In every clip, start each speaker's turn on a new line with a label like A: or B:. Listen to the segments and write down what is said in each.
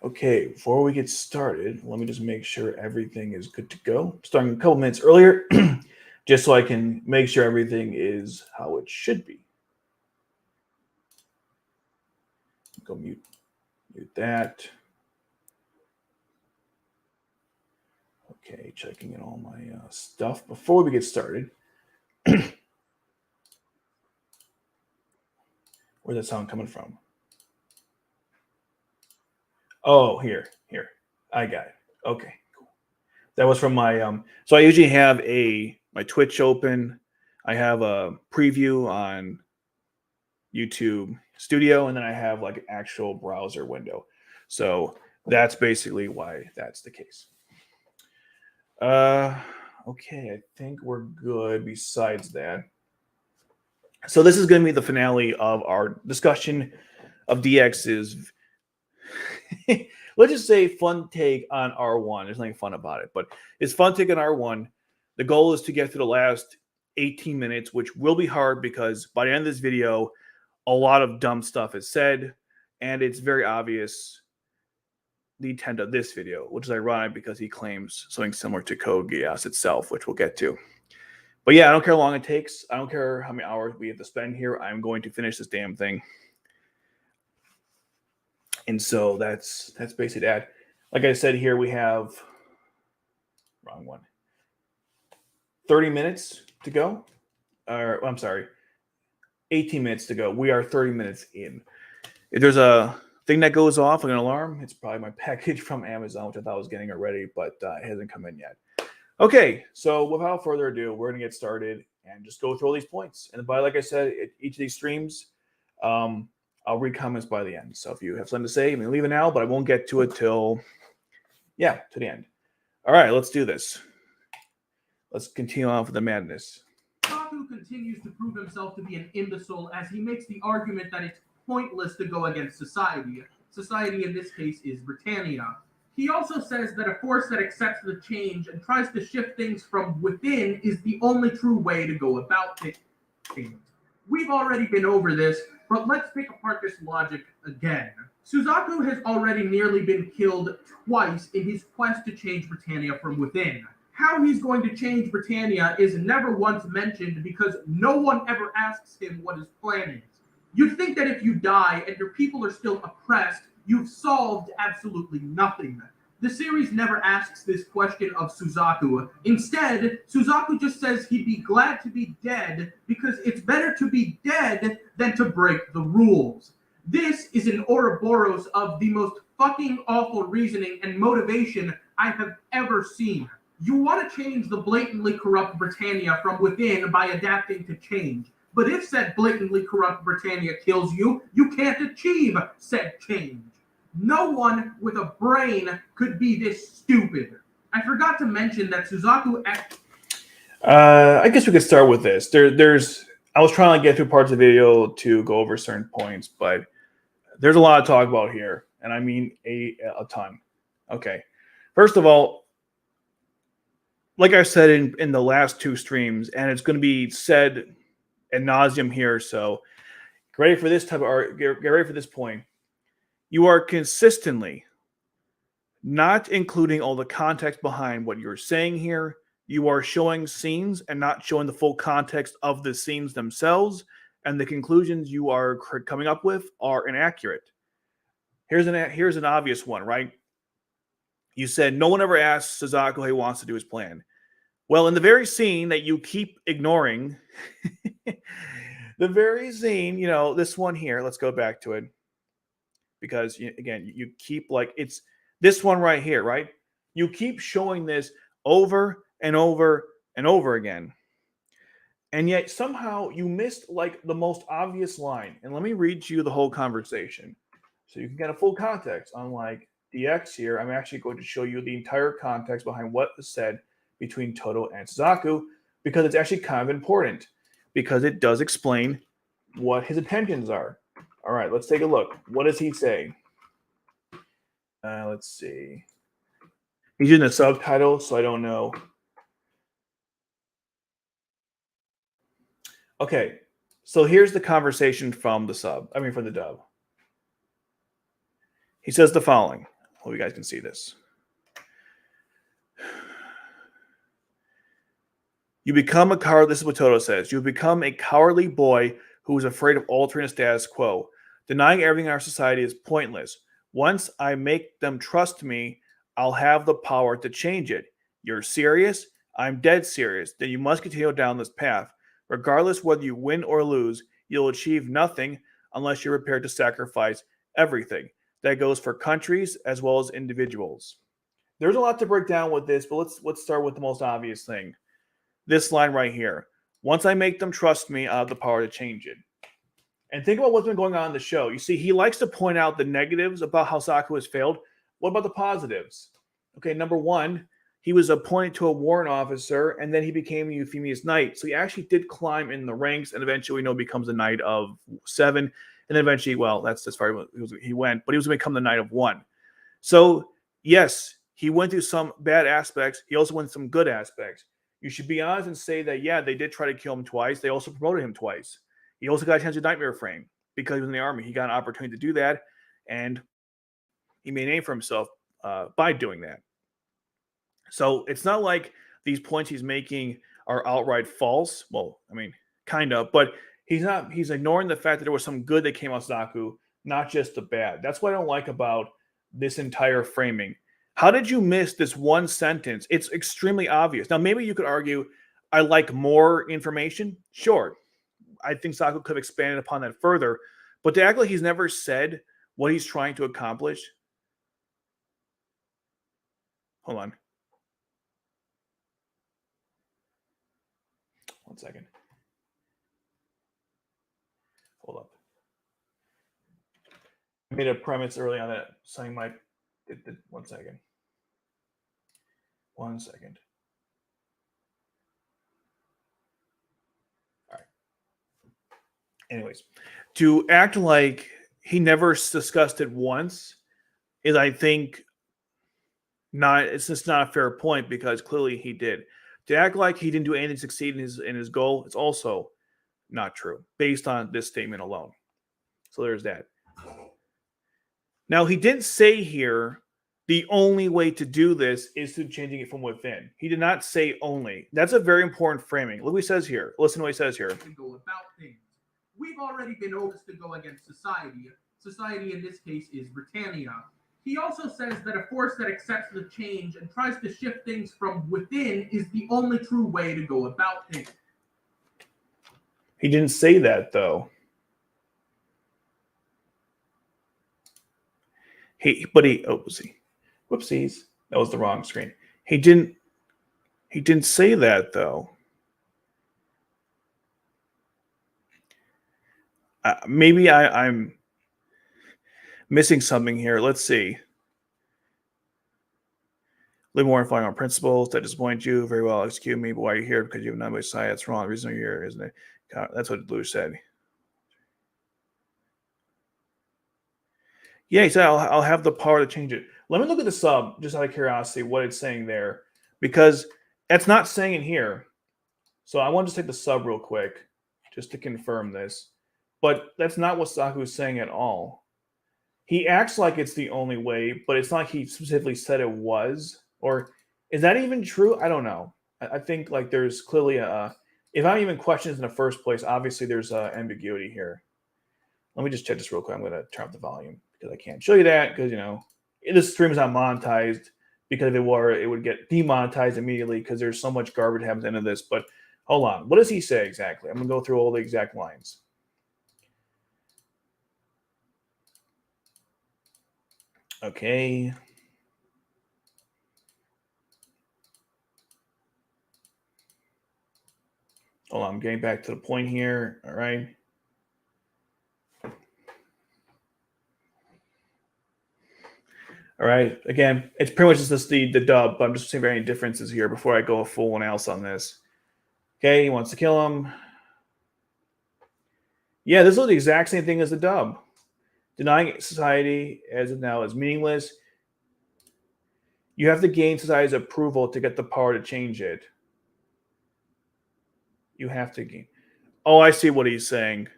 A: Okay, before we get started, let me just make sure everything is good to go. Starting a couple minutes earlier, just so I can make sure everything is how it should be. Go mute that. Okay, checking in all my stuff before we get started. Where's that sound coming from? Oh, here. I got it. Okay, cool. That was from my so I usually have my Twitch open. I have a preview on YouTube Studio, and then I have like an actual browser window. So that's basically why that's the case. Okay, I think we're good besides that. So this is going to be the finale of our discussion of DX's let's just say fun take on R1. There's nothing fun about it, but it's fun take on R1. The goal is to get through the last 18 minutes, which will be hard because by the end of this video, a lot of dumb stuff is said, and it's very obvious the intent of this video, which is ironic because he claims something similar to Code Geass itself, which we'll get to. But yeah, I don't care how long it takes. I don't care how many hours we have to spend here. I'm going to finish this damn thing. And so that's basically that. Like I said, here we have wrong one. 30 minutes to go. Or I'm sorry, 18 minutes to go. We are 30 minutes in. If there's a thing that goes off, like an alarm, it's probably my package from Amazon, which I thought I was getting already, but it hasn't come in yet. Okay, so without further ado, we're going to get started and just go through all these points. And by, like I said, each of these streams, I'll read comments by the end. So if you have something to say, you can leave it now, but I won't get to it till, to the end. All right, let's do this. Let's continue on with the madness.
B: Suzaku continues to prove himself to be an imbecile as he makes the argument that it's pointless to go against society. Society in this case is Britannia. He also says that a force that accepts the change and tries to shift things from within is the only true way to go about it. We've already been over this, but let's pick apart this logic again. Suzaku has already nearly been killed twice in his quest to change Britannia from within. How he's going to change Britannia is never once mentioned because no one ever asks him what his plan is. You'd think that if you die and your people are still oppressed, you've solved absolutely nothing. The series never asks this question of Suzaku. Instead, Suzaku just says he'd be glad to be dead because it's better to be dead than to break the rules. This is an Ouroboros of the most fucking awful reasoning and motivation I have ever seen. You want to change the blatantly corrupt Britannia from within by adapting to change. But if said blatantly corrupt Britannia kills you, you can't achieve said change. No one with a brain could be this stupid. I forgot to mention that Suzaku...
A: I guess we could start with this. I was trying to get through parts of the video to go over certain points, but there's a lot to talk about here, and I mean a ton. Okay. First of all, like I said in the last two streams, and it's going to be said ad nauseum here, so get ready for this type of get ready for this point. You are consistently not including all the context behind what you're saying here. You are showing scenes and not showing the full context of the scenes themselves, and the conclusions you are coming up with are inaccurate. Here's an obvious one, right? You said no one ever asked Suzaku how he wants to do his plan. Well, in the very scene that you keep ignoring, the very scene, this one here, let's go back to it. Because, again, you keep it's this one right here, right? You keep showing this over and over and over again. And yet somehow you missed the most obvious line. And let me read to you the whole conversation so you can get a full context. Unlike DX here, I'm actually going to show you the entire context behind what is said between Todo and Suzaku, because it's actually kind of important, because it does explain what his intentions are. All right, let's take a look. What does he say? Let's see. He's using the subtitle, so I don't know. Okay, so here's the conversation from the dub. He says the following. Hope you guys can see this. You become a coward. This is what Toto says. You become a cowardly boy who is afraid of altering the status quo. Denying everything in our society is pointless. Once I make them trust me, I'll have the power to change it. You're serious? I'm dead serious. Then you must continue down this path. Regardless whether you win or lose, you'll achieve nothing unless you're prepared to sacrifice everything. That goes for countries as well as individuals. There's a lot to break down with this, but let's start with the most obvious thing. This line right here. Once I make them trust me, I have the power to change it. And think about what's been going on in the show. You see, he likes to point out the negatives about how Suzaku has failed. What about the positives? Okay, number one, he was appointed to a warrant officer, and then he became Euphemia's knight. So he actually did climb in the ranks, and eventually we know becomes a knight of 7. And then eventually, well, that's as far as he went, but he was going to become the knight of 1. So, yes, he went through some bad aspects. He also went through some good aspects. You should be honest and say that, yeah, they did try to kill him twice. They also promoted him twice. He also got a chance to nightmare frame because he was in the army. He got an opportunity to do that, and he made a name for himself by doing that. So it's not like these points he's making are outright false. Well, I mean, kind of, but he's not. He's ignoring the fact that there was some good that came out of Suzaku, not just the bad. That's what I don't like about this entire framing. How did you miss this one sentence? It's extremely obvious. Now, maybe you could argue, I like more information. Sure. I think Suzaku could have expanded upon that further. But to act like he's never said what he's trying to accomplish. Hold on. One second. Hold up. I made a premise early on that something might. 1 second. 1 second. All right. Anyways, to act like he never discussed it once is, I think, not. It's just not a fair point because clearly he did. To act like he didn't do anything to succeed in his goal, it's also not true based on this statement alone. So there's that. Now, he didn't say here the only way to do this is through changing it from within. He did not say only. That's a very important framing. Look what he says here. Listen to what he says here.
B: To go about things. We've already been noticed to go against society. Society in this case is Britannia. He also says that a force that accepts the change and tries to shift things from within is the only true way to go about things.
A: He didn't say that, though. Whoopsies. That was the wrong screen. He didn't say that, though. Maybe I'm missing something here. Let's see. Live more and find out principles that disappoint you. Very well, execute me, but why are you here? Because you have none by side. That's wrong. The reason you're here, isn't it? That's what Lelouch said. Yeah, he said, I'll have the power to change it. Let me look at the sub, just out of curiosity, what it's saying there. Because it's not saying in here. So I want to take the sub real quick, just to confirm this. But that's not what Suzaku is saying at all. He acts like it's the only way, but it's not like he specifically said it was. Or is that even true? I don't know. I think like there's clearly if I'm even questions in the first place, obviously there's ambiguity here. Let me just check this real quick. I'm going to turn up the volume because I can't show you that because, this stream is not monetized, because if it were, it would get demonetized immediately because there's so much garbage happens into this. But hold on. What does he say exactly? I'm going to go through all the exact lines. Okay. Hold on. I'm getting back to the point here. All right. All right. Again, it's pretty much just the dub, but I'm just seeing any differences here before I go a full analysis on this. Okay, he wants to kill him. Yeah, this is the exact same thing as the dub. Denying society as of now is meaningless. You have to gain society's approval to get the power to change it. You have to gain. Oh, I see what he's saying.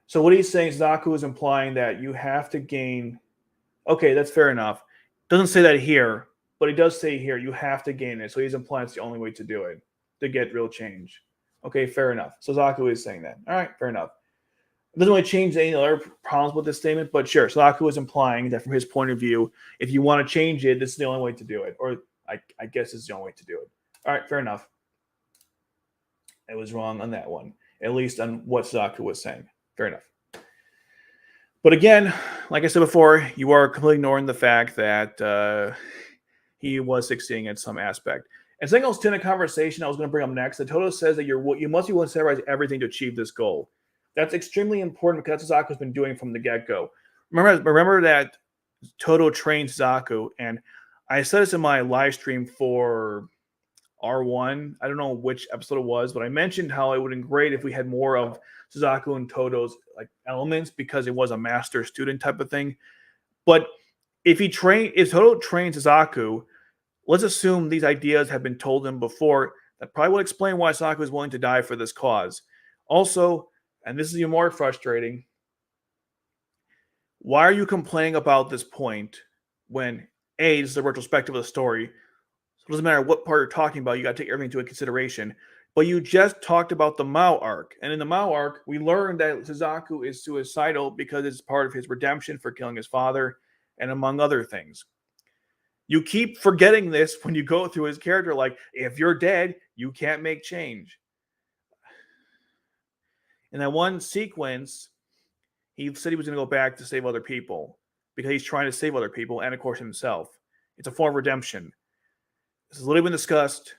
A: So what he's saying, Suzaku is implying that you have to gain Okay, that's fair enough. Doesn't say that here, but he does say here you have to gain it. So he's implying it's the only way to do it, to get real change. Okay, fair enough. Suzaku is saying that. All right, fair enough. It doesn't really change any other problems with this statement, but sure, Suzaku is implying that from his point of view, if you want to change it, this is the only way to do it. Or I guess it's the only way to do it. All right, fair enough. I was wrong on that one, at least on what Suzaku was saying. Fair enough. But again, like I said before, you are completely ignoring the fact that he was succeeding in some aspect. And something else in a conversation I was going to bring up next, the Toto says that you must be willing to sacrifice everything to achieve this goal. That's extremely important because that's what Suzaku's been doing from the get-go. Remember that Toto trained Suzaku, and I said this in my live stream for R1. I don't know which episode it was, but I mentioned how it would have been great if we had more of Suzaku and Toto's like elements because it was a master-student type of thing. But if Toto trains Suzaku, let's assume these ideas have been told him before. That probably would explain why Suzaku is willing to die for this cause. Also, and this is even more frustrating, why are you complaining about this point when A, this is a retrospective of the story, so it doesn't matter what part you're talking about, you got to take everything into consideration. But you just talked about the Mao arc. And in the Mao arc, we learned that Suzaku is suicidal because it's part of his redemption for killing his father, and among other things. You keep forgetting this when you go through his character, like, if you're dead, you can't make change. In that one sequence, he said he was going to go back to save other people because he's trying to save other people and, of course, himself. It's a form of redemption. This has literally been discussed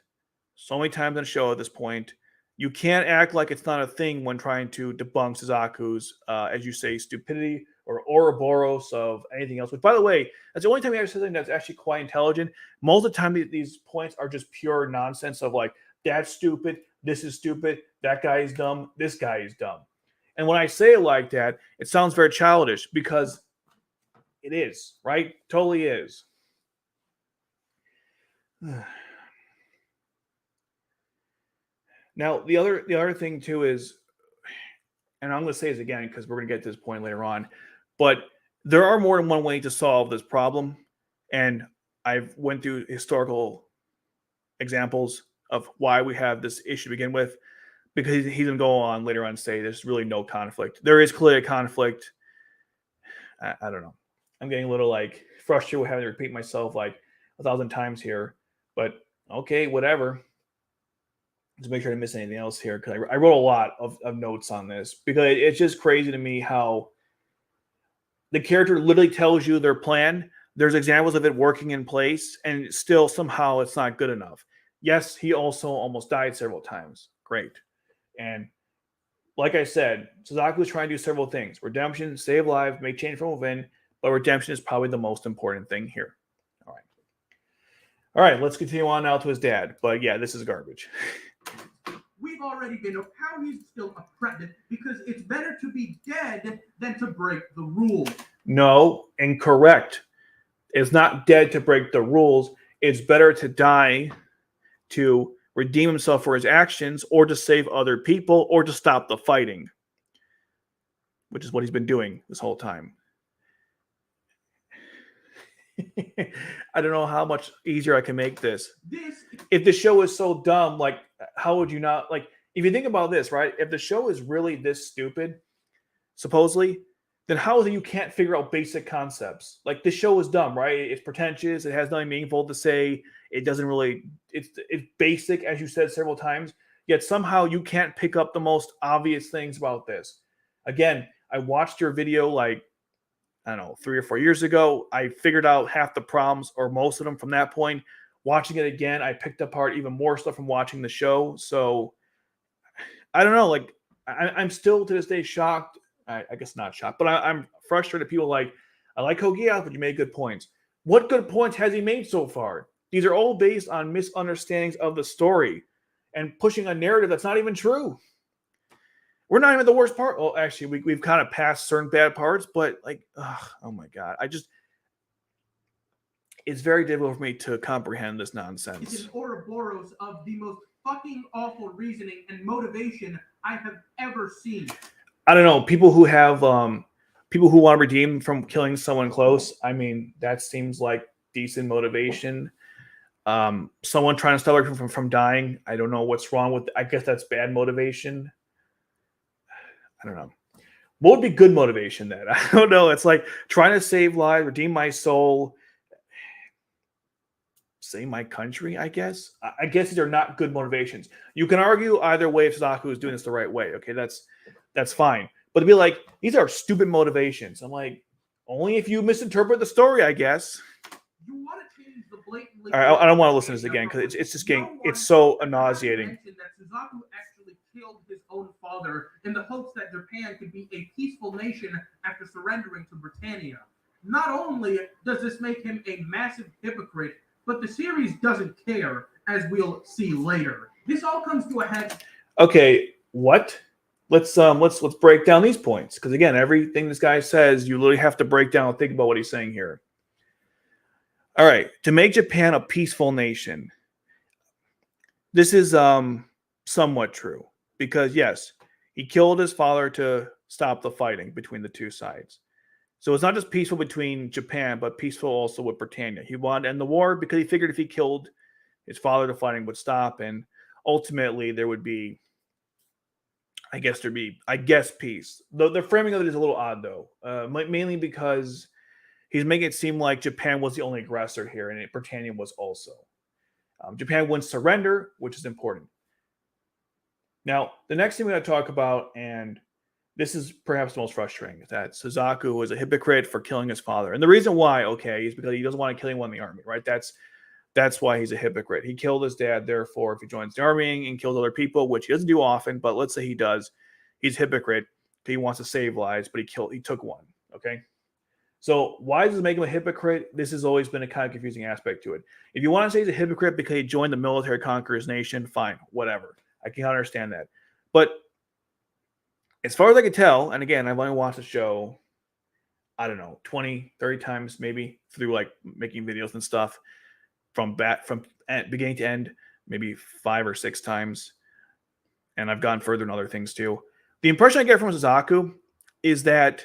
A: so many times on the show at this point. You can't act like it's not a thing when trying to debunk Suzaku's, as you say, stupidity or Ouroboros of anything else. Which, by the way, that's the only time he ever says something that's actually quite intelligent. Most of the time, these points are just pure nonsense of like, that's stupid, this is stupid, that guy is dumb, this guy is dumb. And when I say it like that, it sounds very childish because it is, right? Totally is. Now, the other thing too is, and I'm going to say this again because we're going to get to this point later on, but there are more than one way to solve this problem. And I've went through historical examples of why we have this issue to begin with, because he's going to go on later on and say there's really no conflict. There is clearly a conflict. I don't know. I'm getting a little like frustrated with having to repeat myself like 1,000 times here, but okay, whatever. To make sure I didn't miss anything else here, because I wrote a lot of notes on this, because it's just crazy to me how the character literally tells you their plan. There's examples of it working in place, and still somehow it's not good enough. Yes, he also almost died several times. Great. And like I said, Suzaku is trying to do several things. Redemption, save lives, make change from within, but redemption is probably the most important thing here. All right. All right, let's continue on now to his dad. But yeah, this is garbage.
B: We've already been over how he's still a president because it's better to be dead than to break the rules.
A: No, incorrect. It's not dead to break the rules. It's better to die to redeem himself for his actions, or to save other people, or to stop the fighting, which is what he's been doing this whole time. I don't know how much easier I can make this. If the show is so dumb, like, how would you not, like, if you think about this, right? If the show is really this stupid, supposedly, then how is it you can't figure out basic concepts? Like, this show is dumb, right? It's pretentious. It has nothing meaningful to say. It doesn't really, it's basic, as you said several times. Yet somehow you can't pick up the most obvious things about this. Again, I watched your video like, I don't know, 3 or 4 years ago. I figured out half the problems or most of them from that point. Watching it again, I picked apart even more stuff from watching the show. So I don't know. Like, I'm still to this day shocked. I guess not shocked, but I'm frustrated. People like, I like Geass, but you made good points. What good points has he made so far? These are all based on misunderstandings of the story and pushing a narrative that's not even true. We're not even the worst part. Well, actually, we've kind of passed certain bad parts, but like, oh my God. It's very difficult for me to comprehend this nonsense.
B: It's an Ouroboros of the most fucking awful reasoning and motivation I have ever seen.
A: I don't know. People who have people who want to redeem from killing someone close, I mean, that seems like decent motivation. Someone trying to stop her from dying, I don't know what's wrong with. I guess that's bad motivation. I don't know. What would be good motivation then? I don't know. It's like trying to save lives, redeem my soul, save my country, I guess. I guess these are not good motivations. You can argue either way if Suzaku is doing this the right way. Okay, that's fine. But to be like, these are stupid motivations. I'm like, only if you misinterpret the story, I guess.
B: You want to change the blatantly.
A: All right, I don't want to listen to this again because it's just getting, it's so nauseating.
B: That Suzaku actually killed his own father in the hopes that Japan could be a peaceful nation after surrendering to Britannia. Not only does this make him a massive hypocrite, but the series doesn't care, as we'll see later. This all comes to a head.
A: Okay, what? Let's break down these points because again, everything this guy says, you literally have to break down and think about what he's saying here. All right, to make Japan a peaceful nation. This is somewhat true because yes, he killed his father to stop the fighting between the two sides. So it's not just peaceful between Japan, but peaceful also with Britannia. He wanted to end the war because he figured if he killed his father, the fighting would stop, and ultimately there would be, I guess, peace. The framing of it is a little odd, though, mainly because he's making it seem like Japan was the only aggressor here, and Britannia was also. Japan wouldn't surrender, which is important. Now, the next thing we're going to talk about, and this is perhaps the most frustrating, is that Suzaku was a hypocrite for killing his father. And the reason why, okay, is because he doesn't want to kill anyone in the army, right? That's why he's a hypocrite. He killed his dad, therefore, if he joins the army and kills other people, which he doesn't do often, but let's say he does, he's a hypocrite. He wants to save lives, but he took one, okay? So why does it make him a hypocrite? This has always been a kind of confusing aspect to it. If you want to say he's a hypocrite because he joined the military conqueror's nation, fine, whatever. I can understand that. But as far as I can tell, and again, I've only watched the show, I don't know, 20, 30 times maybe through like making videos and stuff from beginning to end, maybe 5 or 6 times. And I've gone further in other things too. The impression I get from Suzaku is that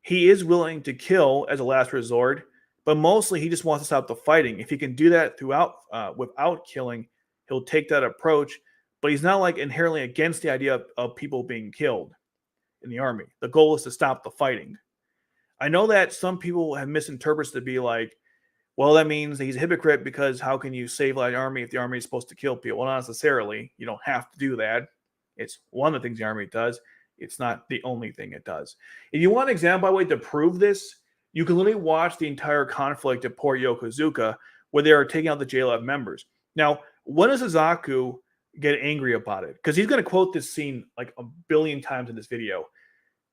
A: he is willing to kill as a last resort, but mostly he just wants to stop the fighting. If he can do that without killing, he'll take that approach. But he's not like inherently against the idea of people being killed in the army. The goal is to stop the fighting. I know that some people have misinterpreted to be like, well, that means that he's a hypocrite because how can you save the army if the army is supposed to kill people? Well, not necessarily. You don't have to do that. It's one of the things the army does. It's not the only thing it does. If you want an example, by the way, to prove this, you can literally watch the entire conflict at Port Yokozuka where they are taking out the JLF members. Now, when does Suzaku get angry about it? Because he's going to quote this scene like a billion times in this video.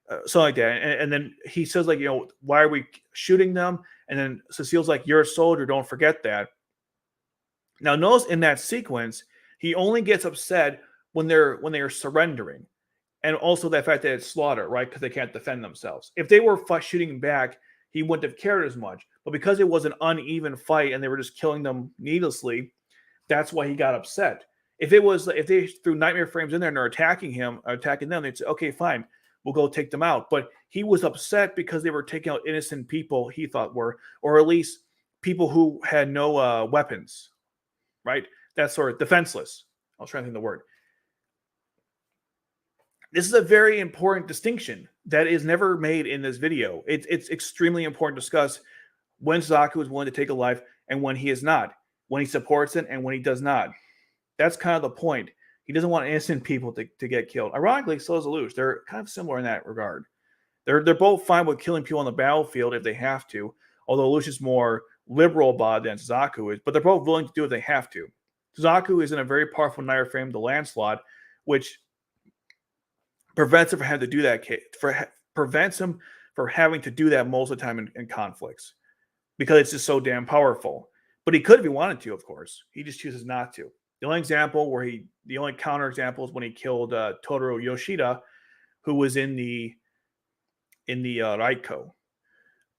A: Something like that. And then he says, like, why are we shooting them? And then Cecile's like, you're a soldier, don't forget that. Now, notice in that sequence, he only gets upset when they're surrendering. And also the fact that it's slaughter, right? Because they can't defend themselves. If they were shooting back, he wouldn't have cared as much. But because it was an uneven fight and they were just killing them needlessly, that's why he got upset. If they threw nightmare frames in there and they're attacking them, they'd say, okay, fine, we'll go take them out. But he was upset because they were taking out innocent people he thought were, or at least people who had no weapons, right? That sort of defenseless. I was trying to think of the word. This is a very important distinction that is never made in this video. It's extremely important to discuss when Suzaku is willing to take a life and when he is not, when he supports it and when he does not. That's kind of the point. He doesn't want innocent people to get killed. Ironically, so does Lelouch. They're kind of similar in that regard. They're both fine with killing people on the battlefield if they have to, although Lelouch is more liberal about it than Suzaku is, but they're both willing to do it if they have to. Suzaku is in a very powerful nightmare frame, the Lancelot, which prevents him from having to do that. Prevents him from having to do that most of the time in conflicts because it's just so damn powerful. But he could if he wanted to, of course. He just chooses not to. The only counter example is when he killed Totoro Yoshida, who was in the Raiko.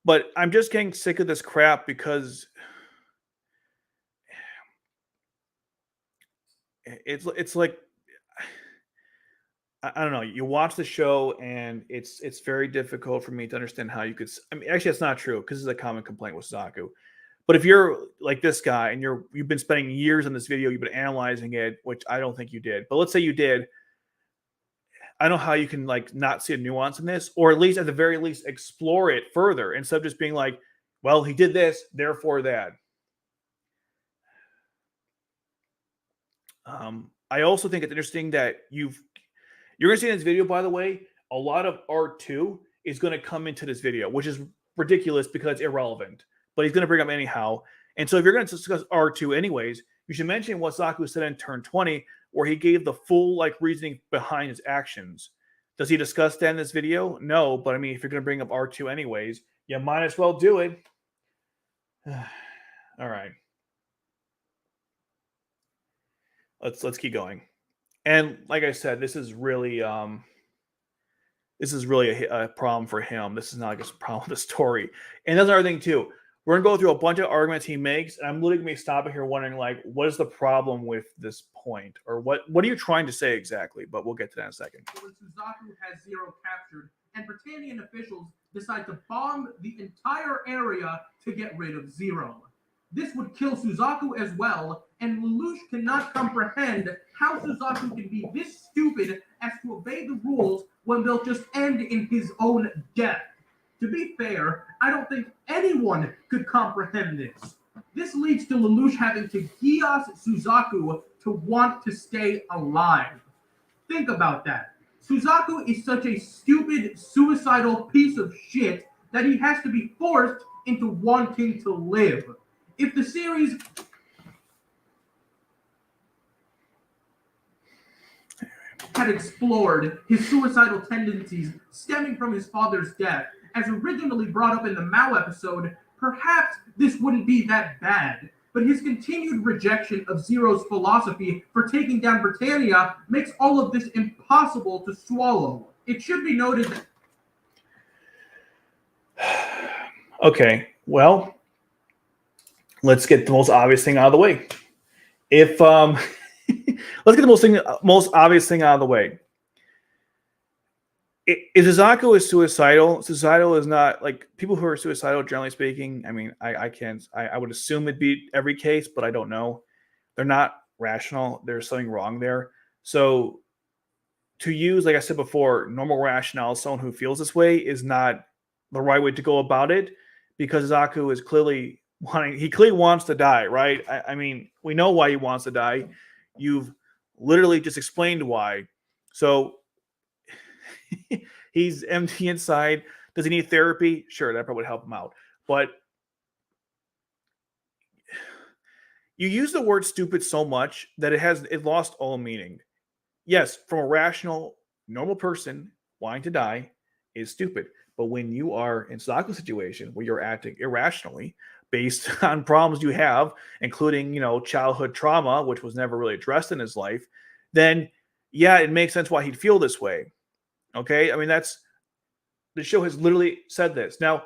A: But I'm just getting sick of this crap because it's like I don't know. You watch the show, and it's very difficult for me to understand how you could. I mean, actually, that's not true because this is a common complaint with Suzaku. But if you're like this guy and you've been spending years on this video, you've been analyzing it, which I don't think you did. But let's say you did. I don't know how you can like not see a nuance in this, or at least at the very least explore it further instead of just being like, well, he did this, therefore that. I also think it's interesting that you're going to see in this video, by the way, a lot of R2 is going to come into this video, which is ridiculous because it's irrelevant, but he's going to bring up anyhow. And so if you're going to discuss R2 anyways, you should mention what Suzaku said in Turn 20, where he gave the full like reasoning behind his actions. Does he discuss that in this video? No, but I mean, if you're going to bring up R2 anyways, you might as well do it. All right. Let's keep going. And like I said, this is really a problem for him. This is not like a problem with the story. And that's another thing too. We're gonna go through a bunch of arguments he makes, and I'm literally gonna be stopping here wondering, like, what is the problem with this point, or what are you trying to say exactly? But we'll get to that in a second.
B: When Suzaku has Zero captured, and Britannian officials decide to bomb the entire area to get rid of Zero. This would kill Suzaku as well, and Lelouch cannot comprehend how Suzaku can be this stupid as to obey the rules when they'll just end in his own death. To be fair, I don't think anyone could comprehend this. This leads to Lelouch having to Geass Suzaku to want to stay alive. Think about that. Suzaku is such a stupid, suicidal piece of shit that he has to be forced into wanting to live. If the series had explored his suicidal tendencies stemming from his father's death, as originally brought up in the Mao episode, perhaps this wouldn't be that bad. But his continued rejection of Zero's philosophy for taking down Britannia makes all of this impossible to swallow. It should be noted
A: that... Okay, well, let's get the most obvious thing out of the way. If let's get the most obvious thing out of the way. If Suzaku is suicidal, suicidal is not like people who are suicidal, generally speaking. I mean, I would assume it'd be every case, but I don't know. They're not rational. There's something wrong there. So to use, like I said before, normal rationale, someone who feels this way is not the right way to go about it, because Suzaku is clearly wants to die, right? I mean, we know why he wants to die. You've literally just explained why. So he's empty inside. Does he need therapy? Sure, that probably would help him out. But you use the word stupid so much that it lost all meaning. Yes, from a rational, normal person, wanting to die is stupid. But when you are in Suzaku's situation where you're acting irrationally based on problems you have, including, childhood trauma, which was never really addressed in his life, then yeah, it makes sense why he'd feel this way. Okay, I mean, the show has literally said this. Now,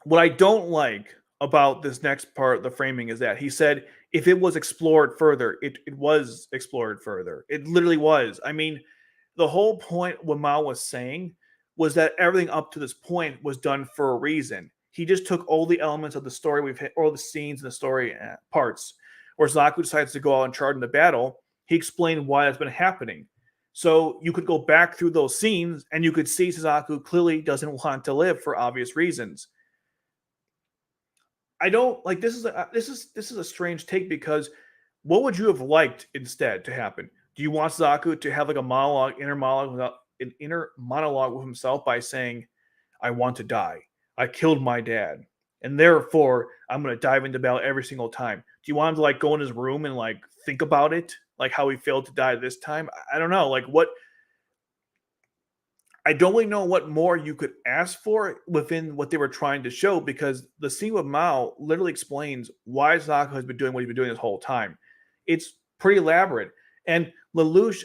A: what I don't like about this next part, the framing, is that he said if it was explored further, it was explored further. It literally was. I mean, the whole point what Mao was saying was that everything up to this point was done for a reason. He just took all the elements of the story we've hit, all the scenes in the story parts, where Suzaku decides to go out and charge in the battle. He explained why that's been happening. So you could go back through those scenes and you could see Suzaku clearly doesn't want to live for obvious reasons. I don't like this is a strange take, because what would you have liked instead to happen? Do you want Suzaku to have like an inner monologue with himself by saying, I want to die. I killed my dad, and therefore I'm going to dive into battle every single time. Do you want him to like go in his room and like think about it? Like how he failed to die this time? I don't know. Like I don't really know what more you could ask for within what they were trying to show, because the scene with Mao literally explains why Suzaku has been doing what he's been doing this whole time. It's pretty elaborate. And Lelouch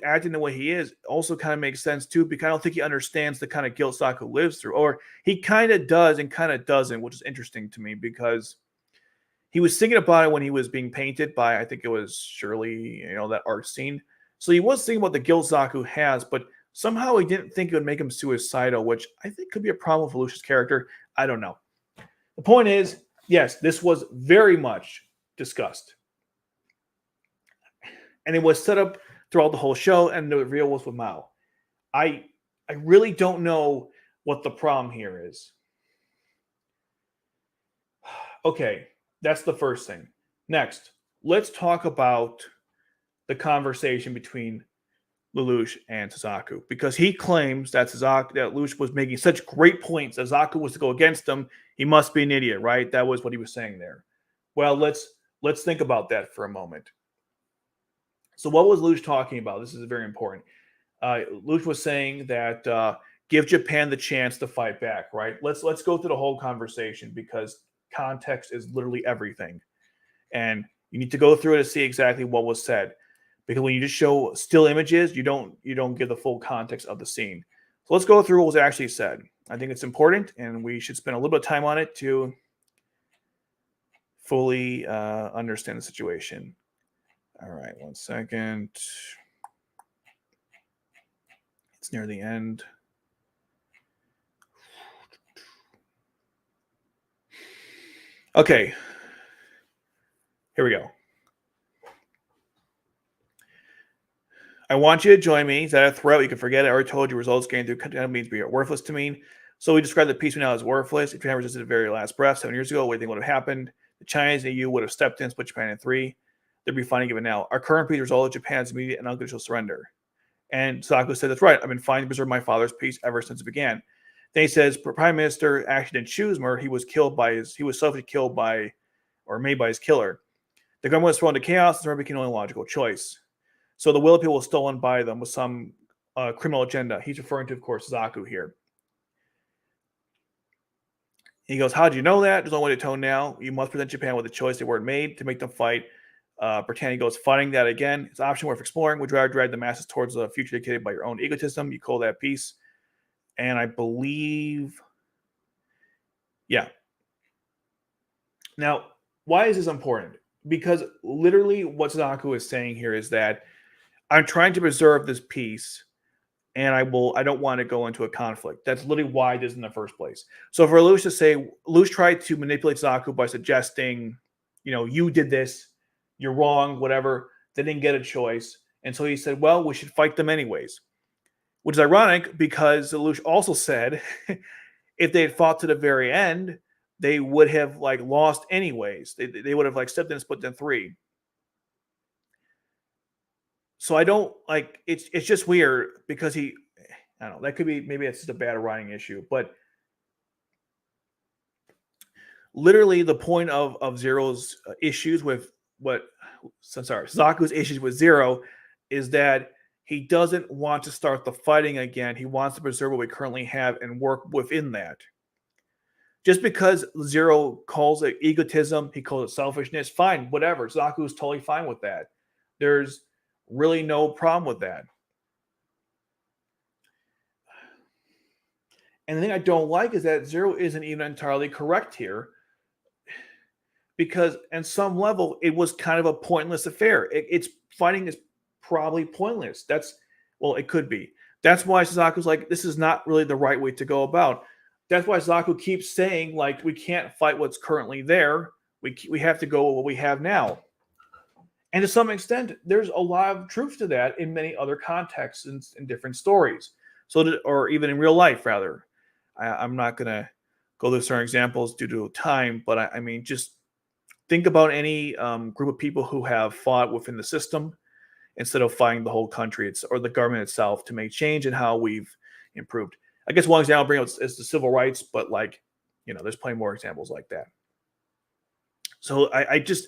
A: acting the way he is also kind of makes sense too, because I don't think he understands the kind of guilt Suzaku lives through. Or he kind of does and kind of doesn't, which is interesting to me, because he was thinking about it when he was being painted by, I think it was Shirley, that art scene. So he was thinking about the guilt Suzaku has, but somehow he didn't think it would make him suicidal, which I think could be a problem for Lelouch's character. I don't know. The point is, yes, this was very much discussed. And it was set up throughout the whole show, and the reveal was with Mao. I really don't know what the problem here is. Okay, that's the first thing. Next, let's talk about the conversation between Lelouch and Suzaku, because he claims that Lelouch was making such great points that Suzaku was to go against him. He must be an idiot, right? That was what he was saying there. Well, let's think about that for a moment. So what was Lelouch talking about? This is very important. Lelouch was saying that give Japan the chance to fight back, right? Let's go through the whole conversation, because context is literally everything. And you need to go through it to see exactly what was said. Because when you just show still images, you don't give the full context of the scene. So let's go through what was actually said. I think it's important, and we should spend a little bit of time on it to fully understand the situation. All right, 1 second. It's near the end. Okay. Here we go. I want you to join me. Is that a threat? You can forget it. I already told you results gained through content means be worthless to me. So we described the peace now as worthless. If Japan resisted the very last breath 7 years ago, what do you think would have happened? The Chinese and EU would have stepped in, split Japan in 3. There'd be fighting given now. Our current peace result is Japan's immediate and unconditional surrender. And Suzaku said, that's right. I've been fighting to preserve my father's peace ever since it began. Then he says, Prime Minister actually didn't choose murder. He was selfishly killed by, or made by his killer. The government was thrown into chaos, and murder became the only logical choice. So the will of people was stolen by them with some criminal agenda. He's referring to, of course, Suzaku here. He goes, how do you know that? There's no way to tone now. You must present Japan with a choice they weren't made to make them fight. Britannia goes, fighting that again. It's an option worth exploring. Would you rather drag the masses towards a future dictated by your own egotism? You call that peace. And I believe, yeah. Now, why is this important? Because literally what Suzaku is saying here is that I'm trying to preserve this peace, and I don't want to go into a conflict. That's literally why this is in the first place. So for Lelouch to say, Lelouch tried to manipulate Suzaku by suggesting, you did this, you're wrong, whatever. They didn't get a choice. And so he said, well, we should fight them anyways. Which is ironic, because Lelouch also said if they had fought to the very end, they would have lost anyways. They would have stepped in and split in 3. So I don't it's just weird, because I don't know, that could be, maybe it's just a bad writing issue, but literally the point of Zero's issues with Suzaku's issues with Zero is that he doesn't want to start the fighting again. He wants to preserve what we currently have and work within that. Just because Zero calls it egotism, he calls it selfishness, fine, whatever. Suzaku is totally fine with that. There's really no problem with that. And the thing I don't like is that Zero isn't even entirely correct here, because on some level it was kind of a pointless affair. It's fighting is probably pointless. It could be. That's why Suzaku's like, this is not really the right way to go about. That's why Suzaku keeps saying, we can't fight what's currently there. We have to go with what we have now. And to some extent, there's a lot of truth to that in many other contexts and in different stories. Or even in real life, rather. I'm not going to go through certain examples due to time, but I mean, just think about any group of people who have fought within the system instead of fighting the whole country or the government itself to make change and how we've improved. I guess one example I'll bring up is the civil rights, but there's plenty more examples like that. So I just,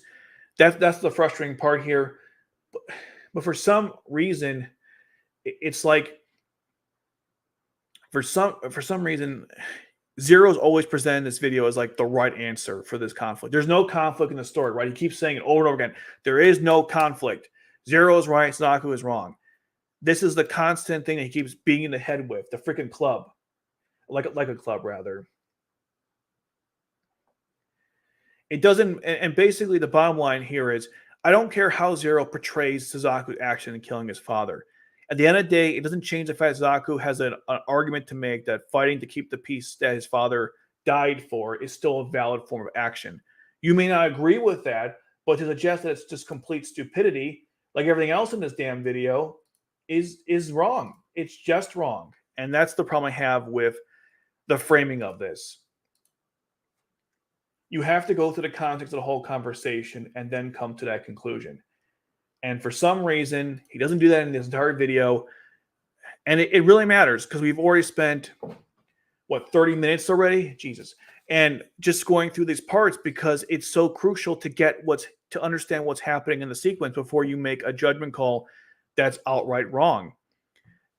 A: that's the frustrating part here. But for some reason, it's for some reason, Zero's always presenting this video as the right answer for this conflict. There's no conflict in the story, right? He keeps saying it over and over again. There is no conflict. Zero is right, Suzaku is wrong. This is the constant thing that he keeps beating the head with, the freaking club. Like a club, rather. It doesn't, and basically the bottom line here is, I don't care how Zero portrays Suzaku's action in killing his father. At the end of the day, it doesn't change the fact that Suzaku has an argument to make that fighting to keep the peace that his father died for is still a valid form of action. You may not agree with that, but to suggest that it's just complete stupidity, like everything else in this damn video, is wrong. It's just wrong. And that's the problem I have with the framing of this. You have to go through the context of the whole conversation and then come to that conclusion. And for some reason, he doesn't do that in this entire video. And it really matters because we've already spent, 30 minutes already? Jesus. And just going through these parts because it's so crucial to understand what's happening in the sequence before you make a judgment call that's outright wrong.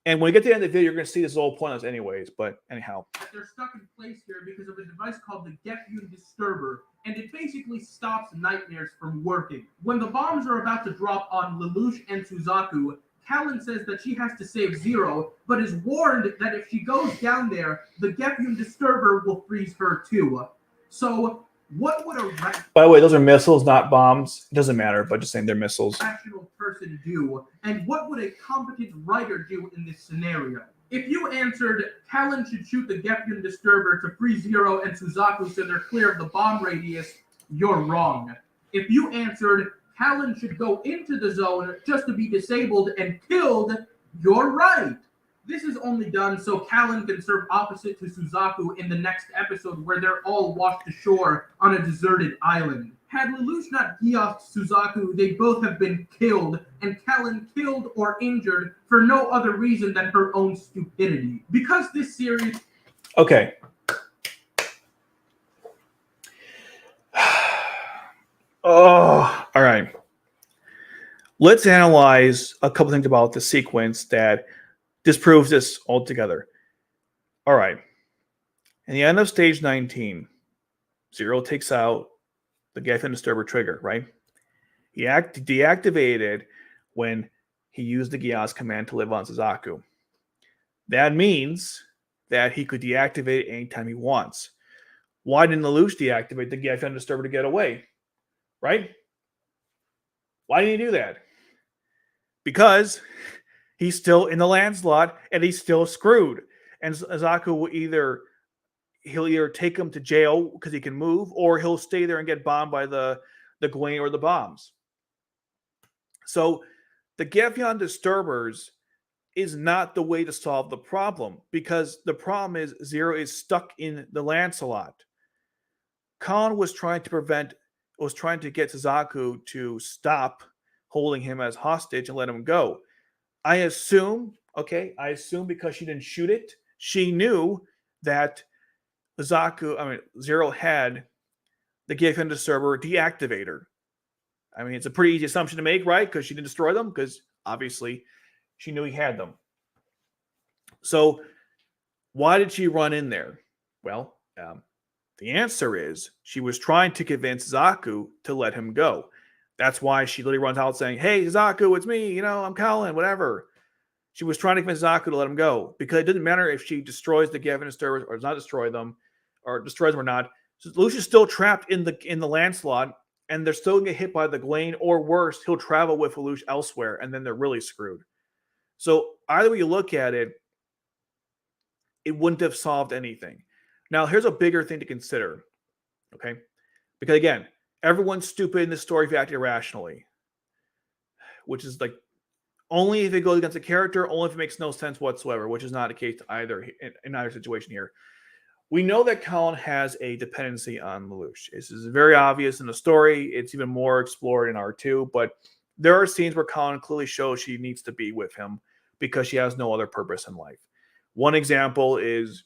A: And when we get to the end of the video, you're going to see this is all pointless anyways. But anyhow.
B: They're stuck in place here because of a device called the Geass disturber, and it basically stops nightmares from working. When the bombs are about to drop on Lelouch and Suzaku, Kallen says that she has to save Zero, but is warned that if she goes down there, the Geass disturber will freeze her too. So, what would a
A: By the way, those are missiles, not bombs. It doesn't matter, but just saying they're missiles.
B: Rational person do, and what would a competent writer do in this scenario? If you answered, Kallen should shoot the Geass disturber to free Zero and Suzaku so they're clear of the bomb radius, you're wrong. If you answered, Kallen should go into the zone just to be disabled and killed, you're right. This is only done so Kallen can serve opposite to Suzaku in the next episode where they're all washed ashore on a deserted island. Had Lelouch not Geassed Suzaku, they both have been killed, and Kallen killed or injured for no other reason than her own stupidity. Because this series...
A: Okay. Oh, all right. Let's analyze a couple things about the sequence that disproves this altogether. All right. In the end of stage 19, Zero takes out the Geass disturber trigger, right? He deactivated when he used the Geass command to live on Suzaku. That means that he could deactivate it anytime he wants. Why didn't Lelouch deactivate the Geass disturber to get away? Right? Why didn't he do that? Because he's still in the landslot and he's still screwed. And Suzaku will either take him to jail because he can move, or he'll stay there and get bombed by the Gwain or the bombs. So the Geass disturbers is not the way to solve the problem, because the problem is Zero is stuck in the Lancelot. Kallen was trying to get Suzaku to stop holding him as hostage and let him go. I assume because she didn't shoot it, she knew that Zero had the Geass disturber deactivator. I mean, it's a pretty easy assumption to make, right? Because she didn't destroy them, because obviously she knew he had them. So why did she run in there? Well, the answer is she was trying to convince Suzaku to let him go. That's why she literally runs out saying, "Hey, Suzaku, it's me. I'm Kallen, whatever." She was trying to convince Suzaku to let him go, because it didn't matter if she destroys the Geass disturbers or does not destroy them, or destroys them or not. Lelouch is still trapped in the Lancelot, and they're still going to get hit by the Gwain, or worse, he'll travel with Lelouch elsewhere, and then they're really screwed. So either way you look at it, it wouldn't have solved anything. Now, here's a bigger thing to consider, okay? Because again, everyone's stupid in this story if you act irrationally, which is like only if it goes against a character, only if it makes no sense whatsoever, which is not the case either in either situation here. We know that Kallen has a dependency on Lelouch. This is very obvious in the story. It's even more explored in R2, but there are scenes where Kallen clearly shows she needs to be with him because she has no other purpose in life. One example is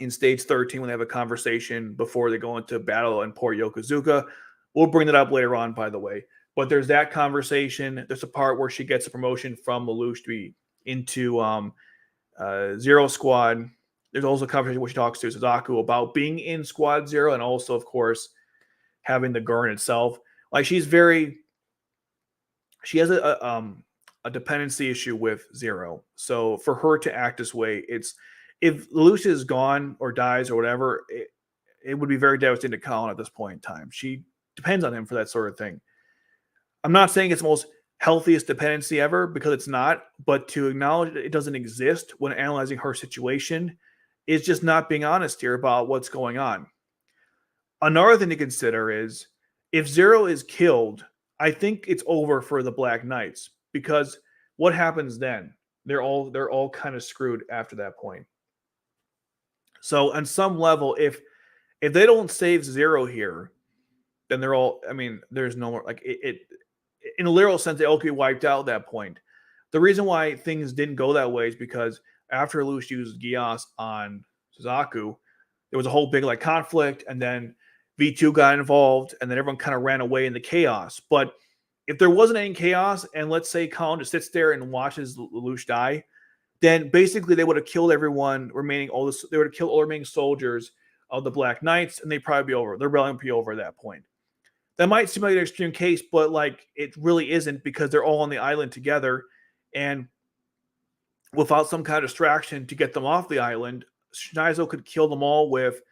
A: in stage 13 when they have a conversation before they go into battle in Port Yokozuka. We'll bring that up later on, by the way. But there's that conversation. There's a part where she gets a promotion from Lelouch to be into Zero Squad. There's also a conversation where she talks to Suzaku about being in Squad Zero, and also, of course, having the Gurn itself. Like, she has a dependency issue with Zero. So for her to act this way, if Lelouch is gone or dies or whatever, it would be very devastating to Kallen at this point in time. She depends on him for that sort of thing. I'm not saying it's the most healthiest dependency ever, because it's not, but to acknowledge that it doesn't exist when analyzing her situation is just not being honest here about what's going on. Another thing to consider is, if Zero is killed, I think it's over for the Black Knights, because what happens then? They're all kind of screwed after that point. So on some level, if they don't save Zero here, then they're all, I mean, there's no more, like, it in a literal sense, they all could be wiped out at that point. The reason why things didn't go that way is because after Lelouch used Geass on Suzaku, there was a whole big like conflict, and then V2 got involved, and then everyone kind of ran away in the chaos. But if there wasn't any chaos, and let's say Kallen just sits there and watches Lelouch die, then basically they would have killed everyone remaining, they would have killed all the remaining soldiers of the Black Knights, and they'd probably be over. The rebellion would be over at that point. That might seem like an extreme case, but like it really isn't, because they're all on the island together, and without some kind of distraction to get them off the island, Cecile could kill them all with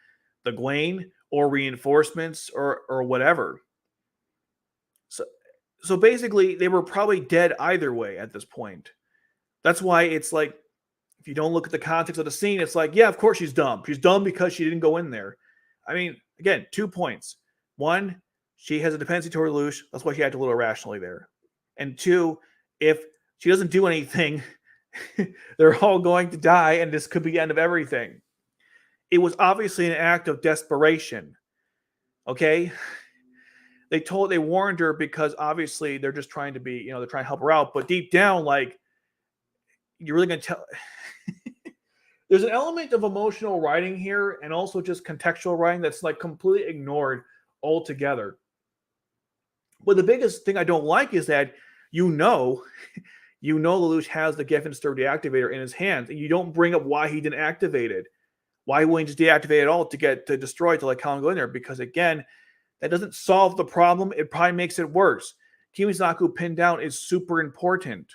A: the Gwain or reinforcements or whatever. So basically, they were probably dead either way at this point. That's why it's like, if you don't look at the context of the scene, it's like, yeah, of course she's dumb. She's dumb because she didn't go in there. I mean, again, 2 points. One, she has a dependency toward Lelouch. That's why she acted a little irrationally there. And 2, if she doesn't do anything, they're all going to die, and this could be the end of everything. It was obviously an act of desperation. Okay? They warned her because obviously they're just trying to be, they're trying to help her out. But deep down, like, you're really going to tell. There's an element of emotional writing here, and also just contextual writing that's like completely ignored altogether. But the biggest thing I don't like is that Lelouch has the Geffen-Stir deactivator in his hands, and you don't bring up why he didn't activate it. Why wouldn't he just deactivate it all to destroy it, to let Kallen go in there? Because again, that doesn't solve the problem. It probably makes it worse. Keeping Suzaku pinned down is super important.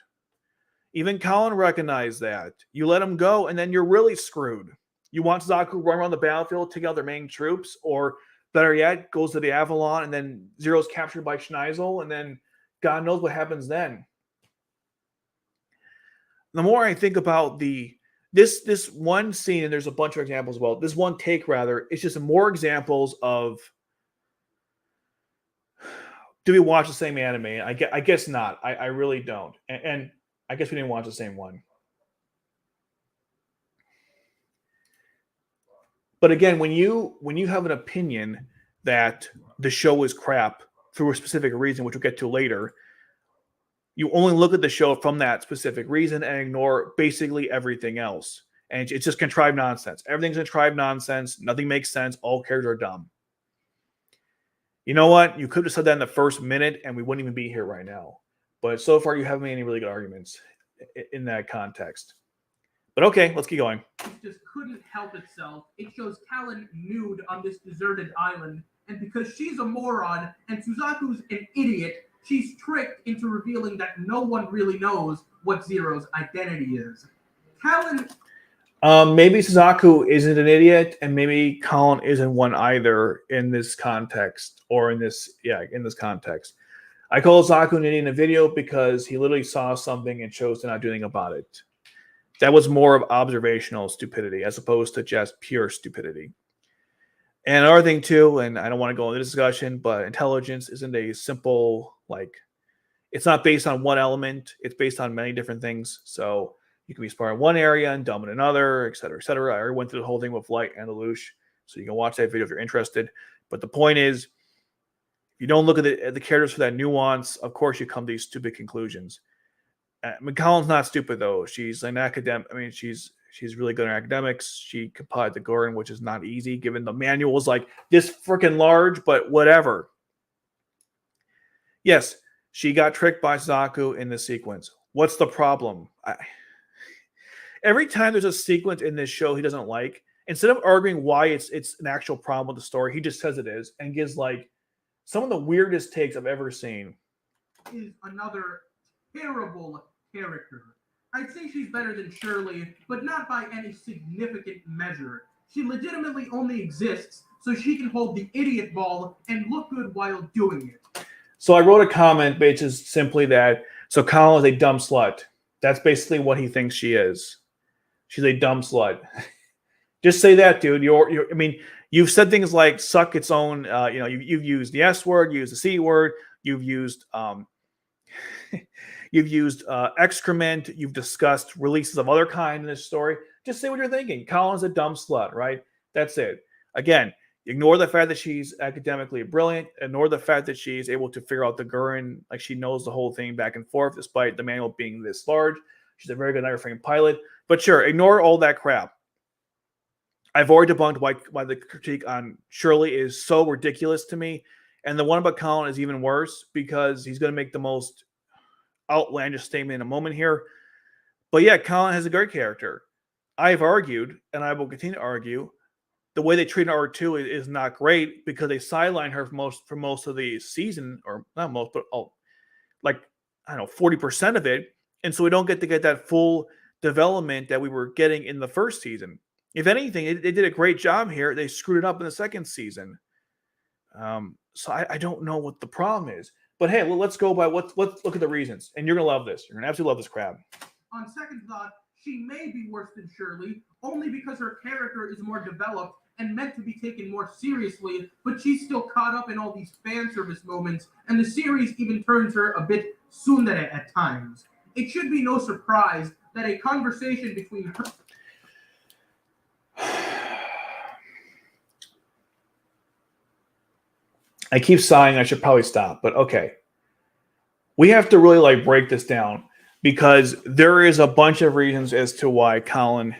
A: Even Kallen recognized that. You let him go, and then you're really screwed. You want Suzaku to run around the battlefield, take out their main troops, or better yet, goes to the Avalon, and then Zero's captured by Cecile, and then God knows what happens then. The more I think about this one scene, and there's a bunch of examples about this one take, rather, it's just more examples of, do we watch the same anime? I guess not. I really don't. And I guess we didn't watch the same one. But again, when you have an opinion that the show is crap for a specific reason, which we'll get to later, you only look at the show from that specific reason and ignore basically everything else. And it's just contrived nonsense. Everything's contrived nonsense. Nothing makes sense. All characters are dumb. You know what? You could have said that in the first minute, and we wouldn't even be here right now. But so far, you haven't made any really good arguments in that context. But okay, let's keep going.
B: It just couldn't help itself. It shows Kallen nude on this deserted island, and because she's a moron and Suzaku's an idiot, she's tricked into revealing that no one really knows what Zero's identity is. Kallen...
A: maybe Suzaku isn't an idiot, and maybe Kallen isn't one either in this context, or in this context. I call Suzaku an idiot in a video because he literally saw something and chose to not do anything about it. That was more of observational stupidity as opposed to just pure stupidity. And another thing too, and I don't want to go into this discussion, but intelligence isn't a simple, like, it's not based on one element. It's based on many different things. So you can be smart in one area and dumb in another, et cetera, et cetera. I already went through the whole thing with Light and Lelouch, so you can watch that video if you're interested. But the point is, if you don't look at the characters for that nuance, of course you come to these stupid conclusions. Kallen's not stupid though. She's an academic. I mean, she's really good at academics. She complied to Gordon, which is not easy given the manual is like this freaking large, but whatever. Yes, she got tricked by Suzaku in this sequence. What's the problem? Every time there's a sequence in this show he doesn't like, instead of arguing why it's an actual problem with the story, he just says it is and gives like some of the weirdest takes I've ever seen.
B: Is another terrible character. I'd say she's better than Shirley, but not by any significant measure. She legitimately only exists so she can hold the idiot ball and look good while doing it.
A: So I wrote a comment, which is simply that, so Kallen is a dumb slut. That's basically what he thinks she is. She's a dumb slut. Just say that, dude. I mean, you've said things like suck its own, you've used the S word, you used the C word, you've used excrement, you've discussed releases of other kind in this story. Just say what you're thinking. Kallen's a dumb slut, right? That's it. Again, ignore the fact that she's academically brilliant. Ignore the fact that she's able to figure out the Gurren, like she knows the whole thing back and forth, despite the manual being this large. She's a very good airframe pilot. But sure, ignore all that crap. I've already debunked why the critique on Shirley is so ridiculous to me. And the one about Kallen is even worse because he's going to make the most outlandish statement in a moment here. But yeah, Kallen has a great character. I've argued, and I will continue to argue, the way they treat R2 is not great because they sideline her for most of the season, or not most, but 40% of it. And so we don't get that full development that we were getting in the first season. If anything, they did a great job here. They screwed it up in the second season. So I don't know what the problem is. But hey, let's go by let's look at the reasons. And you're going to love this. You're going to absolutely love this crap.
B: On second thought, she may be worse than Shirley, only because her character is more developed and meant to be taken more seriously, but she's still caught up in all these fan service moments, and the series even turns her a bit tsundere at times. It should be no surprise that a conversation between her...
A: I keep sighing. I should probably stop, but okay. We have to really break this down because there is a bunch of reasons as to why Kallen,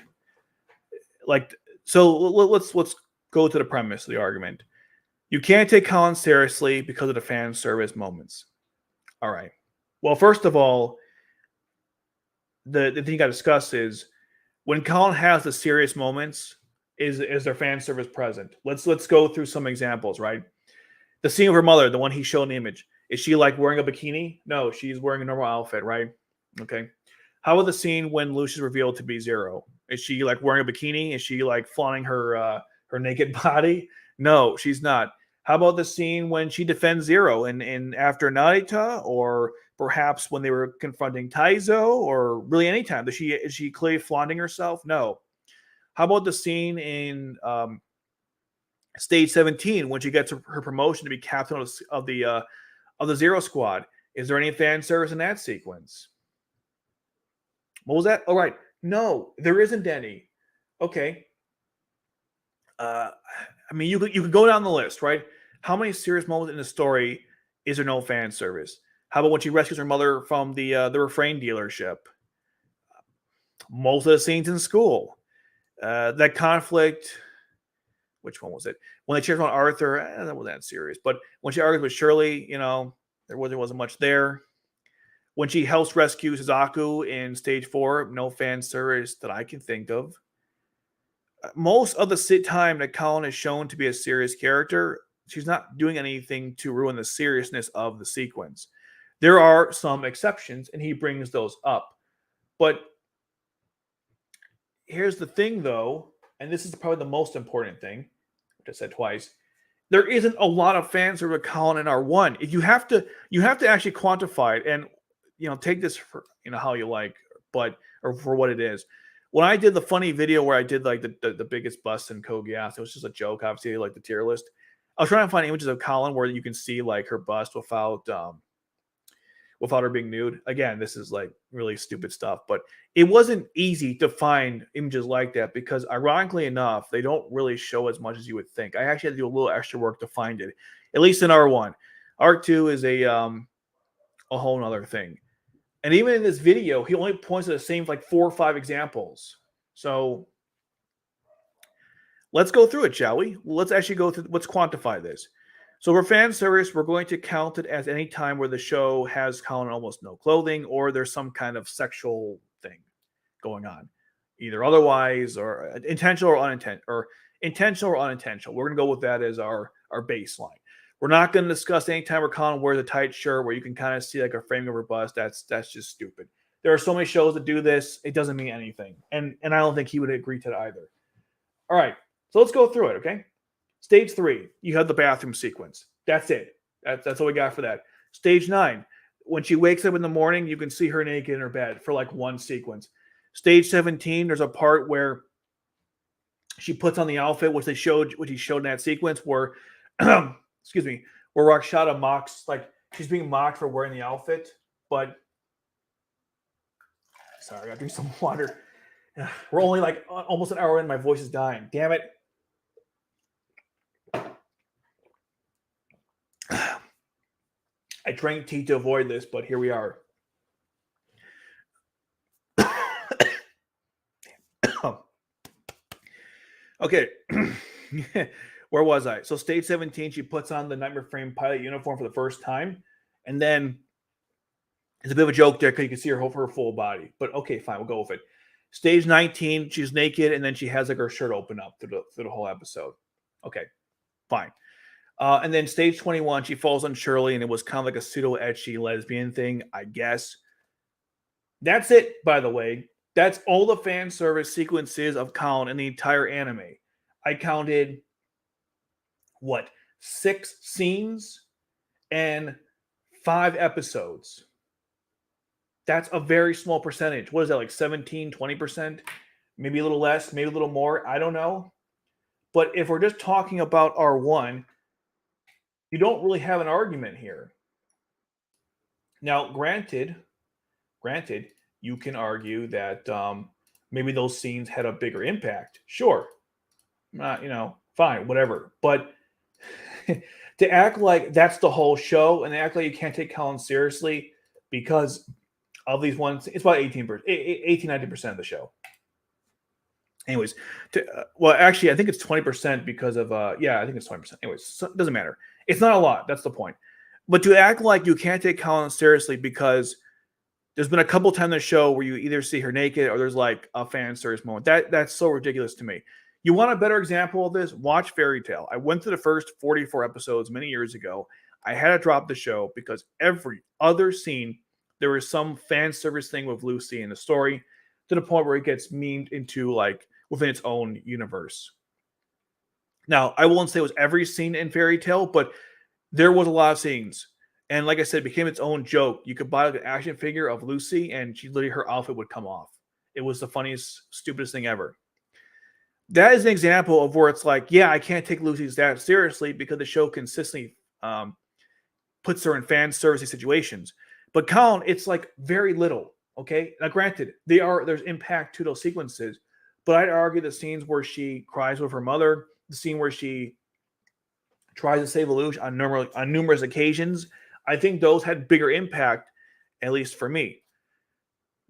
A: so let's go to the premise of the argument. You can't take Kallen seriously because of the fan service moments. All right. Well, first of all, the thing you got to discuss is when Kallen has the serious moments, is there fan service present? Let's go through some examples, right? The scene of her mother, the one he showed in the image, is she wearing a bikini? No, she's wearing a normal outfit, right? Okay. How about the scene when Lelouch is revealed to be Zero? Is she wearing a bikini? Is she flaunting her naked body? No, she's not. How about the scene when she defends Zero in after Narita, or perhaps when they were confronting Taizo, or really any time? Is she clearly flaunting herself? No. How about the scene in Stage 17 when she gets her promotion to be captain of the Zero Squad? Is there any fan service in that sequence? What was that? All right. No, there isn't any. Okay. I mean, you could go down the list, right? How many serious moments in the story is there no fan service? How about when she rescues her mother from the refrain dealership? Most of the scenes in school. That conflict. Which one was it? When they cheered on Arthur, that wasn't that serious. But when she argued with Shirley, there wasn't much there. When she helps rescue Suzaku in Stage 4, no fan service that I can think of. Most of the time that Kallen is shown to be a serious character, she's not doing anything to ruin the seriousness of the sequence. There are some exceptions, and he brings those up. But here's the thing, though, and this is probably the most important thing, which I said twice. There isn't a lot of fans of Kallen in R1. If you have to actually quantify it, and take this for how you like, or for what it is. When I did the funny video where I did the biggest bust in Geass, it was just a joke, obviously, the tier list. I was trying to find images of Kallen where you can see her bust without her being nude. Again, this is really stupid stuff, but it wasn't easy to find images like that because, ironically enough, they don't really show as much as you would think. I actually had to do a little extra work to find it, at least in R1. R2 is a whole nother thing. And even in this video, he only points to the same 4 or 5 examples. So let's go through it, shall we? Let's actually go through. Let's quantify this. So for fan service, we're going to count it as any time where the show has Kallen almost no clothing, or there's some kind of sexual thing going on, either otherwise or intentional or unintentional, or intentional or unintentional. We're going to go with that as our baseline. We're not going to discuss any time where Kallen wears a tight shirt where you can kind of see a framing of her bust. That's just stupid. There are so many shows that do this. It doesn't mean anything. And I don't think he would agree to that either. All right. So let's go through it, okay? Stage 3, you have the bathroom sequence. That's it. That's all we got for that. Stage 9, when she wakes up in the morning, you can see her naked in her bed for like one sequence. Stage 17, there's a part where she puts on the outfit, which he showed in that sequence, where, excuse me, where Rakshata mocks, like she's being mocked for wearing the outfit. But sorry, I gotta drink some water. We're only like almost an hour in. My voice is dying. Damn it. I drank tea to avoid this, but here we are. Okay. Where was I? So stage 17, she puts on the Nightmare Frame pilot uniform for the first time. And then it's a bit of a joke there because you can see her full body. But okay, fine, we'll go with it. Stage 19, she's naked, and then she has like her shirt open up through the whole episode. Okay, fine. And then stage 21, she falls on Shirley, and it was kind of like a pseudo-etchy lesbian thing, I guess. That's it, by the way. That's all the fan service sequences of Kallen in the entire anime. I counted, 6 scenes and 5 episodes. That's a very small percentage. What is that, like 17, 20%? Maybe a little less, maybe a little more. I don't know. But if we're just talking about R1, you don't really have an argument here. Now, granted, you can argue that maybe those scenes had a bigger impact. Sure. Fine, whatever. But to act like that's the whole show and act like you can't take Kallen seriously because of these ones, it's about 18-19% of the show. Anyways, actually, I think it's 20% because of, I think it's 20%. Anyways, so it doesn't matter. It's not a lot. That's the point. But to act like you can't take Kallen seriously because there's been a couple times in the show where you either see her naked or there's like a fan service moment. That's so ridiculous to me. You want a better example of this? Watch Fairy Tail. I went through the first 44 episodes many years ago. I had to drop the show because every other scene, there was some fan service thing with Lucy in the story to the point where it gets memed into like within its own universe. Now, I won't say it was every scene in Fairy Tail, but there was a lot of scenes. And like I said, it became its own joke. You could buy like an action figure of Lucy and her outfit would come off. It was the funniest, stupidest thing ever. That is an example of where it's like, yeah, I can't take Lucy's that seriously because the show consistently puts her in fan service situations. But Kallen, it's like very little. Okay. Now, granted, there's impact to those sequences, but I'd argue the scenes where she cries with her mother, the scene where she tries to save Lelouch on numerous occasions, I think those had bigger impact, at least for me.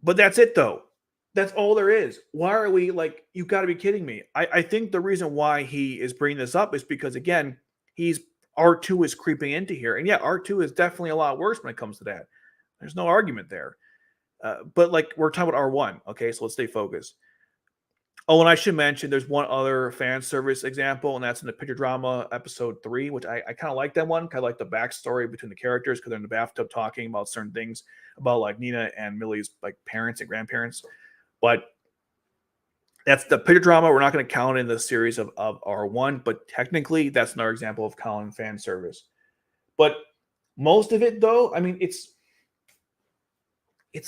A: But that's it, though. That's all there is. Why are we like, you've got to be kidding me. I think the reason why he is bringing this up is because, again, R2 is creeping into here. And yeah, R2 is definitely a lot worse when it comes to that. There's no argument there. But like, we're talking about R1. Okay, so let's stay focused. Oh, and I should mention there's one other fan service example, and that's in the Picture Drama episode 3, which I kind of like that one. Kind of like the backstory between the characters because they're in the bathtub talking about certain things about like Nina and Millie's like parents and grandparents. But that's the Picture Drama. We're not going to count in the series of R1, but technically that's another example of Kallen fan service. But most of it, though, I mean, it's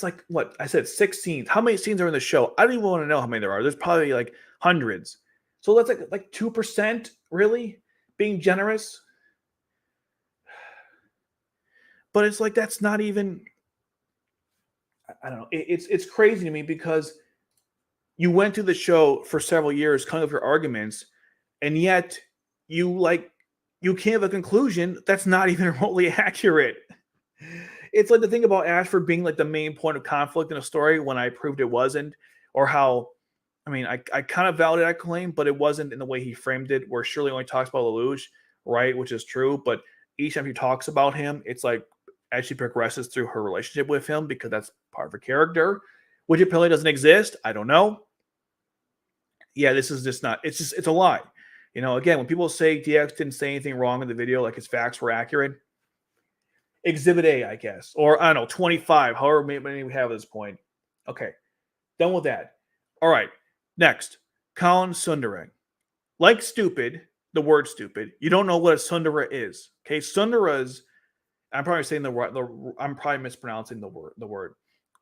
A: like, what I said, 6 scenes. How many scenes are in the show? I don't even want to know how many there are. There's probably like hundreds. So that's like 2%, really, being generous. But it's like, that's not even, I don't know. It's crazy to me because you went through the show for several years, coming up with your arguments, and yet you came to a conclusion that's not even remotely accurate. It's like the thing about Ashford being like the main point of conflict in a story when I proved it wasn't, or how, I mean, I kind of validated that claim, but it wasn't in the way he framed it, where Shirley only talks about Lelouch, right, which is true, but each time he talks about him, it's like as she progresses through her relationship with him, because that's part of her character, which apparently doesn't exist. I don't know. Yeah, this is just not, it's a lie. You know, again, when people say DX didn't say anything wrong in the video, like his facts were accurate, Exhibit A, I guess. Or, I don't know, 25, however many we have at this point. Okay, done with that. All right, next. Kallen Tsundere. Like stupid, the word stupid, you don't know what a tsundere is. Okay, tsunderes I'm probably saying I'm probably mispronouncing the word.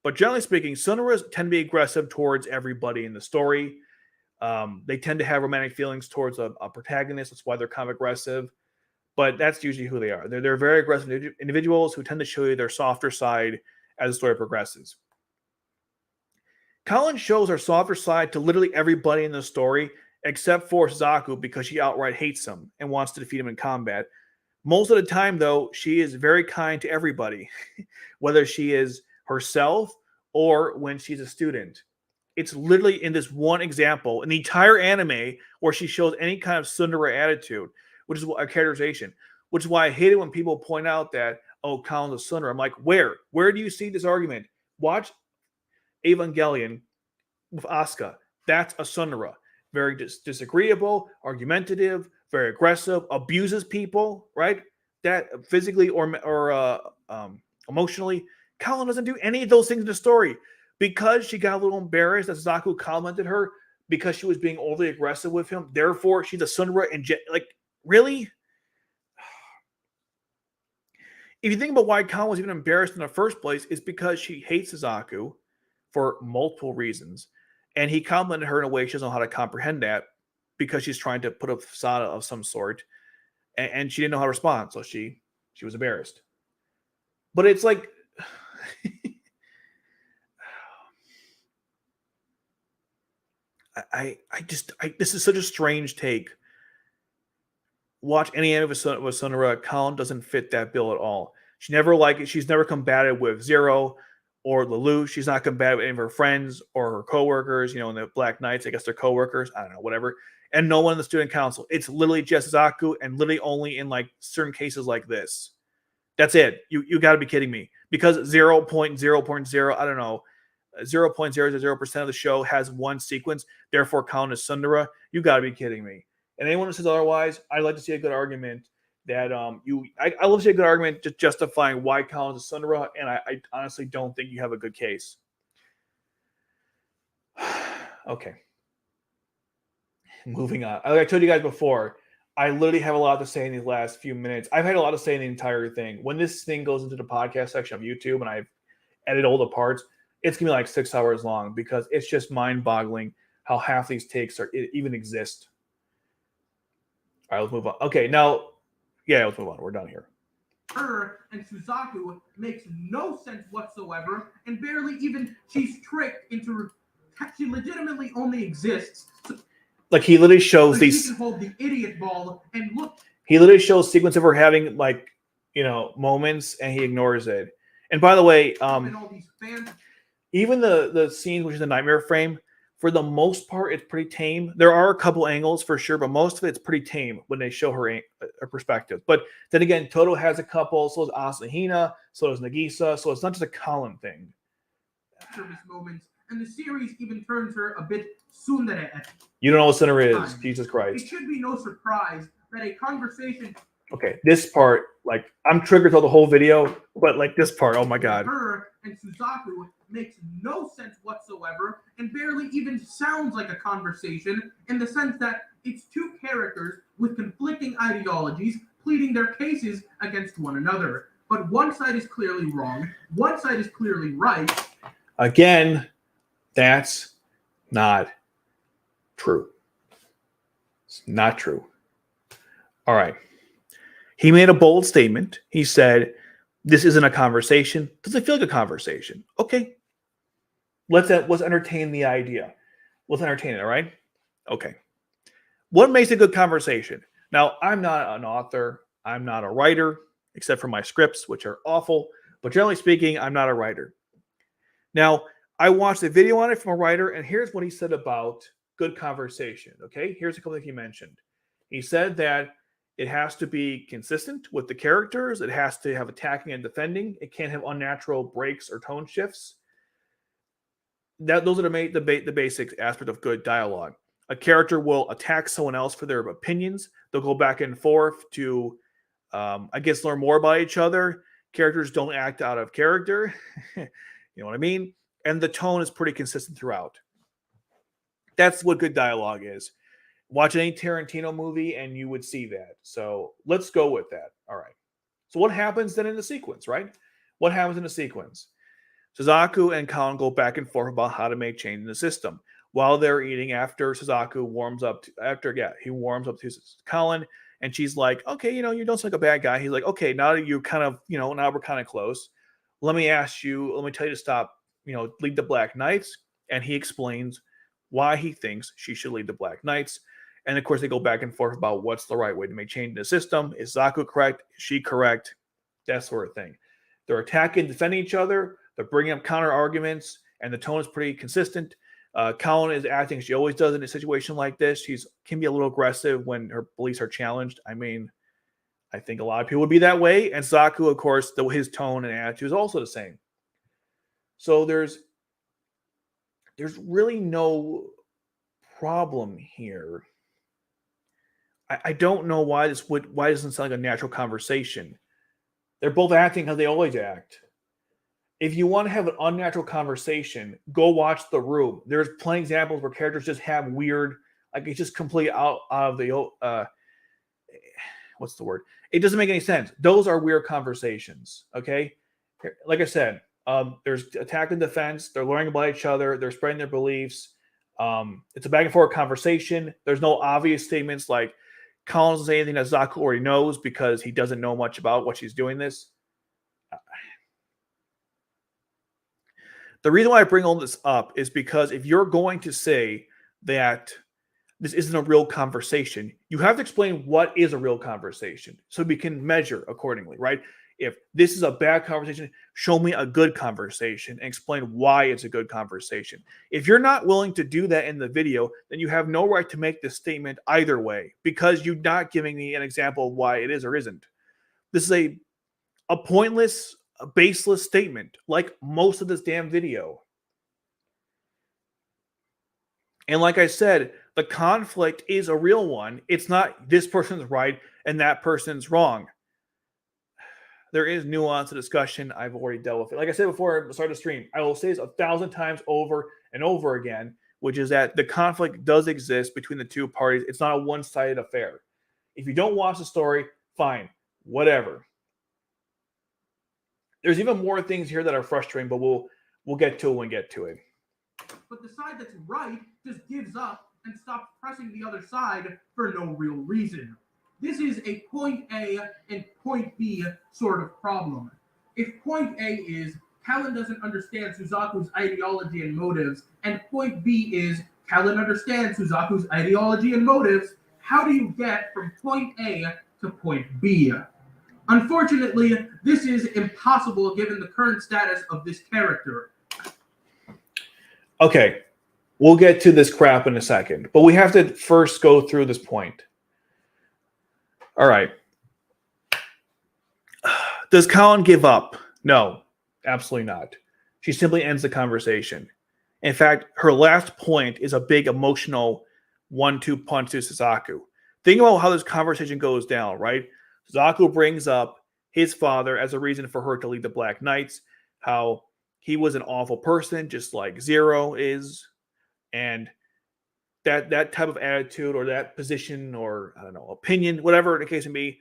A: But generally speaking, Sunuras tend to be aggressive towards everybody in the story. They tend to have romantic feelings towards a protagonist. That's why they're kind of aggressive. But that's usually who they are. They're very aggressive individuals who tend to show you their softer side as the story progresses. Kallen shows her softer side to literally everybody in the story except for Suzaku because she outright hates him and wants to defeat him in combat. Most of the time, though, she is very kind to everybody, whether she is herself or when she's a student. It's literally in this one example in the entire anime where she shows any kind of tsundere attitude, which is a characterization, which is why I hate it when people point out that, oh, Kallen's a tsundere. I'm like, where? Where do you see this argument? Watch Evangelion with Asuka. That's a tsundere. Very disagreeable, argumentative, very aggressive, abuses people, right? That physically or emotionally. Kallen doesn't do any of those things in the story. Because she got a little embarrassed that Suzaku commented her because she was being overly aggressive with him. Therefore, she's a tsundere and like, really? If you think about why Kallen was even embarrassed in the first place, it's because she hates Suzaku for multiple reasons. And he complimented her in a way she doesn't know how to comprehend that because she's trying to put a facade of some sort. And she didn't know how to respond. So she was embarrassed. But it's like... this is such a strange take. Watch any anime with Sunura. Kallen doesn't fit that bill at all. She's never combated with Zero or Lelouch. She's not combated with any of her friends or her coworkers. In the Black Knights, I guess they're coworkers. I don't know, whatever. And no one in the student council. It's literally just Suzaku, and literally only in like certain cases like this. That's it. You got to be kidding me. Because 0.0.0, I don't know, 0.000% of the show has one sequence, therefore Kallen is tsundere. You got to be kidding me. And anyone who says otherwise, I'd like to see a good argument that I love to see a good argument just justifying why Kallen is a tsundere, and I honestly don't think you have a good case. Okay. Moving on. Like I told you guys before, I literally have a lot to say in these last few minutes. I've had a lot to say in the entire thing. When this thing goes into the podcast section of YouTube and I've edited all the parts, it's going to be like 6 hours long because it's just mind-boggling how half these takes even exist. All right, let's move on. Okay, now, let's move on. We're done here.
B: Her and Suzaku makes no sense whatsoever, and barely even she's tricked into. She legitimately only exists.
A: Like he literally shows these.
B: She can hold the idiot ball and look.
A: He literally shows sequence of her having moments, and he ignores it. And by the way, even the scene which is the nightmare frame, for the most part, it's pretty tame. There are a couple angles for sure, but most of it's pretty tame when they show her perspective. But then again, Toto has a couple, so does Asahina, so does Nagisa, so it's not just a Kallen thing.
B: Service moments, and the series even turns her a bit tsundere.
A: You don't know what tsundere is, Jesus Christ.
B: It should be no surprise that a conversation.
A: Okay, this part, like, I'm triggered through the whole video, but like this part, oh my god.
B: Her and Suzaku makes no sense whatsoever and barely even sounds like a conversation in the sense that it's two characters with conflicting ideologies pleading their cases against one another. But one side is clearly wrong, one side is clearly right.
A: Again, that's not true. It's not true. All right. He made a bold statement. He said, this isn't a conversation. Does it feel like a conversation? Okay. Let's entertain the idea. Let's entertain it, all right? Okay. What makes a good conversation? Now, I'm not an author. I'm not a writer, except for my scripts, which are awful. But generally speaking, I'm not a writer. Now, I watched a video on it from a writer, and here's what he said about good conversation, okay? Here's a couple things he mentioned. He said that it has to be consistent with the characters. It has to have attacking and defending. It can't have unnatural breaks or tone shifts. Those are the basic aspect of good dialogue. A character will attack someone else for their opinions. They'll go back and forth to, learn more about each other. Characters don't act out of character. You know what I mean? And the tone is pretty consistent throughout. That's what good dialogue is. Watch any Tarantino movie and you would see that. So let's go with that. All right. So what happens then in the sequence, right? What happens in the sequence? Suzaku and Kallen go back and forth about how to make change in the system. While they're eating, after Suzaku warms up, he warms up to Kallen, and she's like, okay, you don't sound like a bad guy. He's like, okay, now that you kind of, now we're kind of close. Let me tell you to stop, lead the Black Knights. And he explains why he thinks she should lead the Black Knights. And of course, they go back and forth about what's the right way to make change in the system. Is Suzaku correct? Is she correct? That sort of thing. They're attacking, defending each other. They're bringing up counter arguments, and the tone is pretty consistent. Kallen is acting, she always does in a situation like this. She can be a little aggressive when her beliefs are challenged. I mean, I think a lot of people would be that way. And Suzaku, of course, his tone and attitude is also the same. So there's really no problem here. I don't know why this doesn't sound like a natural conversation. They're both acting how they always act. If you want to have an unnatural conversation, go watch The Room. There's plenty of examples where characters just have weird, like it's just completely out of the what's the word? It doesn't make any sense. Those are weird conversations. Okay, like I said, there's attack and defense. They're learning about each other. They're spreading their beliefs. It's a back and forth conversation. There's no obvious statements like Kallen doesn't say anything that Suzaku already knows because he doesn't know much about what she's doing this. The reason why I bring all this up is because if you're going to say that this isn't a real conversation, you have to explain what is a real conversation so we can measure accordingly, right? If this is a bad conversation, show me a good conversation and explain why it's a good conversation. If you're not willing to do that in the video, then you have no right to make this statement either way because you're not giving me an example of why it is or isn't. This is a pointless, a baseless statement, like most of this damn video. And like I said, the conflict is a real one. It's not this person's right and that person's wrong. There is nuance to discussion. I've already dealt with it. Like I said before I started the stream, I will say this 1,000 times over and over again, which is that the conflict does exist between the two parties. It's not a one-sided affair. If you don't watch the story, fine, whatever. There's even more things here that are frustrating, but we'll get to it when we get to it.
B: But the side that's right just gives up and stops pressing the other side for no real reason. This is a point A and point B sort of problem. If point A is Kallen doesn't understand Suzaku's ideology and motives, and point B is Kallen understands Suzaku's ideology and motives, how do you get from point A to point B? Unfortunately, this is impossible given the current status of this character.
A: Okay, we'll get to this crap in a second, but we have to first go through this point. All right. Does Kallen give up? No, absolutely not. She simply ends the conversation. In fact, her last point is a big emotional 1-2 punch to Suzaku. Think about how this conversation goes down, right? Suzaku brings up his father as a reason for her to lead the Black Knights, how he was an awful person, just like Zero is, and that type of attitude or that position or, I don't know, opinion, whatever the case may be,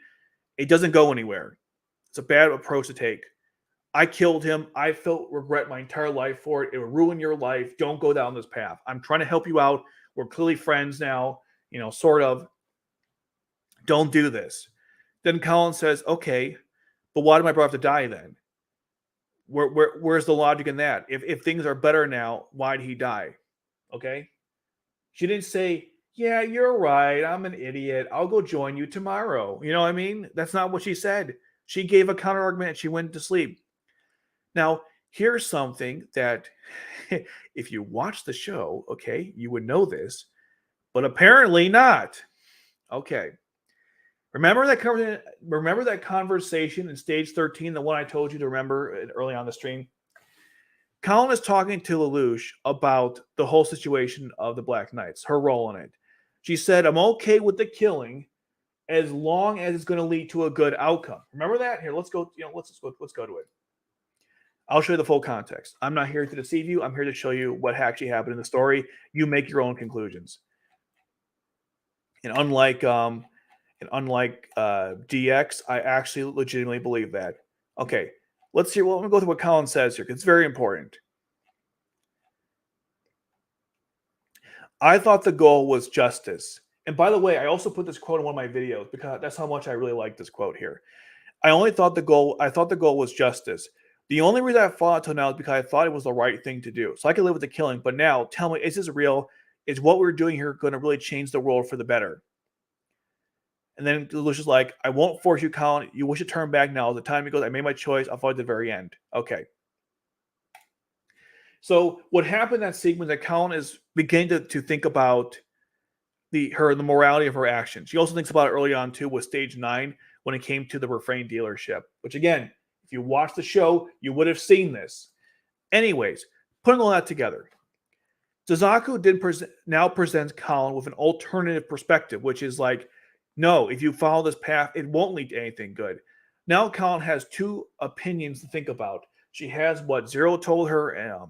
A: it doesn't go anywhere. It's a bad approach to take. I killed him. I felt regret my entire life for it. It will ruin your life. Don't go down this path. I'm trying to help you out. We're clearly friends now, sort of. Don't do this. Then Kallen says, okay, but why did my brother have to die then? Where's the logic in that? If things are better now, why did he die? Okay? She didn't say, yeah, you're right. I'm an idiot. I'll go join you tomorrow. You know what I mean? That's not what she said. She gave a counter argument and she went to sleep. Now, here's something that if you watch the show, okay, you would know this, but apparently not. Okay. Remember that conversation in stage 13, the one I told you to remember early on the stream? Kallen is talking to Lelouch about the whole situation of the Black Knights, her role in it. She said, I'm okay with the killing as long as it's going to lead to a good outcome. Remember that? Here, let's go, let's go to it. I'll show you the full context. I'm not here to deceive you. I'm here to show you what actually happened in the story. You make your own conclusions. And unlike And unlike DX, I actually legitimately believe that. Okay, let's hear. Well, let me go through what Kallen says here, because it's very important. I thought the goal was justice. And by the way, I also put this quote in one of my videos because that's how much I really like this quote here. I thought the goal was justice. The only reason I fought until now is because I thought it was the right thing to do. So I could live with the killing. But now, tell me, is this real? Is what we're doing here going to really change the world for the better? And then Lelouch is like, I won't force you, Kallen. You wish to turn back now. The time he goes, I made my choice. I'll fight at the very end. Okay. So what happened in that sequence that Kallen is beginning to think about the morality of her actions. She also thinks about it early on too with stage 9 when it came to the refrain dealership, which again, if you watch the show, you would have seen this. Anyways, putting all that together, Suzaku now presents Kallen with an alternative perspective, which is like, no, if you follow this path, it won't lead to anything good. Now Kallen has two opinions to think about. She has what Zero told her,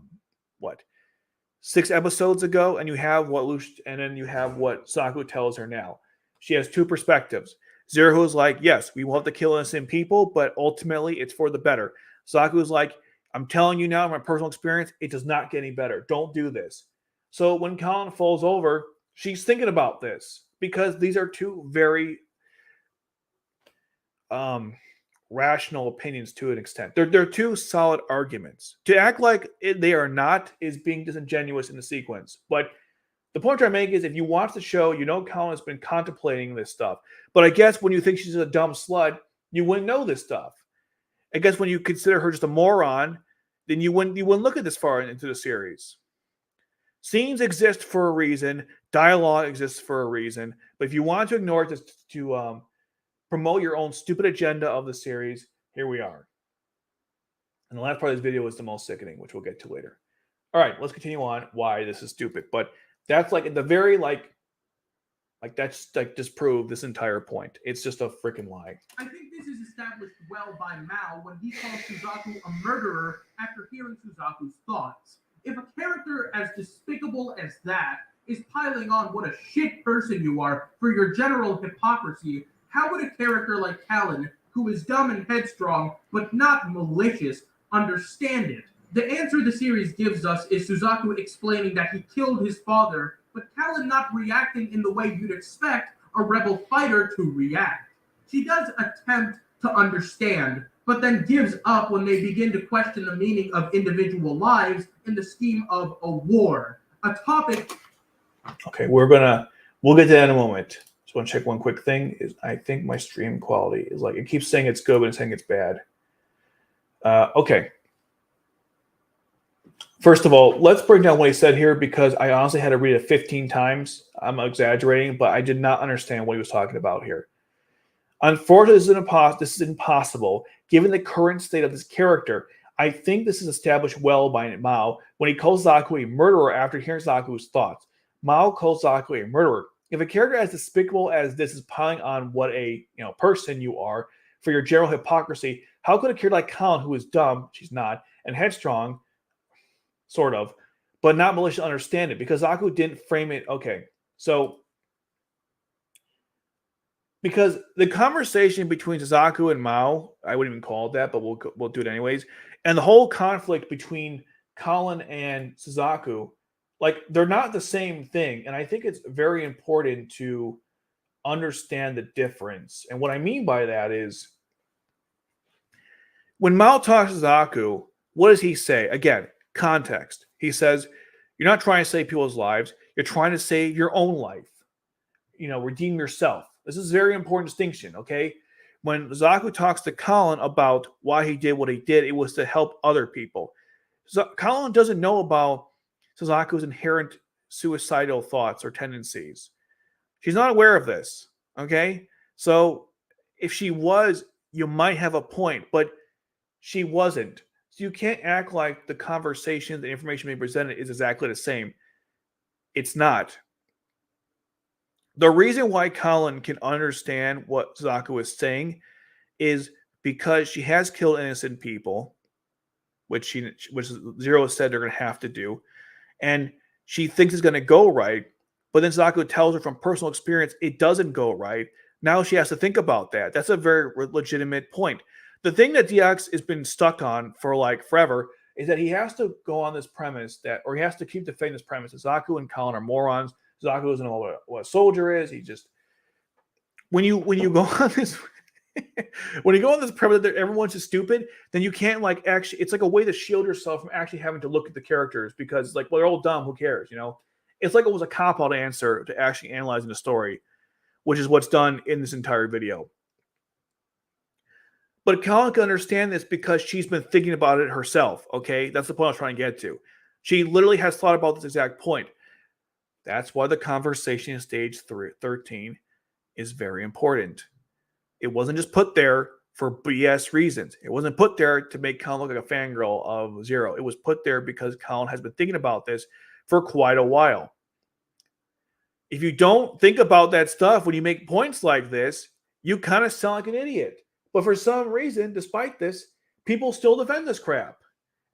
A: 6 episodes ago, and you have and then you have what Suzaku tells her now. She has two perspectives. Zero is like, yes, we will have to kill innocent people, but ultimately it's for the better. Suzaku is like, I'm telling you now, my personal experience, it does not get any better. Don't do this. So when Kallen falls over, she's thinking about this because these are two very rational opinions to an extent. They're two solid arguments. To act like they are not is being disingenuous in the sequence. But the point I make is if you watch the show, you know Kallen has been contemplating this stuff. But I guess when you think she's a dumb slut, you wouldn't know this stuff. I guess when you consider her just a moron, then you wouldn't look at this far into the series. Scenes exist for a reason. Dialogue exists for a reason. But if you want to ignore it just to promote your own stupid agenda of the series, here we are. And the last part of this video is the most sickening, which we'll get to later. All right, let's continue on why this is stupid. But that's like at the very that's like disprove this entire point. It's just a freaking lie.
B: I think this is established well by Mao when he calls Suzaku a murderer after hearing Suzaku's thoughts. If a character as despicable as that is piling on what a shit person you are for your general hypocrisy, how would a character like Kallen, who is dumb and headstrong but not malicious, understand it? The answer the series gives us is Suzaku explaining that he killed his father, but Kallen not reacting in the way you'd expect a rebel fighter to react. She does attempt to understand, but then gives up when they begin to question the meaning of individual lives in the scheme of a war. A topic...
A: Okay, we'll get to that in a moment. Just want to check one quick thing. I think my stream quality is like, it keeps saying it's good, but it's saying it's bad. Okay. First of all, let's break down what he said here because I honestly had to read it 15 times. I'm exaggerating, but I did not understand what he was talking about here. Unfortunately, this is impossible given the current state of this character. I think this is established well by Mao when he calls Suzaku a murderer after hearing Suzaku's thoughts. Mao calls Suzaku a murderer. If a character as despicable as this is piling on what a person you are for your general hypocrisy, how could a character like Kallen, who is dumb, she's not, and headstrong, sort of, but not malicious, understand it? Because Suzaku didn't frame it. Okay, so because the conversation between Suzaku and Mao, I wouldn't even call it that, but we'll do it anyways, and the whole conflict between Kallen and Suzaku, like they're not the same thing, and I think it's very important to understand the difference. And what I mean by that is when Mao talks to Suzaku, what does he say? Again, context. He says, you're not trying to save people's lives. You're trying to save your own life. Redeem yourself. This is a very important distinction, okay? When Suzaku talks to Kallen about why he did what he did, it was to help other people. So Kallen doesn't know about Suzaku's inherent suicidal thoughts or tendencies. She's not aware of this, okay? So if she was, you might have a point, but she wasn't. So you can't act like the conversation, the information being presented is exactly the same. It's not. The reason why Kallen can understand what Suzaku is saying is because she has killed innocent people, which Zero said they're going to have to do, and she thinks it's going to go right, but then Suzaku tells her from personal experience it doesn't go right. Now she has to think about that. That's a very legitimate point. The thing that DX has been stuck on for like forever is that he has to go on this premise that, or he has to keep defending this premise that Suzaku and Kallen are morons. Suzaku doesn't know what a soldier is. He just, when you go on this, when you go on this premise that everyone's just stupid, then you can't like actually, it's like a way to shield yourself from actually having to look at the characters because like, well, they're all dumb. Who cares? You know, it's like it was a cop-out answer to actually analyzing the story, which is what's done in this entire video. But Kallen can understand this because she's been thinking about it herself, okay? That's the point I was trying to get to. She literally has thought about this exact point. That's why the conversation in stage 13 is very important. It wasn't just put there for BS reasons. It wasn't put there to make Kallen look like a fangirl of Zero. It was put there because Kallen has been thinking about this for quite a while. If you don't think about that stuff when you make points like this, you kind of sound like an idiot. But for some reason, despite this, people still defend this crap.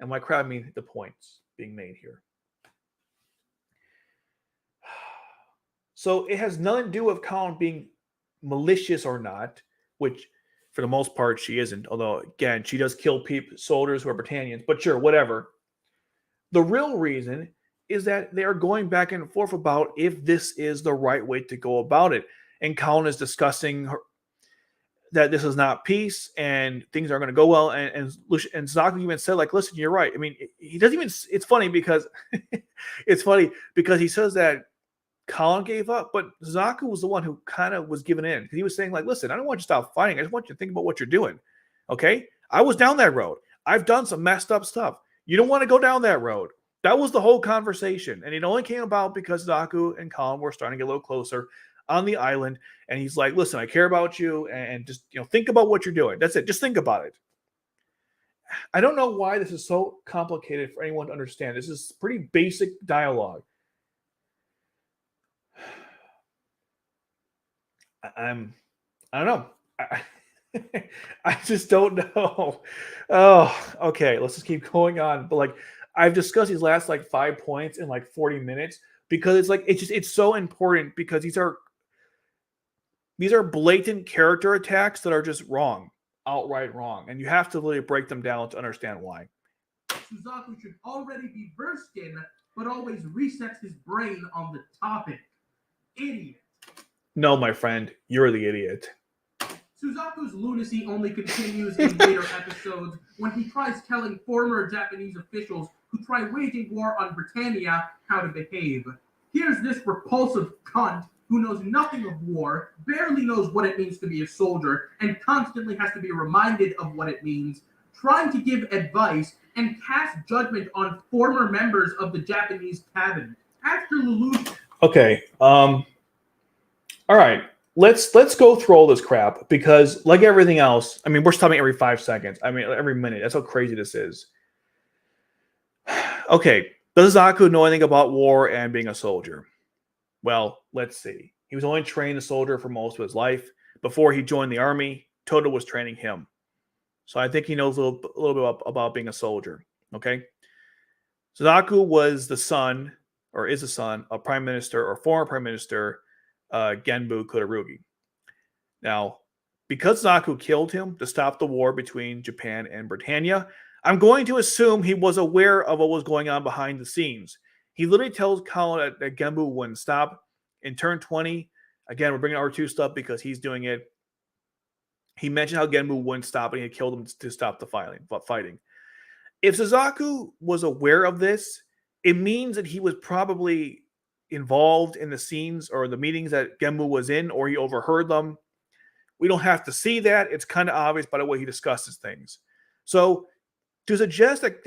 A: And by crap, I mean the points being made here. So it has nothing to do with Kallen being malicious or not, which for the most part she isn't. Although, again, she does kill soldiers who are Britannians. But sure, whatever. The real reason is that they are going back and forth about if this is the right way to go about it. And Kallen is discussing that this is not peace and things aren't going to go well. And Suzaku even said, like, listen, you're right. I mean, he doesn't even, it's funny because he says that Kallen gave up, but Suzaku was the one who kind of was giving in. He was saying, like, listen, I don't want you to stop fighting. I just want you to think about what you're doing. Okay? I was down that road. I've done some messed up stuff. You don't want to go down that road. That was the whole conversation. And it only came about because Suzaku and Kallen were starting to get a little closer on the island. And he's like, listen, I care about you. And just, think about what you're doing. That's it. Just think about it. I don't know why this is so complicated for anyone to understand. This is pretty basic dialogue. I don't know. I just don't know. Oh, okay. Let's just keep going on. But like, I've discussed these last like 5 points in like 40 minutes because it's like, it's so important because these are blatant character attacks that are just wrong, outright wrong. And you have to really break them down to understand why.
B: Suzaku should already be versed in, but always resets his brain on the topic. Idiot.
A: No, my friend, you're the idiot.
B: Suzaku's lunacy only continues in later episodes when he tries telling former Japanese officials who try waging war on Britannia how to behave. Here's this repulsive cunt who knows nothing of war, barely knows what it means to be a soldier, and constantly has to be reminded of what it means, trying to give advice and cast judgment on former members of the Japanese cabinet. After Lelouch...
A: Okay, all right. Let's go through all this crap because, like everything else, I mean, we're stopping every 5 seconds. I mean, every minute. That's how crazy this is. Okay, does Suzaku know anything about war and being a soldier? Well, let's see. He was only trained a soldier for most of his life. Before he joined the army, Toto was training him. So I think he knows a little bit about being a soldier. Okay? Suzaku was the son, or is the son, of Prime Minister or former Prime Minister Genbu Kodarugi. Now, because Suzaku killed him to stop the war between Japan and Britannia, I'm going to assume he was aware of what was going on behind the scenes. He literally tells Kallen that Genbu wouldn't stop. In turn 20, again, we're bringing R2 stuff because he's doing it. He mentioned how Genbu wouldn't stop and he had killed him to stop the fighting. If Suzaku was aware of this, it means that he was probably involved in the scenes or the meetings that Genbu was in, or he overheard them. We don't have to see that. It's kind of obvious by the way he discusses things. So to suggest that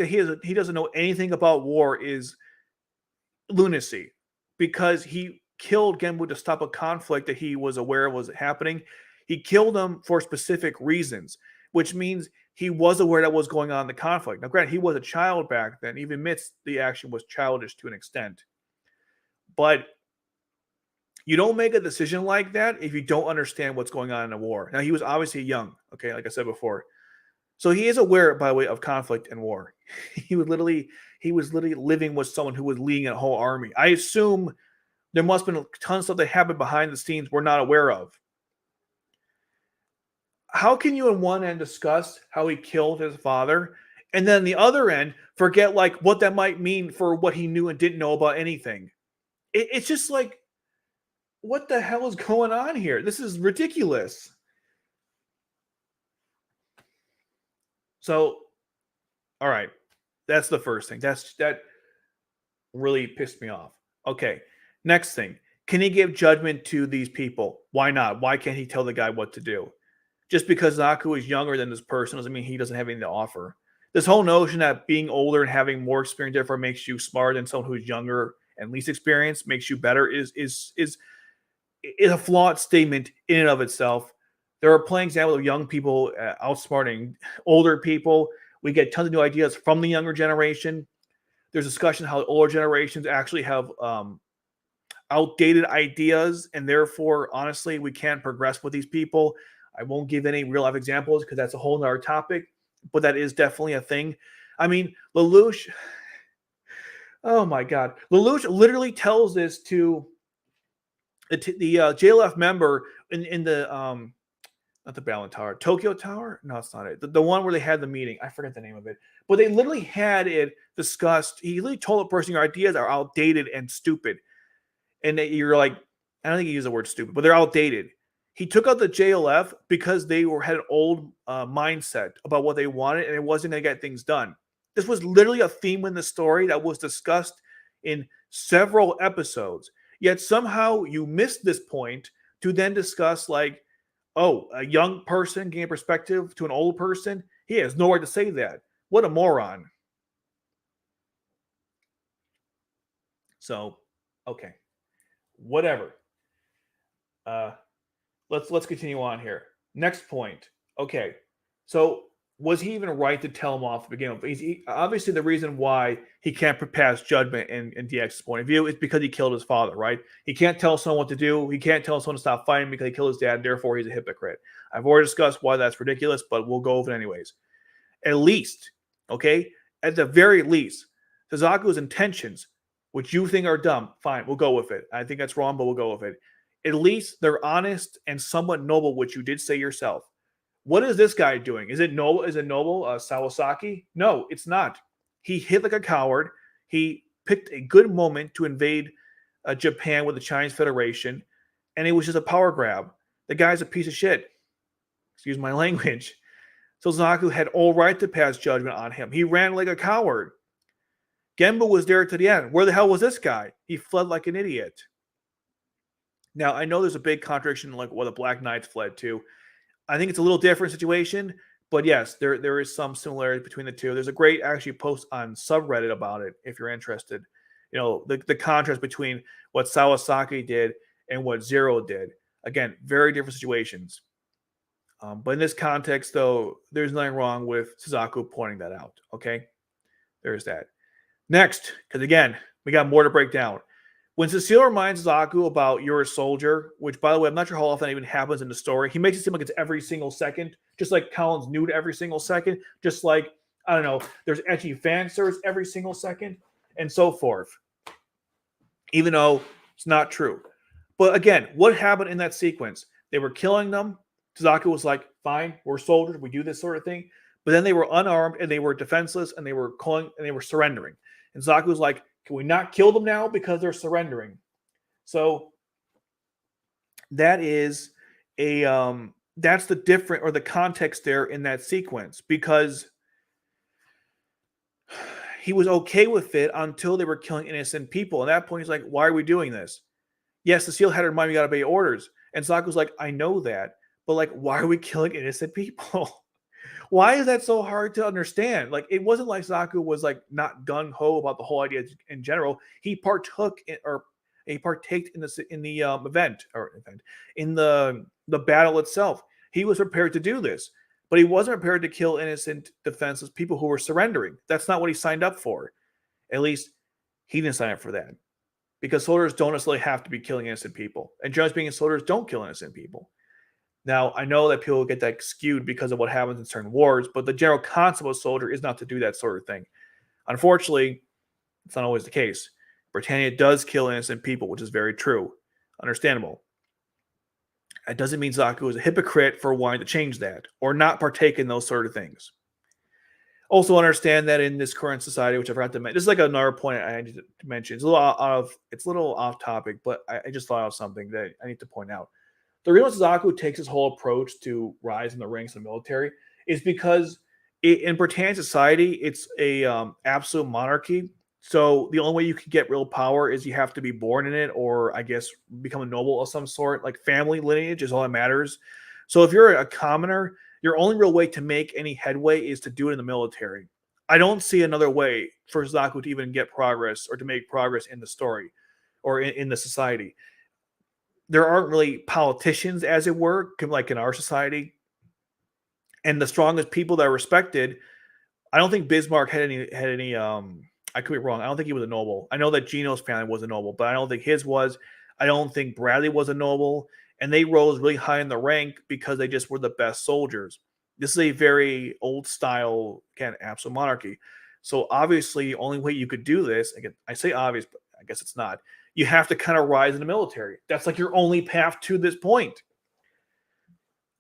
A: he doesn't know anything about war is lunacy, because he killed Genbu to stop a conflict that he was aware of was happening. He killed him for specific reasons, which means he was aware that was going on in the conflict. Now, granted, he was a child back then. He even admits the action was childish to an extent. But you don't make a decision like that if you don't understand what's going on in a war. Now, he was obviously young, okay, like I said before. So he is aware, by the way, of conflict and war. He was literally living with someone who was leading a whole army. I assume there must have been tons of stuff that happened behind the scenes we're not aware of. how can you on one end discuss how he killed his father, and then the other end forget like what that might mean for what he knew and didn't know about anything? It's just like, what the hell is going on here? This is ridiculous. So, all right, that's the first thing. That really pissed me off. Okay, next thing. Can he give judgment to these people? Why not? Why can't he tell the guy what to do? Just because Zaku is younger than this person doesn't mean he doesn't have anything to offer. This whole notion that being older and having more experience therefore makes you smarter than someone who's younger and least experienced makes you better is a flawed statement in and of itself. There are plenty of examples of young people outsmarting older people. We get tons of new ideas from the younger generation. There's discussion how older generations actually have outdated ideas, and therefore, honestly, we can't progress with these people. I won't give any real life examples because that's a whole nother topic, but that is definitely a thing. I mean, Lelouch, oh my God. Lelouch literally tells this to the JLF member in the, not the Balin Tower, Tokyo Tower? No, it's not it. The one where they had the meeting. I forget the name of it. But they literally had it discussed. He literally told the person your ideas are outdated and stupid. And you're like, I don't think he used the word stupid, but they're outdated. He took out the JLF because they had an old mindset about what they wanted, and it wasn't going to get things done. This was literally a theme in the story that was discussed in several episodes. Yet somehow you missed this point to then discuss, like, oh, a young person giving perspective to an old person. He has no right to say that. What a moron. So, okay, whatever. Let's continue on here. Next point. Okay, so was he even right to tell him off to begin with? Obviously, the reason why he can't pass judgment in DX's point of view is because he killed his father, right? He can't tell someone what to do. He can't tell someone to stop fighting because he killed his dad, and therefore he's a hypocrite. I've already discussed why that's ridiculous, but we'll go over it anyways. At least, okay, at the very least, Suzaku's intentions, which you think are dumb, fine, we'll go with it. I think that's wrong, but we'll go with it. At least they're honest and somewhat noble, which you did say yourself. What is this guy doing? Is it noble? Is it noble, Sawasaki? No, it's not. He hit like a coward. He picked a good moment to invade Japan with the Chinese Federation, and it was just a power grab. The guy's a piece of shit. Excuse my language. So Suzaku had all right to pass judgment on him. He ran like a coward. Genba was there to the end. Where the hell was this guy? He fled like an idiot. Now, I know there's a big contradiction like what the Black Knights fled to. I think it's a little different situation, but yes, there is some similarity between the two. There's a great actually post on subreddit about it if you're interested. You know, the contrast between what Sawasaki did and what Zero did. Again, very different situations. But in this context, though, there's nothing wrong with Suzaku pointing that out. Okay, there's that. Next, because again, we got more to break down. When Cecile reminds Suzaku about you're a soldier, which, by the way, I'm not sure how often that even happens in the story. He makes it seem like it's every single second, just like Kallen's nude every single second, just like, I don't know, there's etchy fan service every single second, and so forth. Even though it's not true. But again, what happened in that sequence? They were killing them. Suzaku was like, fine, we're soldiers, we do this sort of thing. But then they were unarmed and they were defenseless and they were calling and they were surrendering. And Suzaku was like, can we not kill them now because they're surrendering? So that is that's the different or the context there in that sequence, because he was okay with it until they were killing innocent people. At that point, he's like, why are we doing this? Yes, Cecile had to remind me you got to obey orders. And Suzaku's like, I know that, but like, why are we killing innocent people? Why is that so hard to understand? Like, it wasn't like Suzaku was like not gung ho about the whole idea in general. He partaked in the event in the battle itself. He was prepared to do this, but he wasn't prepared to kill innocent, defenseless people who were surrendering. That's not what he signed up for. At least he didn't sign up for that, because soldiers don't necessarily have to be killing innocent people, and generally speaking, soldiers don't kill innocent people. Now, I know that people get that skewed because of what happens in certain wars, but the general concept of a soldier is not to do that sort of thing. Unfortunately, it's not always the case. Britannia does kill innocent people, which is very true. Understandable. That doesn't mean Suzaku is a hypocrite for wanting to change that or not partake in those sort of things. Also understand that in this current society, which I forgot to mention, this is like another point I need to mention. It's a little off topic, but I just thought of something that I need to point out. The reason Suzaku takes his whole approach to rise in the ranks of the military is because in Britannian society, it's a absolute monarchy. So the only way you can get real power is you have to be born in it, or I guess become a noble of some sort. Like family lineage is all that matters. So if you're a commoner, your only real way to make any headway is to do it in the military. I don't see another way for Suzaku to even get progress or to make progress in the story or in the society. There aren't really politicians, as it were, like in our society. And the strongest people that are respected, I don't think Bismarck had any I could be wrong. I don't think he was a noble. I know that Gino's family was a noble, but I don't think his was. I don't think Bradley was a noble. And they rose really high in the rank because they just were the best soldiers. This is a very old style, again, absolute monarchy. So obviously, the only way you could do this, again, I say obvious, but I guess it's not. You have to kind of rise in the military. That's like your only path to this point.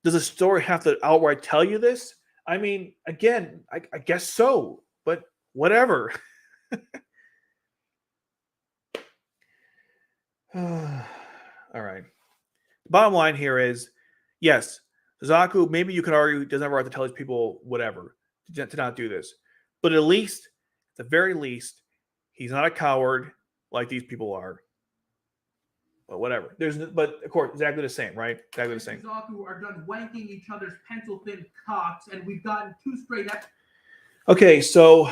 A: Does the story have to outright tell you this? I mean, again, I guess so, but whatever. All right. Bottom line here is, yes, Suzaku, maybe you could argue, doesn't have a right to tell these people whatever, to not do this. But at least, at the very least, he's not a coward like these people are. But whatever. But of course, exactly the same, right? Exactly the same.
B: Suzaku are done wanking each other's pencil-thin cocks, and we've gotten 2 straight episodes.
A: Okay, so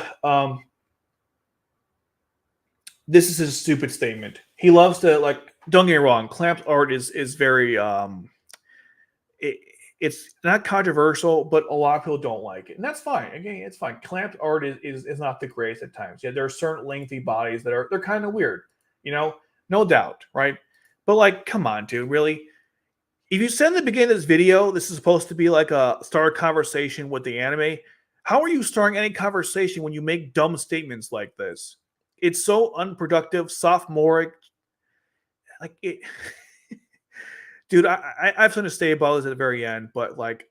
A: this is a stupid statement. He loves to, like, don't get me wrong, Clamp's art is very it's not controversial, but a lot of people don't like it. And that's fine. Again, it's fine. Clamped art is not the greatest at times. Yeah, there are certain lengthy bodies that they're kind of weird, no doubt, right? But like, come on, dude, really? If you said in the beginning of this video, this is supposed to be like start a conversation with the anime, how are you starting any conversation when you make dumb statements like this? It's so unproductive, sophomoric. Like it, dude. I have something to say about this at the very end, but like,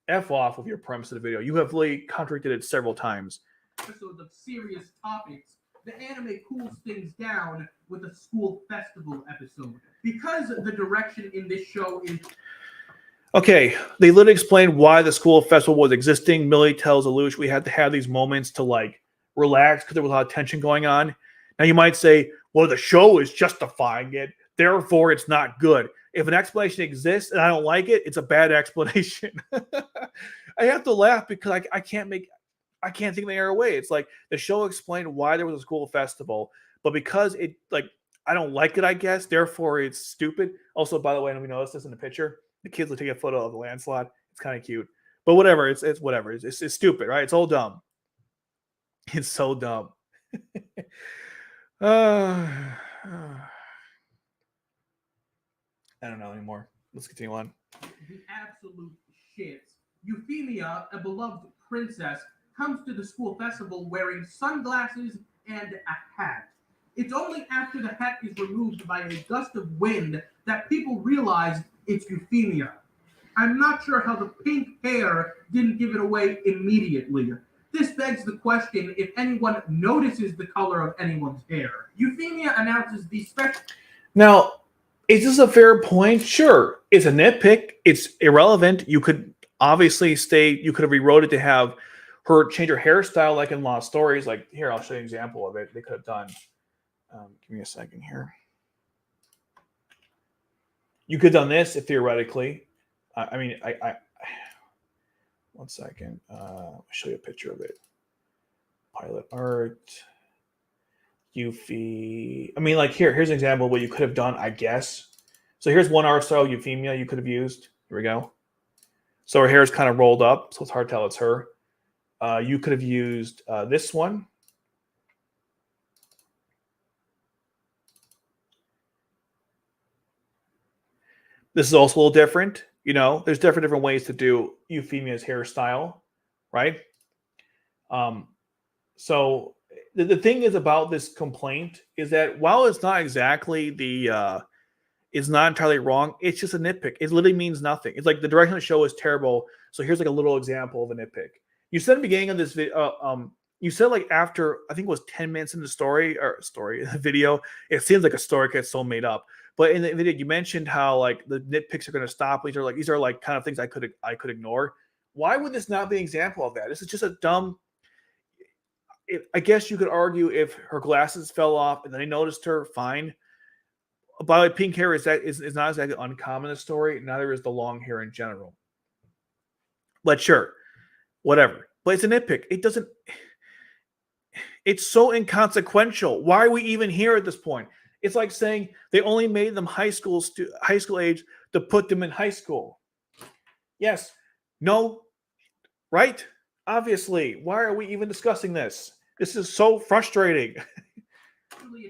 A: F off with your premise of the video. You have really contradicted it several times.
B: Episodes of serious topics. The anime cools things down with a school festival episode because the direction in this show is.
A: Okay, they literally explained why the school festival was existing. Millie tells Lelouch we had to have these moments to like relax because there was a lot of tension going on. Now you might say, well, the show is justifying it, therefore it's not good. If an explanation exists and I don't like it, it's a bad explanation. I have to laugh because I can't think of the other way. It's like the show explained why there was a school festival, but because it like I don't like it, I guess, therefore it's stupid. Also, by the way, let me notice this in the picture. The kids will take a photo of the landslide. It's kind of cute. But whatever, it's whatever. It's stupid, right? It's all dumb. It's so dumb. I don't know anymore. Let's continue on.
B: The absolute shits. Euphemia, a beloved princess, comes to the school festival wearing sunglasses and a hat. It's only after the hat is removed by a gust of wind that people realize it's Euphemia. I'm not sure how the pink hair didn't give it away immediately. This begs the question if anyone notices the color of anyone's hair. Euphemia announces the special.
A: Now, is this a fair point? Sure. It's a nitpick. It's irrelevant. You could obviously you could have rewrote it to have her change her hairstyle like in Lost Stories. Like, here, I'll show you an example of it. They could have done. Give me a second here. You could have done this if theoretically. I one second. I'll show you a picture of it. Pilot art. Euphy. I mean, like here's an example of what you could have done, I guess. So here's one art style Euphemia you could have used. Here we go. So her hair is kind of rolled up, so it's hard to tell it's her. You could have used this one. This is also a little different. There's different ways to do Euphemia's hairstyle, right? So the thing is about this complaint is that while it's not exactly the is not entirely wrong. It's just a nitpick. It literally means nothing. It's like the direction of the show is terrible. So here's like a little example of a nitpick. You said at the beginning of this video, you said like after, I think it was 10 minutes in the video, it seems like a story gets so made up. But in the video, you mentioned how like the nitpicks are going to stop. These are like kind of things I could ignore. Why would this not be an example of that? This is just a dumb. I guess you could argue if her glasses fell off and then they noticed her, fine. But pink hair is not exactly uncommon in the story. Neither is the long hair in general. But sure, whatever. But it's a nitpick. It doesn't. It's so inconsequential. Why are we even here at this point? It's like saying they only made them high school age to put them in high school. Yes. No. Right? Obviously. Why are we even discussing this? This is so frustrating.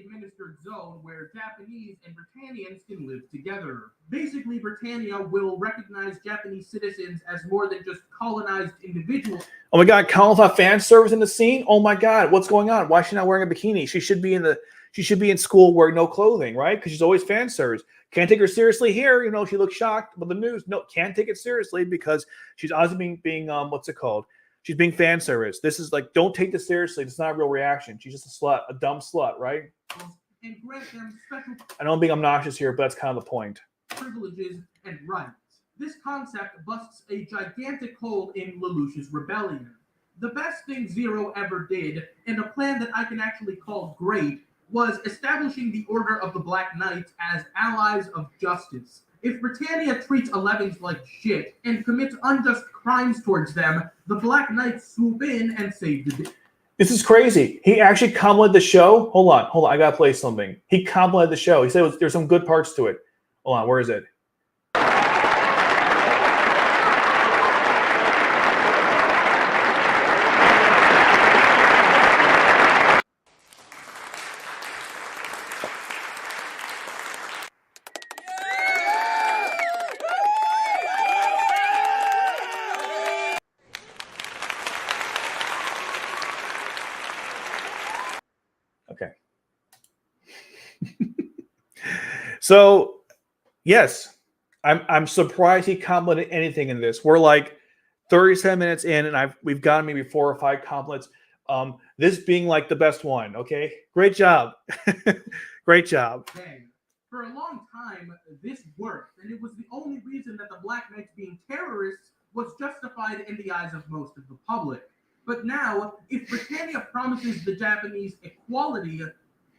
B: Administered zone where Japanese and Britannians can live together. Basically, Britannia will recognize Japanese citizens as more than just colonized individuals.
A: Oh my God, Kallen fan service in the scene? Oh my God, what's going on? Why is she not wearing a bikini? She should be in school wearing no clothing, right? Because she's always fan service. Can't take her seriously here. She looks shocked, but the news, no, can't take it seriously because she's obviously being what's it called? She's being fan service. This is like, don't take this seriously. It's not a real reaction. She's just a slut, a dumb slut, right?
B: And grant them special.
A: I know I'm being obnoxious here, but that's kind of the point.
B: Privileges and rights. This concept busts a gigantic hole in Lelouch's rebellion. The best thing Zero ever did, and a plan that I can actually call great, was establishing the Order of the Black Knights as allies of justice. If Britannia treats 11s like shit and commits unjust crimes towards them, the Black Knights swoop in and save the day.
A: This is crazy. He actually complimented the show. Hold on. I gotta play something. He complimented the show. He said there's some good parts to it. Hold on, where is it? Okay. So, yes, I'm surprised he complimented anything in this. We're like 37 minutes in, and we've gotten maybe 4 or 5 compliments. This being like the best one. Okay, great job, great job.
B: Dang. For a long time, this worked, and it was the only reason that the Black Knights being terrorists was justified in the eyes of most of the public. But now, if Britannia promises the Japanese equality,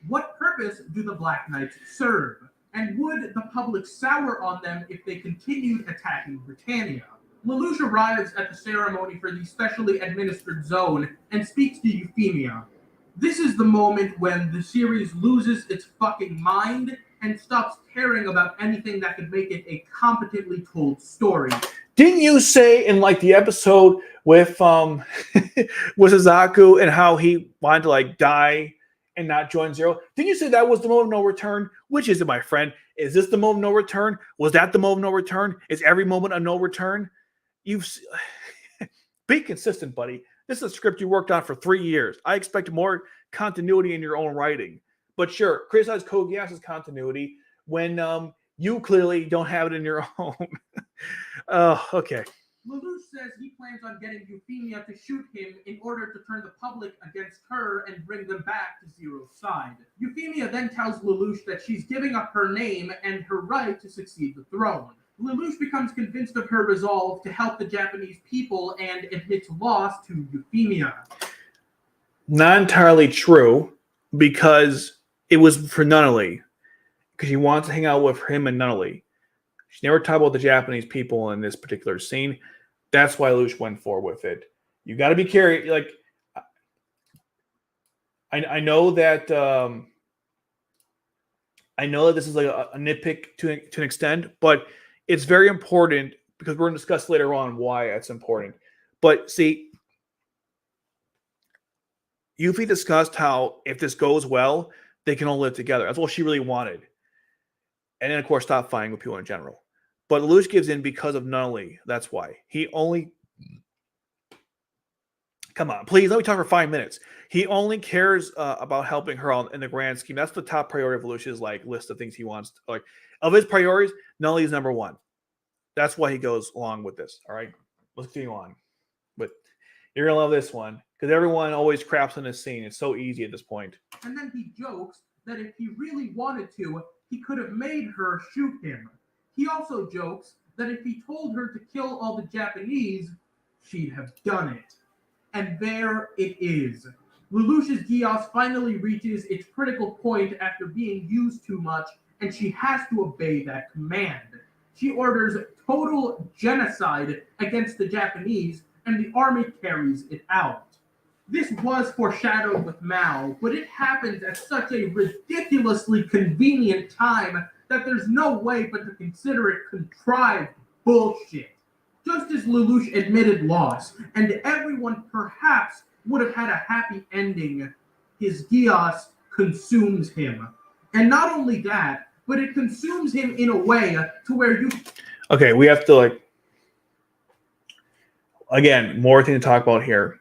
B: what purpose do the Black Knights serve? And would the public sour on them if they continued attacking Britannia? Lelouch arrives at the ceremony for the specially administered zone and speaks to Euphemia. This is the moment when the series loses its fucking mind and stops caring about anything that could make it a competently told story.
A: Didn't you say in like the episode with Suzaku and how he wanted to like die and not join Zero? Didn't you say that was the moment of no return? Which is it, my friend? Is this the moment of no return? Was that the moment of no return? Is every moment a no return? You've be consistent, buddy. This is a script you worked on for 3 years. I expect more continuity in your own writing. But sure, criticize Geass's continuity when you clearly don't have it in your own. Oh, okay.
B: Lelouch says he plans on getting Euphemia to shoot him in order to turn the public against her and bring them back to Zero's side. Euphemia then tells Lelouch that she's giving up her name and her right to succeed the throne. Lelouch becomes convinced of her resolve to help the Japanese people and admits loss to Euphemia.
A: Not entirely true, because it was for Nunnally. Because she wants to hang out with him and Nunnally. She never talked about the Japanese people in this particular scene. That's why Lelouch went forward with it. You got to be careful. Like, I know that this is like a nitpick to an extent, but it's very important because we're going to discuss later on why it's important. But see, Yuffie discussed how if this goes well, they can all live together. That's what she really wanted. And then, of course, stop fighting with people in general. But Lelouch gives in because of Nunnally. That's why. He only... Come on, please, let me talk for 5 minutes. He only cares about helping her in the grand scheme. That's the top priority of Lelouch's list of things he wants. of his priorities, Nully is number one. That's why he goes along with this. All right, let's continue on. But you're gonna love this one because everyone always craps on this scene. It's so easy at this point.
B: And then he jokes that if he really wanted to, he could have made her shoot him. He also jokes that if he told her to kill all the Japanese, she'd have done it. And there it is. Lelouch's Geass finally reaches its critical point after being used too much, and she has to obey that command. She orders total genocide against the Japanese, and the army carries it out. This was foreshadowed with Mao, but it happens at such a ridiculously convenient time that there's no way but to consider it contrived bullshit. Just as Lelouch admitted loss, and everyone perhaps would have had a happy ending, his Geass consumes him. And not only that, but it consumes him in a way to where you...
A: Okay, we have to again, more thing to talk about here.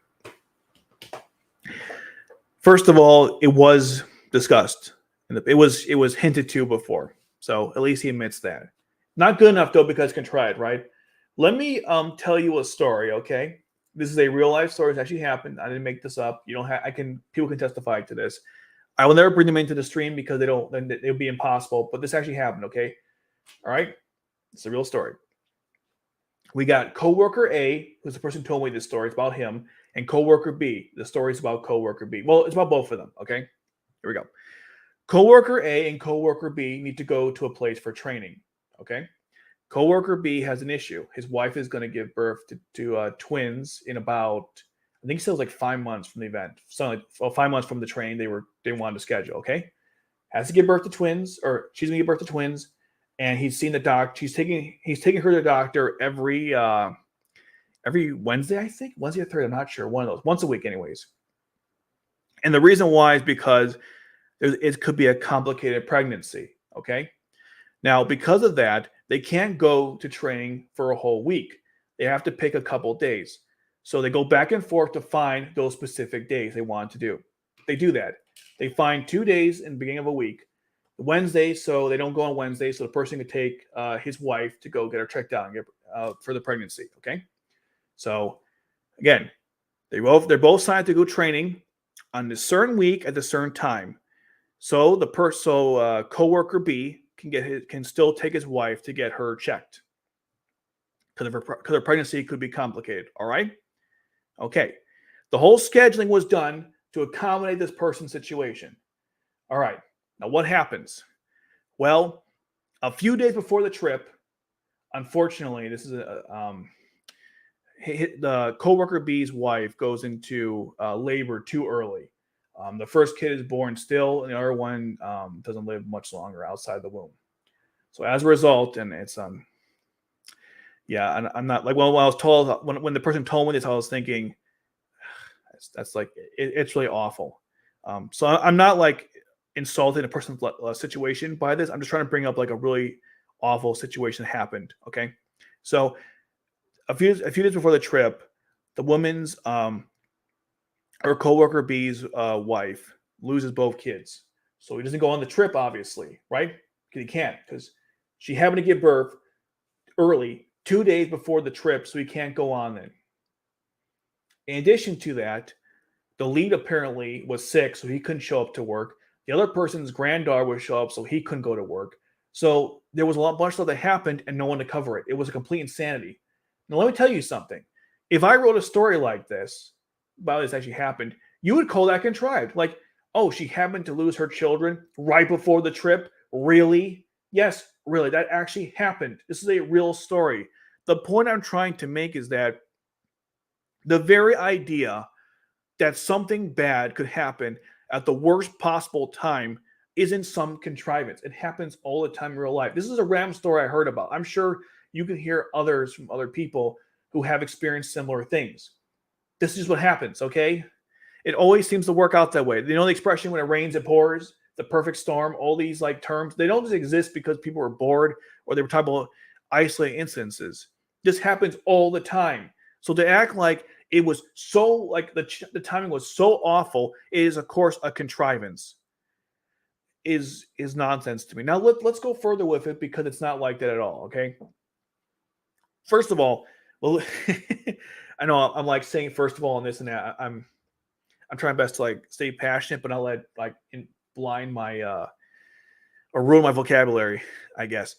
A: First of all, it was discussed. It was hinted to before. So at least he admits that. Not good enough though, because contrived, right? Let me tell you a story, okay? This is a real life story. It's actually happened. I didn't make this up. You don't have. People can testify to this. I will never bring them into the stream because they don't. Then it would be impossible. But this actually happened, okay? All right, it's a real story. We got coworker A, who's the person who told me this story. It's about him, and coworker B. The story is about coworker B. Well, it's about both of them. Okay, here we go. Coworker A and coworker B need to go to a place for training. Okay. Coworker B has an issue. His wife is going to give birth to twins in about, I think it was like 5 months from the event. So 5 months from the training they wanted to schedule. Okay, has to give birth to twins, or she's going to give birth to twins, and he's seen the doctor. He's taking her to the doctor every Wednesday, I think Wednesday or Thursday. I'm not sure. One of those, once a week, anyways. And the reason why is because it could be a complicated pregnancy. Okay, now because of that, they can't go to training for a whole week. They have to pick a couple days. So they go back and forth to find those specific days they want to do. They do that. They find 2 days in the beginning of a week. Wednesday, so they don't go on Wednesday, so the person could take his wife to go get her checked out and get for the pregnancy. Okay. So again, they're both signed to go training on this certain week at the certain time. So coworker B can still take his wife to get her checked because her pregnancy could be complicated. All right. Okay. The whole scheduling was done to accommodate this person's situation. All right. Now what happens? Well, a few days before the trip, unfortunately, this is the coworker B's wife goes into labor too early. The first kid is born still, and the other one doesn't live much longer outside the womb. So as a result, and it's yeah, I'm not like, well, when I was told, when the person told me this, I was thinking that's like it's really awful. So I'm not like insulting a person's situation by this. I'm just trying to bring up like a really awful situation that happened. Okay, so a few days before the trip, the woman's her coworker B's wife loses both kids, so he doesn't go on the trip, obviously, right? Because he can't, because she happened to give birth early, 2 days before the trip, so he can't go on then. In addition to that, the lead apparently was sick, so he couldn't show up to work. The other person's granddaughter would show up, so he couldn't go to work. So there was a bunch of stuff that happened and no one to cover it. It was a complete insanity. Now, let me tell you something. If I wrote a story like this, about this actually happened, you would call that contrived. Like, oh, she happened to lose her children right before the trip. Really? Yes, really. That actually happened. This is a real story. The point I'm trying to make is that the very idea that something bad could happen at the worst possible time isn't some contrivance. It happens all the time in real life. This is a random story I heard about. I'm sure you can hear others from other people who have experienced similar things. This is what happens, okay? It always seems to work out that way. You know the expression, when it rains, it pours, the perfect storm, all these like terms, they don't just exist because people were bored or they were talking about isolated instances. This happens all the time. So to act like it was so, like the timing was so awful, it is, of course, a contrivance. is nonsense to me. Now let's go further with it because it's not like that at all. Okay. First of all, well, I know I'm like saying first of all and this and that. I'm trying best to like stay passionate, but not let like blind my or ruin my vocabulary, I guess.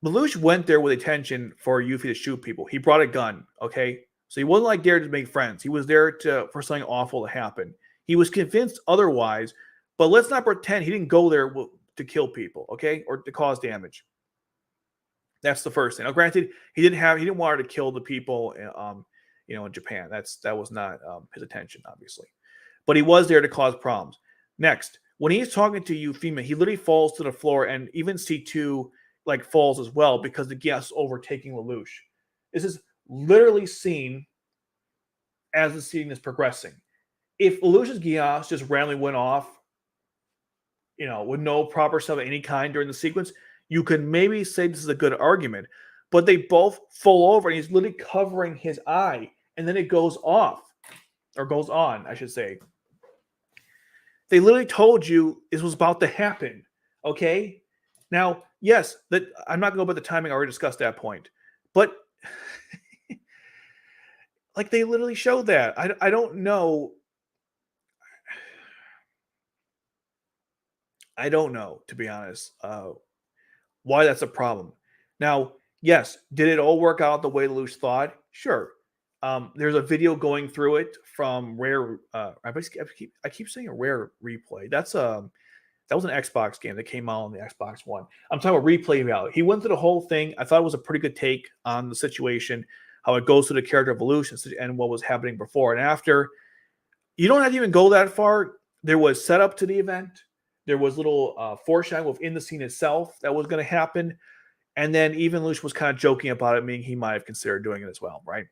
A: Lelouch went there with intention for Yuffie to shoot people. He brought a gun, okay? So he wasn't like there to make friends. He was there for something awful to happen. He was convinced otherwise, but let's not pretend he didn't go there to kill people, okay? Or to cause damage. That's the first thing. Now, granted, he didn't want her to kill the people in Japan. That was not his intention, obviously. But he was there to cause problems. Next, when he's talking to Euphemia, he literally falls to the floor, and even C2 like falls as well because the Geass overtaking Lelouch. This is literally seen as the scene is progressing. If Lelouch's Geass just randomly went off, with no proper stuff of any kind during the sequence, you could maybe say this is a good argument. But they both fall over, and he's literally covering his eye, and then it goes off, or goes on, I should say. They literally told you this was about to happen, okay? Now, yes, that I'm not going to go about the timing. I already discussed that point. But, like, they literally showed that. I don't know. I don't know, to be honest, why that's a problem. Now, yes, did it all work out the way Lelouch thought? Sure. There's a video going through it from Rare. I keep saying a Rare replay. That was an Xbox game that came out on the Xbox One. I'm talking about replay value. He went through the whole thing. I thought it was a pretty good take on the situation, how it goes through the character evolution and what was happening before and after. You don't have to even go that far. There was setup to the event. There was little foreshadowing within the scene itself that was going to happen. And then even Lelouch was kind of joking about it, meaning he might have considered doing it as well, right?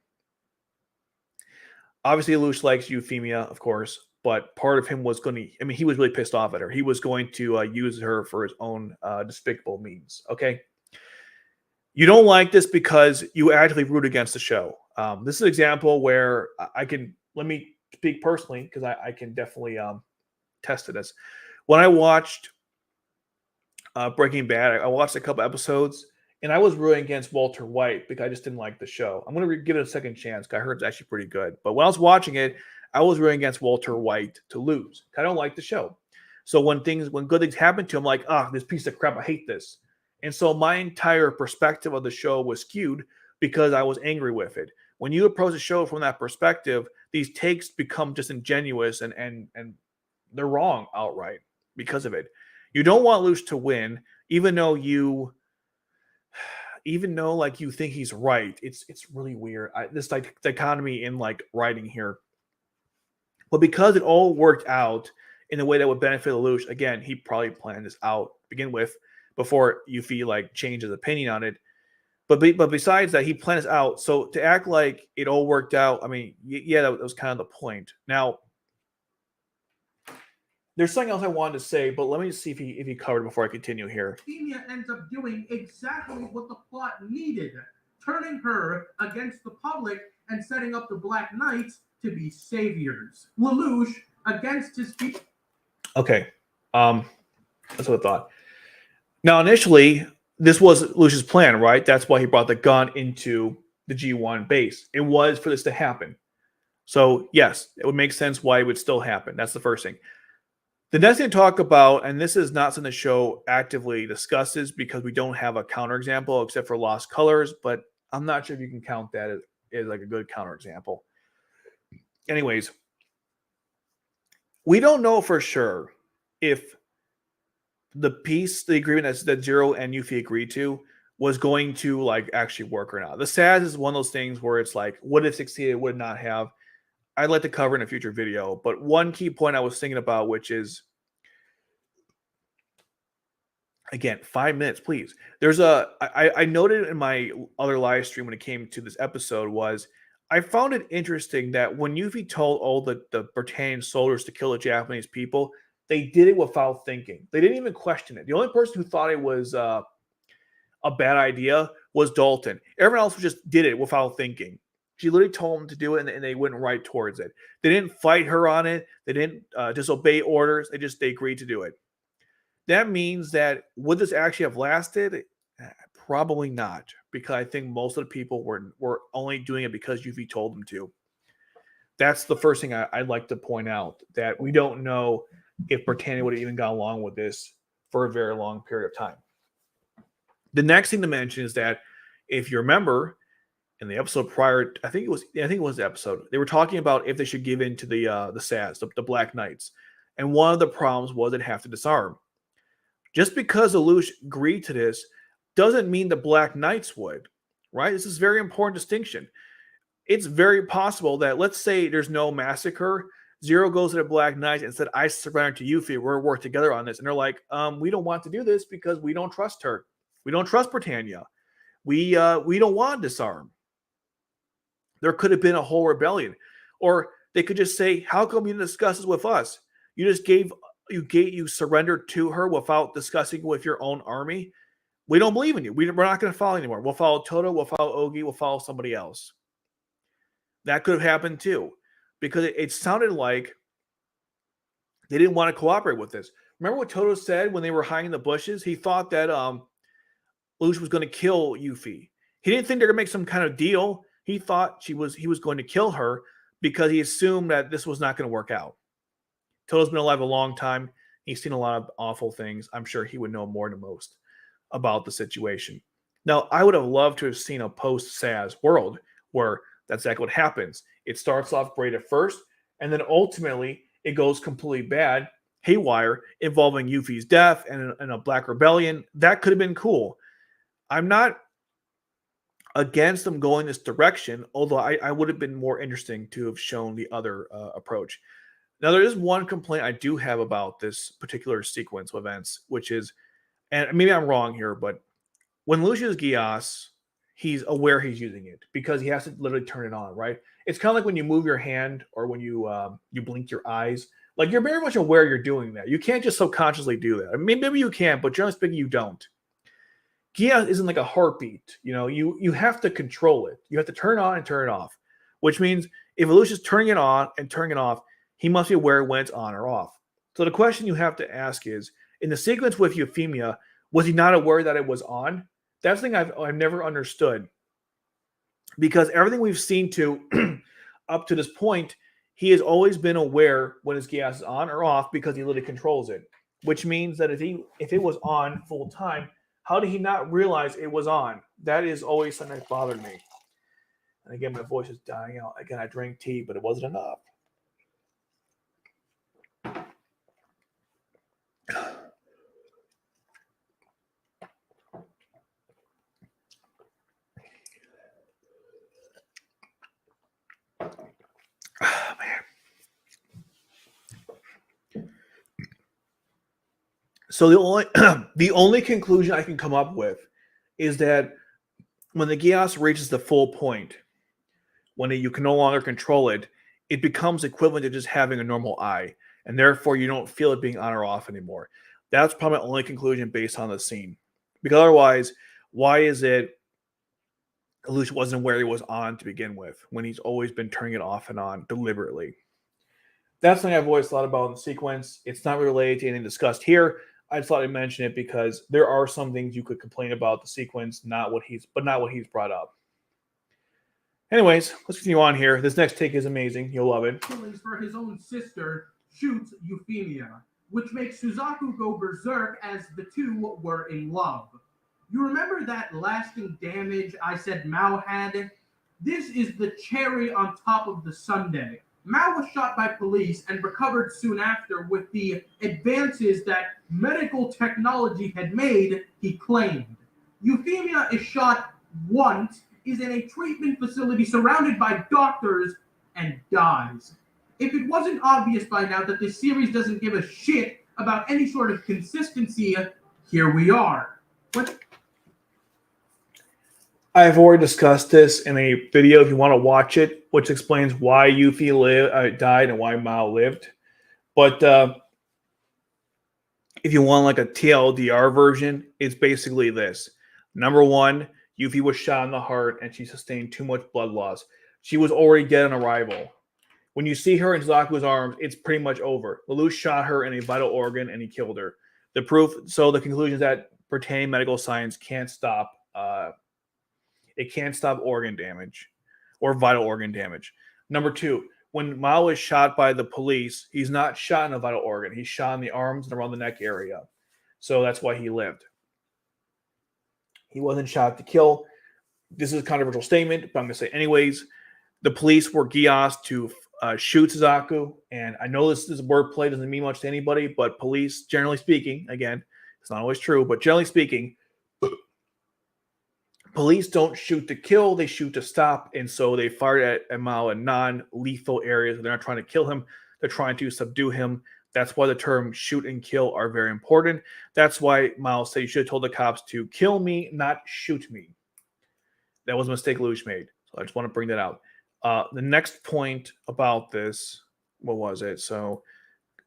A: Obviously, Lelouch likes Euphemia, of course, but part of him was going to, he was really pissed off at her. He was going to use her for his own despicable means, okay? You don't like this because you actively root against the show. This is an example where let me speak personally because I can definitely test to this. When I watched Breaking Bad, I watched a couple episodes, and I was rooting against Walter White because I just didn't like the show. I'm going to give it a second chance because I heard it's actually pretty good. But when I was watching it, I was rooting against Walter White to lose. I don't like the show. So when good things happen to him, like, this piece of crap, I hate this. And so my entire perspective of the show was skewed because I was angry with it. When you approach a show from that perspective, these takes become disingenuous and they're wrong outright because of it. You don't want Lelouch to win, even though like you think he's right. It's really weird. This dichotomy in like writing here. But because it all worked out in a way that would benefit Lelouch, again, he probably planned this out to begin with before Yuffie like changed his opinion on it. But besides that, he planned this out. So to act like it all worked out, yeah, that was kind of the point. Now, there's something else I wanted to say, but let me see if he covered before I continue here.
B: Euphemia ends up doing exactly what the plot needed, turning her against the public and setting up the Black Knights to be saviors. Lelouch against his people.
A: Okay, that's what I thought. Now, initially, this was Lelouch's plan, right? That's why he brought the gun into the G1 base. It was for this to happen. So, yes, it would make sense why it would still happen. That's the first thing. The next thing to talk about, and this is not something the show actively discusses because we don't have a counterexample except for Lost Colors, but I'm not sure if you can count that as like a good counterexample. Anyways, we don't know for sure if the agreement that Zero and Yuffie agreed to was going to like actually work or not. The SAS is one of those things where it's like, would it succeed? Would it not have? I'd like to cover in a future video, but one key point I was thinking about, which is, again, 5 minutes, please. I noted in my other live stream when it came to this episode was I found it interesting that when Yuffie told all the Britannian soldiers to kill the Japanese people, they did it without thinking. They didn't even question it. The only person who thought it was a bad idea was Dalton. Everyone else just did it without thinking. She literally told them to do it, and they went right towards it. They didn't fight her on it. They didn't disobey orders. They agreed to do it. that means that would this actually have lasted? Probably not, because I think most of the people were only doing it because Yuffie told them to. That's the first thing I'd like to point out, that we don't know if Britannia would have even gone along with this for a very long period of time. The next thing to mention is that if you remember in the episode prior, I think it was the episode, they were talking about if they should give in to the SAS, the Black Knights. And one of the problems was they'd have to disarm. Just because Lelouch agreed to this doesn't mean the Black Knights would, right? This is a very important distinction. It's very possible that, let's say there's no massacre, Zero goes to the Black Knights and said, I surrender to Yuffie, we'll work together on this. And they're like, we don't want to do this because we don't trust her. We don't trust Britannia. We don't want to disarm. There could have been a whole rebellion. Or they could just say, how come you didn't discuss this with us? You surrendered to her without discussing with your own army. We don't believe in you. We're not going to follow anymore. We'll follow Toto. We'll follow Ogi. We'll follow somebody else. That could have happened too, because it sounded like they didn't want to cooperate with this. Remember what Toto said when they were hiding in the bushes? He thought that Lelouch was going to kill Yuffie. He didn't think they were going to make some kind of deal. He thought he was going to kill her because he assumed that this was not going to work out. Toto's been alive a long time. He's seen a lot of awful things. I'm sure he would know more than most about the situation. Now, I would have loved to have seen a post-SAS world where that's exactly what happens. It starts off great at first, and then ultimately it goes completely bad, haywire, involving Yuffie's death and a Black Rebellion. That could have been cool. I'm not against them going this direction, although I would have been more interesting to have shown the other approach. Now, there is one complaint I do have about this particular sequence of events, which is, and maybe I'm wrong here, but when Lelouch uses Geass, he's aware he's using it because he has to literally turn it on, right? It's kind of like when you move your hand or when you blink your eyes. Like, you're very much aware you're doing that. You can't just subconsciously do that. I mean, maybe you can, but generally speaking, you don't. Geass isn't like a heartbeat. You have to control it. You have to turn it on and turn it off, which means if Lelouch is turning it on and turning it off, he must be aware when it's on or off. So the question you have to ask is, in the sequence with Euphemia, was he not aware that it was on? That's the thing I've never understood. Because everything we've seen to up to this point, he has always been aware when his gas is on or off because he literally controls it. Which means that if it was on full time, how did he not realize it was on? That is always something that bothered me. And again, my voice is dying out. Again, I drank tea, but it wasn't enough. Oh, man. So the only conclusion I can come up with is that when the Geass reaches the full point, when you can no longer control it, it becomes equivalent to just having a normal eye, and therefore you don't feel it being on or off anymore. That's probably my only conclusion based on the scene. Because otherwise, why is it Lelouch wasn't aware he was on to begin with when he's always been turning it off and on deliberately? That's something I've always thought about in the sequence. It's not related to anything discussed here. I just thought I'd mention it because there are some things you could complain about the sequence, not what he's brought up. Anyways, let's continue on here. This next take is amazing. You'll love it.
B: Feelings for his own sister shoots Euphemia, which makes Suzaku go berserk as the two were in love. You remember that lasting damage I said Mao had? This is the cherry on top of the sundae. Mao was shot by police and recovered soon after with the advances that medical technology had made, he claimed. Euphemia is shot once, is in a treatment facility surrounded by doctors, and dies. If it wasn't obvious by now that this series doesn't give a shit about any sort of consistency, here we are. What?
A: I've already discussed this in a video if you want to watch it, which explains why Yuffie died and why Mao lived. But if you want like a TLDR version, it's basically this. Number one, Yuffie was shot in the heart and she sustained too much blood loss. She was already dead on arrival. When you see her in Suzaku's arms, it's pretty much over. Lelouch shot her in a vital organ and he killed her. The proof, so the conclusion is that pertaining medical science can't stop organ damage or vital organ damage. Number two, when Mao is shot by the police, he's not shot in a vital organ. He's shot in the arms and around the neck area. So that's why he lived. He wasn't shot to kill. This is a controversial statement, but I'm going to say anyways. The police were Geass to shoot Suzaku, and I know this is wordplay, doesn't mean much to anybody, but police, generally speaking, again, it's not always true, but generally speaking, police don't shoot to kill, they shoot to stop, and so they fired at Mao in non-lethal areas. They're not trying to kill him, they're trying to subdue him. That's why the term shoot and kill are very important. That's why Mao said you should have told the cops to kill me, not shoot me. That was a mistake Lelouch made. So I just want to bring that out. The next point about this, what was it? So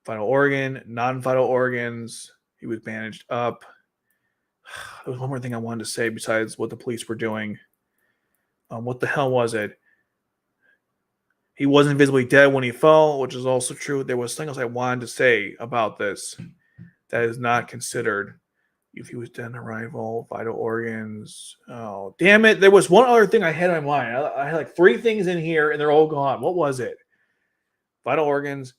A: vital organ, non-vital organs, he was bandaged up. There was one more thing I wanted to say besides what the police were doing. What the hell was it? He wasn't visibly dead when he fell, which is also true. There was something else I wanted to say about this that is not considered. If he was dead on arrival, vital organs. Oh, damn it. There was one other thing I had in my mind. I had like 3 things in here, and they're all gone. What was it? Vital organs.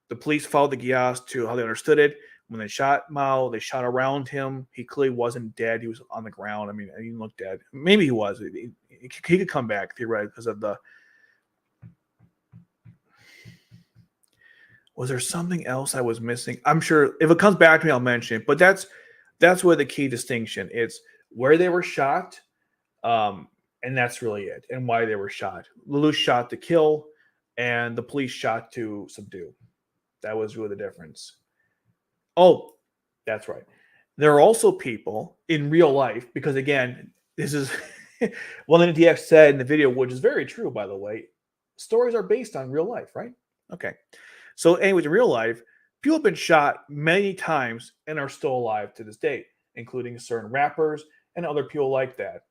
A: The police followed the Geass to how they understood it. When they shot Mao, they shot around him. He clearly wasn't dead. He was on the ground. I mean, he didn't look dead. Maybe he was. He could come back, theoretically, because of the... Was there something else I was missing? I'm sure if it comes back to me, I'll mention it. But that's where the key distinction is, where they were shot, and that's really it, and why they were shot. Lelouch shot to kill, and the police shot to subdue. That was really the difference. Oh, that's right. There are also people in real life, because again, this is one thing DX said in the video, which is very true, by the way. Stories are based on real life, right? Okay. So anyways, in real life, people have been shot many times and are still alive to this day, including certain rappers and other people like that.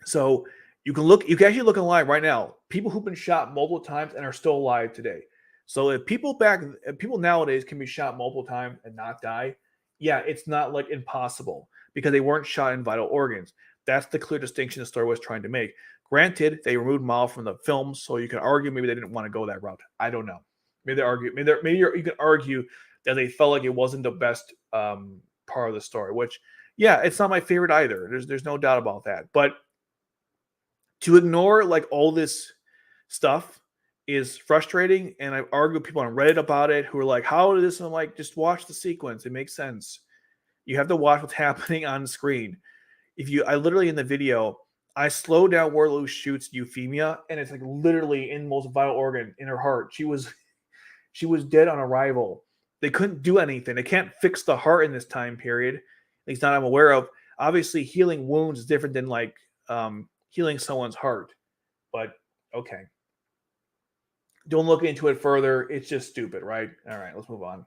A: So you can actually look online right now, people who've been shot multiple times and are still alive today. So if people nowadays can be shot multiple times and not die, yeah, it's not like impossible because they weren't shot in vital organs. That's the clear distinction the story was trying to make. Granted, they removed Mao from the film, so you can argue maybe they didn't want to go that route. I don't know. Maybe you can argue that they felt like it wasn't the best part of the story, which, yeah, it's not my favorite either. There's no doubt about that. But to ignore like all this stuff is frustrating, and I've argued with people on Reddit about it who are like, how did this? And I'm like, just watch the sequence. It makes sense. You have to watch what's happening on the screen. I literally in the video, I slowed down where Lelouch shoots Euphemia, and it's like literally in the most vital organ in her heart. She was dead on arrival. They couldn't do anything. They can't fix the heart in this time period. At least not I'm aware of. Obviously, healing wounds is different than like healing someone's heart. But okay. Don't look into it further. It's just stupid, right? All right, let's move on.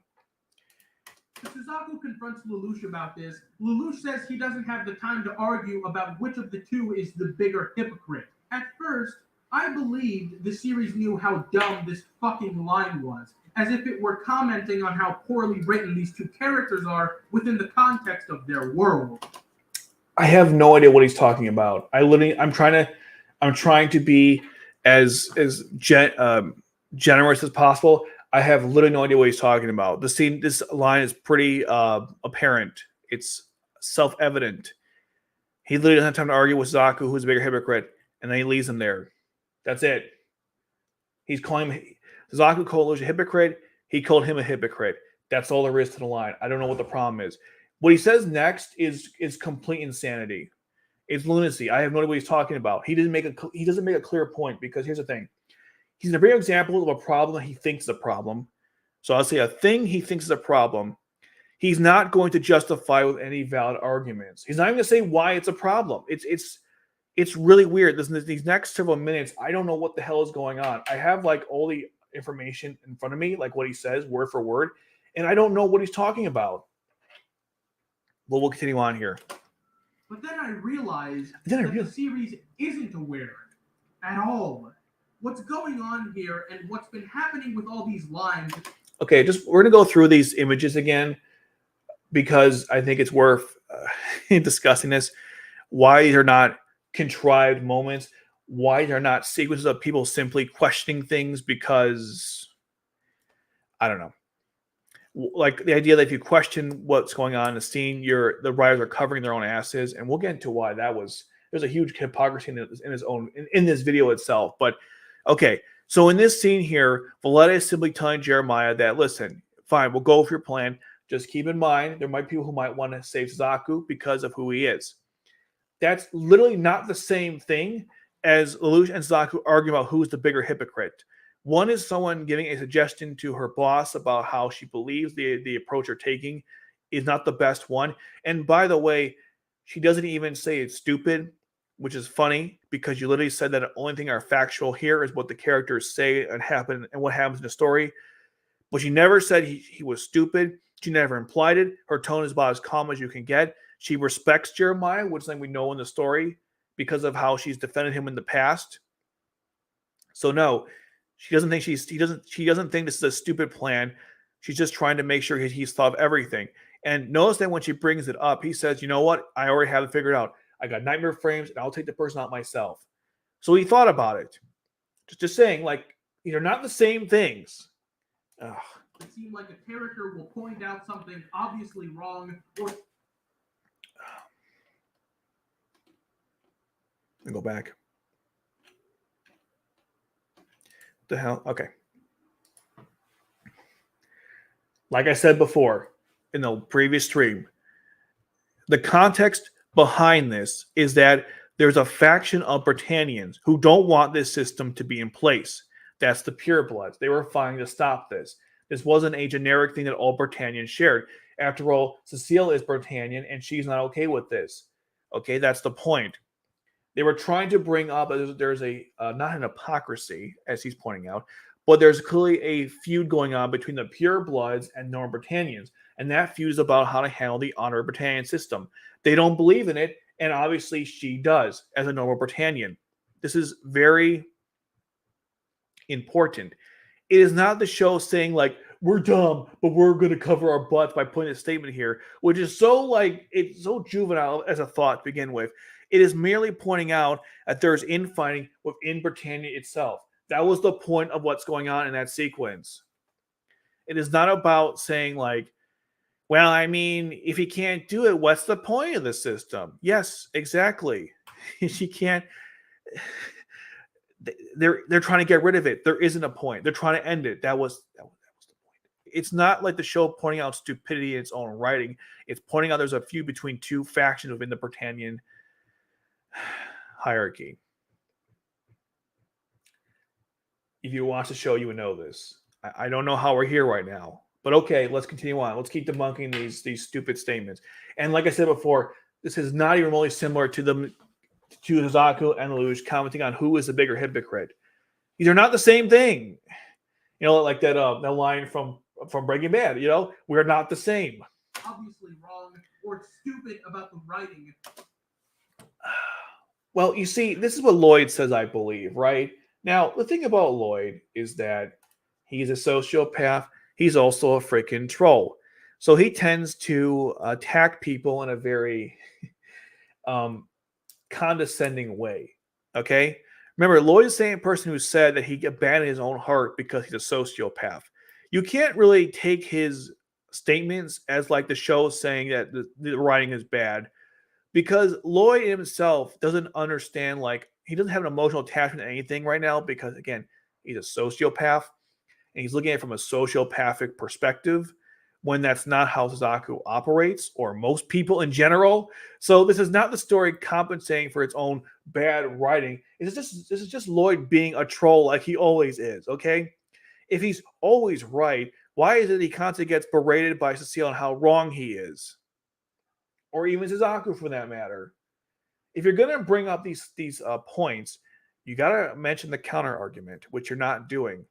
B: Suzaku confronts Lelouch about this. Lelouch says he doesn't have the time to argue about which of the two is the bigger hypocrite. At first, I believed the series knew how dumb this fucking line was, as if it were commenting on how poorly written these two characters are within the context of their world.
A: I have no idea what he's talking about. I'm trying to be as generous as possible. I have literally no idea what he's talking about. This line is pretty apparent. It's self-evident. He literally doesn't have time to argue with Suzaku, who's a bigger hypocrite, and then he leaves him there. That's it. He's calling Suzaku called Lelouch a hypocrite. He called him a hypocrite. That's all there is to the line. I don't know what the problem is. What he says next is complete insanity. It's lunacy. I have no idea what he's talking about. He doesn't make a clear point, because here's the thing. He's a very example of a problem that he thinks is a problem. So I'll say a thing he thinks is a problem. He's not going to justify with any valid arguments. He's not even going to say why it's a problem. It's really weird. These next several minutes, I don't know what the hell is going on. I have like all the information in front of me, like what he says word for word, and I don't know what he's talking about. Well, we'll continue on here.
B: But then I realized that the series isn't aware at all what's going on here and what's been happening with all these lines.
A: Okay, we're gonna go through these images again. because I think it's worth discussing this. Why these are not contrived moments. Why they're not sequences of people simply questioning things because, I don't know. Like the idea that if you question what's going on in the scene, the writers are covering their own asses, and we'll get into why that was. There's a huge hypocrisy in this video itself. But okay, so in this scene here, Valletta is simply telling Jeremiah that, listen, fine, we'll go with your plan. Just keep in mind there might be people who might want to save Suzaku because of who he is. That's literally not the same thing as Lelouch and Suzaku argue about who's the bigger hypocrite. One is someone giving a suggestion to her boss about how she believes the approach they're taking is not the best one. And by the way, she doesn't even say it's stupid, which is funny because you literally said that the only thing are factual here is what the characters say and happen and what happens in the story. But she never said he was stupid. She never implied it. Her tone is about as calm as you can get. She respects Jeremiah, which is something we know in the story because of how she's defended him in the past. So no, she doesn't think she doesn't think this is a stupid plan. She's just trying to make sure he's thought of everything. And notice that when she brings it up, he says, you know what? I already have it figured out. I got nightmare frames and I'll take the person out myself. So he thought about it. Just saying, like, they're not the same things. Ugh.
B: It seemed like a character will point out something obviously wrong or...
A: And go back. What the hell? Okay. Like I said before in the previous stream, the context behind this is that there's a faction of Britannians who don't want this system to be in place. That's the purebloods. They were fighting to stop this. This wasn't a generic thing that all Britannians shared. After all, Cecile is Britannian and she's not okay with this. Okay, that's the point. They were trying to bring up, there's a, not an hypocrisy, as he's pointing out, but there's clearly a feud going on between the purebloods and Northern Britannians. And that feud is about how to handle the Honor Britannian system. They don't believe in it, and obviously she does as a Northern Britannian. This is very important. It is not the show saying, like, we're dumb, but we're going to cover our butts by putting a statement here, which is so, like, it's so juvenile as a thought to begin with. It is merely pointing out that there's infighting within Britannia itself. That was the point of what's going on in that sequence. It is not about saying, like, well, I mean, if he can't do it, what's the point of the system? Yes, exactly. She can't... They're trying to get rid of it. There isn't a point. They're trying to end it. That was the point. It's not like the show pointing out stupidity in its own writing. It's pointing out there's a feud between two factions within the Britannian hierarchy. If you watch the show, you would know this. I don't know how we're here right now, but okay, let's continue on. Let's keep debunking these stupid statements. And like I said before, this is not even remotely similar to Suzaku and Lelouch commenting on who is the bigger hypocrite. These are not the same thing. You know, like that line from Breaking Bad. You know, we're not the same.
B: Obviously wrong or stupid about the writing.
A: Well, you see, this is what Lloyd says, I believe, right? Now, the thing about Lloyd is that he's a sociopath. He's also a freaking troll. So he tends to attack people in a very condescending way. Okay? Remember, Lloyd is the same person who said that he abandoned his own heart because he's a sociopath. You can't really take his statements as like the show saying that the writing is bad, because Lloyd himself doesn't understand, like, he doesn't have an emotional attachment to anything right now because, again, he's a sociopath and he's looking at it from a sociopathic perspective when that's not how Suzaku operates, or most people in general. So this is not the story compensating for its own bad writing. This is just Lloyd being a troll like he always is, okay? If he's always right, why is it he constantly gets berated by Cecile on how wrong he is? Or even Suzaku, for that matter. If you're going to bring up these points, you got to mention the counter argument, which you're not doing.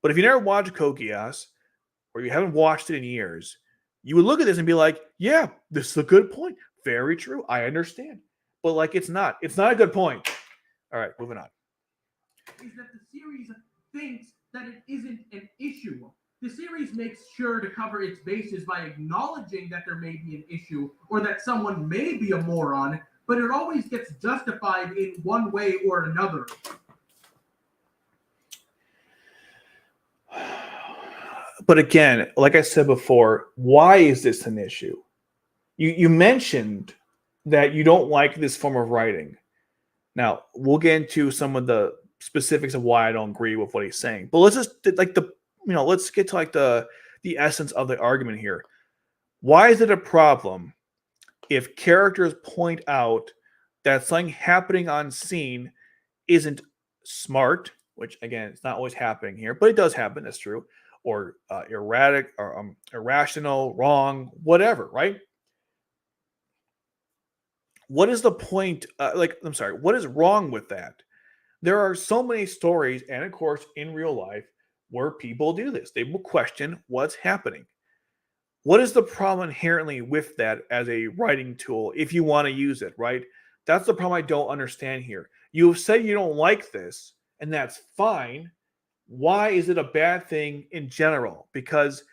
A: But if you never watched Geass, or you haven't watched it in years, you would look at this and be like, yeah, this is a good point. Very true. I understand. But, like, it's not. It's not a good point. All right, moving on.
B: Is that the series thinks that it isn't an issue. The series makes sure to cover its bases by acknowledging that there may be an issue or that someone may be a moron, but it always gets justified in one way or another.
A: But again, like I said before, why is this an issue? You mentioned that you don't like this form of writing. Now, we'll get into some of the specifics of why I don't agree with what he's saying. But let's just let's get to like the essence of the argument here. Why is it a problem if characters point out that something happening on scene isn't smart, which again, it's not always happening here, but it does happen, that's true, or erratic or irrational, wrong, whatever, right? What is the point? What is wrong with that? There are so many stories, and of course, in real life, where people do this. They will question what's happening. What is the problem inherently with that as a writing tool if you want to use it, right? That's the problem I don't understand here. You've said you don't like this, and that's fine. Why is it a bad thing in general? Because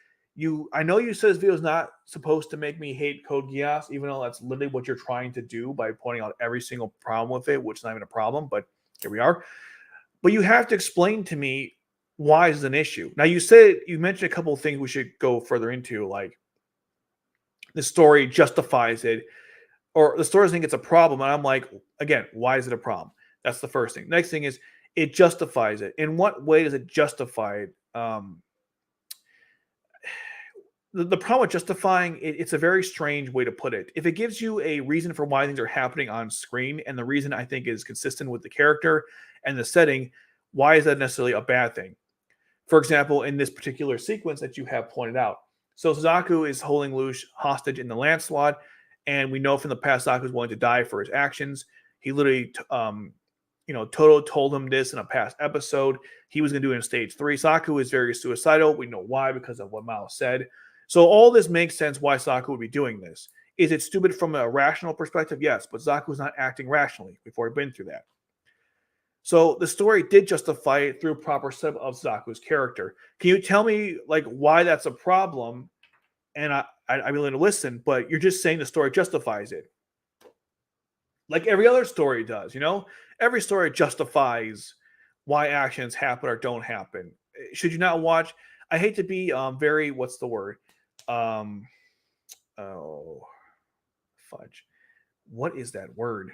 A: I know you said this video is not supposed to make me hate Code Geass, even though that's literally what you're trying to do by pointing out every single problem with it, which is not even a problem, but here we are. But you have to explain to me why is an issue. Now you mentioned a couple of things we should go further into, like the story justifies it, or the story doesn't think it's a problem. And I'm like, again, why is it a problem? That's the first thing. Next thing is it justifies it. In what way does it justify it? The problem with justifying it's a very strange way to put it. If it gives you a reason for why things are happening on screen, and the reason I think is consistent with the character and the setting, why is that necessarily a bad thing? For example, in this particular sequence that you have pointed out, so Suzaku is holding Lelouch hostage in the landslide, and we know from the past Suzaku is willing to die for his actions. He literally, Toto told him this in a past episode. He was going to do it in stage 3. Suzaku is very suicidal. We know why, because of what Mao said. So all this makes sense why Suzaku would be doing this. Is it stupid from a rational perspective? Yes, but Suzaku is not acting rationally before he'd been through that. So the story did justify it through proper setup of Suzaku's character. Can you tell me why that's a problem? And I'm willing to listen, but you're just saying the story justifies it. Like every other story does, Every story justifies why actions happen or don't happen. Should you not watch? I hate to be very, what's the word? Oh, fudge. What is that word?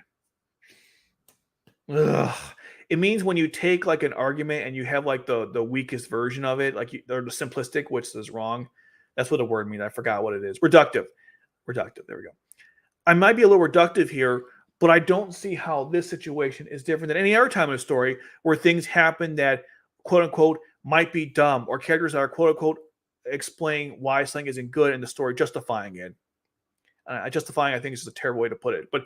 A: Ugh. It means when you take an argument and you have the weakest version of it, or the simplistic, which is wrong. That's what the word means. I forgot what it is. Reductive. There we go. I might be a little reductive here, but I don't see how this situation is different than any other time in a story where things happen that, quote unquote, might be dumb, or characters are, quote unquote, explain why something isn't good and the story justifying it. Justifying, I think, is just a terrible way to put it. But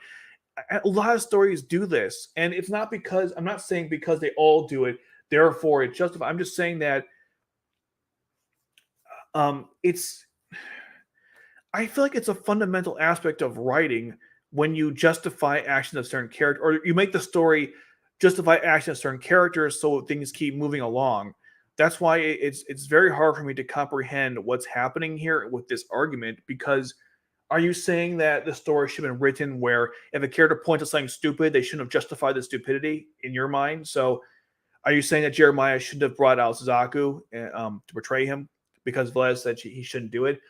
A: a lot of stories do this, and it's not because I'm not saying because they all do it, therefore it's justified. I'm just saying that I feel like it's a fundamental aspect of writing when you justify actions of certain characters, or you make the story justify actions of certain characters so things keep moving along. That's why it's very hard for me to comprehend what's happening here with this argument, because are you saying that the story should have been written where if a character points at something stupid, they shouldn't have justified the stupidity in your mind? So are you saying that Jeremiah shouldn't have brought out Suzaku to betray him because Velez said he shouldn't do it?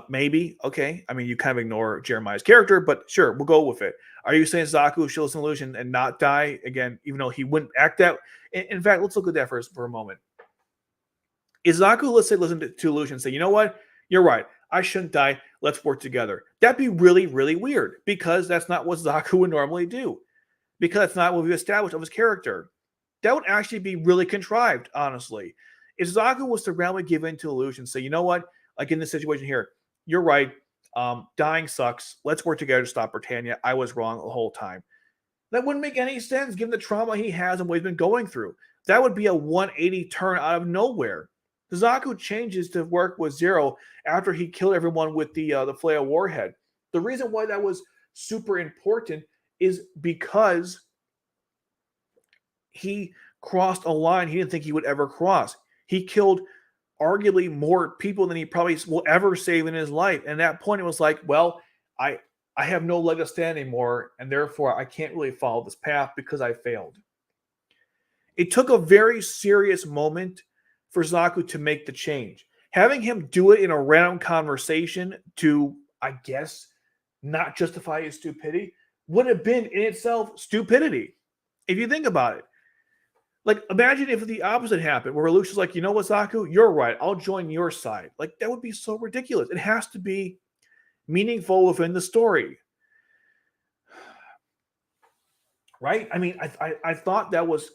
A: Maybe. Okay. I mean, you kind of ignore Jeremiah's character, but sure, we'll go with it. Are you saying Suzaku should listen to Lelouch and not die? Again, even though he wouldn't act that. In fact, let's look at that for a moment. Is Suzaku, let's say, listen to Lelouch and say, you know what? You're right. I shouldn't die. Let's work together. That'd be really, really weird, because that's not what Suzaku would normally do. Because that's not what we've established of his character. That would actually be really contrived, honestly. If Suzaku was to randomly give in to Lelouch and say, you know what? Like in this situation here, you're right. Dying sucks. Let's work together to stop Britannia. I was wrong the whole time. That wouldn't make any sense given the trauma he has and what he's been going through. That would be a 180 turn out of nowhere. Suzaku changes to work with Zero after he killed everyone with the Flare warhead. The reason why that was super important is because he crossed a line he didn't think he would ever cross. He killed arguably more people than he probably will ever save in his life. And at that point, it was like, well, I have no leg to stand anymore, and therefore I can't really follow this path because I failed. It took a very serious moment for Suzaku to make the change. Having him do it in a random conversation to, I guess, not justify his stupidity would have been in itself stupidity. If you think about it. Like, imagine if the opposite happened, where Lelouch is like, you know what, Suzaku, you're right. I'll join your side. Like, that would be so ridiculous. It has to be meaningful within the story. Right? I mean, I thought that was...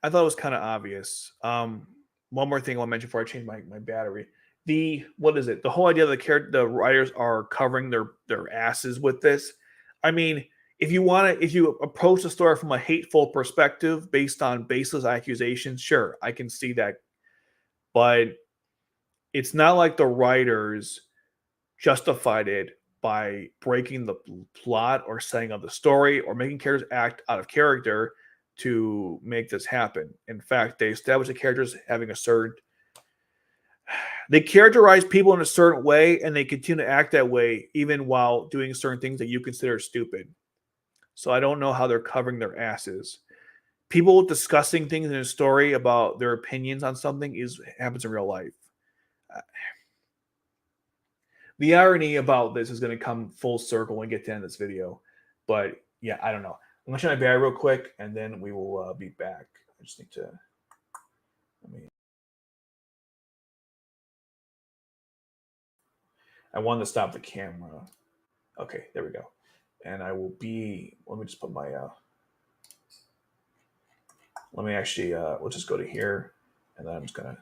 A: I thought it was kind of obvious. One more thing I want to mention before I change my battery. What is it? The whole idea that the writers are covering their asses with this. I mean, if you approach the story from a hateful perspective based on baseless accusations, sure, I can see that. But it's not like the writers justified it by breaking the plot or setting up the story or making characters act out of character to make this happen. In fact, they established the characters having they characterize people in a certain way, and they continue to act that way even while doing certain things that you consider stupid. So I don't know how they're covering their asses. People discussing things in a story about their opinions on something happens in real life. The irony about this is going to come full circle when we get to the end of this video. But yeah, I don't know. I'm going to shut my battery real quick, and then we will be back. I just need to... I wanted to stop the camera. Okay, there we go. And I will be... Let me just put my... Let me actually... we'll just go to here, and then I'm just going to...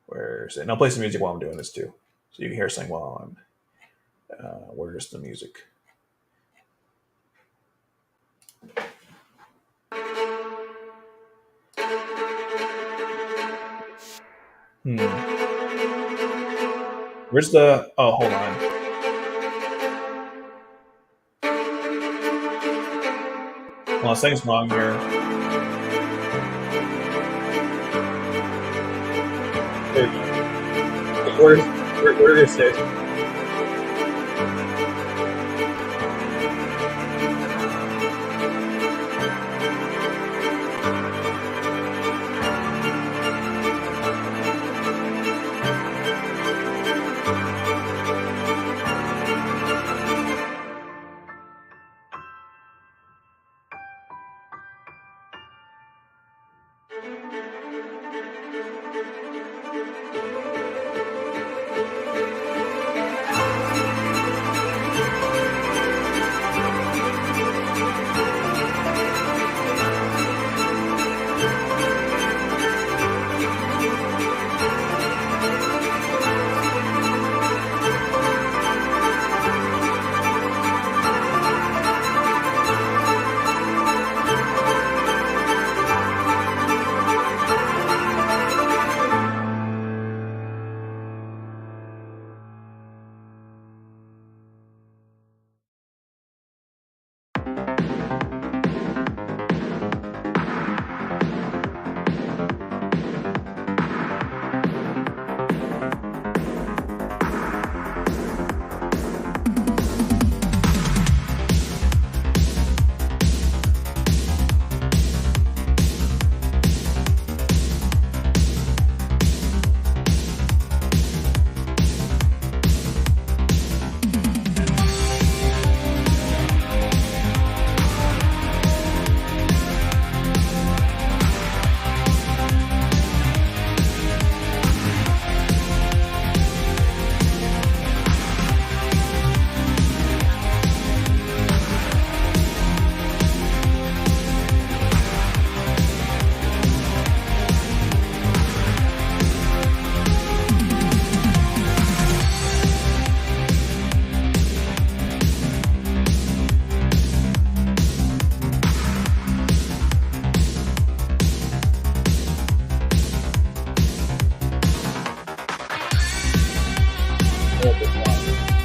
A: Where's it? And I'll play some music while I'm doing this, too. So you can hear something while I'm... where's the music? Where's the... Oh, hold on. Well, something's wrong here. There we go. Where is it?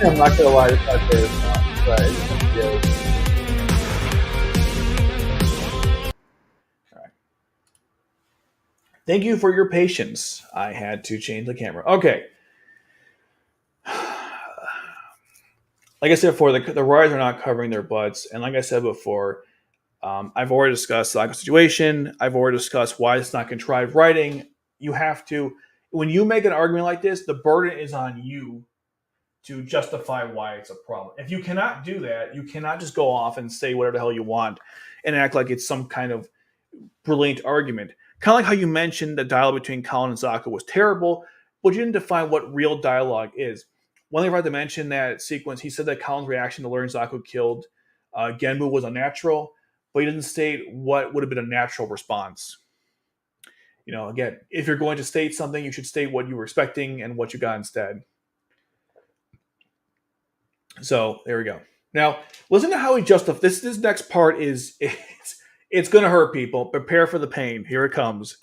A: I'm not gonna lie, it's my favorite song, but it's Thank you for your patience. I had to change the camera. Okay. Like I said before, the writers are not covering their butts. And like I said before, I've already discussed the lack of situation. I've already discussed why it's not contrived writing. You have to, when you make an argument like this, the burden is on you to justify why it's a problem. If you cannot do that, you cannot just go off and say whatever the hell you want and act like it's some kind of brilliant argument. Kind of like how you mentioned the dialogue between Kallen and Suzaku was terrible, but you didn't define what real dialogue is. One thing I forgot to mention that sequence, he said that Kallen's reaction to learning Suzaku killed Genmu was unnatural, but he didn't state what would have been a natural response. You know, again, if you're going to state something, you should state what you were expecting and what you got instead. So there we go. Now, listen to how he justifies this next part is it's going to hurt people. Prepare for the pain. Here it comes.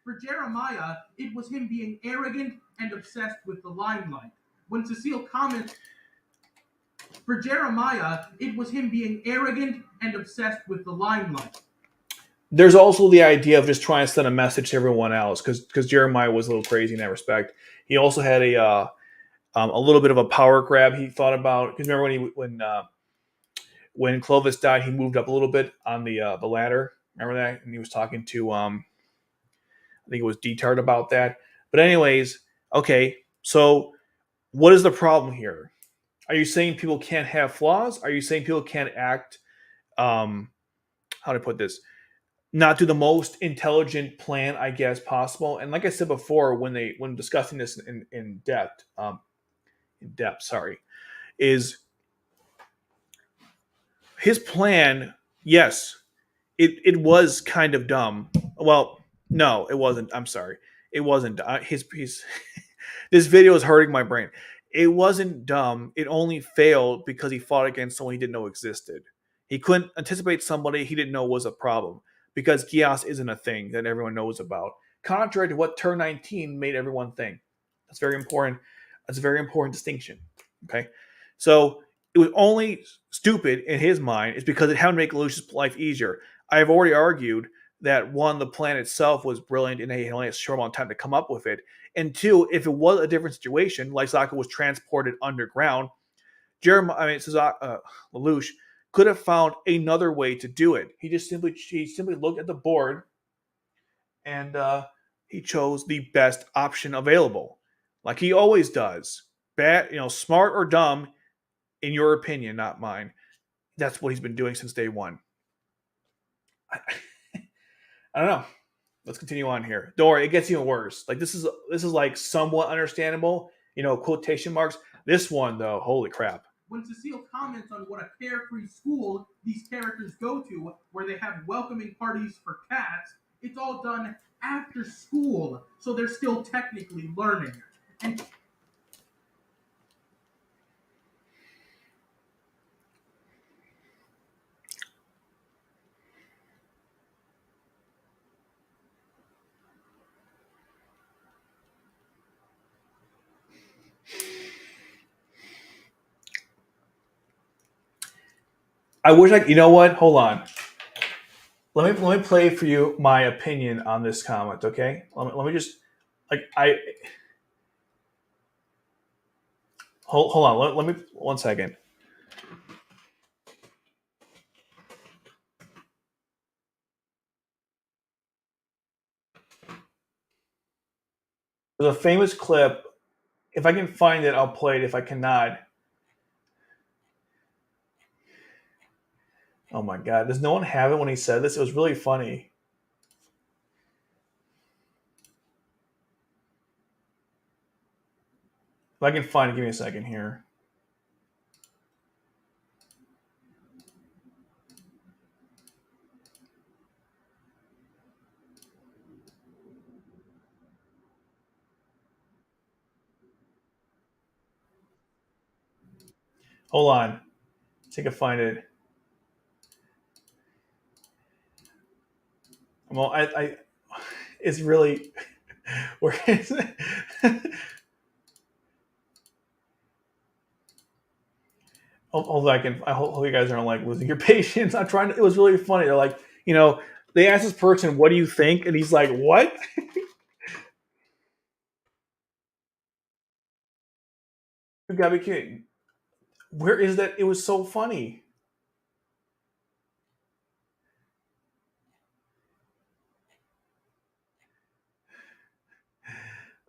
B: For Jeremiah, it was him being arrogant and obsessed with the limelight. When Cecile comments, for Jeremiah, it was him being arrogant and obsessed with the limelight.
A: There's also the idea of just trying to send a message to everyone else because Jeremiah was a little crazy in that respect. He also had a little bit of a power grab he thought about. Because remember when Clovis died, he moved up a little bit on the ladder. Remember that? And he was talking to I think it was Detard about that. But anyways, okay. So what is the problem here? Are you saying people can't have flaws? Are you saying people can't act? How do I put this? Not do the most intelligent plan, I guess, possible. And like I said before, when discussing this in depth, is his plan. Yes, it was kind of dumb. Well, no, it wasn't. I'm sorry, it wasn't. His this video is hurting my brain. It wasn't dumb. It only failed because he fought against someone he didn't know existed. He couldn't anticipate somebody he didn't know was a problem because Geass isn't a thing that everyone knows about. Contrary to what Turn 19 made everyone think. That's very important. That's a very important distinction. Okay, so it was only stupid in his mind is because it had to make Lelouch's life easier. I have already argued that one, the plan itself was brilliant and he only had a short amount of time to come up with it. And two, if it was a different situation, like Suzaku was transported underground, Lelouch could have found another way to do it. He simply looked at the board and he chose the best option available, like he always does. Bad, smart or dumb, in your opinion, not mine. That's what he's been doing since day one. I don't know. Let's continue on here. Don't worry, it gets even worse. Like this is like somewhat understandable, quotation marks. This one though, holy crap.
B: When Cecile comments on what a carefree school these characters go to, where they have welcoming parties for cats, it's all done after school, so they're still technically learning. And
A: I wish you know what? Hold on. Let me play for you my opinion on this comment, okay? Let me just hold on. Let me 1 second. There's a famous clip. If I can find it, I'll play it. If I cannot, oh my god, does no one have it when he said this? It was really funny. If I can find it, give me a second here. Hold on. See if I can find it. Well, I it's really where is it? Hold on, I hope you guys aren't like losing your patience. I'm trying to. It was really funny. They're like, they asked this person, "What do you think?" And he's like, "What?" You gotta be kidding. Where is that? It was so funny.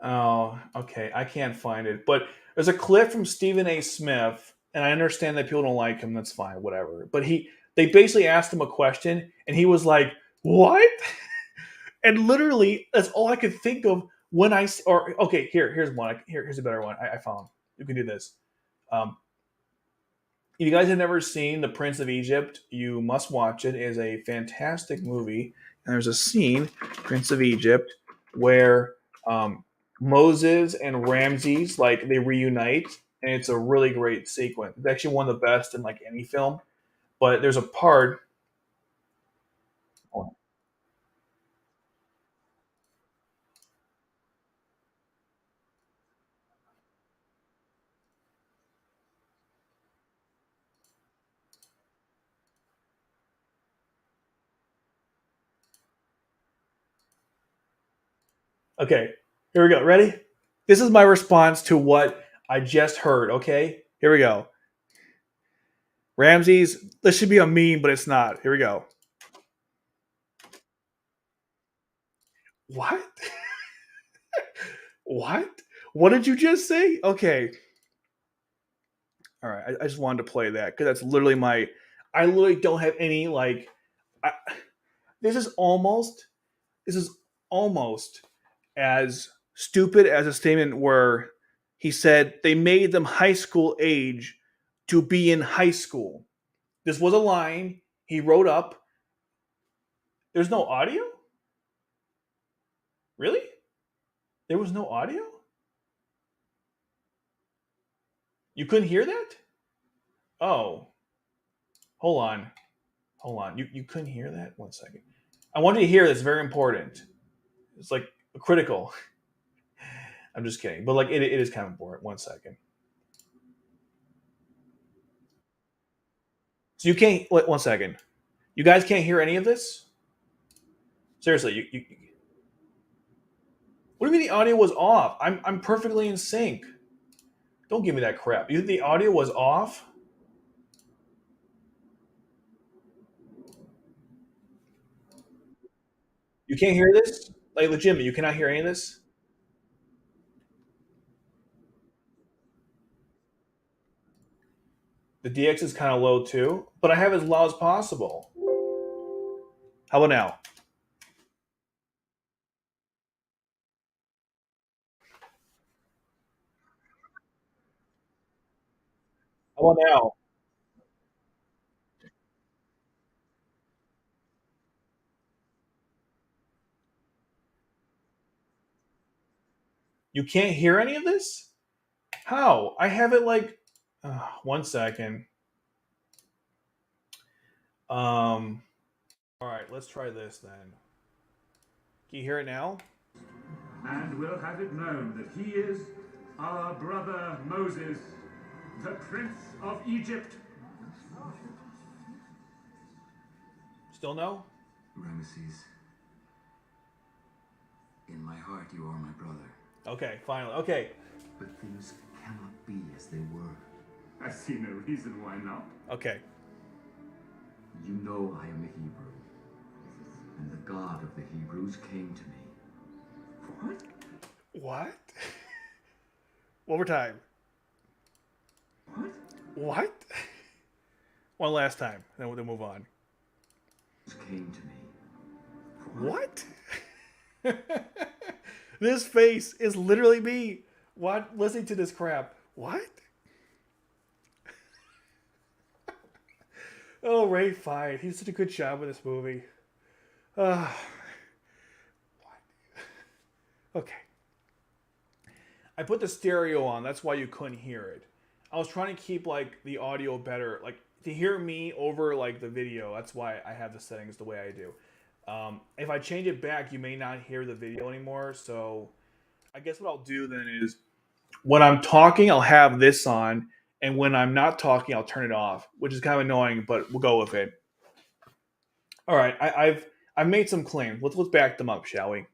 A: Oh, okay. I can't find it. But there's a clip from Stephen A. Smith, and I understand that people don't like him. That's fine, whatever. But they basically asked him a question, and he was like, "What?" And literally, that's all I could think of when or okay, here's one. Here's a better one. I found. You can do this. Um, if you guys have never seen The Prince of Egypt, you must watch it. It is a fantastic movie. And there's a scene, Prince of Egypt, where um, Moses and Ramses like they reunite, and it's a really great sequence. It's actually one of the best in like any film. But there's a part. Okay, here we go. Ready? This is my response to what I just heard. Okay, here we go. Ramses, this should be a meme, but it's not. Here we go. What? What? What did you just say? Okay. All right. I just wanted to play that because that's literally my. I literally don't have any like. I, this is almost. This is almost as stupid as a statement where he said they made them high school age to be in high school. This was a line he wrote up. There's no audio? Really? There was no audio? You couldn't hear that? Oh, hold on. Hold on. You couldn't hear that? One second. I want you to hear this. Very important. It's like critical. I'm just kidding. But like it is kind of important. One second. So you can't wait one second. You guys can't hear any of this? Seriously, what do you mean the audio was off? I'm perfectly in sync. Don't give me that crap. You the audio was off? You can't hear this? Like legitimate, you cannot hear any of this? The DX is kind of low too, but I have it as loud as possible. How about now? How about now? You can't hear any of this? How? I have it like one second. Um all right, let's try this then. Can you hear it now?
C: And we'll have it known that he is our brother Moses, the Prince of Egypt.
A: Still no?
D: Ramesses, in my heart you are my brother.
A: Okay, finally. Okay.
D: But things cannot be as they were.
C: I see no reason why not.
A: Okay.
D: You know I am a Hebrew, and the God of the Hebrews came to me.
C: What?
A: What? One more time.
C: What?
A: What? One last time, then we'll move on.
D: Came to me.
A: What? This face is literally me. What? Listening to this crap. What? Oh, Ray Fiennes. He did such a good job with this movie. What? Okay. I put the stereo on. That's why you couldn't hear it. I was trying to keep like the audio better, like to hear me over like the video. That's why I have the settings the way I do. If I change it back, you may not hear the video anymore. So I guess what I'll do then is when I'm talking, I'll have this on, and when I'm not talking, I'll turn it off, which is kind of annoying, but we'll go with it. All right, I've made some claims. Let's back them up, shall we?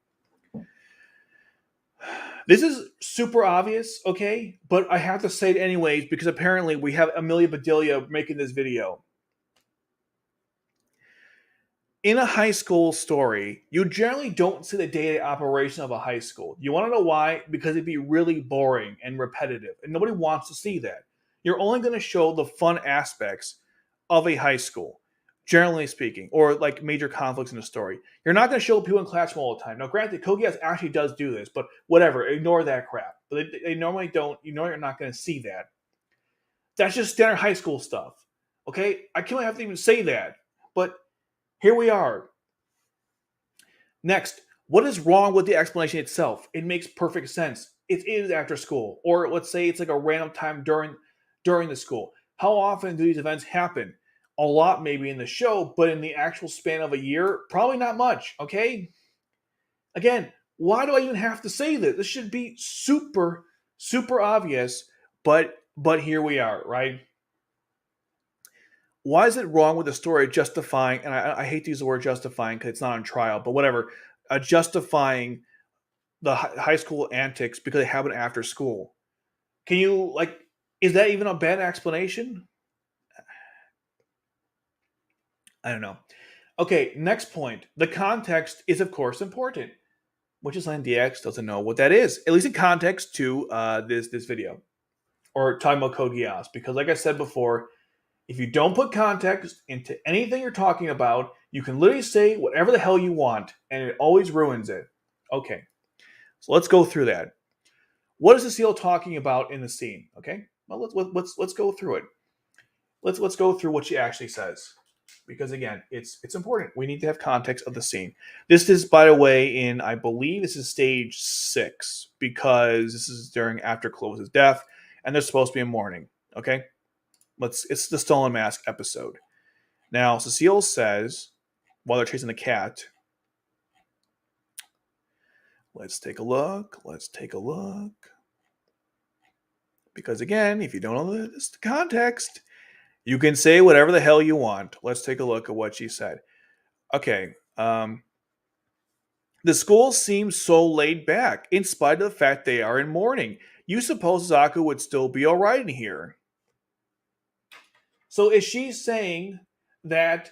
A: This is super obvious, okay? But I have to say it anyways because apparently we have Amelia Bedelia making this video. In a high school story, you generally don't see the day-to-day operation of a high school. You want to know why? Because it'd be really boring and repetitive, and nobody wants to see that. You're only going to show the fun aspects of a high school, generally speaking, or like major conflicts in the story. You're not going to show people in classroom all the time. Now, granted, Geass actually does do this, but whatever, ignore that crap. But they normally don't. You know, you're not going to see that. That's just standard high school stuff. Okay, I can't have to even say that, but here we are. Next, what is wrong with the explanation itself? It makes perfect sense. It is after school, or let's say it's like a random time during the school. How often do these events happen? A lot maybe in the show, but in the actual span of a year, probably not much, okay? Again, why do I even have to say this? This should be super, super obvious, but here we are, right? Why is it wrong with the story justifying, and I hate to use the word justifying because it's not on trial, but whatever, justifying the high school antics because they happen after school? Can you, like, is that even a bad explanation? I don't know. Okay, next point. The context is, of course, important, which is DX doesn't know what that is, at least in context to this video, or talking about Code Geass, because like I said before, if you don't put context into anything you're talking about, you can literally say whatever the hell you want, and it always ruins it. Okay, so let's go through that. What is Cecile talking about in the scene? Okay, well let's go through it. Let's go through what she actually says, because again, it's important. We need to have context of the scene. This is, by the way, I believe this is stage 6, because this is during after Chloe's death, and there's supposed to be a mourning. Okay. It's the Stolen Mask episode. Now, Cecile says, while they're chasing the cat, let's take a look. Because again, if you don't know the context, you can say whatever the hell you want. Let's take a look at what she said. Okay. The school seems so laid back, in spite of the fact they are in mourning. You suppose Suzaku would still be all right in here. So is she saying that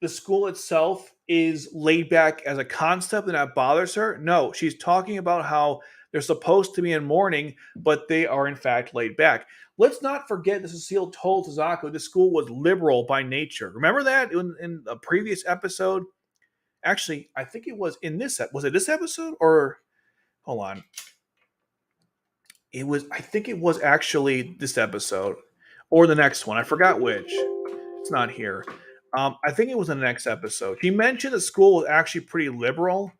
A: the school itself is laid back as a concept and that bothers her? No, she's talking about how they're supposed to be in mourning, but they are in fact laid back. Let's not forget that Cecile told Suzaku the school was liberal by nature. Remember that in a previous episode? Actually, I think it was in this. Was it this episode or? Hold on. I think it was actually this episode or the next one. I forgot which. It's not here. I think it was in the next episode. He mentioned the school was actually pretty liberal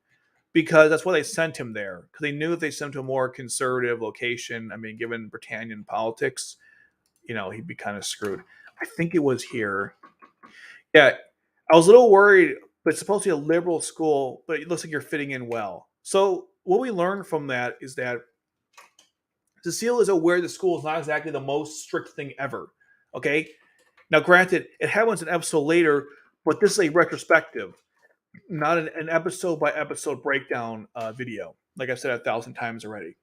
A: because that's why they sent him there. Because they knew if they sent him to a more conservative location, I mean, given Britannian politics, he'd be kind of screwed. I think it was here. Yeah, I was a little worried, but it's supposed to be a liberal school, but it looks like you're fitting in well. So what we learned from that is that Cecile is aware the school is not exactly the most strict thing ever. Okay? Now, granted, it happens an episode later, but this is a retrospective, not an episode-by-episode breakdown video, like I've said 1,000 times already.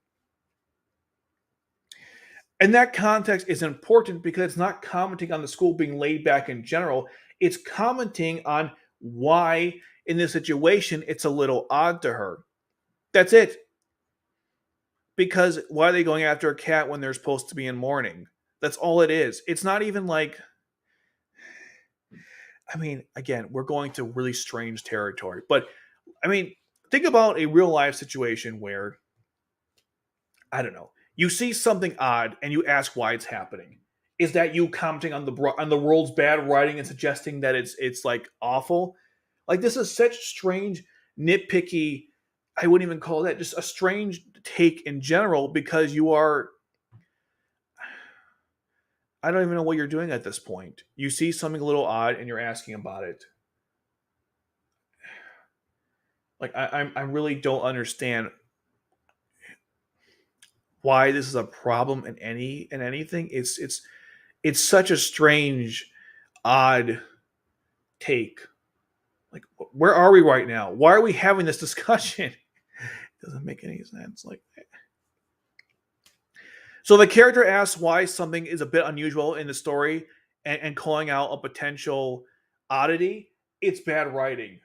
A: And that context is important because it's not commenting on the school being laid back in general. It's commenting on why, in this situation, it's a little odd to her. That's it. Because why are they going after a cat when they're supposed to be in mourning? That's all it is. It's not even like... I mean, again, we're going to really strange territory. But, I mean, think about a real-life situation where, I don't know, you see something odd and you ask why it's happening. Is that you commenting on the world's bad writing and suggesting that it's like awful? Like, this is such strange, nitpicky, I wouldn't even call that, just a strange take in general, because you are... I don't even know what you're doing at this point. You see something a little odd and you're asking about it. Like, I really don't understand why this is a problem in anything. It's such a strange, odd take. Like, where are we right now? Why are we having this discussion? It doesn't make any sense. Like, So the character asks why something is a bit unusual in the story and calling out a potential oddity. It's bad writing.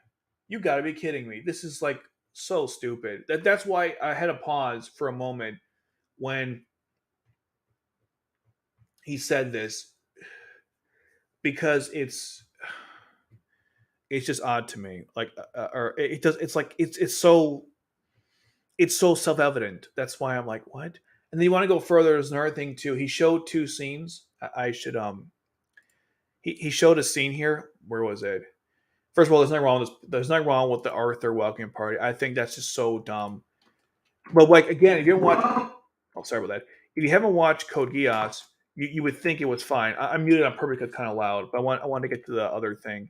A: You got to be kidding me. This is like so stupid. That's why I had to pause for a moment when he said this, because it's just odd to me. Like, or it does. It's like it's so self-evident. That's why I'm like, what? And then you want to go further. There's another thing too. He showed two scenes. I should he showed a scene here. Where was it? First of all, there's nothing wrong with this. There's nothing wrong with the Arthur welcoming party. I think that's just so dumb. But like, again, if you haven't watched, oh, sorry about that. If you haven't watched Code Geass, you would think it was fine. I'm muted on purpose because it's kind of loud, but I want to get to the other thing.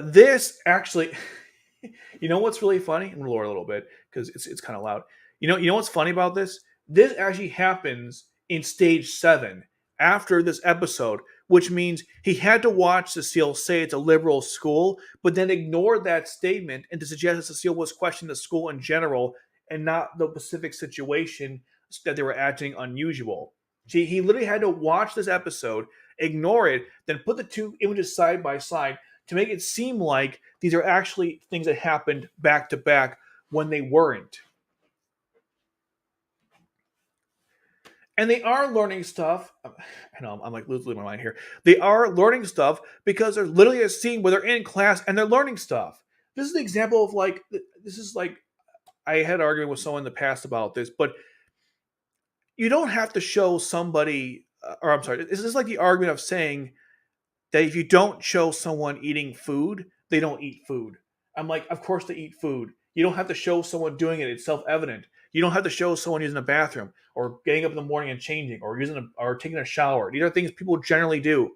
A: This actually, you know what's really funny? I'm gonna lower a little bit because it's kind of loud. You know what's funny about this? This actually happens in stage 7 after this episode, which means he had to watch Cecile say it's a liberal school, but then ignored that statement and to suggest that Cecile was questioning the school in general and not the specific situation that they were acting unusual. He literally had to watch this episode, ignore it, then put the two images side by side to make it seem like these are actually things that happened back to back when they weren't. And they are learning stuff. I know I'm like losing my mind here. They are learning stuff because there's literally a scene where they're in class and they're learning stuff. This is an example of like, this is like, I had an argument with someone in the past about this, but you don't have to show somebody, or I'm sorry, this is like the argument of saying that if you don't show someone eating food, they don't eat food. I'm like, of course they eat food. You don't have to show someone doing it. It's self-evident. You don't have to show someone using a bathroom or getting up in the morning and changing or taking a shower. These are things people generally do.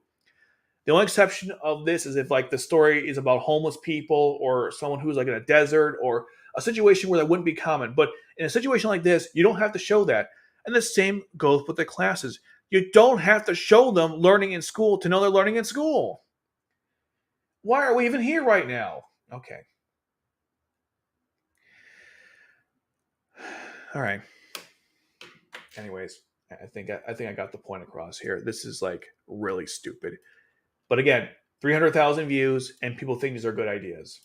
A: The only exception of this is if like the story is about homeless people or someone who's like in a desert or a situation where that wouldn't be common. But in a situation like this, you don't have to show that. And the same goes with the classes. You don't have to show them learning in school to know they're learning in school. Why are we even here right now? Okay. All right. Anyways, I think I got the point across here. This is like really stupid. But again, 300,000 views and people think these are good ideas.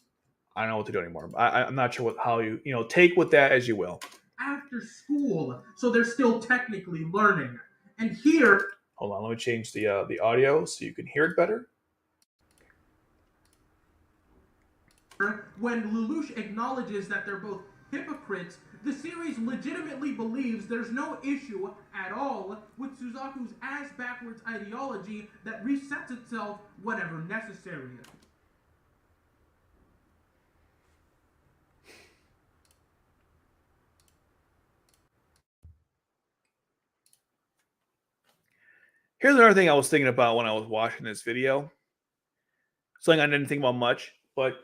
A: I don't know what to do anymore. I'm not sure how you take with that as you will.
B: After school, so they're still technically learning. And here,
A: hold on, let me change the audio so you can hear it better.
B: When Lelouch acknowledges that they're both hypocrites, the series legitimately believes there's no issue at all with Suzaku's ass-backwards ideology that resets itself whenever necessary.
A: Here's another thing I was thinking about when I was watching this video. Something I didn't think about much, but,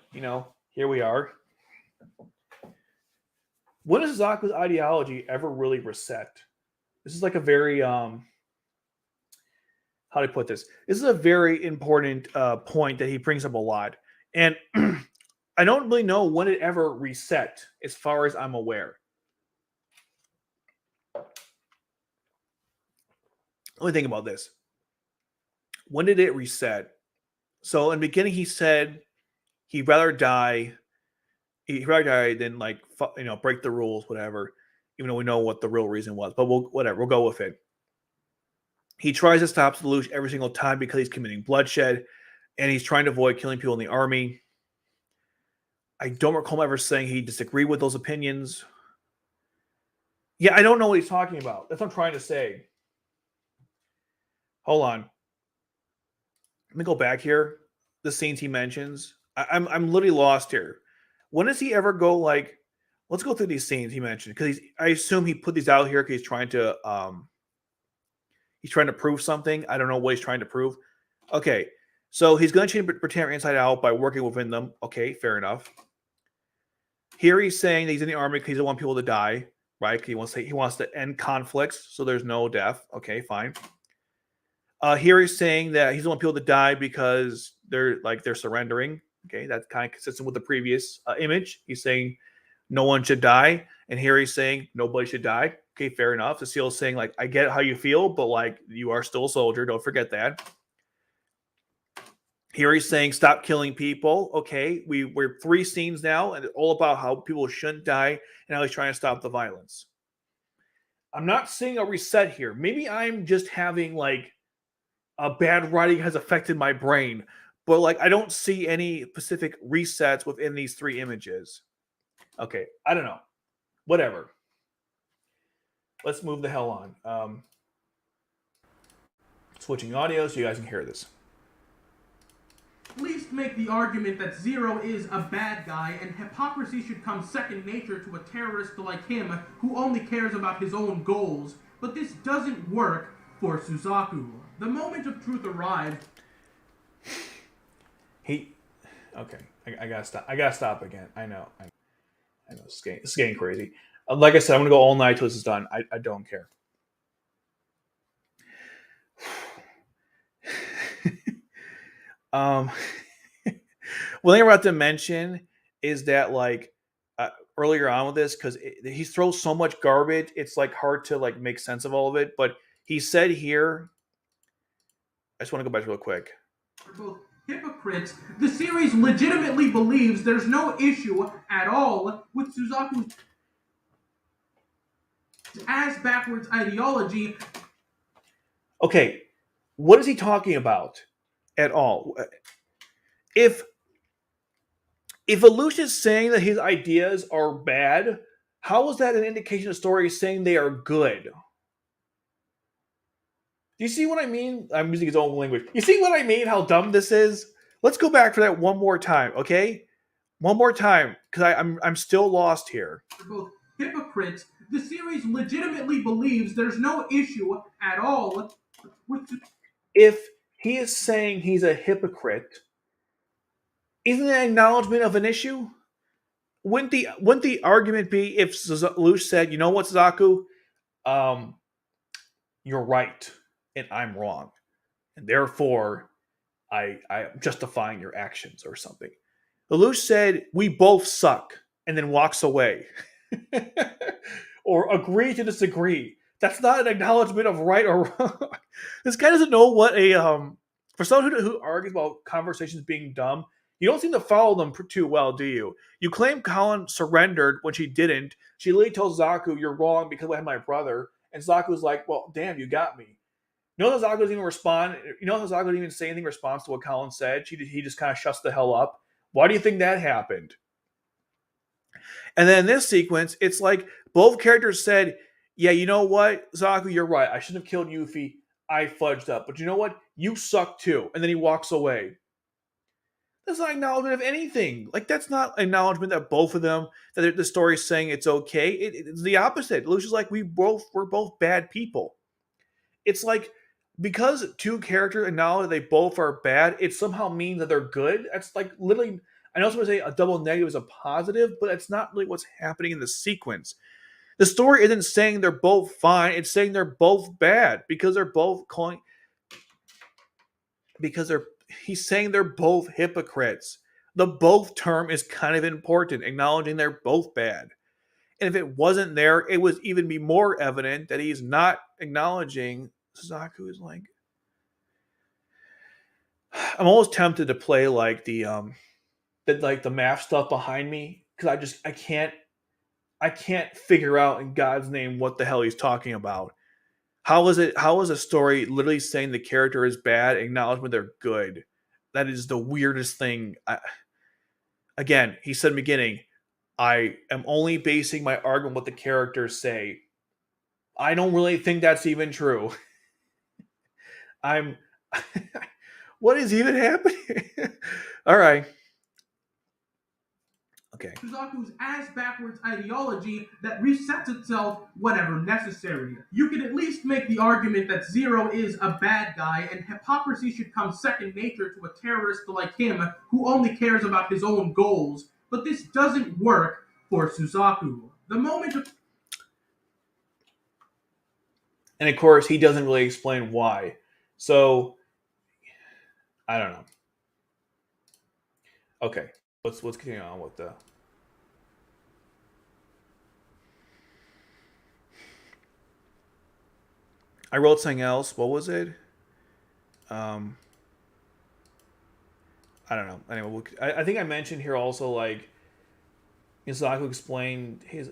A: here we are. When is Suzaku's ideology ever really reset? This is like a very, how do I put this? This is a very important point that he brings up a lot. And I don't really know when it ever reset, as far as I'm aware. Let me think about this. When did it reset? So in the beginning, he said he'd rather die. He'd rather die than break the rules, whatever. Even though we know what the real reason was, but we'll go with it. He tries to stop Lelouch every single time because he's committing bloodshed, and he's trying to avoid killing people in the army. I don't recall him ever saying he disagreed with those opinions. Yeah, I don't know what he's talking about. That's what I'm trying to say. Hold on. Let me go back here. The scenes he mentions. I'm literally lost here. When does he ever go like? Let's go through these scenes he mentioned because I assume he put these out here because he's trying to prove something. I don't know what he's trying to prove. Okay, so he's going to change Britannia inside out by working within them. Okay, fair enough. Here he's saying that he's in the army because he doesn't want people to die, right? He wants to end conflicts, so there's no death. Okay, fine. Here he's saying that he doesn't want people to die because they're surrendering. Okay, that's kind of consistent with the previous image. He's saying no one should die, and here he's saying nobody should die. Okay, fair enough. Cecile's saying, like, I get how you feel, but, like, you are still a soldier. Don't forget that. Here he's saying, stop killing people. Okay, we're 3 scenes now, and it's all about how people shouldn't die and how he's trying to stop the violence. I'm not seeing a reset here. Maybe I'm just having, like, a bad writing has affected my brain, but, like, I don't see any specific resets within these 3 images. Okay, I don't know. Whatever. Let's move the hell on. Switching audio so you guys can hear this.
B: At least make the argument that Zero is a bad guy and hypocrisy should come second nature to a terrorist like him who only cares about his own goals. But this doesn't work for Suzaku. The moment of truth arrived.
A: Okay, I gotta stop. I gotta stop again. I know. It's getting crazy. Like I said, I'm gonna go all night till this is done. I don't care. One thing I'm about to mention is that, like, earlier on with this, because he throws so much garbage, it's, like, hard to, like, make sense of all of it. But he said here, I just want to go back real quick.
B: Both hypocrites. The series legitimately believes there's no issue at all with Suzaku's ass backwards ideology.
A: Okay, what is he talking about at all? If Lelouch is saying that his ideas are bad, how is that an indication of the story is saying they are good? Do you see what I mean? I'm using his own language. You see what I mean? How dumb this is? Let's go back for that one more time, okay? One more time, because I'm still lost here.
B: Both hypocrites. The series legitimately believes there's no issue at all with.
A: If he is saying he's a hypocrite, isn't that an acknowledgement of an issue? Wouldn't the argument be if Lelouch said, you know what, Suzaku, you're right and I'm wrong, and therefore I'm justifying your actions or something. Lelouch said we both suck and then walks away, or agree to disagree. That's not an acknowledgement of right or wrong. This guy doesn't know what a for someone who argues about conversations being dumb. You don't seem to follow them too well, do you? You claim Kallen surrendered when she didn't. She literally told Suzaku, you're wrong because I had my brother. And Suzaku's like, well, damn, you got me. You know, Suzaku doesn't even respond. You know, Suzaku didn't even say anything in response to what Kallen said. He just kind of shuts the hell up. Why do you think that happened? And then in this sequence, it's like both characters said, yeah, you know what, Suzaku, you're right. I shouldn't have killed Yuffie. I fudged up. But you know what? You suck too. And then he walks away. That's not acknowledgement of anything. Like, that's not acknowledgement that both of them, that the story's saying it's okay. It's the opposite. Lucia's like, we're both bad people. It's like, because two characters acknowledge that they both are bad, it somehow means that they're good. That's like literally, I know someone say a double negative is a positive, but it's not really what's happening in the sequence. The story isn't saying they're both fine. It's saying they're both bad because they're both calling, because he's saying they're both hypocrites. The both term is kind of important, acknowledging they're both bad. And if it wasn't there, it would even be more evident that he's not acknowledging. Suzaku is like, I'm almost tempted to play like the math stuff behind me, because I can't figure out in God's name what the hell he's talking about. How is a story literally saying the character is bad, acknowledgement they're good? That is the weirdest thing. Again, he said in the beginning, I am only basing my argument on what the characters say. I don't really think that's even true. I'm what is even happening? All right. Okay.
B: Suzaku's ass backwards ideology that resets itself whenever necessary. You can at least make the argument that Zero is a bad guy and hypocrisy should come second nature to a terrorist like him who only cares about his own goals. But this doesn't work for Suzaku. The moment of.
A: And of course, he doesn't really explain why. So, I don't know. Okay, let's continue on with the. I wrote something else. What was it? I don't know. Anyway, I think I mentioned here also like Suzaku explained his.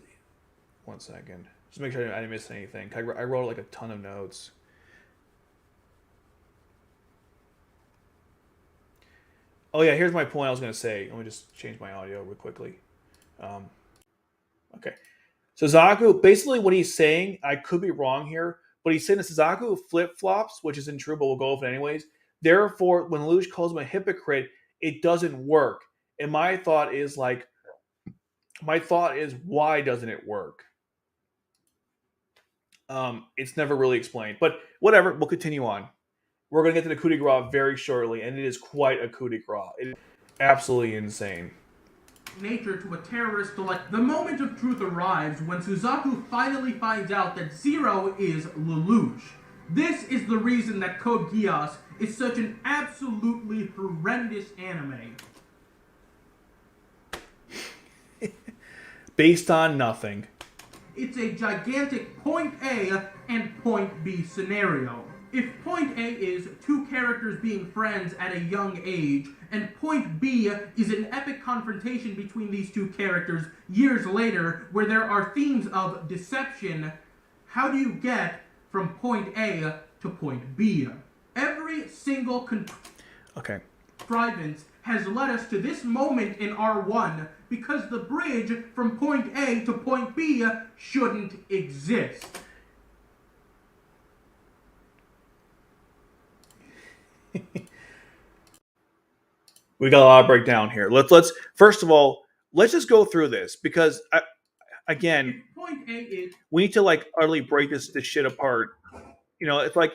A: 1 second. Just make sure I didn't miss anything. I wrote like a ton of notes. Oh yeah, here's my point I was going to say. Let me just change my audio real quickly. Okay. Suzaku, basically what he's saying, I could be wrong here, but he's saying that Suzaku flip-flops, which isn't true, but we'll go over it anyways. Therefore, when Lelouch calls him a hypocrite, it doesn't work. And my thought is, why doesn't it work? It's never really explained. But whatever, we'll continue on. We're going to get to the coup de grace very shortly, and it is quite a coup de grace. It is absolutely insane.
B: Nature to a terrorist elect. The moment of truth arrives when Suzaku finally finds out that Zero is Lelouch. This is the reason that Code Geass is such an absolutely horrendous anime.
A: Based on nothing.
B: It's a gigantic point A and point B scenario. If point A is two characters being friends at a young age, and point B is an epic confrontation between these two characters years later, where there are themes of deception, how do you get from point A to point B? Every single contrivance has led us to this moment in R1 because the bridge from point A to point B shouldn't exist.
A: We got a lot of breakdown here. Let's first of all, let's just go through this because again,
B: point A is
A: we need to like utterly break this shit apart. You know, it's like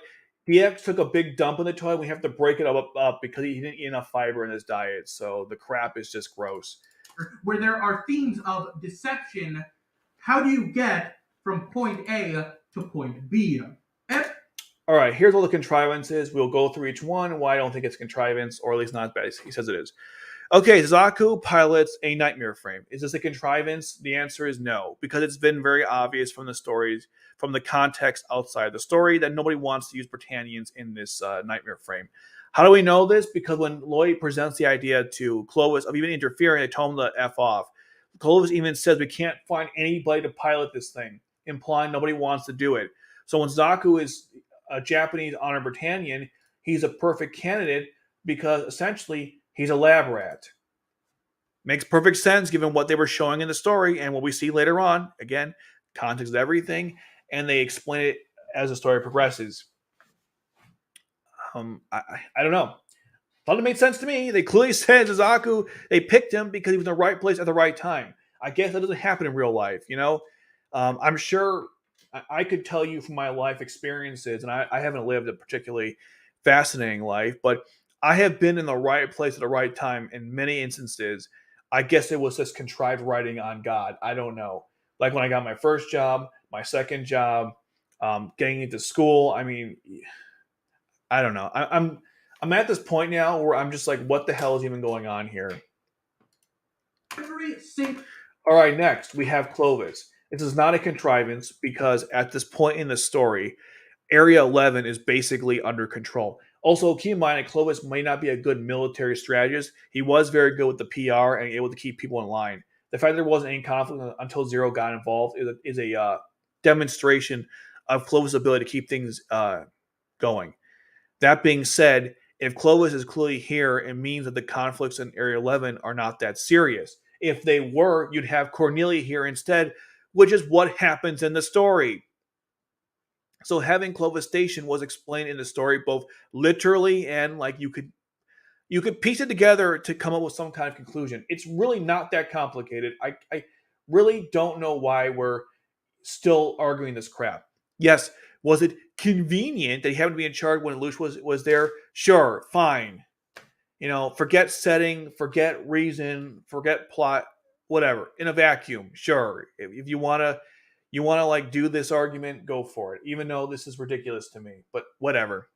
A: DX took a big dump in the toilet. We have to break it up because he didn't eat enough fiber in his diet, so the crap is just gross.
B: Where there are themes of deception, how do you get from point A to point B?
A: All right, here's all the contrivances. We'll go through each one. Why I don't think it's contrivance, or at least not as bad as he says it is. Okay, Suzaku pilots a nightmare frame. Is this a contrivance? The answer is no, because it's been very obvious from the stories, from the context outside the story, that nobody wants to use Britannians in this nightmare frame. How do we know this? Because when Lloyd presents the idea to Clovis of even interfering, they told him to F off. Clovis even says we can't find anybody to pilot this thing, implying nobody wants to do it. So when Suzaku is a Japanese honor Britannian, he's a perfect candidate because essentially he's a lab rat. Makes perfect sense given what they were showing in the story and what we see later on. Again, context of everything, and they explain it as the story progresses. I don't know. Thought it made sense to me. They clearly said Suzaku, they picked him because he was in the right place at the right time. I guess that doesn't happen in real life, you know? I'm sure I could tell you from my life experiences, and I haven't lived a particularly fascinating life, but I have been in the right place at the right time in many instances. I guess it was just contrived writing on God. I don't know. Like when I got my first job, my second job, getting into school. I mean, I don't know. I'm at this point now where I'm just like, what the hell is even going on here? All right, next we have Clovis. This is not a contrivance because at this point in the story, Area 11 is basically under control. Also, keep in mind that Clovis may not be a good military strategist. He was very good with the PR and able to keep people in line. The fact that there wasn't any conflict until Zero got involved is a demonstration of Clovis' ability to keep things going. That being said, if Clovis is clearly here, it means that the conflicts in Area 11 are not that serious. If they were, you'd have Cornelia here instead, which is what happens in the story. So having Clovis Station was explained in the story both literally and like you could piece it together to come up with some kind of conclusion. It's really not that complicated. I really don't know why we're still arguing this crap. Yes, was it convenient that he happened to be in charge when Lelouch was there? Sure, fine. You know, forget setting, forget reason, forget plot, whatever. In a vacuum, sure. If you wanna like do this argument, go for it. Even though this is ridiculous to me, but whatever.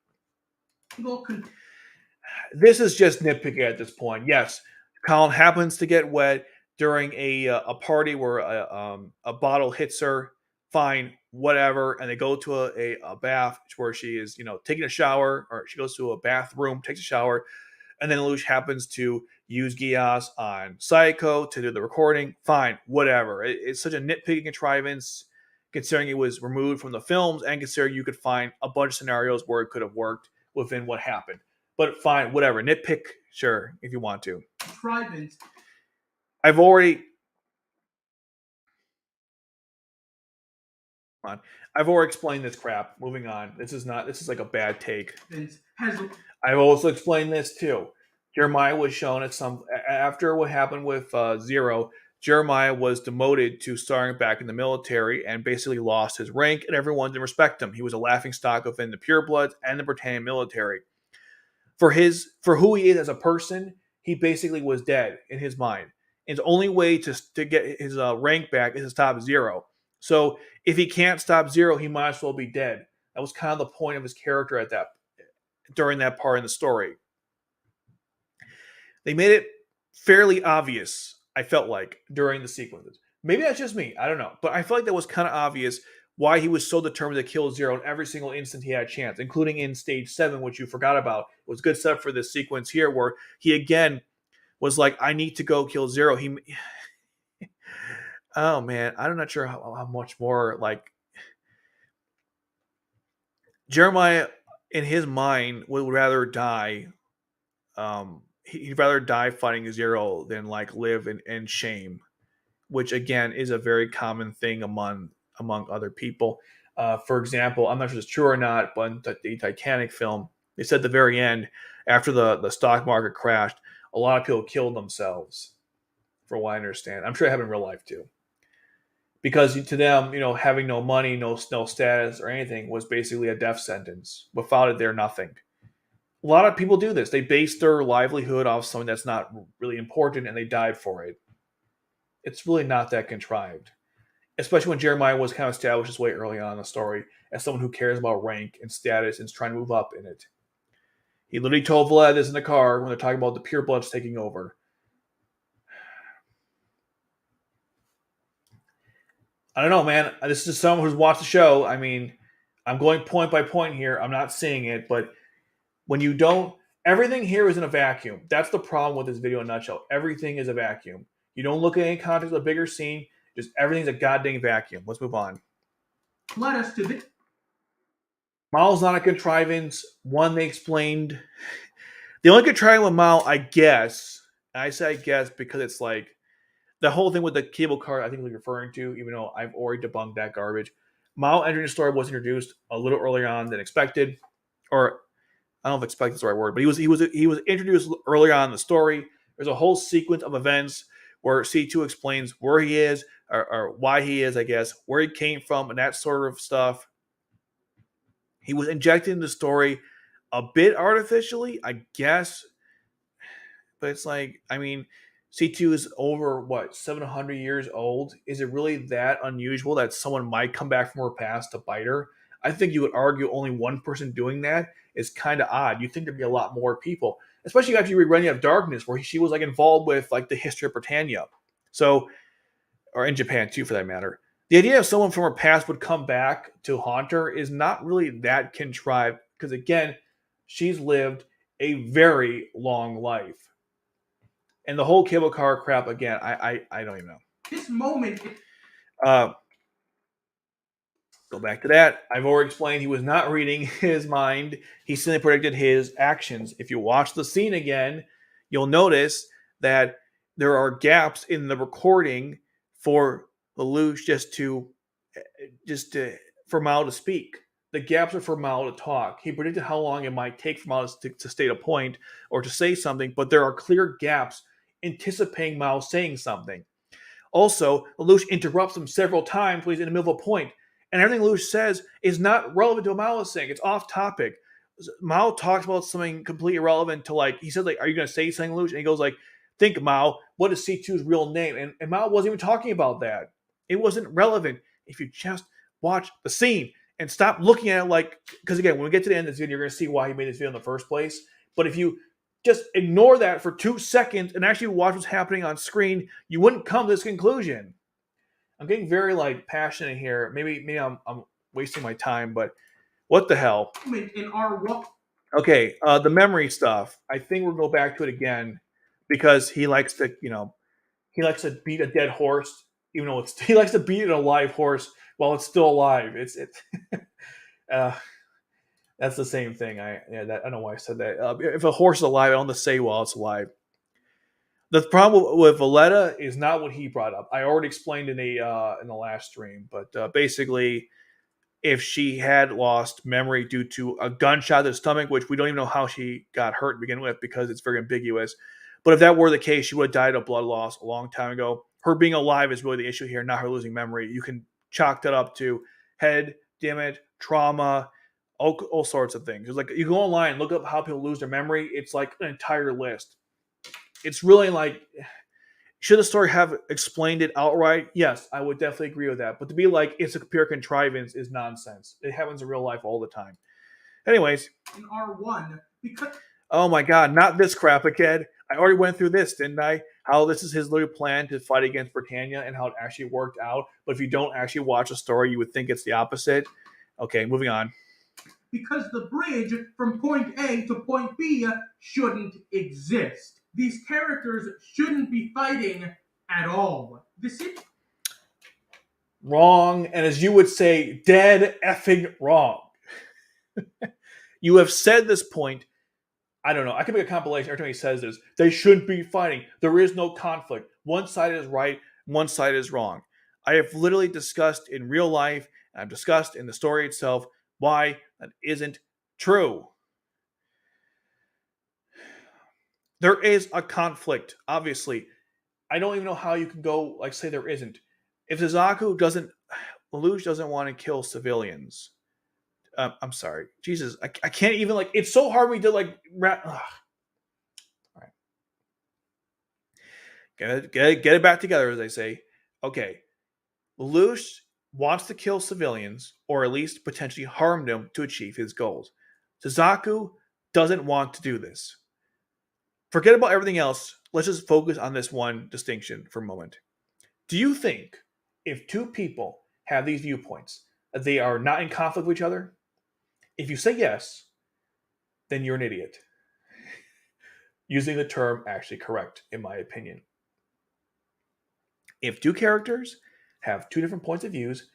A: This is just nitpicking at this point. Yes, Kallen happens to get wet during a party where a bottle hits her. Fine, whatever, and they go to a bath where she is, taking a shower, or she goes to a bathroom, takes a shower, and then Lelouch happens to use Geass on Psycho to do the recording. Fine, whatever. It's such a nitpicking contrivance, considering it was removed from the films, and considering you could find a bunch of scenarios where it could have worked within what happened. But fine, whatever. Nitpick, sure, if you want to.
B: Contrivance.
A: I've already explained this crap. Moving on. This is like a bad take. I've also explained this too. Jeremiah was shown after what happened with Zero. Jeremiah was demoted to starring back in the military and basically lost his rank, and everyone didn't respect him. He was a laughingstock within the purebloods and the Britannian military. For who he is as a person, he basically was dead in his mind. His only way to get his rank back is to stop Zero. So if he can't stop Zero, he might as well be dead. That was kind of the point of his character during that part in the story. They made it fairly obvious, I felt like, during the sequences. Maybe that's just me, I don't know. But I felt like that was kind of obvious why he was so determined to kill Zero in every single instant he had a chance, including in Stage 7, which you forgot about. It was good setup for this sequence here, where he again was like, I need to go kill Zero. Oh man, I'm not sure how much more, like, Jeremiah in his mind would rather die. He'd rather die fighting Zero than like live in shame, which again is a very common thing among other people. For example, I'm not sure if it's true or not, but in the Titanic film, they said at the very end, after the stock market crashed, a lot of people killed themselves, from what I understand. I'm sure it happened in real life too. Because to them, having no money, no status or anything was basically a death sentence. Without it, they're nothing. A lot of people do this. They base their livelihood off something that's not really important, and they died for it. It's really not that contrived. Especially when Jeremiah was kind of established his way early on in the story as someone who cares about rank and status and is trying to move up in it. He literally told Vlad this in the car when they're talking about the purebloods taking over. I don't know, man. This is just someone who's watched the show. I mean, I'm going point by point here. I'm not seeing it, but when you don't, everything here is in a vacuum. That's the problem with this video in a nutshell. Everything is a vacuum. You don't look at any context of the bigger scene. Just everything's a goddamn vacuum. Let's move on.
B: Let us to the
A: Mao's not a contrivance. One, they explained. The only contrivance with Mao, I guess, and I say I guess because it's like the whole thing with the cable car, I think we're referring to, even though I've already debunked that garbage. Mao entering the story was introduced a little earlier on than expected, or I don't know if expected is the right word, but he was introduced earlier on in the story. There's a whole sequence of events where C2 explains where he is, or why he is, I guess, where he came from, and that sort of stuff. He was injected in the story a bit artificially, I guess. But it's like, I mean, C2 is over, 700 years old? Is it really that unusual that someone might come back from her past to bite her? I think you would argue only one person doing that is kind of odd. You'd think there'd be a lot more people, especially after you read Reign of Darkness, where she was like involved with like the history of Britannia. So, or in Japan too, for that matter. The idea of someone from her past would come back to haunt her is not really that contrived, because again, she's lived a very long life. And the whole cable car crap, again, I don't even know.
B: This moment.
A: Go back to that. I've already explained he was not reading his mind. He simply predicted his actions. If you watch the scene again, you'll notice that there are gaps in the recording for Lelouch for Mao to speak. The gaps are for Mao to talk. He predicted how long it might take for Mao to state a point or to say something, but there are clear gaps anticipating Mao saying something. Also, Lelouch interrupts him several times when he's in the middle of a point. And everything Lelouch says is not relevant to what Mao is saying. It's off topic. Mao talks about something completely irrelevant to, like, he said, like, are you going to say something, Lelouch? And he goes, like, think, Mao, what is C2's real name? And Mao wasn't even talking about that. It wasn't relevant. If you just watch the scene and stop looking at it like, because again, when we get to the end of this video, you're going to see why he made this video in the first place. But if you just ignore that for 2 seconds and actually watch what's happening on screen, you wouldn't come to this conclusion. I'm getting very like passionate here. Maybe I'm wasting my time, but what the hell?
B: In our what?
A: Okay, the memory stuff. I think we'll go back to it again because he likes to, he likes to beat a dead horse, even though it's he likes to beat an alive horse while it's still alive. Uh, that's the same thing. I don't know why I said that. If a horse is alive, I don't want to say while it's alive. The problem with Valletta is not what he brought up. I already explained in the last stream, but basically, if she had lost memory due to a gunshot to the stomach, which we don't even know how she got hurt to begin with because it's very ambiguous. But if that were the case, she would have died of blood loss a long time ago. Her being alive is really the issue here, not her losing memory. You can chalk that up to head damage, trauma, all sorts of things. It's like you go online, look up how people lose their memory. It's like an entire list. It's really like, should the story have explained it outright? Yes, I would definitely agree with that. But to be like, it's a pure contrivance is nonsense. It happens in real life all the time. Anyways.
B: In R1, because...
A: Oh my god, not this crap again. I already went through this, didn't I? How this is his little plan to fight against Britannia and how it actually worked out. But if you don't actually watch the story, you would think it's the opposite. Okay, moving on.
B: Because the bridge from point A to point B shouldn't exist. These characters shouldn't be fighting at all.
A: Wrong, and as you would say, dead effing wrong. You have said this point. I don't know. I could make a compilation every time he says this. They shouldn't be fighting. There is no conflict. One side is right, one side is wrong. I have literally discussed in real life, and I've discussed in the story itself, why that isn't true. There is a conflict, obviously. I don't even know how you can go, like, say there isn't. If Suzaku Lelouch doesn't want to kill civilians. I'm sorry. Jesus, I can't even, like, it's so hard for me to, like, all right. Get it back together, as they say. Okay. Lelouch wants to kill civilians, or at least potentially harm them to achieve his goals. Suzaku doesn't want to do this. Forget about everything else. Let's just focus on this one distinction for a moment. Do you think if two people have these viewpoints, that they are not in conflict with each other? If you say yes, then you're an idiot. Using the term actually correct, in my opinion. If two characters have two different points of views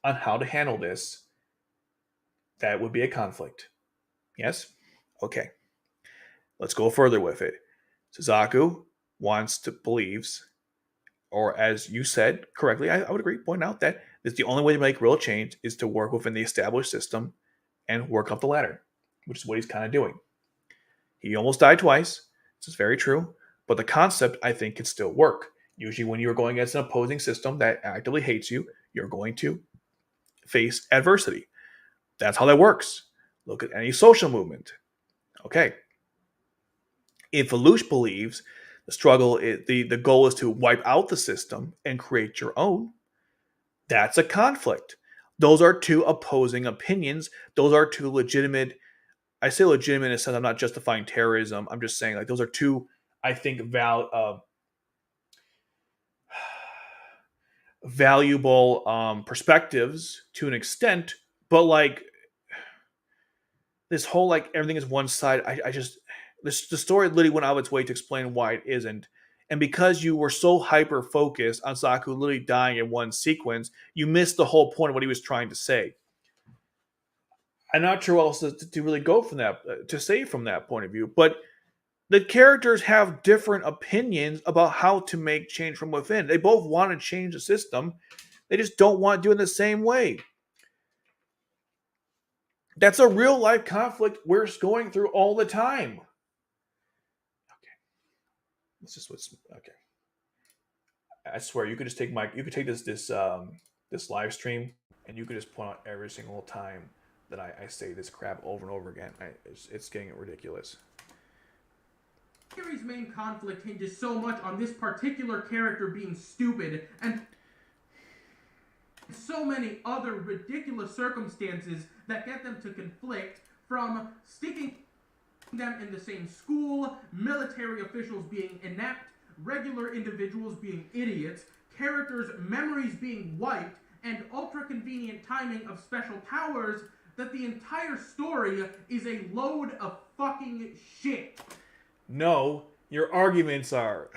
A: on how to handle this, that would be a conflict. Yes? Okay. Let's go further with it. Suzaku believes, or as you said correctly, I would agree, point out that the only way to make real change is to work within the established system and work up the ladder, which is what he's kind of doing. He almost died twice. This is very true. But the concept, I think, can still work. Usually when you're going against an opposing system that actively hates you, you're going to face adversity. That's how that works. Look at any social movement. Okay. If Lelouch believes the goal is to wipe out the system and create your own, that's a conflict. Those are two opposing opinions. Those are two legitimate. I say legitimate in a sense I'm not justifying terrorism. I'm just saying, like, those are two, I think, valuable perspectives to an extent. But, like, this whole, like, everything is one side. The story literally went out of its way to explain why it isn't. And because you were so hyper focused on Suzaku literally dying in one sequence, you missed the whole point of what he was trying to say. I'm not sure what else to really go from that, to say from that point of view. But the characters have different opinions about how to make change from within. They both want to change the system. They just don't want to do it in the same way. That's a real life conflict we're going through all the time. Okay. I swear, you could just take this live stream, and you could just point out every single time that I say this crap over and over again. It's getting ridiculous.
B: The series' main conflict hinges so much on this particular character being stupid, and so many other ridiculous circumstances that get them to conflict, from sticking them in the same school, military officials being inept, regular individuals being idiots, characters' memories being wiped, and ultra-convenient timing of special powers that the entire story is a load of fucking shit.
A: No, your arguments are.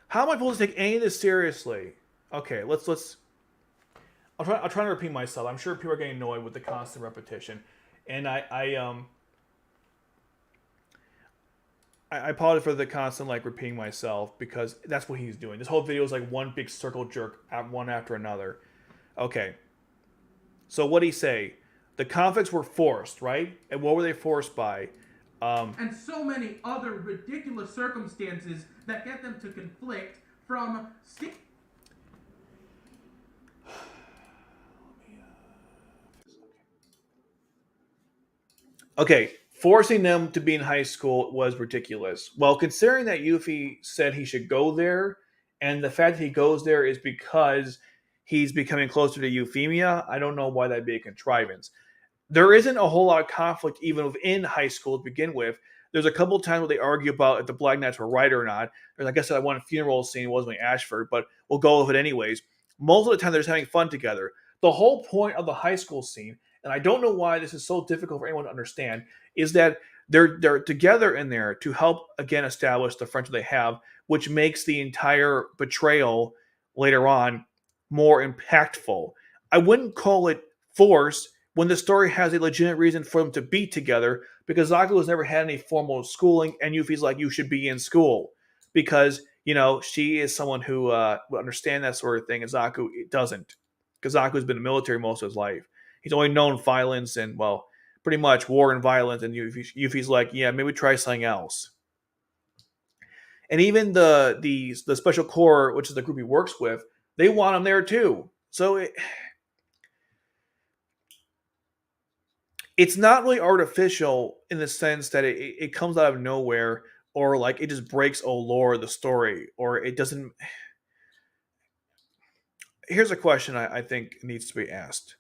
A: How am I supposed to take any of this seriously? Okay, let's. I'll try to repeat myself. I'm sure people are getting annoyed with the constant repetition, and I apologize for the constant repeating myself because that's what he's doing. This whole video is like one big circle jerk one after another. Okay. So what'd he say? The conflicts were forced, right? And what were they forced by?
B: And so many other ridiculous circumstances that get them to conflict from
A: Okay, forcing them to be in high school was ridiculous. Well, considering that Yuffie said he should go there, and the fact that he goes there is because he's becoming closer to Euphemia, I don't know why that'd be a contrivance. There isn't a whole lot of conflict even within high school to begin with. There's a couple of times where they argue about if the Black Knights were right or not. There's, like I said, one funeral scene wasn't Ashford, but we'll go with it anyways. Most of the time, they're just having fun together. The whole point of the high school scene, and I don't know why this is so difficult for anyone to understand, is that they're together in there to help again establish the friendship they have, which makes the entire betrayal later on more impactful. I wouldn't call it forced when the story has a legitimate reason for them to be together, because Suzaku has never had any formal schooling, and Yuffie's like, you should be in school. Because, she is someone who would understand that sort of thing, and Suzaku doesn't. Because Suzaku's been in the military most of his life. He's only known violence and, well, pretty much war and violence, and Yuffie's like, yeah, maybe try something else. And even the Special Corps, which is the group he works with, they want him there too. So it's not really artificial in the sense that it comes out of nowhere, or like it just breaks lore of the story, or it doesn't. Here's a question I think needs to be asked.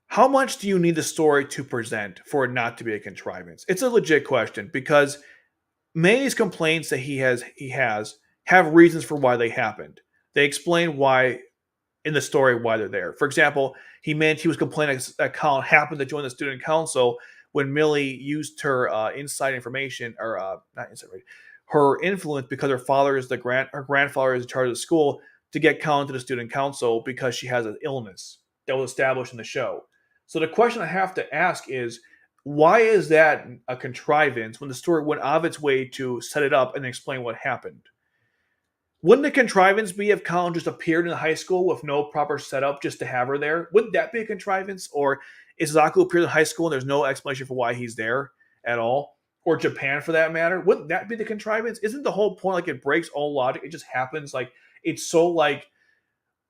A: How much do you need the story to present for it not to be a contrivance? It's a legit question, because many of these complaints that he has have reasons for why they happened. They explain why in the story why they're there. For example, he was complaining that Kallen happened to join the student council when Millie used her inside information, or not inside, right, her influence, because her grandfather is in charge of the school, to get Kallen to the student council because she has an illness that was established in the show. So the question I have to ask is, why is that a contrivance when the story went out of its way to set it up and explain what happened? Wouldn't the contrivance be if Kallen just appeared in the high school with no proper setup just to have her there? Wouldn't that be a contrivance? Or is Suzaku appeared in high school and there's no explanation for why he's there at all? Or Japan, for that matter? Wouldn't that be the contrivance? Isn't the whole point it breaks all logic? It just happens it's so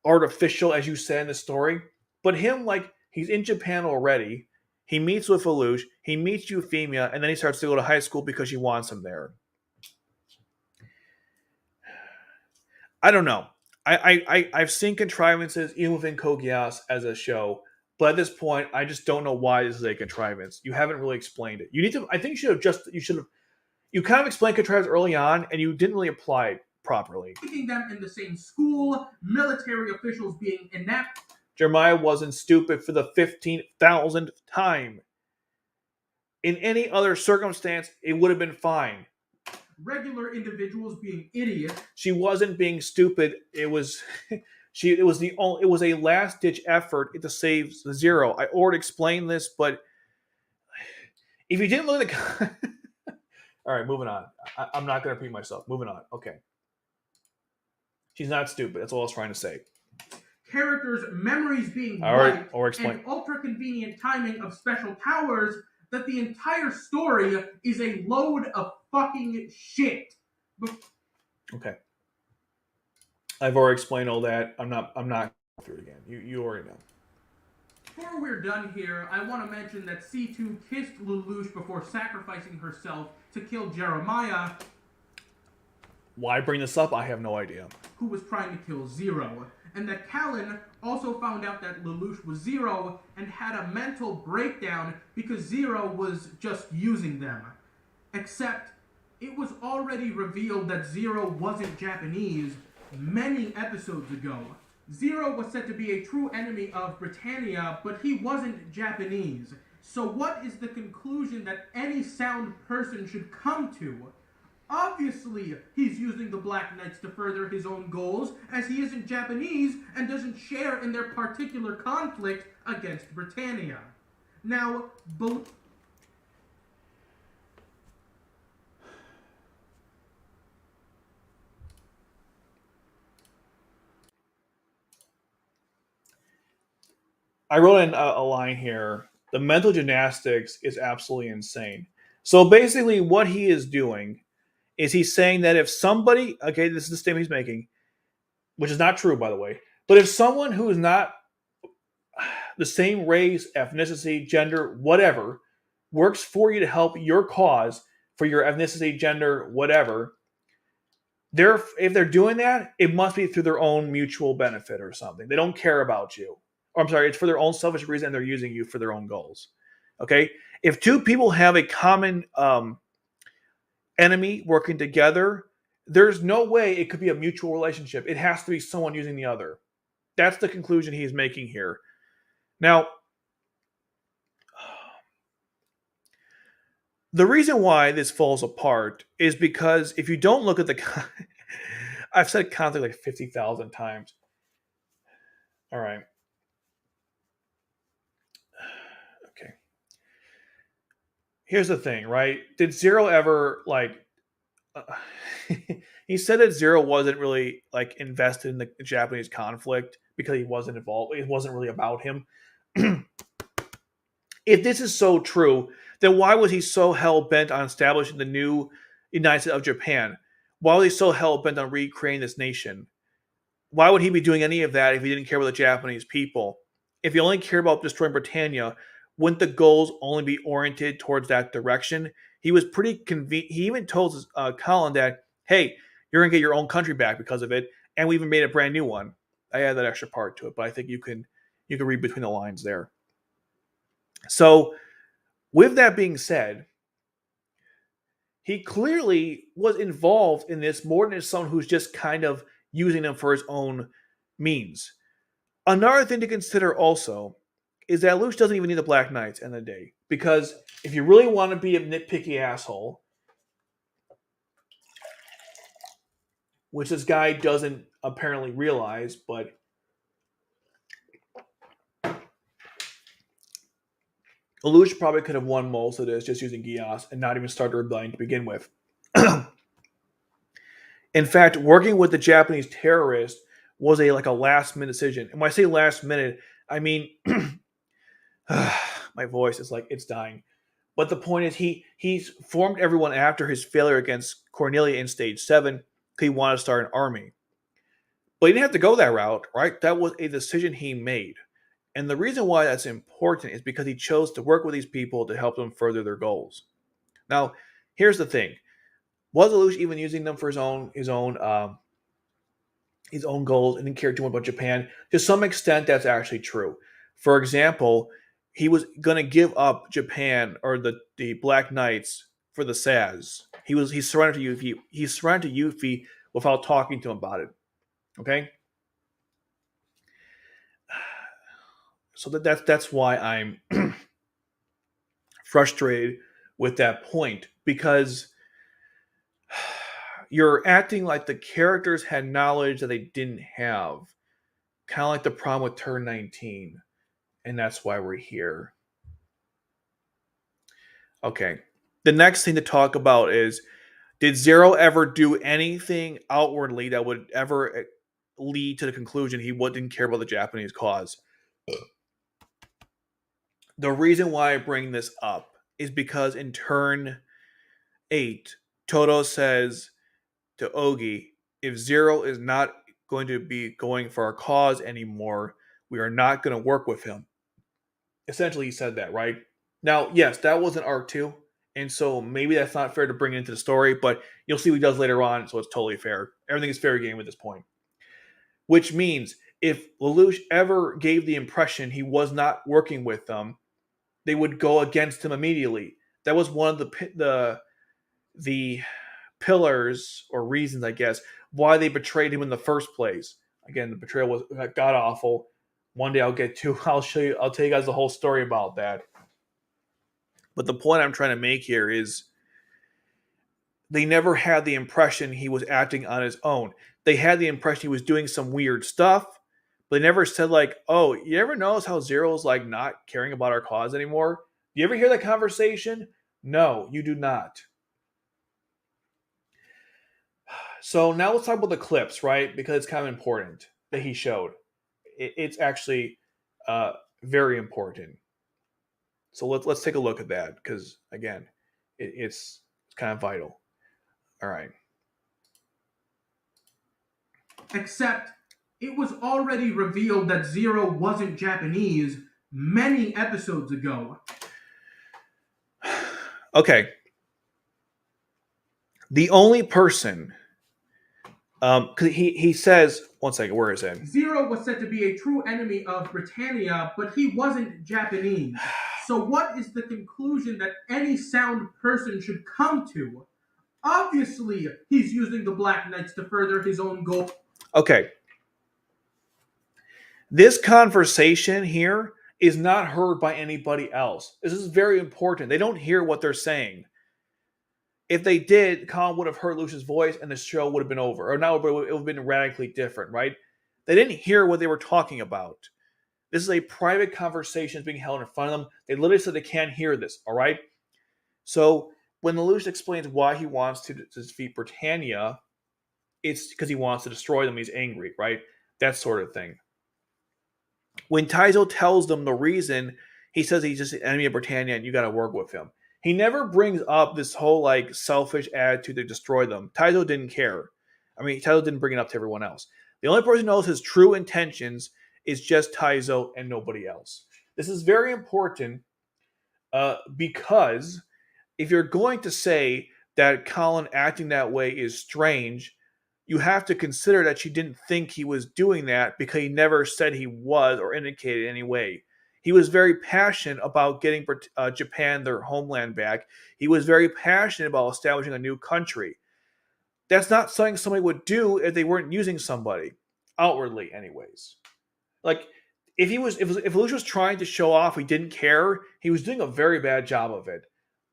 A: artificial, as you said in the story. But him, he's in Japan already. He meets with Lelouch. He meets Euphemia, and then he starts to go to high school because she wants him there. I don't know. I've seen contrivances even within Geass as a show, but at this point, I just don't know why this is a contrivance. You haven't really explained it. You need to. I think you kind of explained contrivance early on, and you didn't really apply it properly.
B: Keeping them in the same school, military officials being inept.
A: Jeremiah wasn't stupid for the 15,000th time. In any other circumstance, it would have been fine.
B: Regular individuals being idiots.
A: She wasn't being stupid. It was a last ditch effort to save Zero. I already explained this, but if you didn't look at the all right, moving on. I'm not going to repeat myself. Moving on. Okay. She's not stupid. That's all I was trying to say.
B: Characters' memories being
A: wiped, or explain.
B: And ultra-convenient timing of special powers that the entire story is a load of fucking shit.
A: Okay. I've already explained all that. I'm not going through it again. You already know.
B: Before we're done here, I want to mention that C2 kissed Lelouch before sacrificing herself to kill Jeremiah.
A: Why bring this up? I have no idea.
B: Who was trying to kill Zero. And that Kallen also found out that Lelouch was Zero and had a mental breakdown because Zero was just using them. Except It was already revealed that Zero wasn't Japanese many episodes ago. Zero was said to be a true enemy of Britannia, but he wasn't Japanese. So what is the conclusion that any sound person should come to? Obviously, he's using the Black Knights to further his own goals, as he isn't Japanese and doesn't share in their particular conflict against Britannia. Now, both...
A: I wrote in a line here. The mental gymnastics is absolutely insane. So basically, what he is doing is he's saying that if somebody, okay, this is the statement he's making, which is not true, by the way, but if someone who is not the same race, ethnicity, gender, whatever, works for you to help your cause for your ethnicity, gender, whatever, if they're doing that, it must be through their own mutual benefit or something. They don't care about you. Or I'm sorry, it's for their own selfish reason and they're using you for their own goals. Okay? If two people have a common enemy working together, there's no way it could be a mutual relationship. It has to be someone using the other. That's the conclusion he's making here. Now, the reason why this falls apart is because if you don't look at the... I've said conflict like 50,000 times. All right. Okay. Here's the thing, right? Did Zero ever, like... he said that Zero wasn't really, like, invested in the Japanese conflict because he wasn't involved. It wasn't really about him. If this is so true, then why was he so hell-bent on establishing the new United States of Japan? Why was he so hell-bent on recreating this nation? Why would he be doing any of that if he didn't care about the Japanese people? If he only cared about destroying Britannia, wouldn't the goals only be oriented towards that direction? He was pretty convenient. He even told Kallen that, hey, you're going to get your own country back because of it, and we even made a brand new one. I added that extra part to it, but I think you can read between the lines there. So, with that being said, he clearly was involved in this more than someone who's just kind of using them for his own means. Another thing to consider also is that Lelouch doesn't even need the Black Knights in the day. Because if you really want to be a nitpicky asshole, which this guy doesn't apparently realize, but Lelouch probably could have won most of this just using Geass and not even start a rebellion to begin with. In fact, working with the Japanese terrorists was a last-minute decision. And when I say last minute, I mean my voice is like it's dying. But the point is he's formed everyone after his failure against Cornelia in Stage 7. He wanted to start an army. But he didn't have to go that route, right? That was a decision he made. And the reason why that's important is because he chose to work with these people to help them further their goals. Now, here's the thing. Was Lelouch even using them for his own goals and didn't care too much about Japan? To some extent, that's actually true. For example, he was going to give up Japan or the Black Knights for the Saz. He surrendered to Yuffie. He surrendered to Yuffie without talking to him about it. Okay? So that's why I'm frustrated with that point, because you're acting like the characters had knowledge that they didn't have. Kind of like the problem with Turn 19. And that's why we're here. Okay. The next thing to talk about is, did Zero ever do anything outwardly that would ever lead to the conclusion he didn't care about the Japanese cause? The reason why I bring this up is because in Turn 8, Todo says to Ogi, if Zero is not going to be going for our cause anymore, we are not going to work with him. Essentially, he said that, right? Now, yes, that was an arc too, and so maybe that's not fair to bring into the story, but you'll see what he does later on, so it's totally fair. Everything is fair game at this point. Which means, if Lelouch ever gave the impression he was not working with them, they would go against him immediately. That was one of the pillars or reasons, I guess, why they betrayed him in the first place. Again, the betrayal was god awful. One day I'll get to. I'll tell you guys the whole story about that. But the point I'm trying to make here is they never had the impression he was acting on his own. They had the impression he was doing some weird stuff, but they never said like, "Oh, you ever notice how Zero's like not caring about our cause anymore?" Do you ever hear that conversation? No, you do not. So now let's talk about the clips, right? Because it's kind of important that he showed. It's actually very important. So let's take a look at that because again, it's kind of vital. All right.
B: Except it was already revealed that Zero wasn't Japanese many episodes ago.
A: Okay. The only person, because he says, one second, where is it?
B: Zero was said to be a true enemy of Britannia, but he wasn't Japanese. So what is the conclusion that any sound person should come to? Obviously, he's using the Black Knights to further his own goal.
A: Okay. This conversation here is not heard by anybody else. This is very important. They don't hear what they're saying. If they did, Colin would have heard Lucia's voice and the show would have been over. Or now it would have been radically different, right? They didn't hear what they were talking about. This is a private conversation being held in front of them. They literally said they can't hear this, all right? So when Lelouch explains why he wants to defeat Britannia, it's because he wants to destroy them. He's angry, right? That sort of thing. When Taizo tells them the reason, he says he's just an enemy of Britannia and you got to work with him. He never brings up this whole like selfish attitude to destroy them. Taizo didn't care. I mean, Taizo didn't bring it up to everyone else. The only person who knows his true intentions is just Taizo and nobody else. This is very important because if you're going to say that Colin acting that way is strange, you have to consider that she didn't think he was doing that because he never said he was or indicated in any way. He was very passionate about getting Japan their homeland back. He was very passionate about establishing a new country. That's not something somebody would do if they weren't using somebody, outwardly anyways. Like, if Lelouch was trying to show off he didn't care, he was doing a very bad job of it.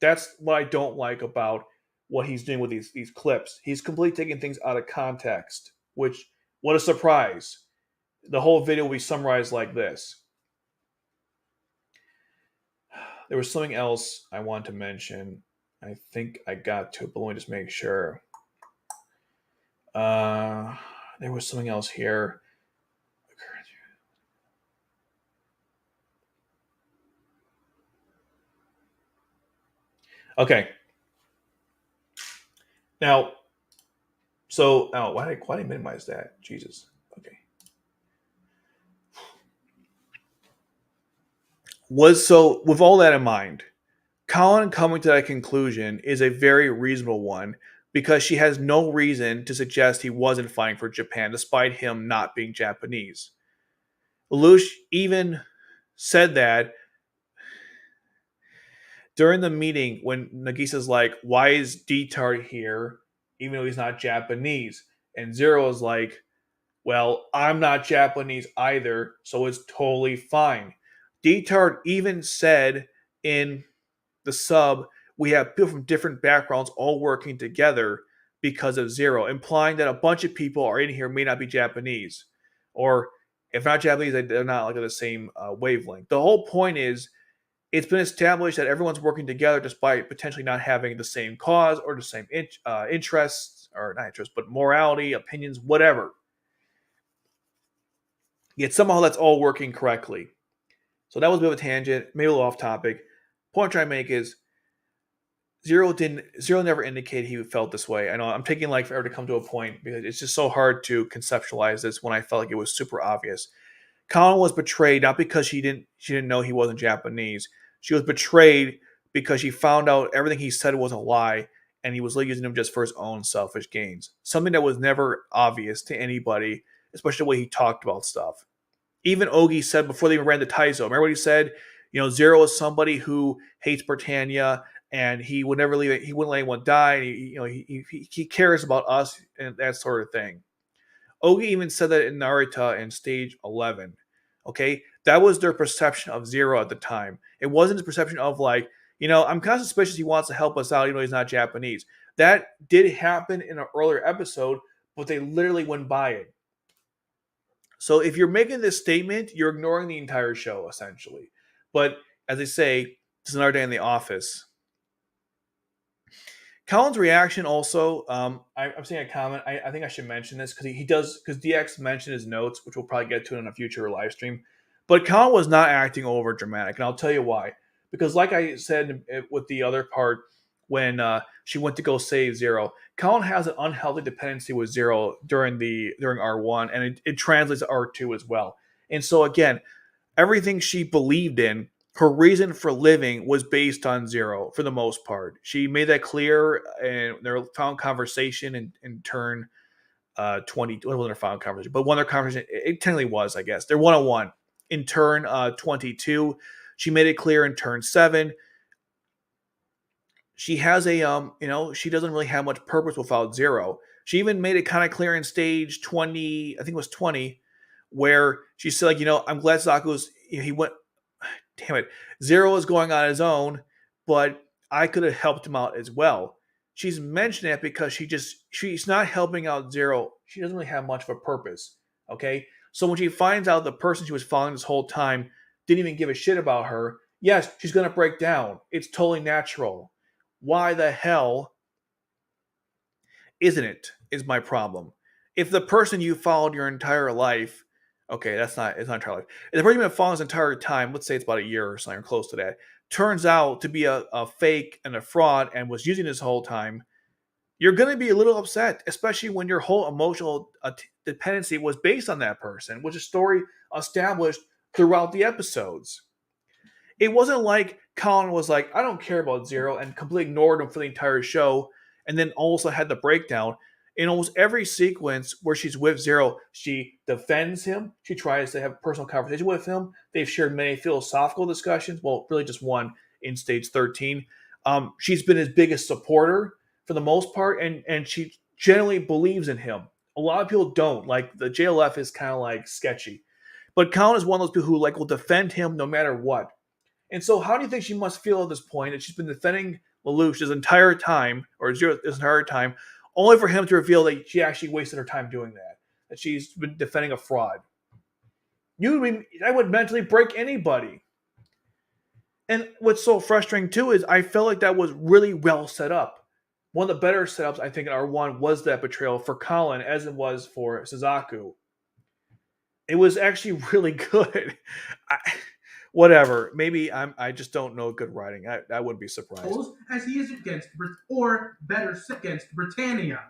A: That's what I don't like about what he's doing with these clips. He's completely taking things out of context, which, what a surprise. The whole video will be summarized like this. There was something else I wanted to mention. I think I got to it, but let me just make sure. There was something else here. Okay. Now, so why did I minimize that? Jesus. Okay. So with all that in mind, Colin coming to that conclusion is a very reasonable one because she has no reason to suggest he wasn't fighting for Japan despite him not being Japanese. Lelouch even said that during the meeting when Nagisa's like, why is D-Tard here even though he's not Japanese? And Zero is like, well, I'm not Japanese either, so it's totally fine. D-Tard even said in the sub, we have people from different backgrounds all working together because of Zero, implying that a bunch of people are in here may not be Japanese. Or if not Japanese, they're not like the same wavelength. The whole point is, it's been established that everyone's working together despite potentially not having the same cause or the same interests, or not interests, but morality, opinions, whatever. Yet somehow that's all working correctly. So that was a bit of a tangent, maybe a little off topic. Point I'm trying to make is Zero never indicated he felt this way. I know I'm taking like forever to come to a point because it's just so hard to conceptualize this when I felt like it was super obvious. Colin was betrayed not because she didn't know he wasn't Japanese. She was betrayed because she found out everything he said was a lie and he was using him just for his own selfish gains. Something that was never obvious to anybody, especially the way he talked about stuff. Even Ogi said before they even ran the Taizo, remember what he said? You know, Zero is somebody who hates Britannia and he would never leave it. He wouldn't let anyone die. And he cares about us and that sort of thing. Ogi even said that in Naruto in stage 11. Okay, that was their perception of Zero at the time. It wasn't his perception of like, I'm kind of suspicious he wants to help us out, even though he's not Japanese. That did happen in an earlier episode, but they literally went by it. So if you're making this statement, you're ignoring the entire show, essentially. But as they say, it's another day in the office. Kallen's reaction also, I'm seeing a comment. I think I should mention this because he does, because DX mentioned his notes, which we'll probably get to in a future live stream. But Kallen was not acting over dramatic, and I'll tell you why. Because like I said with the other part, when she went to go save Zero, Kallen has an unhealthy dependency with Zero during R1, and it translates to R2 as well. And so again, everything she believed in, her reason for living, was based on Zero for the most part. She made that clear in their found conversation in turn 20. It wasn't their found conversation, but one of their conversations, it technically was, I guess. They're 101. In turn 22, she made it clear in turn 7. She has a, she doesn't really have much purpose without Zero. She even made it kind of clear in stage 20, I think it was 20, where she said, like, I'm glad Suzaku's, he went, damn it, Zero is going on his own, but I could have helped him out as well. She's mentioning it because she's not helping out Zero. She doesn't really have much of a purpose, okay? So when she finds out the person she was following this whole time didn't even give a shit about her, yes, she's going to break down. It's totally natural. Why the hell isn't it, is my problem. If the person you followed your entire life, okay, it's not entire life. If the person you've been following his entire time, let's say it's about a year or something, or close to that, turns out to be a fake and a fraud and was using this whole time, you're going to be a little upset, especially when your whole emotional dependency was based on that person, which is a story established throughout the episodes. It wasn't like Kallen was like, I don't care about Zero, and completely ignored him for the entire show, and then also had the breakdown. In almost every sequence where she's with Zero, she defends him. She tries to have a personal conversation with him. They've shared many philosophical discussions. Well, really just one in stage 13. She's been his biggest supporter for the most part, and she generally believes in him. A lot of people don't. Like, the JLF is kind of like sketchy. But Kallen is one of those people who will defend him no matter what. And so how do you think she must feel at this point that she's been defending Lelouch this entire time, or Zero this entire time, only for him to reveal that she actually wasted her time doing that she's been defending a fraud? That would mentally break anybody. And what's so frustrating too is I felt like that was really well set up. One of the better setups, I think, in R1 was that betrayal for Kallen as it was for Suzaku. It was actually really good. Whatever. Maybe I just don't know good writing. I wouldn't be surprised.
B: As he is against, or better, against Britannia.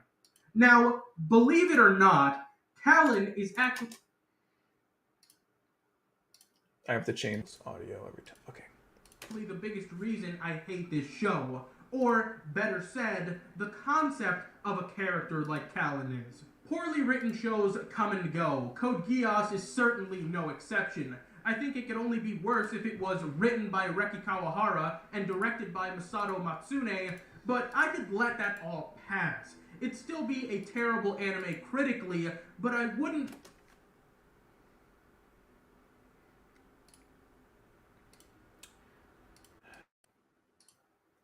B: Now, believe it or not, Kallen is actually...
A: I have to change audio every time. Okay.
B: The biggest reason I hate this show, or better said, the concept of a character like Kallen is. Poorly written shows come and go. Code Geass is certainly no exception. I think it could only be worse if it was written by Reki Kawahara and directed by Masato Matsune, but I could let that all pass. It'd still be a terrible anime critically, but I wouldn't...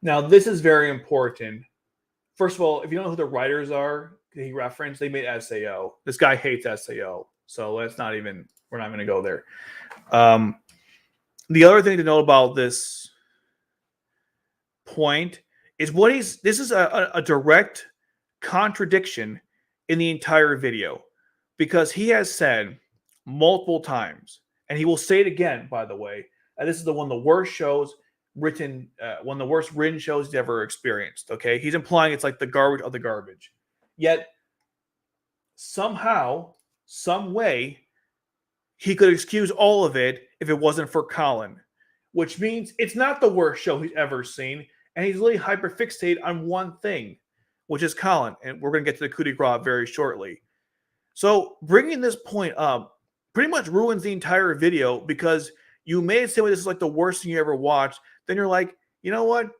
A: Now, this is very important. First of all, if you don't know who the writers are, he referenced, they made SAO. This guy hates SAO, so we're not going to go there. The other thing to know about this point is this is a direct contradiction in the entire video, because he has said multiple times, and he will say it again, by the way, this is one of the worst shows written, one of the worst written shows he's ever experienced. Okay, he's implying it's like the garbage of the garbage. Yet somehow, some way, he could excuse all of it if it wasn't for Kallen, which means it's not the worst show he's ever seen, and he's really hyperfixated on one thing, which is Kallen, and we're going to get to the coup de grace very shortly. So bringing this point up pretty much ruins the entire video, because you may say, well, this is like the worst thing you ever watched. Then you're like, you know what?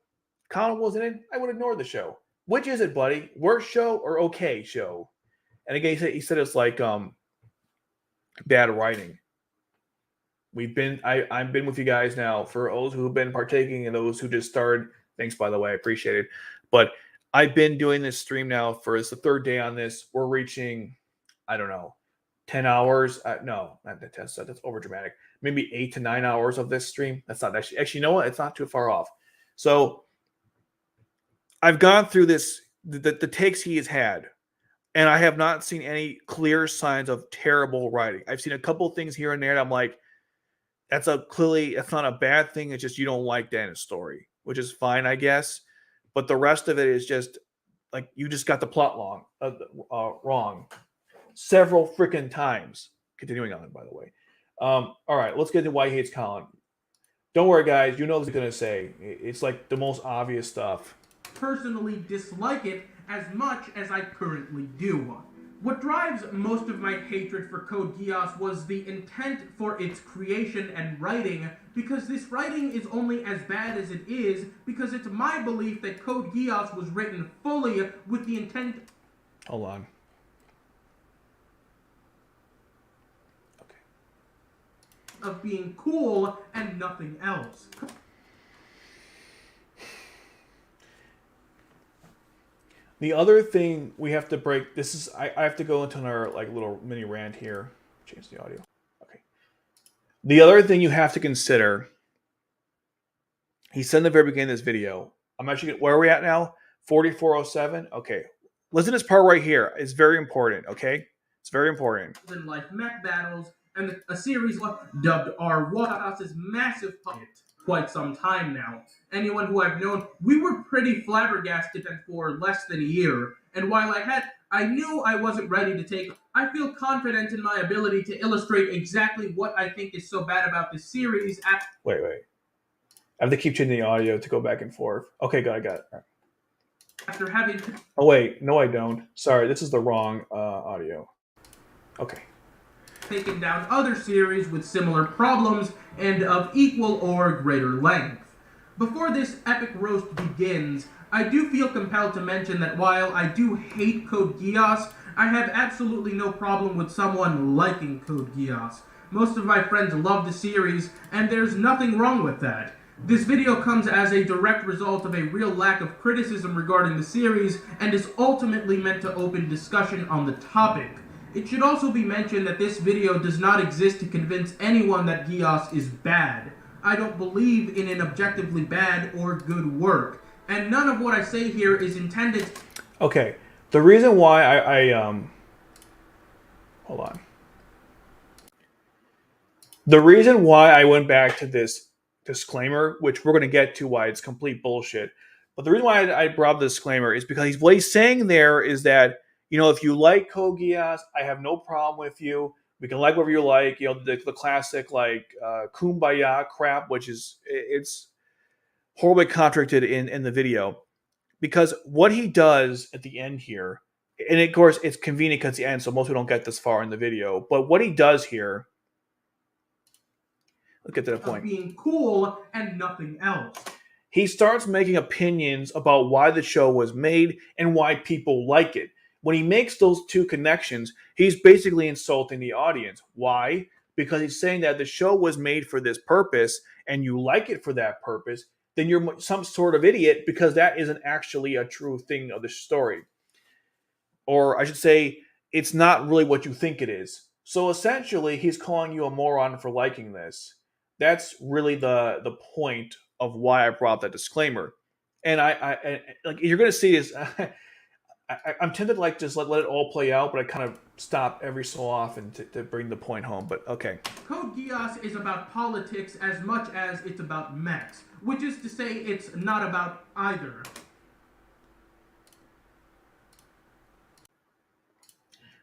A: Kallen wasn't in, I would ignore the show. Which is it, buddy? Worst show or okay show? And again, he said it's like bad writing. I've been with you guys now for those who've been partaking and those who just started. Thanks, by the way, I appreciate it. But I've been doing this stream now for it's the third day on this. We're reaching, I don't know, 10 hours. No, not 10. That's over dramatic. Maybe 8 to 9 hours of this stream. That's not actually. You know what? It's not too far off. So I've gone through this, the takes he has had, and I have not seen any clear signs of terrible writing. I've seen a couple things here and there, and I'm like, that's not a bad thing. It's just you don't like that in a story, which is fine, I guess. But the rest of it is just like you just got the plot wrong several freaking times. Continuing on, by the way. All right, let's get into why he hates Kallen. Don't worry, guys. You know what he's going to say. It's like the most obvious stuff.
B: Personally dislike it as much as I currently do. What drives most of my hatred for Code Geass was the intent for its creation and writing, because this writing is only as bad as it is because it's my belief that Code Geass was written fully with the intent...
A: Hold on. Okay.
B: ...of being cool and nothing else.
A: The other thing we have to break, this is, I have to go into another like little mini rant here. Change the audio. Okay. The other thing you have to consider, he said in the very beginning of this video, I'm actually, where are we at now? 4407? Okay. Listen to this part right here. It's very important, okay? It's very important.
B: ...in life mech battles, and a series dubbed our Geass's massive puppet quite some time now. Anyone who I've known, we were pretty flabbergasted for less than a year. And while I knew I wasn't ready to take, I feel confident in my ability to illustrate exactly what I think is so bad about this series.
A: Wait. I have to keep changing the audio to go back and forth. Okay, good, I got it.
B: After having...
A: Oh wait, no I don't. Sorry, this is the wrong audio. Okay.
B: ...taken down other series with similar problems and of equal or greater length. Before this epic roast begins, I do feel compelled to mention that while I do hate Code Geass, I have absolutely no problem with someone liking Code Geass. Most of my friends love the series, and there's nothing wrong with that. This video comes as a direct result of a real lack of criticism regarding the series, and is ultimately meant to open discussion on the topic. It should also be mentioned that this video does not exist to convince anyone that Geass is bad. I don't believe in an objectively bad or good work, and none of what I say here is intended...
A: Okay, the reason why hold on. The reason why I went back to this disclaimer, which we're going to get to why it's complete bullshit, but the reason why I brought the disclaimer is because what he's saying there is that, you know, if you like Code Geass, I have no problem with you. We can like whatever you like, you know, the classic like kumbaya crap, which is it's horribly contradicted in the video, because what he does at the end here, and of course it's convenient because it's the end, so most people don't get this far in the video. But what he does here, let's get to the point.
B: ...being cool and nothing else.
A: He starts making opinions about why the show was made and why people like it. When he makes those two connections, he's basically insulting the audience. Why? Because he's saying that the show was made for this purpose and you like it for that purpose, then you're some sort of idiot because that isn't actually a true thing of the story. Or I should say, it's not really what you think it is. So essentially, he's calling you a moron for liking this. That's really the point of why I brought that disclaimer. And I like you're going to see this... I'm tempted to like just let it all play out, but I kind of stop every so often to bring the point home. But okay.
B: Code Geass is about politics as much as it's about mechs, which is to say it's not about either.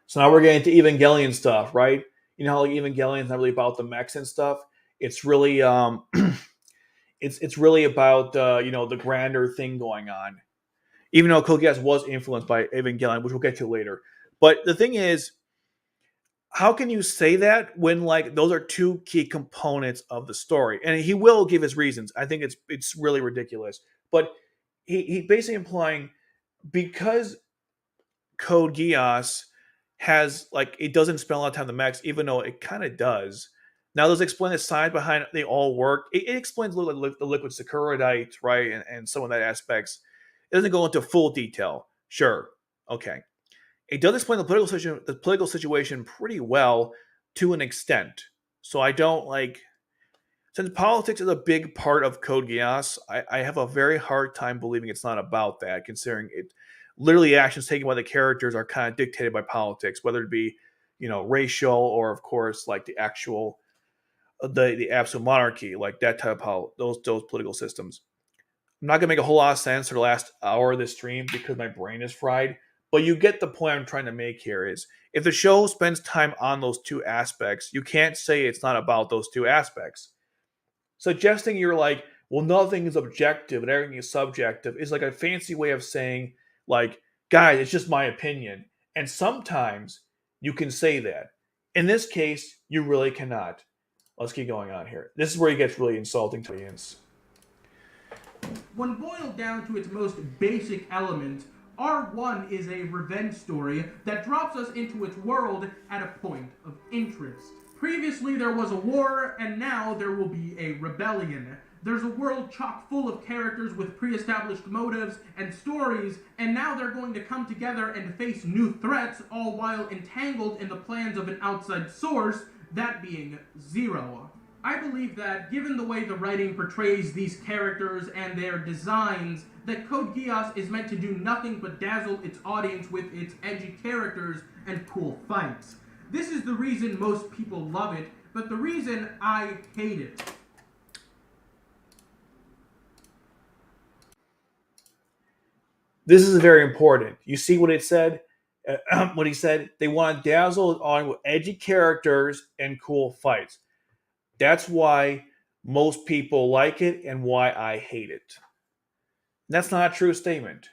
A: So now we're getting to Evangelion stuff, right? You know how like Evangelion's not really about the mechs and stuff. It's really it's really about you know, the grander thing going on. Even though Code Geass was influenced by Evangelion, which we'll get to later. But the thing is, how can you say that when like those are two key components of the story? And he will give his reasons. I think it's really ridiculous. But he basically implying because Code Geass has like it doesn't spend a lot of time on the mechs, even though it kind of does. Now, does it explain the science behind they all work? It explains a little bit the liquid saccharide, right, and some of that aspects. It doesn't go into full detail. Sure, okay. It does explain the political situation pretty well to an extent. So I don't like since politics is a big part of Code Geass, I have a very hard time believing it's not about that, considering it literally actions taken by the characters are kind of dictated by politics, whether it be, racial or of course like the actual the absolute monarchy, like that type of those political systems. I'm not gonna make a whole lot of sense for the last hour of this stream because my brain is fried. But you get the point I'm trying to make here is if the show spends time on those two aspects, you can't say it's not about those two aspects. Suggesting you're like, well, nothing is objective and everything is subjective is like a fancy way of saying, like, guys, it's just my opinion. And sometimes you can say that. In this case, you really cannot. Let's keep going on here. This is where it gets really insulting to the audience.
B: When boiled down to its most basic element, R1 is a revenge story that drops us into its world at a point of interest. Previously there was a war, and now there will be a rebellion. There's a world chock full of characters with pre-established motives and stories, and now they're going to come together and face new threats, all while entangled in the plans of an outside source, that being Zero. I believe that, given the way the writing portrays these characters and their designs, that Code Geass is meant to do nothing but dazzle its audience with its edgy characters and cool fights. This is the reason most people love it, but the reason I hate it.
A: This is very important. You see what it said? What he said? They want to dazzle on with edgy characters and cool fights. That's why most people like it and why I hate it. That's not a true statement.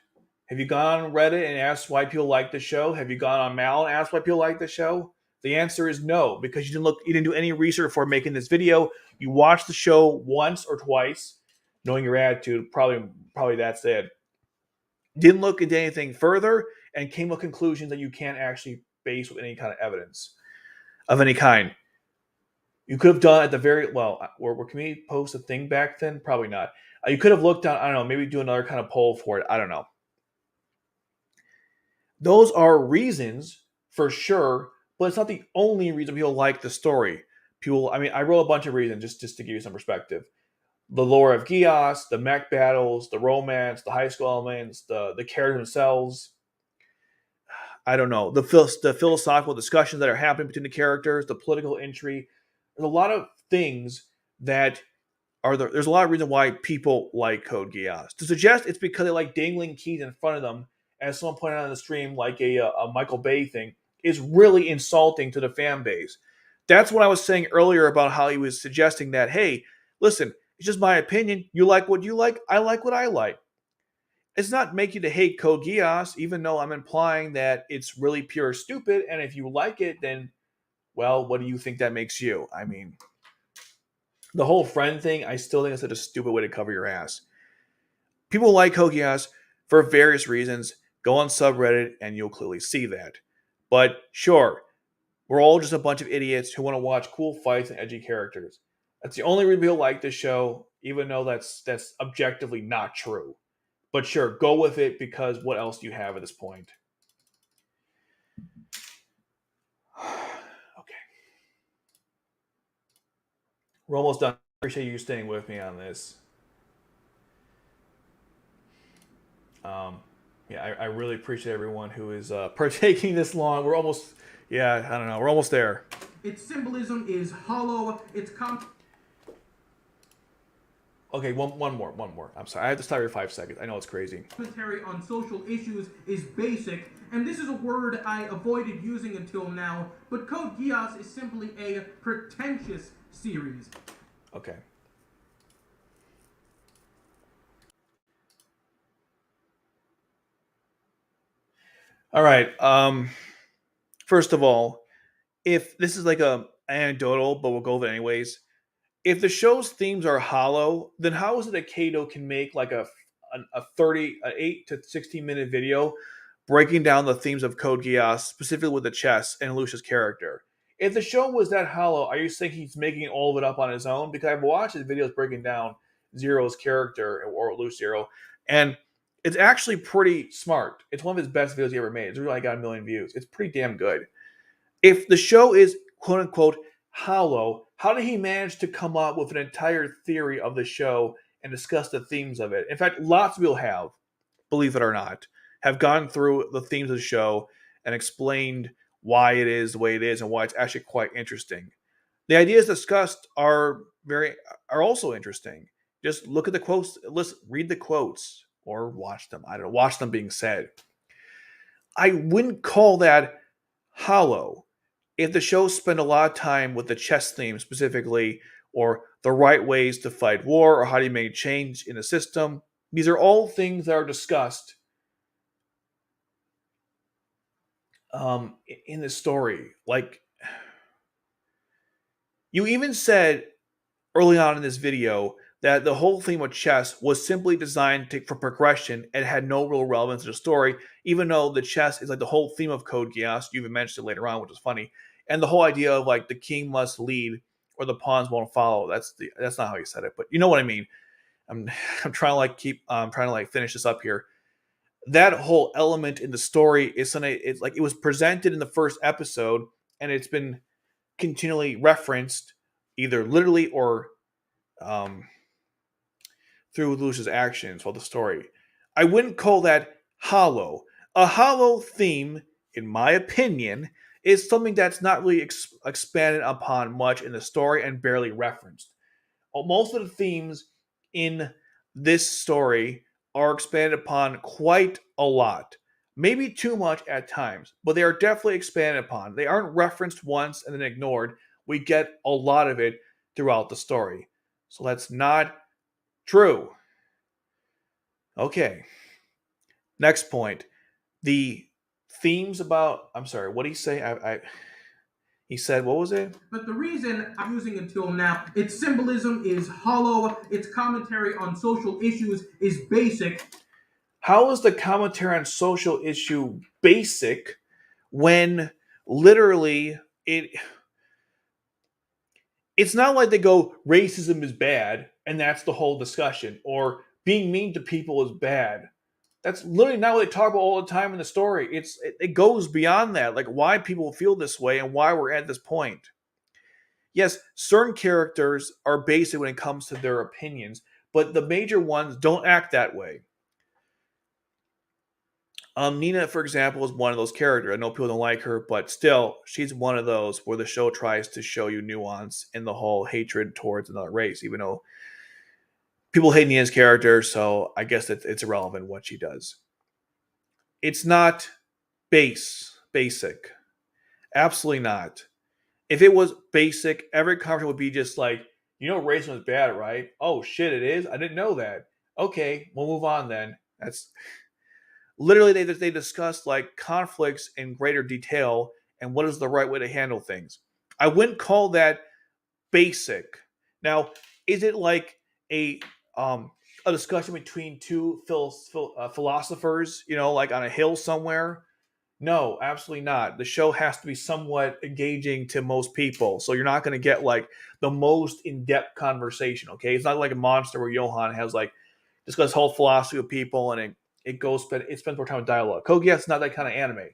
A: Have you gone on Reddit and asked why people like the show? Have you gone on Mal and asked why people like the show? The answer is no, because you didn't do any research before making this video. You watched the show once or twice, knowing your attitude. Probably that's it. Didn't look into anything further and came to conclusions that you can't actually base with any kind of evidence of any kind. You could have done at the very where can we post a thing back then? Probably not. You could have looked on, I don't know, maybe do another kind of poll for it. I don't know. Those are reasons for sure, but it's not the only reason people like the story. I wrote a bunch of reasons just to give you some perspective. The lore of Geass, the mech battles, the romance, the high school elements, the characters themselves. I don't know, the philosophical discussions that are happening between the characters, the political intrigue. There's a lot of things that there's a lot of reason why people like Code Geass. To suggest it's because they like dangling keys in front of them, as someone pointed out on the stream, like a Michael Bay thing, is really insulting to the fan base. That's what I was saying earlier about how he was suggesting that, hey, listen, it's just my opinion. You like what you like. I like what I like. It's not make you to hate Code Geass, even though I'm implying that it's really pure stupid. And if you like it, then, well, what do you think that makes you? I mean, the whole friend thing, I still think it's such a stupid way to cover your ass. People like Code Geass for various reasons. Go on subreddit and you'll clearly see that. But sure, we're all just a bunch of idiots who want to watch cool fights and edgy characters. That's the only reason people like this show, even though that's objectively not true. But sure, go with it because what else do you have at this point? Okay. We're almost done. I appreciate you staying with me on this. I really appreciate everyone who is partaking this long. We're almost, I don't know, we're almost there.
B: Its symbolism is hollow.
A: Okay, one more. I'm sorry, I have to stop here 5 seconds. I know it's crazy.
B: Commentary on social issues is basic, and this is a word I avoided using until now, but Code Geass is simply a pretentious series.
A: Okay. All right. First of all, if this is like a anecdotal, but we'll go over it anyways. If the show's themes are hollow, then how is it that Kato can make like a a 8 to 16 minute video breaking down the themes of Code Geass, specifically with the chess and Lucia's character. If the show was that hollow, are you saying he's making all of it up on his own? Because I've watched his videos breaking down Zero's character, or Luce Zero, and it's actually pretty smart. It's one of his best videos he ever made. It's really got 1 million views. It's pretty damn good. If the show is quote unquote hollow, how did he manage to come up with an entire theory of the show and discuss the themes of it? In fact, lots of people have, believe it or not, have gone through the themes of the show and explained why it is the way it is and why it's actually quite interesting. The ideas discussed are also interesting. Just look at the quotes, read the quotes, or watch them. I don't know, watch them being said. I wouldn't call that hollow. If the show spent a lot of time with the chess theme specifically, or the right ways to fight war, or how do you make change in a system, these are all things that are discussed in the story. Like, you even said early on in this video that the whole theme of chess was simply designed for progression and had no real relevance to the story, even though the chess is like the whole theme of Code Geass. You even mentioned it later on, which is funny. And the whole idea of like the king must lead or the pawns won't follow. That's not how he said it, but you know what I mean. I'm trying to finish this up here. That whole element in the story is something. It's like it was presented in the first episode, and it's been continually referenced, either literally or through Lelouch's actions while the story. I wouldn't call that hollow. A hollow theme, in my opinion, is something that's not really expanded upon much in the story and barely referenced. Most of the themes in this story are expanded upon quite a lot. Maybe too much at times, but they are definitely expanded upon. They aren't referenced once and then ignored. We get a lot of it throughout the story. So that's not true. Okay. Next point. The themes about... I'm sorry, what did he say? He said, what was it?
B: But the reason I'm using until now, its symbolism is hollow, its commentary on social issues is basic.
A: How is the commentary on social issue basic when literally it's not like they go, racism is bad, and that's the whole discussion, or being mean to people is bad. That's literally not what they talk about all the time in the story. It goes beyond that, like why people feel this way and why we're at this point. Yes, certain characters are basic when it comes to their opinions, but the major ones don't act that way. Nina, for example, is one of those characters. I know people don't like her, but still, she's one of those where the show tries to show you nuance in the whole hatred towards another race, even though people hate Nina's character, so I guess it's irrelevant what she does. It's not basic. Absolutely not. If it was basic, every conversation would be just like, racism is bad, right? Oh shit, it is? I didn't know that. Okay, we'll move on then. That's literally they discuss like conflicts in greater detail and what is the right way to handle things. I wouldn't call that basic. Now, is it like a discussion between two philosophers, like on a hill somewhere? No, absolutely not. The show has to be somewhat engaging to most people. So you're not going to get like the most in-depth conversation, okay? It's not like a Monster where Johan has like discussed whole philosophy with people and it spends more time with dialogue. Code Geass is not that kind of anime.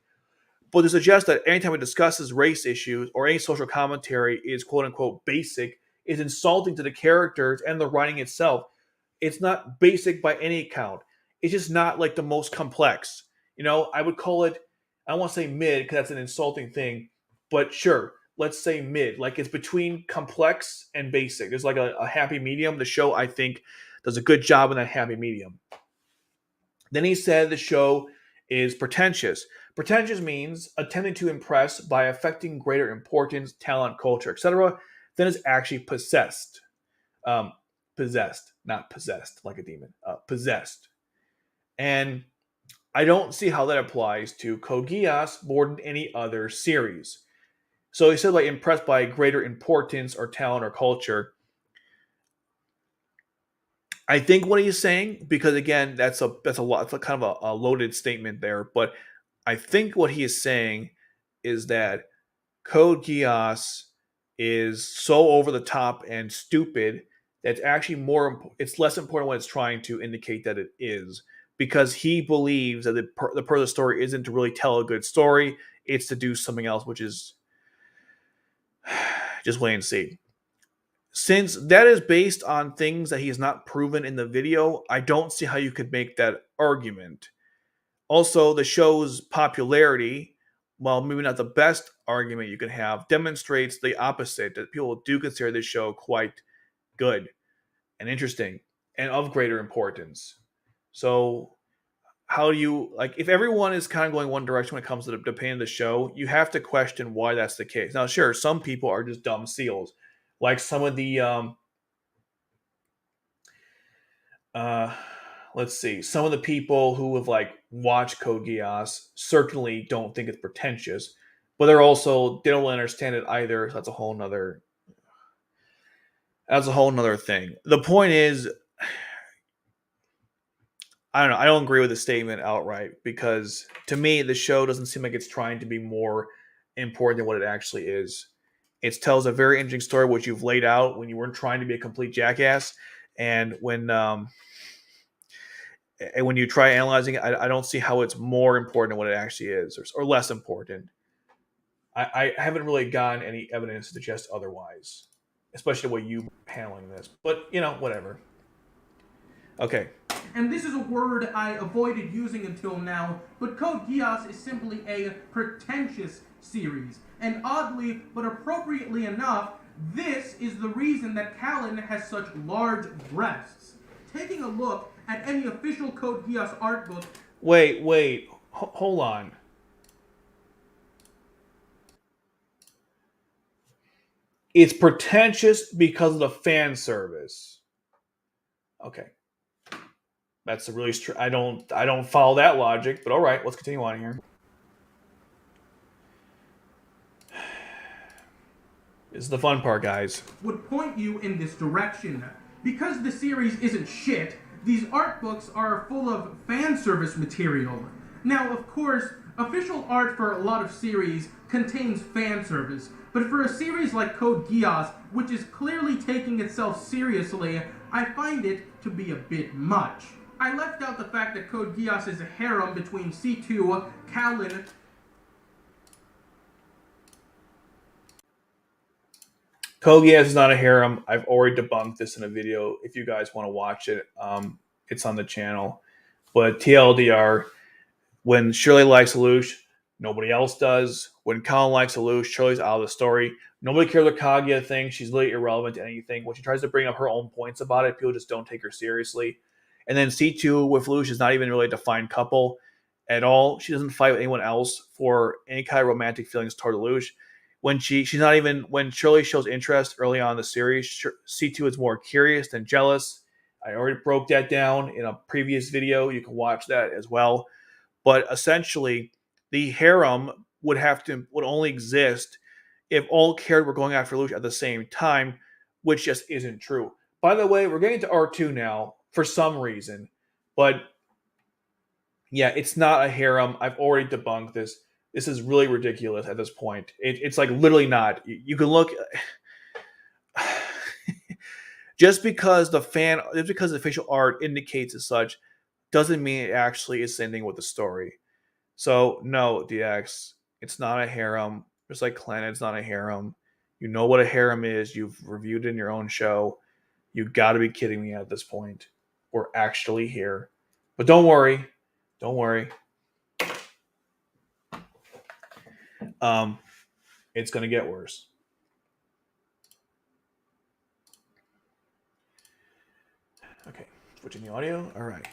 A: But to suggest that anytime it discusses race issues or any social commentary is quote-unquote basic is insulting to the characters and the writing itself. It's not basic by any account. It's just not like the most complex. I would call it, I don't want to say mid because that's an insulting thing, but sure, let's say mid. Like it's between complex and basic. There's like a happy medium. The show, I think, does a good job in that happy medium. Then he said the show is pretentious. Pretentious means attempting to impress by affecting greater importance, talent, culture, etc. than is actually possessed. Possessed, not possessed like a demon. Possessed. And I don't see how that applies to Code Geass more than any other series. So he said like impressed by greater importance or talent or culture. I think what he's saying, because again, that's a lot, it's a kind of a loaded statement there, but I think what he is saying is that Code Geass is so over the top and stupid that it's actually it's less important what it's trying to indicate that it is, because he believes that the part of the story isn't to really tell a good story, it's to do something else, which is just wait and see. Since that is based on things that he has not proven in the video, I don't see how you could make that argument. Also, the show's popularity, while maybe not the best argument you can have, demonstrates the opposite, that people do consider this show quite good and interesting and of greater importance. So, how do you, like, if everyone is kind of going one direction when it comes to the opinion of the show, you have to question why that's the case. Now, sure, some people are just dumb seals, like some of the let's see, some of the people who have like watched Code Geass certainly don't think it's pretentious, but they don't understand it either. So that's a whole nother thing. The point is, I don't know. I don't agree with the statement outright, because to me, the show doesn't seem like it's trying to be more important than what it actually is. It tells a very interesting story, which you've laid out when you weren't trying to be a complete jackass, and when you try analyzing it, I don't see how it's more important than what it actually is, or less important. I haven't really gotten any evidence to suggest otherwise, especially the way you handling this. But whatever. Okay.
B: And this is a word I avoided using until now, but Code Geass is simply a pretentious series. And oddly, but appropriately enough, this is the reason that Kallen has such large breasts. Taking a look at any official Code Geass art book...
A: Wait. Hold on. It's pretentious because of the fan service. Okay. That's a really I don't follow that logic, but all right, let's continue on here. This is the fun part, guys.
B: Would point you in this direction. Because the series isn't shit, these art books are full of fan service material. Now, of course, official art for a lot of series contains fan service, but for a series like Code Geass, which is clearly taking itself seriously, I find it to be a bit much. I left out the fact that Code Geass is a harem between C2, Kallen...
A: Code Geass is not a harem. I've already debunked this in a video. If you guys want to watch it, it's on the channel. But TLDR, when Shirley likes Lelouch, nobody else does. When Kallen likes Lelouch, Shirley's out of the story. Nobody cares what Kaguya thinks. She's literally irrelevant to anything. When she tries to bring up her own points about it, people just don't take her seriously. And then C2 with Lelouch is not even really a defined couple at all. She doesn't fight with anyone else for any kind of romantic feelings toward Lelouch. When when Shirley shows interest early on in the series, C2 is more curious than jealous. I already broke that down in a previous video. You can watch that as well. But essentially, the harem would only exist if all characters were going after Lelouch at the same time, which just isn't true. By the way, we're getting to R2 now for some reason, but yeah, it's not a harem. I've already debunked this. This is really ridiculous at this point. It's like literally not. You can look. Just because the official art indicates as such, doesn't mean it actually is ending with the story. So no, DX, it's not a harem. Just like Clan, it's not a harem. You know what a harem is. You've reviewed it in your own show. You got to be kidding me at this point. We're actually here. But don't worry. It's going to get worse. Okay, switching the audio. All right.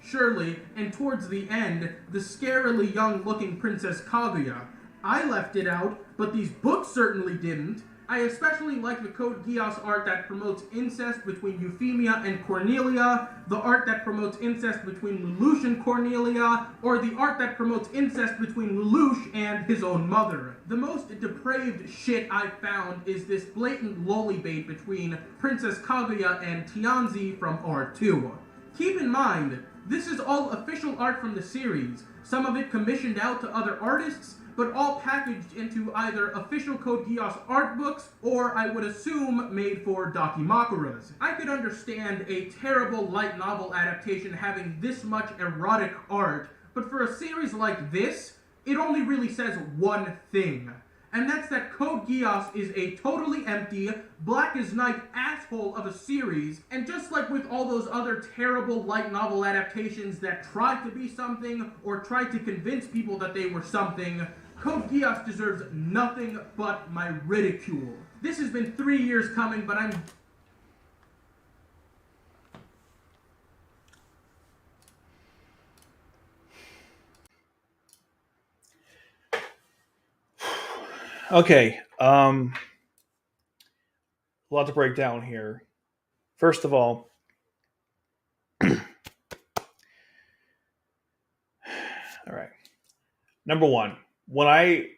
B: Surely, and towards the end, the scarily young-looking Princess Kaguya. I left it out, but these books certainly didn't. I especially like the Code Geass art that promotes incest between Euphemia and Cornelia, the art that promotes incest between Lelouch and Cornelia, or the art that promotes incest between Lelouch and his own mother. The most depraved shit I've found is this blatant lolly bait between Princess Kaguya and Tianzi from R2. Keep in mind, this is all official art from the series, some of it commissioned out to other artists, but all packaged into either official Code Geass art books or, I would assume, made for Dakimakuras. I could understand a terrible light novel adaptation having this much erotic art, but for a series like this, it only really says one thing. And that's that Code Geass is a totally empty, black as night asshole of a series, and just like with all those other terrible light novel adaptations that tried to be something, or tried to convince people that they were something, Code Geass deserves nothing but my ridicule. This has been 3 years coming, but I'm...
A: Okay, a lot to break down here. First of all, all right. Number one, when I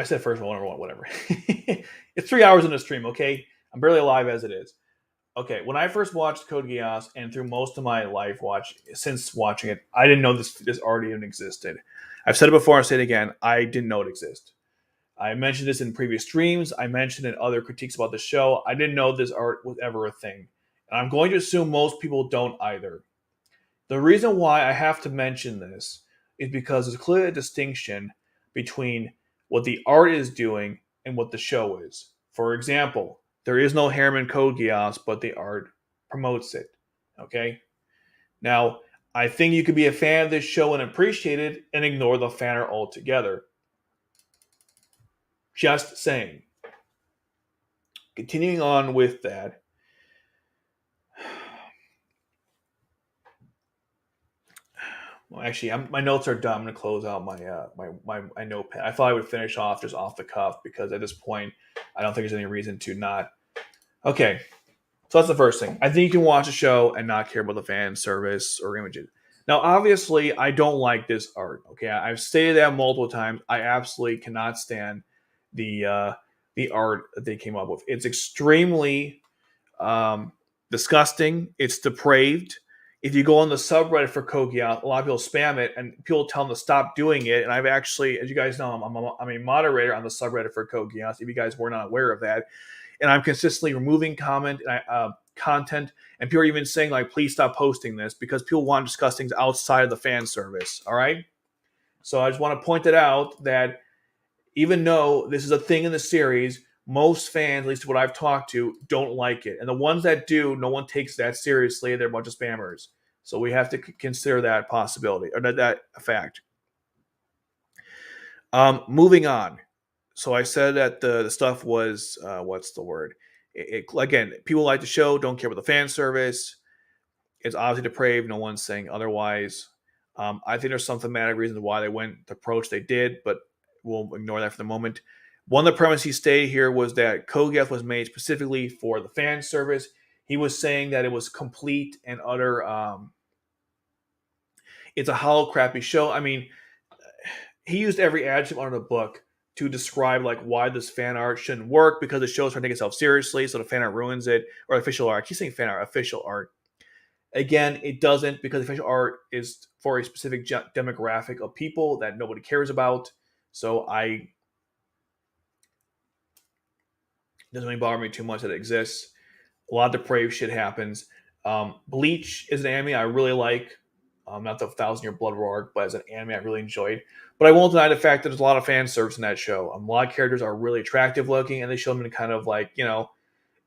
A: said first of all, number one, whatever. It's 3 hours in the stream, okay? I'm barely alive as it is. Okay, when I first watched Code Geass, and through most of my life since watching it, I didn't know this art even existed. I've said it before, I'll say it again. I didn't know it existed. I mentioned this in previous streams. I mentioned in other critiques about the show. I didn't know this art was ever a thing. And I'm going to assume most people don't either. The reason why I have to mention this is because there's clearly a distinction between what the art is doing and what the show is. For example, there is no Harriman Code Geass, but the art promotes it. Okay? Now, I think you could be a fan of this show and appreciate it and ignore the fan art altogether. Just saying. Continuing on with that. Well, actually, my notes are done. I'm going to close out my notepad. I thought I would finish off just off the cuff because at this point, I don't think there's any reason to not. Okay, so that's the first thing. I think you can watch a show and not care about the fan service or images. Now, obviously, I don't like this art. Okay, I've stated that multiple times. I absolutely cannot stand the art that they came up with. It's extremely disgusting. It's depraved. If you go on the subreddit for Code Geass, a lot of people spam it, and people tell them to stop doing it. And I've actually, as you guys know, I'm a moderator on the subreddit for Code Geass, if you guys were not aware of that. And I'm consistently removing content, and people are even saying, like, please stop posting this because people want to discuss things outside of the fan service, all right? So I just want to point it out that even though this is a thing in the series, most fans, at least what I've talked to, don't like it. And the ones that do, no one takes that seriously. They're a bunch of spammers. So we have to consider that possibility, or that fact. Moving on. So I said that the stuff was, what's the word? Again, people like the show, don't care about the fan service. It's obviously depraved. No one's saying otherwise. I think there's some thematic reasons why they went the approach they did, but we'll ignore that for the moment. One of the premises he stated here was that Code Geass was made specifically for the fan service. He was saying that it was complete and utter. It's a hollow, crappy show. I mean, he used every adjective under the book to describe like why this fan art shouldn't work because the show's trying to take itself seriously, so the fan art ruins it. Or official art. I keep saying fan art, official art. Again, it doesn't because official art is for a specific demographic of people that nobody cares about. So it doesn't really bother me too much that it exists. A lot of depraved shit happens. Bleach is an anime I really like. Not the 1,000-Year Blood War arc, but as an anime I really enjoyed. But I won't deny the fact that there's a lot of fan service in that show. A lot of characters are really attractive looking, and they show them in kind of like,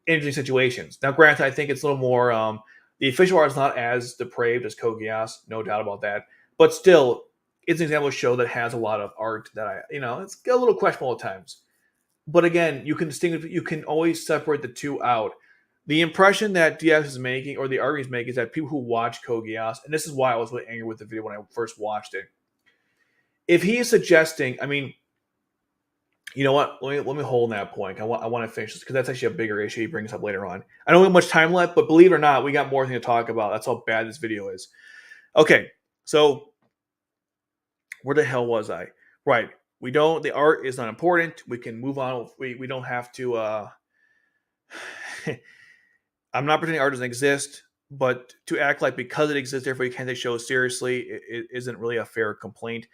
A: interesting situations. Now, granted, I think it's a little more... the official art is not as depraved as Code Geass, no doubt about that. But still, it's an example of a show that has a lot of art that it's a little questionable at times. But again, you can always separate the two out. The impression that Geass is making, or the art he's making, is that people who watch Code Geass, and this is why I was really angry with the video when I first watched it. If he is suggesting, You know what? Let me hold that point. I want to finish this because that's actually a bigger issue he brings up later on. I don't have much time left, but believe it or not, we got more thing to talk about. That's how bad this video is. Okay, so where the hell was I? Right. We don't. The art is not important. We can move on. We don't have to. I'm not pretending art doesn't exist, but to act like because it exists, therefore you can't take shows seriously, it isn't really a fair complaint.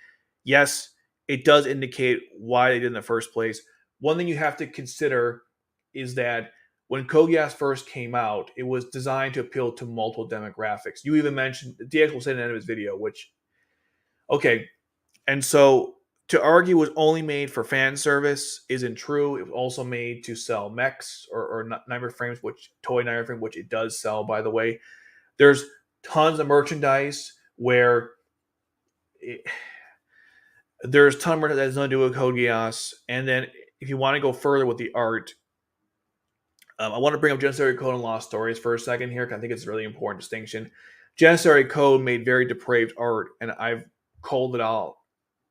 A: Yes, it does indicate why they did in the first place. One thing you have to consider is that when Geass first came out, it was designed to appeal to multiple demographics. You even mentioned DX will say at the end of his video, which okay, and so to argue it was only made for fan service isn't true. It was also made to sell mechs or Nightmare frames, which toy Nightmare frame, which it does sell, by the way. There's tons of merchandise where there's ton of merchandise that has nothing to do with Code Geass. And then if you want to go further with the art, I want to bring up Janissary Code and Lost Stories for a second here, because I think it's a really important distinction. Janissary Code made very depraved art, and I've called it out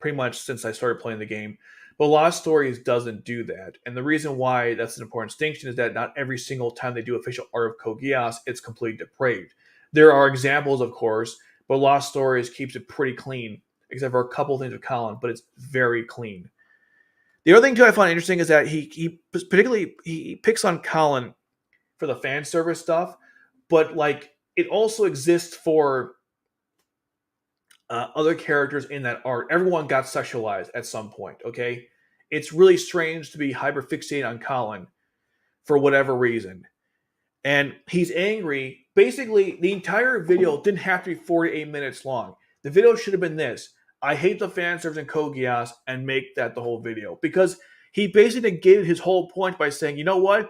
A: pretty much since I started playing the game. But Lost Stories doesn't do that. And the reason why that's an important distinction is that not every single time they do official art of Code Geass, it's completely depraved. There are examples, of course, but Lost Stories keeps it pretty clean, except for a couple things with Kallen, but it's very clean. The other thing, too, I find interesting is that he particularly he picks on Kallen for the fan service stuff, but like it also exists for other characters in that art. Everyone got sexualized at some point, okay? It's really strange to be hyperfixated on Kallen for whatever reason. And he's angry. Basically, the entire video didn't have to be 48 minutes long. The video should have been this: I hate the fan service in Code Geass, and make that the whole video. Because he basically negated his whole point by saying, you know what?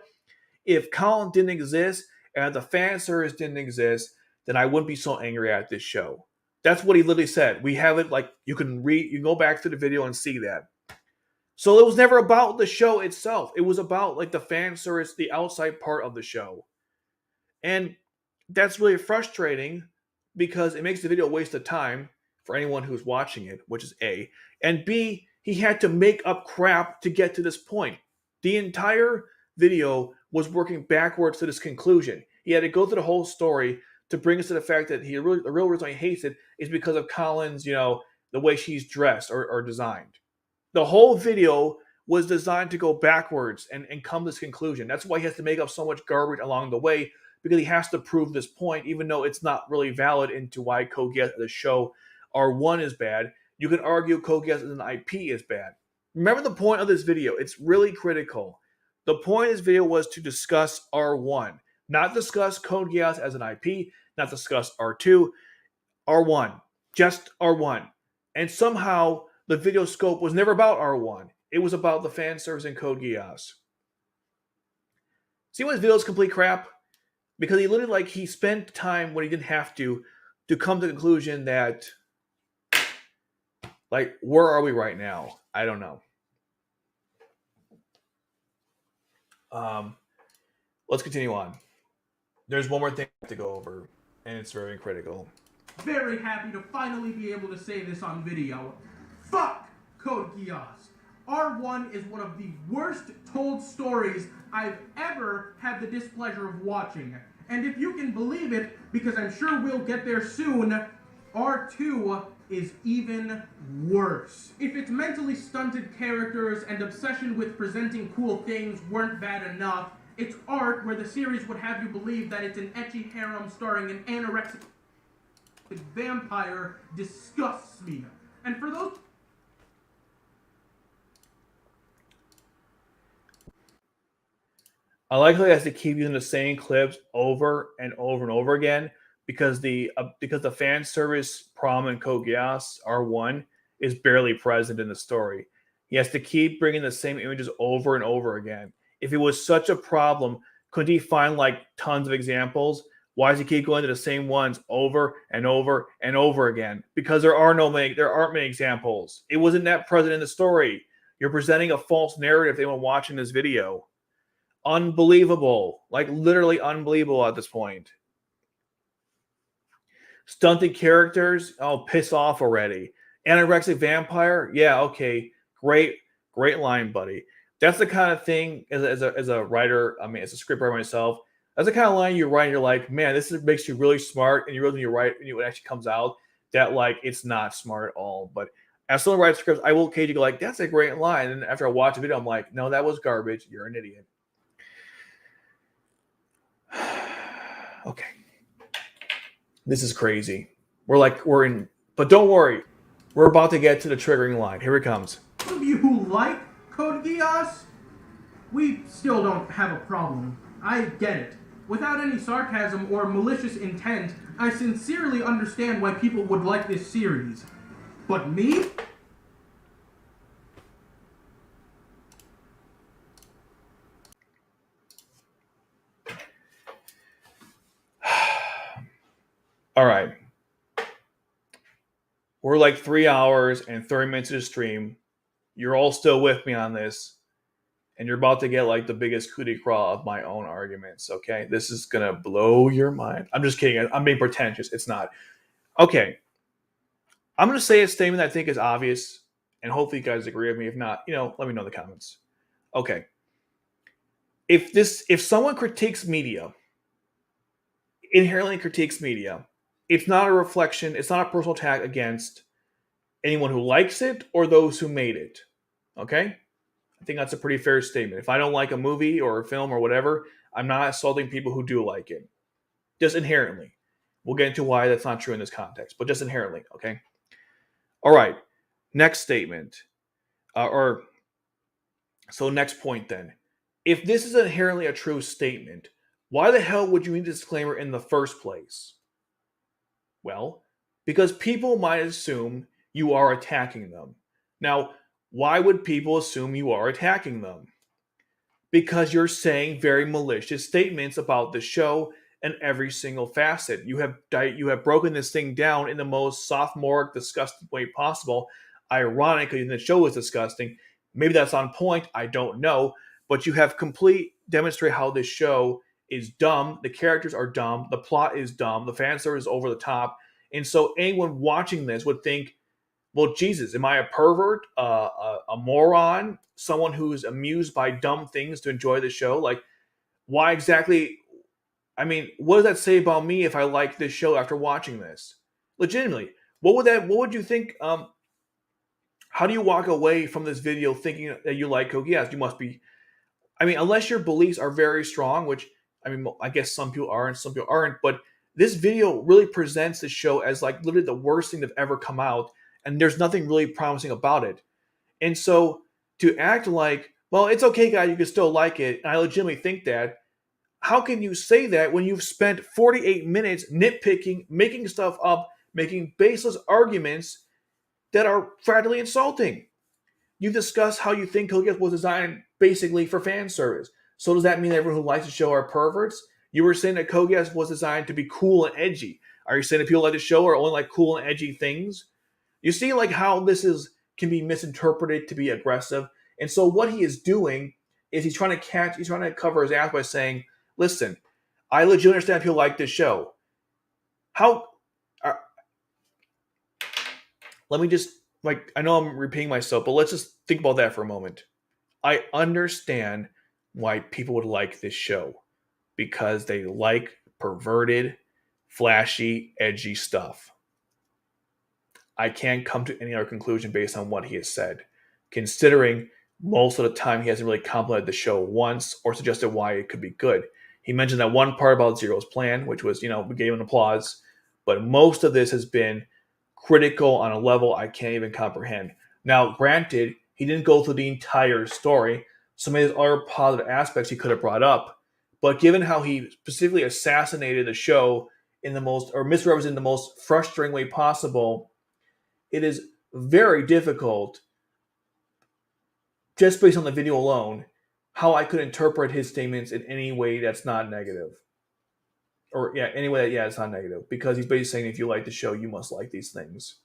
A: If Kallen didn't exist and the fan service didn't exist, then I wouldn't be so angry at this show. That's what he literally said. We have it, like, you can go back to the video and see that. So it was never about the show itself. It was about like the fan service, the outside part of the show. And that's really frustrating because it makes the video a waste of time for anyone who's watching it, which is A. And B, he had to make up crap to get to this point. The entire video was working backwards to this conclusion. He had to go through the whole story to bring us to the fact that the real reason he hates it is because of Kallen's, the way she's dressed or designed. The whole video was designed to go backwards and come to this conclusion. That's why he has to make up so much garbage along the way, because he has to prove this point, even though it's not really valid into why Code Geass as a show R1 is bad. You can argue Code Geass as an IP is bad. Remember the point of this video. It's really critical. The point of this video was to discuss R1, not discuss Code Geass as an IP, not discuss R2, R1, just R1. And somehow the video scope was never about R1. It was about the fan service in Code Geass. See why this video is complete crap? Because he literally, he spent time when he didn't have to come to the conclusion that, where are we right now? I don't know. Let's continue on. There's one more thing to go over, and it's very critical.
B: Very happy to finally be able to say this on video. Fuck Code Geass. R1 is one of the worst told stories I've ever had the displeasure of watching. And if you can believe it, because I'm sure we'll get there soon, R2 is even worse. If its mentally stunted characters and obsession with presenting cool things weren't bad enough, it's art where the series would have you believe that it's an ecchi harem starring an anorexic vampire disgusts me. And for those...
A: I like how he has to keep using the same clips over and over and over again because the fan service problem in Code Geass R1 is barely present in the story. He has to keep bringing the same images over and over again. If it was such a problem, couldn't he find tons of examples? Why does he keep going to the same ones over and over and over again? Because there aren't many examples. It wasn't that present in the story. You're presenting a false narrative to anyone watching this video. Unbelievable. Literally unbelievable at this point. Stunted characters? Oh, piss off already. Anorexic vampire? Yeah, okay. Great Great line, buddy. That's the kind of thing as a writer, I mean, as a scriptwriter myself, that's the kind of line you write and you're like, man, this makes you really smart. And you realize when you write and it actually comes out that like it's not smart at all. But as someone writes scripts, I will occasionally go like, that's a great line. And after I watch the video, I'm like, no, that was garbage. You're an idiot. Okay. This is crazy. We're in, but don't worry. We're about to get to the triggering line. Here it comes.
B: Those of you who like Code Geass, we still don't have a problem. I get it. Without any sarcasm or malicious intent, I sincerely understand why people would like this series. But me?
A: All right. We're like 3 hours and 30 minutes of the stream. You're all still with me on this. And you're about to get like the biggest coup de grace of my own arguments, okay? This is going to blow your mind. I'm just kidding. I'm being pretentious. It's not. Okay. I'm going to say a statement that I think is obvious. And hopefully you guys agree with me. If not, let me know in the comments. Okay. If someone critiques media, inherently critiques media, it's not a reflection, it's not a personal attack against anyone who likes it or those who made it. Okay? I think that's a pretty fair statement. If I don't like a movie or a film or whatever, I'm not assaulting people who do like it. Just inherently. We'll get into why that's not true in this context, but just inherently, okay? All right. Next statement. Next point then. If this is inherently a true statement, why the hell would you need a disclaimer in the first place? Well, because people might assume you are attacking them. Now, why would people assume you are attacking them? Because you're saying very malicious statements about the show and every single facet. You have broken this thing down in the most sophomoric, disgusting way possible. Ironically, the show is disgusting. Maybe that's on point. I don't know. But you have demonstrate how this show is dumb. The characters are dumb. The plot is dumb. The fan service is over the top. And so anyone watching this would think, well, Jesus, am I a pervert, a moron, someone who's amused by dumb things to enjoy the show? Like, why exactly? I mean, what does that say about me if I like this show after watching this? Legitimately, what would you think? How do you walk away from this video thinking that you like Code Geass? You must be, I mean, unless your beliefs are very strong, which, I mean, I guess some people are and some people aren't, but this video really presents the show as like literally the worst thing that's ever come out, and there's nothing really promising about it. And so to act like, well, it's okay, guys, you can still like it, and I legitimately think that, how can you say that when you've spent 48 minutes nitpicking, making stuff up, making baseless arguments that are flatly insulting? You discussed how you think Code Geass was designed basically for fan service. So does that mean everyone who likes the show are perverts? You were saying that Code Geass was designed to be cool and edgy. Are you saying that people like the show are only like cool and edgy things? You see like how this can be misinterpreted to be aggressive. And so what he is doing is he's trying to cover his ass by saying, listen, I legitimately understand people like this show. Let me just, like, I know I'm repeating myself, but let's just think about that for a moment. I understand why people would like this show, because they like perverted, flashy, edgy stuff. I can't come to any other conclusion based on what he has said, considering most of the time he hasn't really complimented the show once or suggested why it could be good. He mentioned that one part about Zero's plan, which was, we gave him applause, but most of this has been critical on a level I can't even comprehend. Now, granted, he didn't go through the entire story, so maybe there's other positive aspects he could have brought up, but given how he specifically assassinated the show misrepresented the most frustrating way possible, it is very difficult, just based on the video alone, how I could interpret his statements in any way that's not negative. Any way that, it's not negative. Because he's basically saying if you like the show, you must like these things.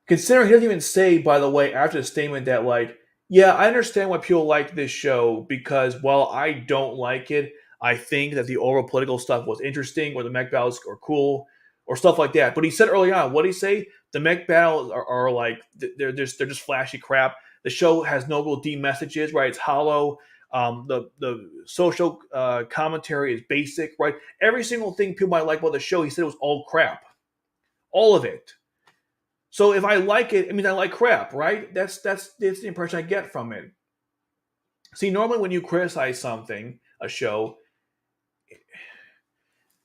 A: Considering he doesn't even say, by the way, after the statement that, like, yeah, I understand why people like this show, because while I don't like it, I think that the overall political stuff was interesting, or the mech battles are cool, or stuff like that. But he said early on, what did he say? The mech battles are like, they're just flashy crap. The show has no real deep messages, right? It's hollow. The social commentary is basic, right? Every single thing people might like about the show, he said it was all crap. All of it. So if I like it, it means I like crap, right? That's the impression I get from it. See, normally when you criticize something, a show,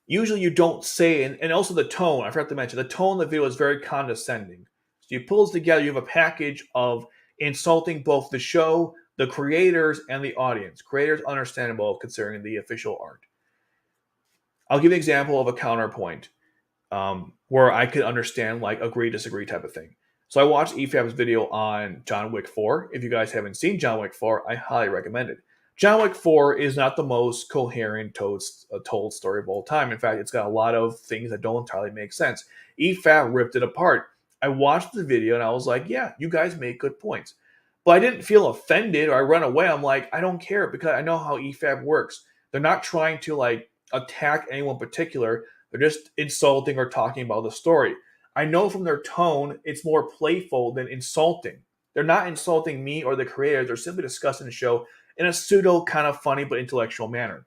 A: usually you don't say, and also the tone, I forgot to mention, the tone of the video is very condescending. So you pull this together, you have a package of insulting both the show, the creators, and the audience. Creators, understandable considering the official art. I'll give you an example of a counterpoint where I could understand like agree, disagree type of thing. So I watched EFAB's video on John Wick 4. If you guys haven't seen John Wick 4, I highly recommend it. John Wick 4 is not the most coherent told story of all time. In fact, it's got a lot of things that don't entirely make sense. EFAB ripped it apart. I watched the video and I was like, yeah, you guys make good points. But I didn't feel offended or I run away. I'm like, I don't care because I know how EFAB works. They're not trying to like attack anyone in particular. They're just insulting or talking about the story. I know from their tone, it's more playful than insulting. They're not insulting me or the creators. They're simply discussing the show in a pseudo kind of funny but intellectual manner.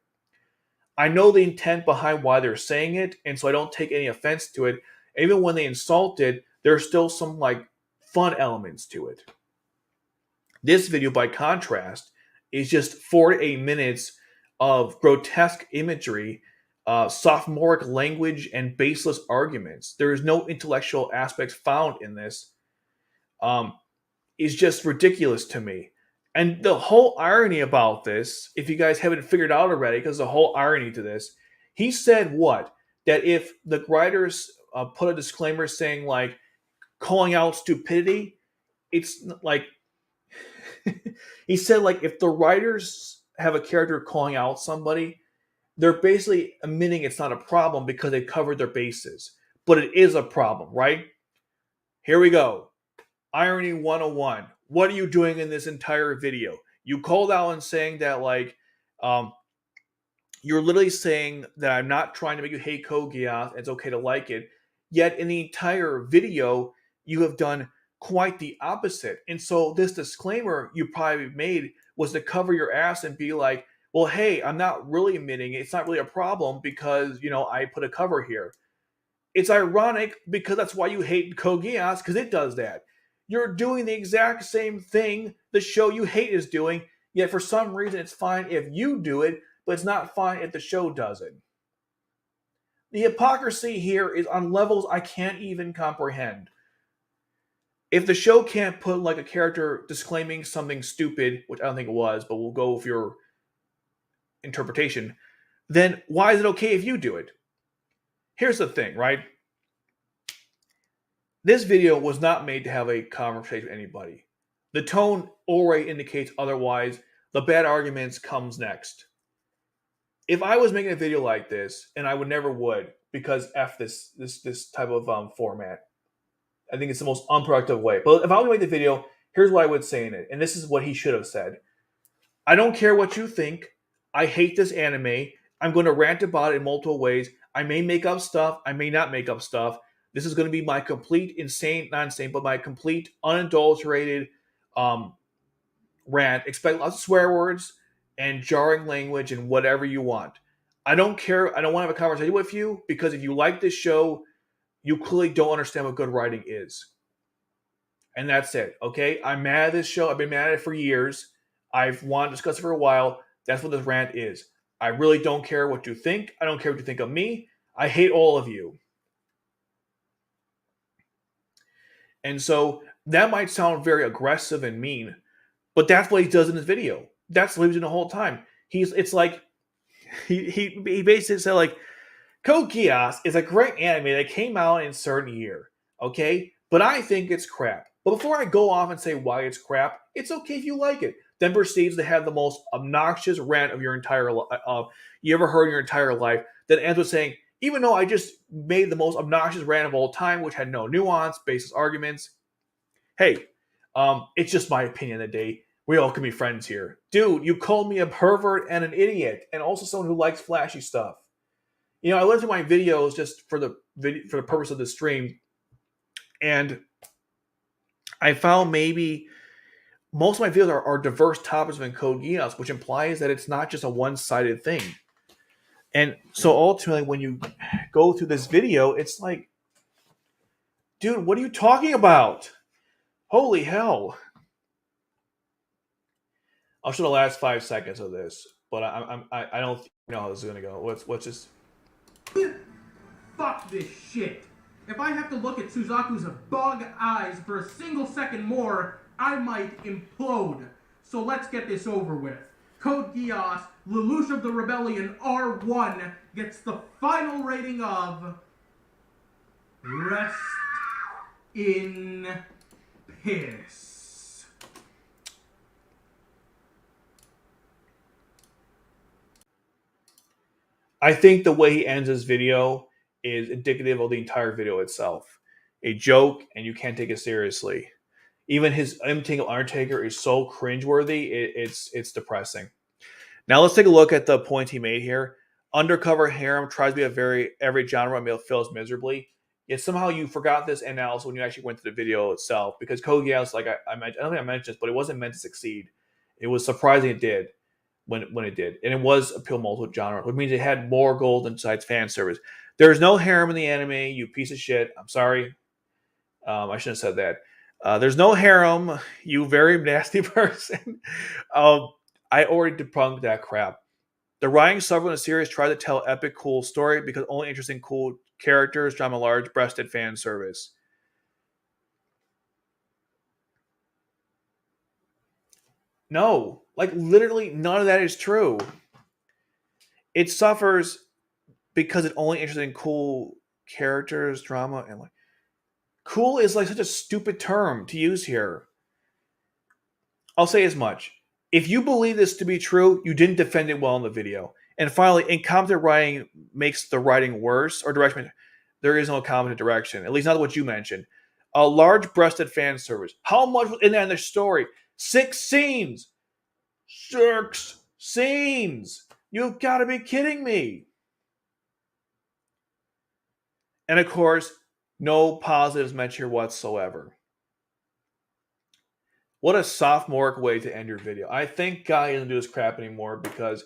A: I know the intent behind why they're saying it, and so I don't take any offense to it. Even when they insult it, there's still some like fun elements to it. This video, by contrast, is just 4 to 8 minutes of grotesque imagery, sophomoric language, and baseless arguments. There is no intellectual aspects found in this. Is just ridiculous to me. And the whole irony about this, if you guys haven't figured out already, because the whole irony to this, he said what? That if the writers put a disclaimer saying like calling out stupidity, it's like he said like if the writers have a character calling out somebody, they're basically admitting it's not a problem because they covered their bases. But it is a problem, right? Here we go. Irony 101. What are you doing in this entire video? You called out and saying that like you're literally saying that I'm not trying to make you hate Code Geass. It's okay to like it. Yet in the entire video, you have done quite the opposite. And so this disclaimer you probably made was to cover your ass and be like, well, hey, I'm not really admitting it. It's not really a problem because, I put a cover here. It's ironic because that's why you hate Code Geass, because it does that. You're doing the exact same thing the show you hate is doing, yet for some reason it's fine if you do it, but it's not fine if the show does it. The hypocrisy here is on levels I can't even comprehend. If the show can't put like a character disclaiming something stupid, which I don't think it was, but we'll go with your interpretation, then why is it okay if you do it? Here's the thing, right? This video was not made to have a conversation with anybody. The tone already indicates otherwise. The bad arguments comes next. If I was making a video like this, and I never would, because F this type of format. I think it's the most unproductive way. But if I was to make the video, here's what I would say in it. And this is what he should have said. I don't care what you think. I hate this anime. I'm going to rant about it in multiple ways. I may make up stuff. I may not make up stuff. This is going to be my complete but my complete unadulterated rant. Expect lots of swear words and jarring language and whatever you want. I don't care. I don't want to have a conversation with you because if you like this show, you clearly don't understand what good writing is. And that's it, okay? I'm mad at this show. I've been mad at it for years. I've wanted to discuss it for a while. That's what this rant is. I really don't care what you think. I don't care what you think of me. I hate all of you. And so that might sound very aggressive and mean, but that's what he does in his video. That's what he's doing the whole time. It's like he basically said like, Code Geass is a great anime that came out in a certain year, okay? But I think it's crap. But before I go off and say why it's crap, it's okay if you like it. Then proceeds to have the most obnoxious rant of your entire life, you ever heard in your entire life. Then ends with saying, even though I just made the most obnoxious rant of all time, which had no nuance, baseless arguments, hey, it's just my opinion of the day. We all can be friends here. Dude, you called me a pervert and an idiot, and also someone who likes flashy stuff. I went through my videos just for the purpose of the stream, and I found maybe most of my videos are diverse topics within Code Geass, which implies that it's not just a one-sided thing. And so ultimately, when you go through this video, it's like, dude, what are you talking about? Holy hell. I'll show the last 5 seconds of this, but I don't know how this is gonna go. What's just
B: Fuck this shit. If I have to look at Suzaku's bug eyes for a single second more, I might implode. So let's get this over with. Code Geass, Lelouch of the Rebellion R1 gets the final rating of Rest in Piss.
A: I think the way he ends his video is indicative of the entire video itself. A joke, and you can't take it seriously. Even his imitating of Undertaker is so cringeworthy, it's depressing. Now let's take a look at the point he made here. Undercover harem tries to be a very every genre male fails miserably. Yet somehow you forgot this analysis when you actually went to the video itself, because Code Geass, like I mentioned, I don't think I mentioned this, but it wasn't meant to succeed. It was surprising it did when it did, and it was appeal multiple genre, which means it had more gold than besides fan service. There's no harem in the anime, you piece of shit. I'm sorry, I shouldn't have said that. There's no harem, you very nasty person. I already debunked that crap. The writing suffered in the series tried to tell epic, cool story because only interesting, cool characters, drama, large-breasted fan service. No, like literally none of that is true. It suffers because it's only interested in cool characters, drama, and like cool is like such a stupid term to use here. I'll say as much. If you believe this to be true, you didn't defend it well in the video. And finally, incompetent writing makes the writing worse, or direction. There is no competent direction, at least not what you mentioned. A large-breasted fan service. How much was in that in the story? 6 scenes. 6 scenes. You've got to be kidding me. And of course, no positives mentioned here whatsoever. What a sophomoric way to end your video. I think Guy doesn't do this crap anymore because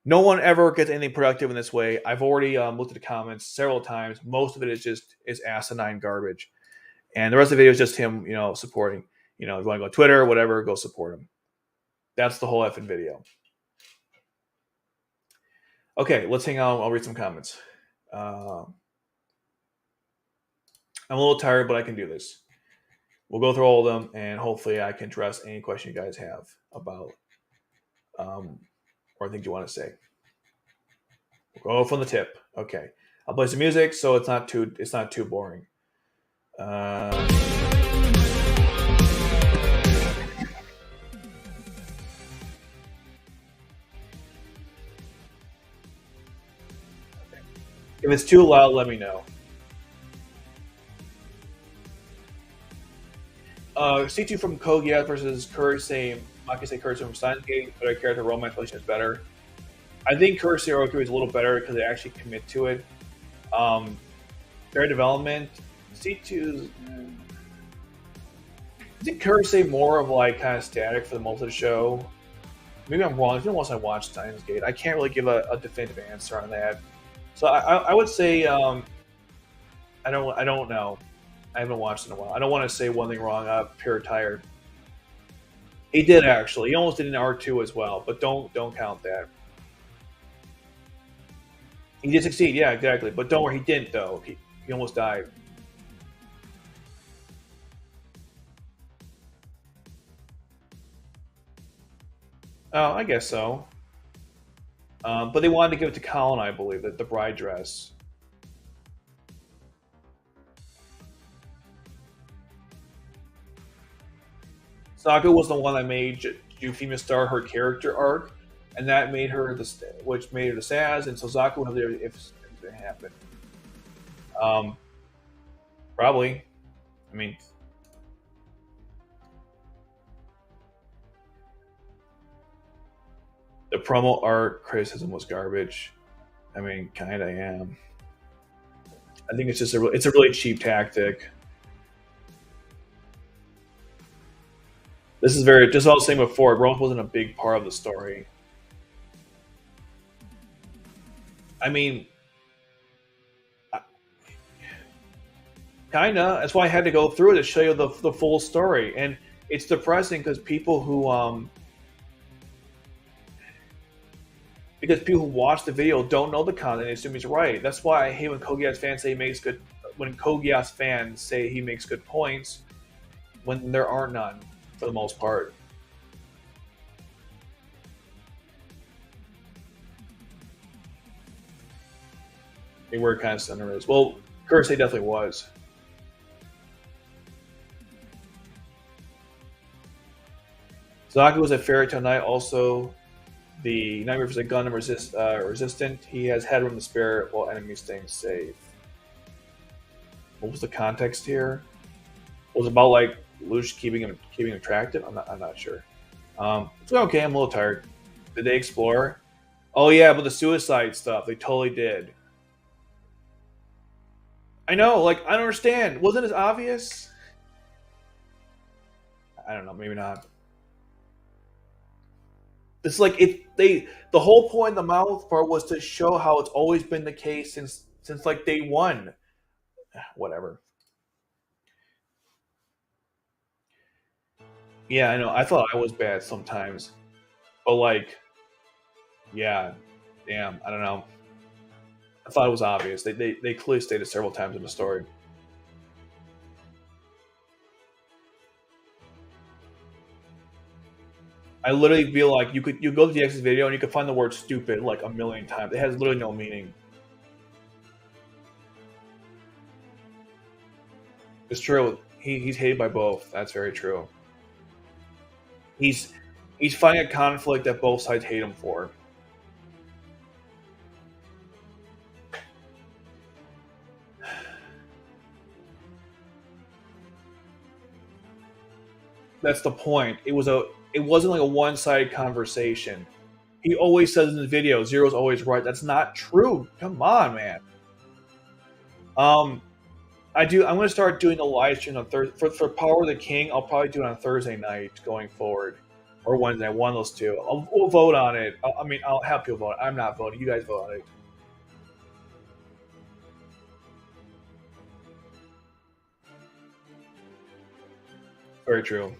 A: no one ever gets anything productive in this way. I've already looked at the comments several times. Most of it is asinine garbage. And the rest of the video is just him, supporting. If you want to go on Twitter or whatever, go support him. That's the whole effing video. Okay, let's hang on. I'll read some comments. I'm a little tired, but I can do this. We'll go through all of them, and hopefully I can address any question you guys have about or things you want to say. We'll go from the tip. Okay, I'll play some music so it's not too boring. If it's too loud, let me know. C2 from Code Geass versus Kurosei Makise Kurosei from Steins Gate, but I character romance relation is better. I think Kurosei Oroku is a little better because they actually commit to it. Fair development. C2's. I think Kurosei more of like kind of static for the most of the show. Maybe I'm wrong. It's been once I watched Steins Gate. I can't really give a definitive answer on that. So I would say I don't know. I haven't watched it in a while. I don't want to say one thing wrong. I'm pure tired. He did actually. He almost did an R2 as well, but don't count that. He did succeed, yeah, exactly. But don't worry, he didn't though. He almost died. Oh, I guess so. But they wanted to give it to Kallen, I believe, the bride dress. Suzaku was the one that made Euphemia start her character arc, and that made her the Saz, and Suzaku would have there if it happened. Probably. I mean, the promo art criticism was garbage. I mean, kind of am. I think it's just it's a really cheap tactic. This is very, just what I was saying before, Rome wasn't a big part of the story. I mean, kinda. That's why I had to go through it to show you the full story. And it's depressing because people who watch the video don't know the content and assume he's right. That's why I hate when Geass fans say he makes good. When Geass fans say he makes good points, when there are none, for the most part. They were kind of centered. Well, Kursei definitely was. Suzaku was a fairy tale knight, also the Nightmare vs. Gundam resistant. He has headroom to spare while enemies staying safe. What was the context here? Was it about like Lelouch keeping him attractive? I'm not sure. It's okay. I'm a little tired. Did they explore? Oh yeah, but the suicide stuff, they totally did. I know. Like I don't understand. Wasn't it obvious? I don't know. Maybe not. It's like the whole point of the mouth part was to show how it's always been the case since like day one. Whatever. Yeah, I know. I thought I was bad sometimes, but like, yeah, damn. I don't know. I thought it was obvious. They clearly stated several times in the story. I literally feel like you go to the X's video and you could find the word stupid like a million times. It has literally no meaning. It's true. He's hated by both. That's very true. He's fighting a conflict that both sides hate him for. That's the point. It wasn't like a one-sided conversation. He always says in the video, Zero's always right. That's not true. Come on, man. I'm going to start doing the live stream on Thursday for Power of the King. I'll probably do it on Thursday night going forward, or Wednesday. One of those two. We'll vote on it. I'll have people vote. I'm not voting. You guys vote on it. Very true.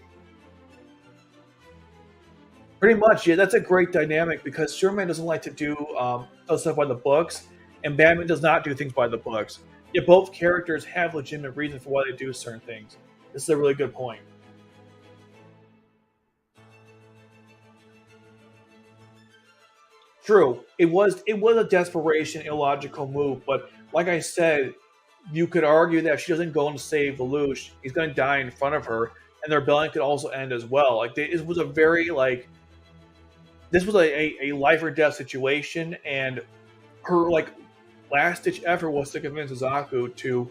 A: Pretty much, yeah. That's a great dynamic because Superman doesn't like to do stuff by the books, and Batman does not do things by the books. Yet both characters have legitimate reasons for why they do certain things. This is a really good point. True, it was a desperation, illogical move, but like I said, you could argue that if she doesn't go and save Lelouch, he's going to die in front of her, and their rebellion could also end as well. Like it was a very like this was a life or death situation, and her like last ditch effort was to convince Suzaku to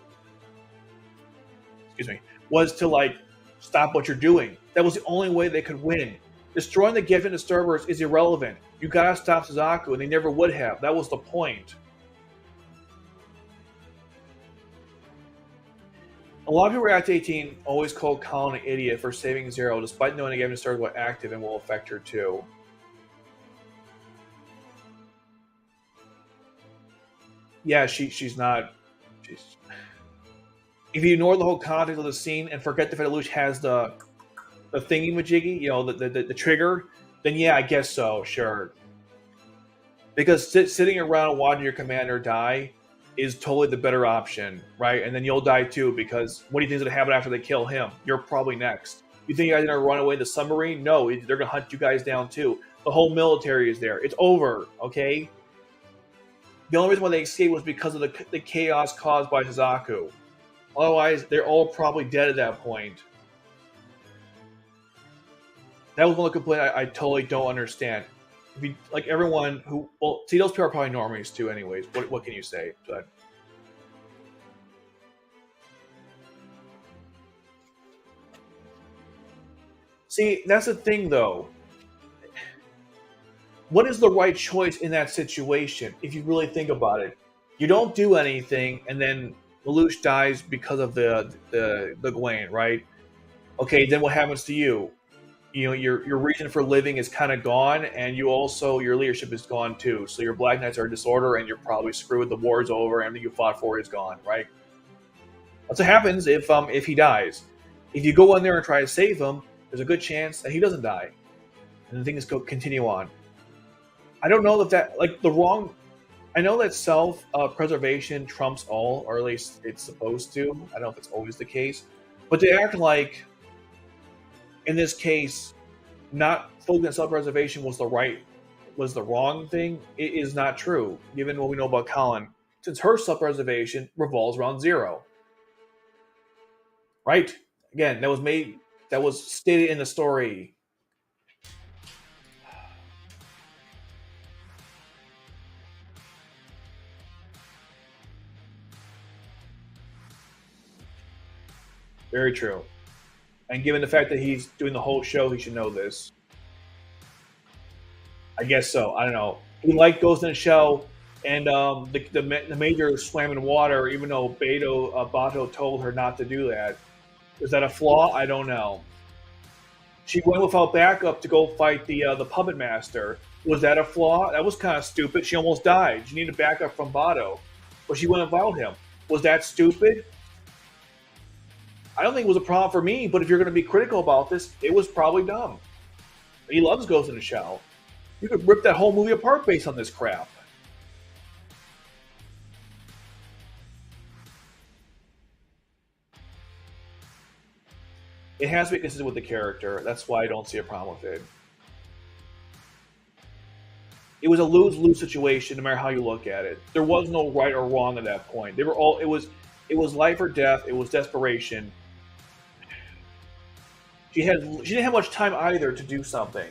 A: like stop what you're doing. That was the only way they could win. Destroying the Gift and Disturbers is irrelevant. You gotta stop Suzaku, and they never would have. That was the point. A lot of people at 18 always called Kallen an idiot for saving Zero, despite knowing the Gift and Disturbers were active and will affect her too. Yeah, she's not. If you ignore the whole context of the scene and forget the fact that Lelouch has the thingy majiggy, the trigger, then yeah, I guess so, sure. Because sitting around and watching your commander die is totally the better option, right? And then you'll die too, because what do you think is going to happen after they kill him? You're probably next. You think you guys are going to run away in the submarine? No, they're going to hunt you guys down too. The whole military is there. It's over, okay? The only reason why they escaped was because of the chaos caused by Suzaku. Otherwise, they're all probably dead at that point. That was one complaint I totally don't understand. If you, like everyone who, well, see, those people are probably normies too anyways. What can you say? But, see, that's the thing though. What is the right choice in that situation, if you really think about it? You don't do anything, and then Lelouch dies because of the Gawain, right? Okay, then what happens to you? your reason for living is kind of gone, and you also your leadership is gone too. So your Black Knights are in disorder, and you're probably screwed. The war's over, and everything you fought for is gone, right? That's what happens if he dies. If you go in there and try to save him, there's a good chance that he doesn't die, and things continue on. I don't know if that like the wrong. I know that self-preservation trumps all, or at least it's supposed to. I don't know if it's always the case, but to act like in this case, not focusing on self-preservation was the wrong thing. It is not true, given what we know about Kallen, since her self-preservation revolves around zero. Right? Again, that was stated in the story. Very true. And given the fact that he's doing the whole show, he should know this. I guess so. I don't know. He liked Ghost in the Shell, and the major swam in water, even though Bato told her not to do that. Is that a flaw? I don't know. She went without backup to go fight the puppet master. Was that a flaw? That was kind of stupid. She almost died. She needed backup from Bato, but she went without him. Was that stupid? I don't think it was a problem for me, but if you're going to be critical about this, it was probably dumb. He loves Ghost in the Shell. You could rip that whole movie apart based on this crap. It has to be consistent with the character. That's why I don't see a problem with it. It was a lose-lose situation, no matter how you look at it. There was no right or wrong at that point. They were all. It was life or death. It was desperation. She didn't have much time either to do something.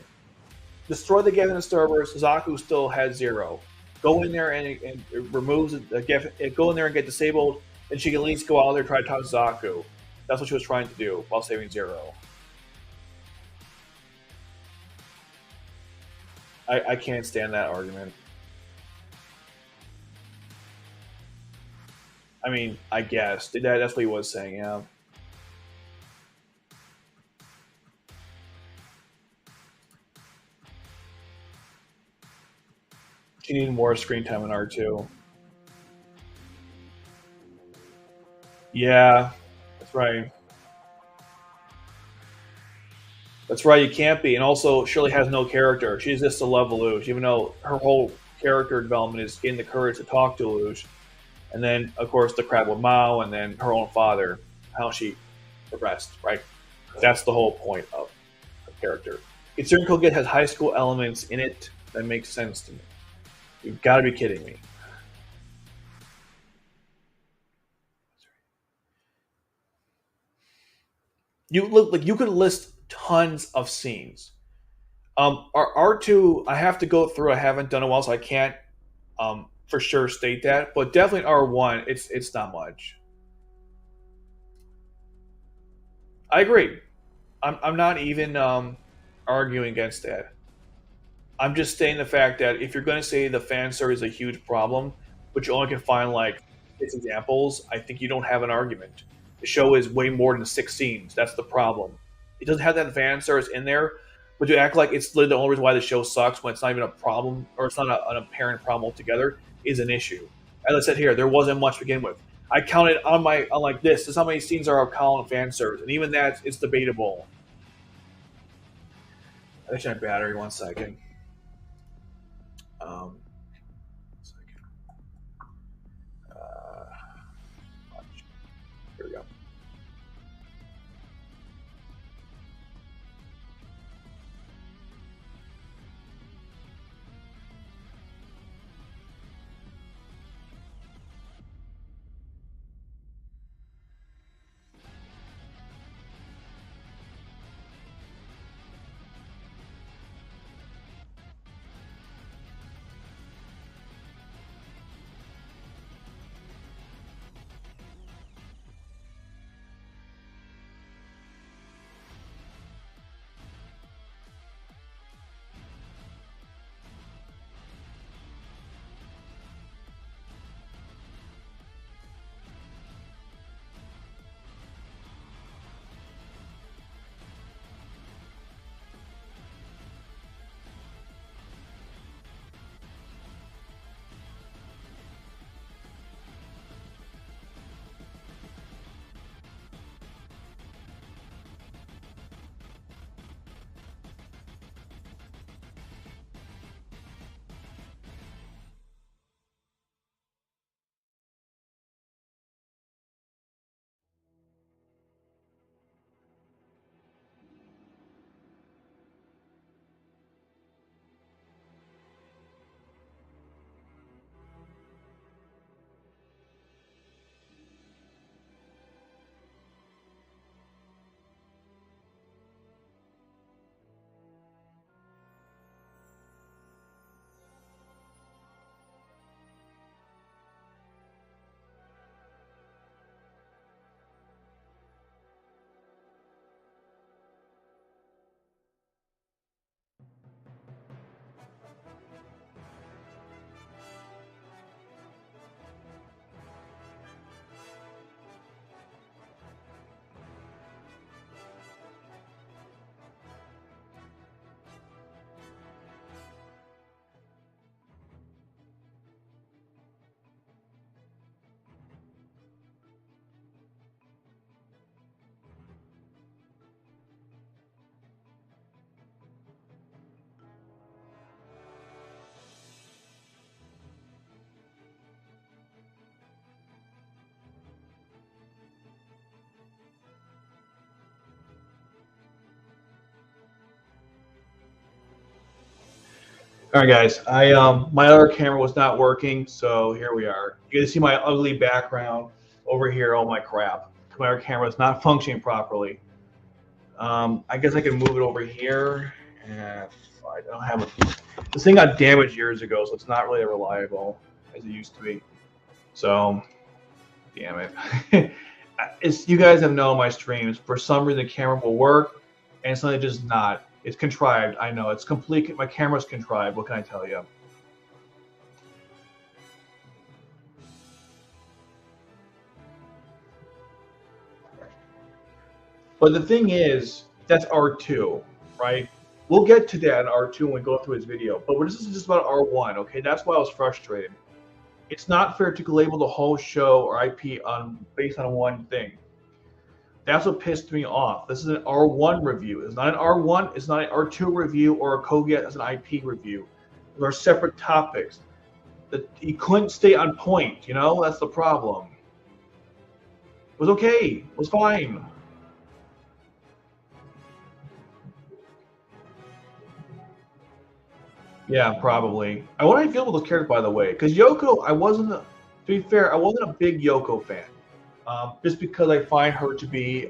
A: Destroy the Geass server. Suzaku still has zero. Go in there and it removes it. Go in there and get disabled, and she can at least go out there and try to talk to Suzaku. That's what she was trying to do while saving zero. I can't stand that argument. I mean, I guess that's what he was saying. Yeah. She needed more screen time in R2. Yeah, that's right. That's right, you can't be. And also, Shirley has no character. She's just a love Lelouch, even though her whole character development is getting the courage to talk to Lelouch. And then, of course, the crap with Mao, and then her own father, how she progressed, right? That's the whole point of her character. Considering Koget has high school elements in it, that makes sense to me. You've got to be kidding me. You look like you could list tons of scenes. R2, I have to go through. I haven't done it well, so I can't for sure state that. But definitely R1, it's not much. I agree. I'm not even arguing against that. I'm just stating the fact that if you're going to say the fan service is a huge problem, but you only can find like 6 examples, I think you don't have an argument. The show is way more than 6 scenes. That's the problem. It doesn't have that fan service in there, but you act like it's literally the only reason why the show sucks when it's not even a problem, or it's not an apparent problem altogether, is an issue. As I said here, there wasn't much to begin with. I counted on like this. This is how many scenes are of Kallen fan service, and even that is debatable. I think I have battery. 1 second. Second. Here we go. All right, guys. My other camera was not working, so here we are. You can see my ugly background over here. All my crap. My other camera is not functioning properly. I guess I can move it over here. I don't have it. This thing got damaged years ago, so it's not really reliable as it used to be. So, damn it. You guys have known my streams. For some reason, the camera will work, and suddenly just not. It's contrived. I know. It's complete. My camera's contrived. What can I tell you? But the thing is, that's R2, right? We'll get to that in R2 when we go through his video. But this is just about R1, okay? That's why I was frustrated. It's not fair to label the whole show or IP based on one thing. That's what pissed me off. This is an R1 review. It's not an R1. It's not an R2 review or a Koget as an IP review. Those are separate topics. He couldn't stay on point. You know, that's the problem. It was okay. It was fine. Yeah, probably. What do I feel about those characters, by the way? Because Yoko, to be fair, I wasn't a big Yoko fan. Just because I find her to be,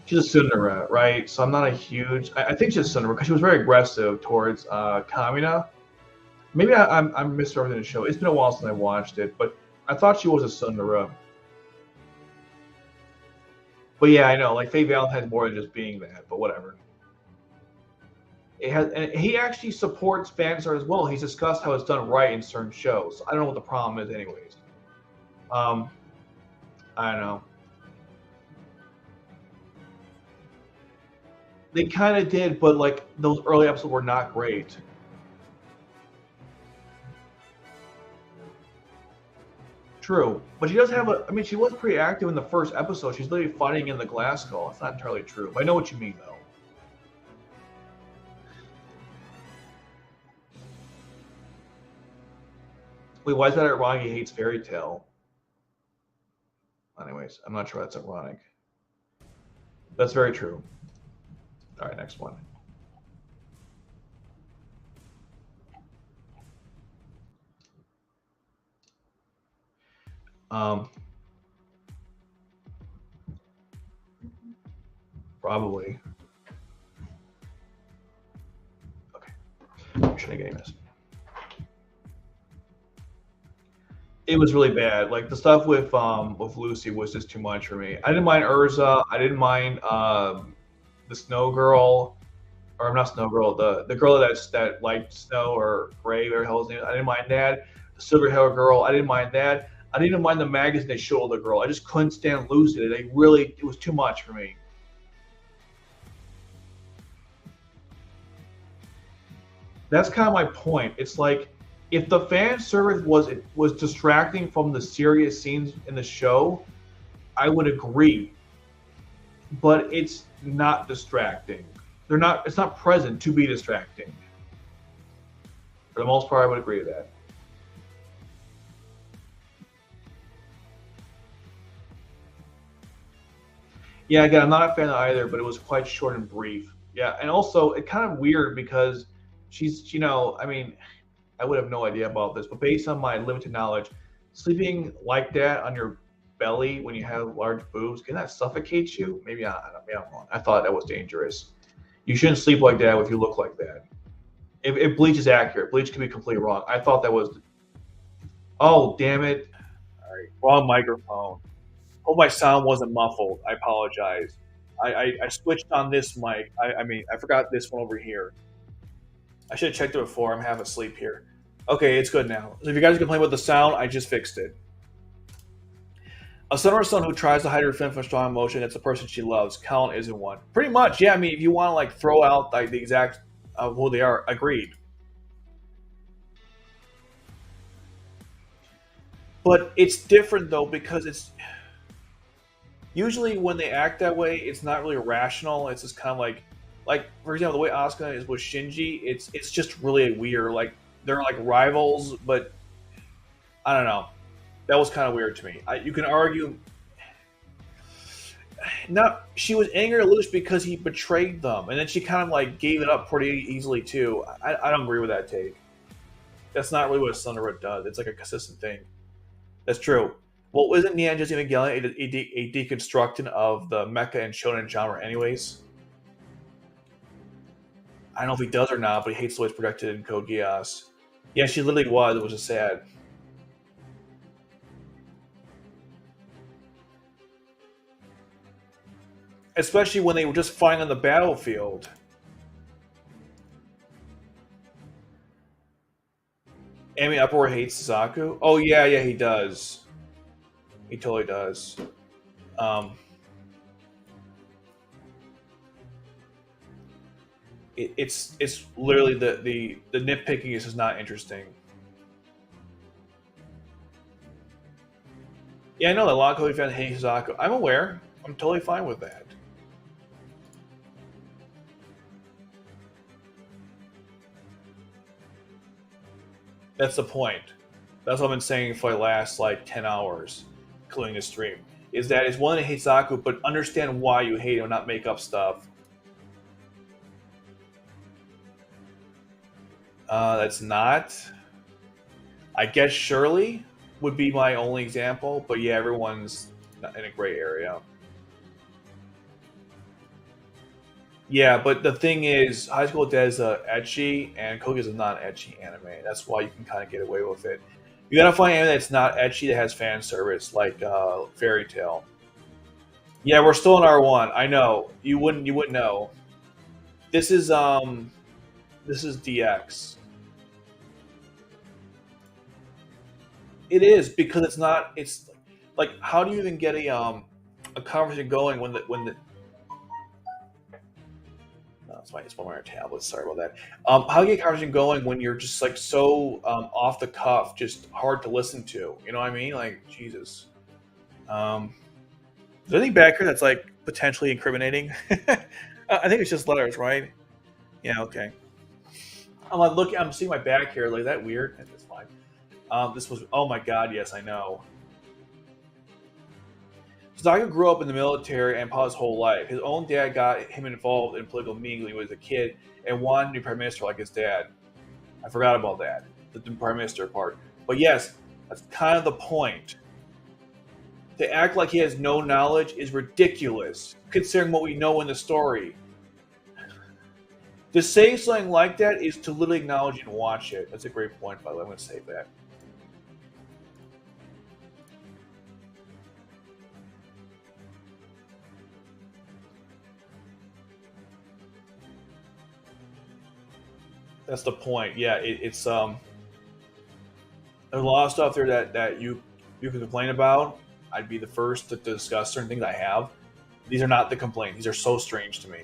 A: she's a tsundere, right? So I'm not a huge, I think she's a tsundere because she was very aggressive towards Kamina. Maybe I'm misrepresenting the show. It's been a while since I watched it, but I thought she was a tsundere. But yeah, I know, like Faye Valentine's more than just being that, but whatever. And he actually supports fan art as well. He's discussed how it's done right in certain shows. I don't know what the problem is, anyways. I don't know. They kind of did, but like those early episodes were not great. True, but she does have she was pretty active in the first episode. She's literally fighting in the glass skull. It's not entirely true, but I know what you mean, though. Wait, why is that ironic? He hates Fairy Tail. Anyways, I'm not sure that's ironic. That's very true. All right, next one. Probably. Okay. Should I get this? It was really bad. Like the stuff with Lucy was just too much for me. I didn't mind Urza. I didn't mind the Snow Girl, or not Snow Girl, the girl that liked Snow or Gray, whatever the hell his name is. I didn't mind that. The Silver Hair Girl. I didn't mind that. I didn't even mind the magazine they showed the girl. I just couldn't stand Lucy. It was too much for me. That's kind of my point. It's like, if the fan service was distracting from the serious scenes in the show, I would agree. But it's not distracting. It's not present to be distracting. For the most part, I would agree with that. Yeah, again, I'm not a fan either, but it was quite short and brief. Yeah, and also it's kind of weird because she's, I would have no idea about this, but based on my limited knowledge, sleeping like that on your belly when you have large boobs, can that suffocate you? Maybe I'm wrong. I thought that was dangerous. You shouldn't sleep like that if you look like that. If Bleach is accurate, Bleach can be completely wrong. I thought that was. Oh, damn it! All right, wrong microphone. Hope my sound wasn't muffled. I apologize. I switched on this mic. I forgot this one over here. I should have checked it before. I'm half asleep here. Okay, it's good now. So if you guys complain about the sound, I just fixed it. A son or son who tries to hide her feeling from strong emotion, it's a person she loves. Kallen isn't one. Pretty much, yeah. If you want to like throw out like the exact of who they are, agreed. But it's different though because it's usually when they act that way, it's not really rational. It's just kind of like for example, the way Asuka is with Shinji, it's just really weird. Like they're like rivals, but I don't know. That was kind of weird to me. You can argue Not she was angry at Lelouch because he betrayed them, and then she kind of like gave it up pretty easily too. I don't agree with that take. That's not really what Sunderwood does. It's like a consistent thing. That's true. Well, isn't Neon Jesse Evangelion a deconstruction of the mecha and shonen genre, anyways? I don't know if he does or not, but he hates the way it's projected in Code Geass. Yeah, she literally was. It was just sad. Especially when they were just fighting on the battlefield. Amy Uproar hates Suzaku? Oh, yeah, he does. He totally does. It's literally the nitpicking is just not interesting. Yeah, I know that a lot of Cody fans hate Suzaku. I'm aware. I'm totally fine with that. That's the point. That's what I've been saying for the last like 10 hours, including the stream. Is that it's one to hate Suzaku, but understand why you hate him, not make up stuff. That's not. I guess Shirley would be my only example, but yeah, everyone's in a gray area. Yeah, but the thing is, High School Dead is ecchi, and Kogi is a non-ecchi anime. That's why you can kind of get away with it. You gotta find anime that's not ecchi that has fan service, like Fairy Tail. Yeah, we're still in R1. I know you wouldn't know. This is DX. It is because it's not. It's like how do you even get a conversation going when the it's one of our tablets. Sorry about that. How do you get a conversation going when you're just like so off the cuff, just hard to listen to? You know what I mean? Like Jesus. Is there anything back here that's like potentially incriminating? I think it's just letters, right? Yeah. Okay. I'm like looking. I'm seeing my back here. Like, is that weird? That's fine. This was. Oh my God. Yes, I know. Suzaku grew up in the military and fought his whole life. His own dad got him involved in political meetings when he was a kid and wanted to be prime minister like his dad. I forgot about that, the prime minister part. But yes, that's kind of the point. To act like he has no knowledge is ridiculous, considering what we know in the story. To say something like that is to literally acknowledge and watch it. That's a great point, by the way. I'm going to save that. That's the point. Yeah, it's there's a lot of stuff there that you can complain about. I'd be the first to discuss certain things I have. These are not the complaints. These are so strange to me.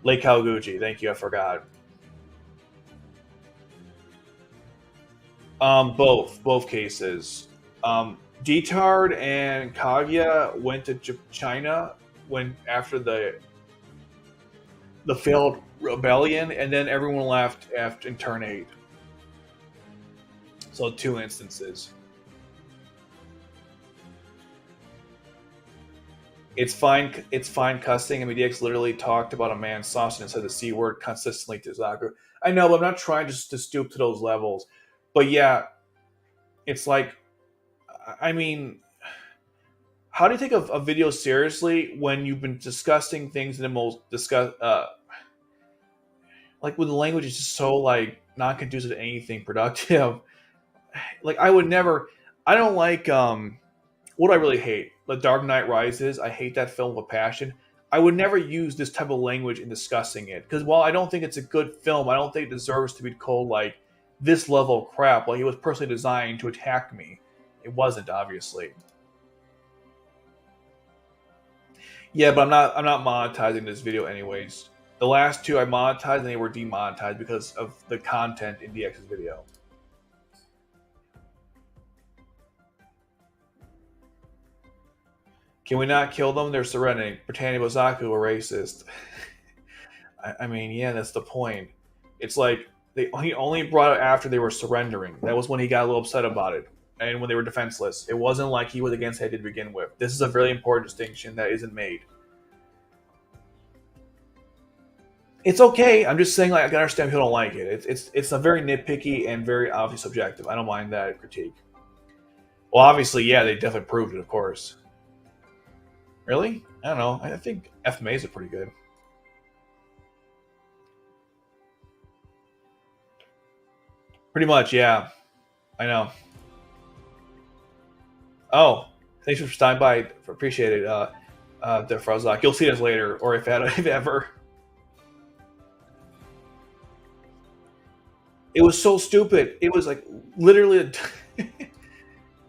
A: Lake Kawaguchi, thank you. I forgot. Both cases. Detard and Kaguya went to China when after the failed rebellion, and then everyone left after in turn 8. So 2 instances. It's fine. It's fine cussing. I mean, DX literally talked about a man's sausage and said the C word consistently to Suzaku. I know, but I'm not trying to stoop to those levels. But yeah, it's like, I mean, how do you take a video seriously when you've been discussing things in the most like when the language is just so like not conducive to anything productive? Like I would never. I don't like. What do I really hate? The Dark Knight Rises. I hate that film with passion. I would never use this type of language in discussing it because while I don't think it's a good film, I don't think it deserves to be called like this level of crap. Like it was personally designed to attack me. It wasn't, obviously. Yeah, but I'm not monetizing this video anyways. The last 2 I monetized and they were demonetized because of the content in DX's video. Can we not kill them? They're surrendering. Britannia Bozaku are racist. I mean, yeah, that's the point. It's like he only brought it after they were surrendering. That was when he got a little upset about it. and when they were defenseless. It wasn't like he was against Heidi to begin with. This is a very important distinction that isn't made. It's okay. I'm just saying, like, I can understand people don't like it. It's a very nitpicky and very obviously subjective. I don't mind that critique. Well, obviously, yeah, they definitely proved it, of course. Really? I don't know. I think FMAs are pretty good. Pretty much, yeah. I know. Oh, thanks for stopping by. Appreciate it, Defrozak. You'll see us later, or if ever. It was so stupid. It was like literally. I'm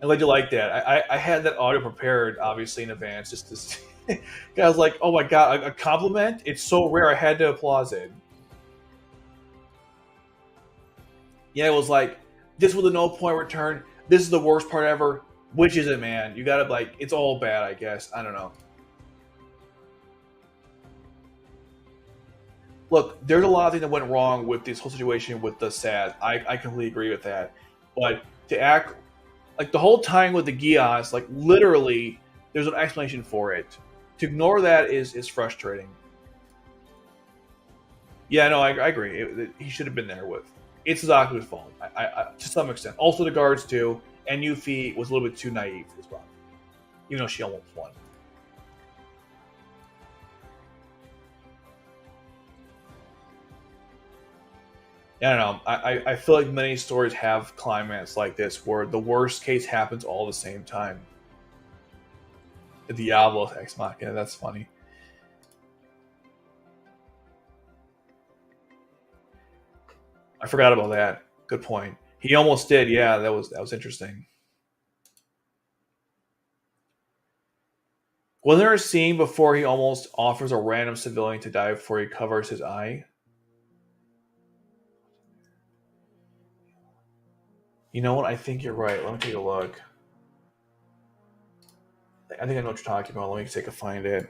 A: glad you like that. I had that audio prepared, obviously, in advance. Just to, I was like, oh my god, a compliment? It's so rare. I had to applause it. Yeah, it was like, this was a no point return. This is the worst part ever. Which is it, man? You gotta, like, it's all bad, I guess. I don't know. Look, there's a lot of things that went wrong with this whole situation with the SAD. I completely agree with that. But to act, like, the whole time with the Geass, like, literally, there's an explanation for it. To ignore that is frustrating. Yeah, no, I agree. He should have been there with. It's Suzaku's fault, to some extent. Also the guards, too. And Yuffie was a little bit too naive as well. Even though she almost won. Yeah, I don't know. I feel like many stories have climax like this, where the worst case happens all at the same time. The Diablo Ex Machina, that's funny. I forgot about that. Good point. He almost did. Yeah, that was interesting. Wasn't there a scene before he almost offers a random civilian to die before he covers his eye? You know what? I think you're right. Let me take a look. I think I know what you're talking about. Let me take a find it.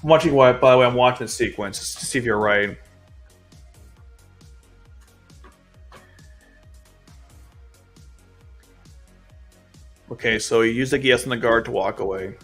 A: I'm watching what, by the way, I'm watching the sequence just to see if you're right. Okay, so he used the Geass on the guard to walk away.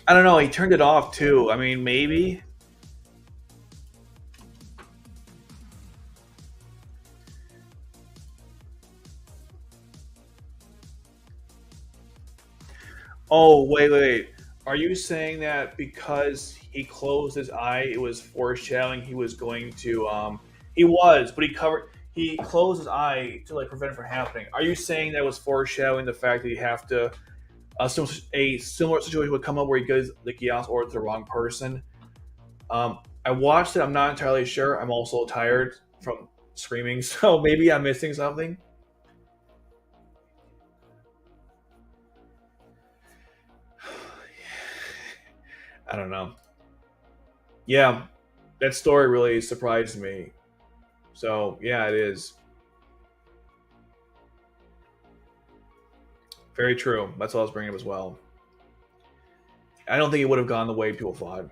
A: I don't know. He turned it off too. I mean, maybe. Oh, wait. Are you saying that because he closed his eye, it was foreshadowing he was going to? He was, but he closed his eye to, like, prevent it from happening. Are you saying that was foreshadowing the fact that you have to? A similar situation would come up where he gives the Geass order to the wrong person. I watched it. I'm not entirely sure. I'm also tired from screaming, so maybe I'm missing something. I don't know. Yeah, that story really surprised me. So yeah, it is very true. That's what I was bringing up as well. I don't think it would have gone the way people thought.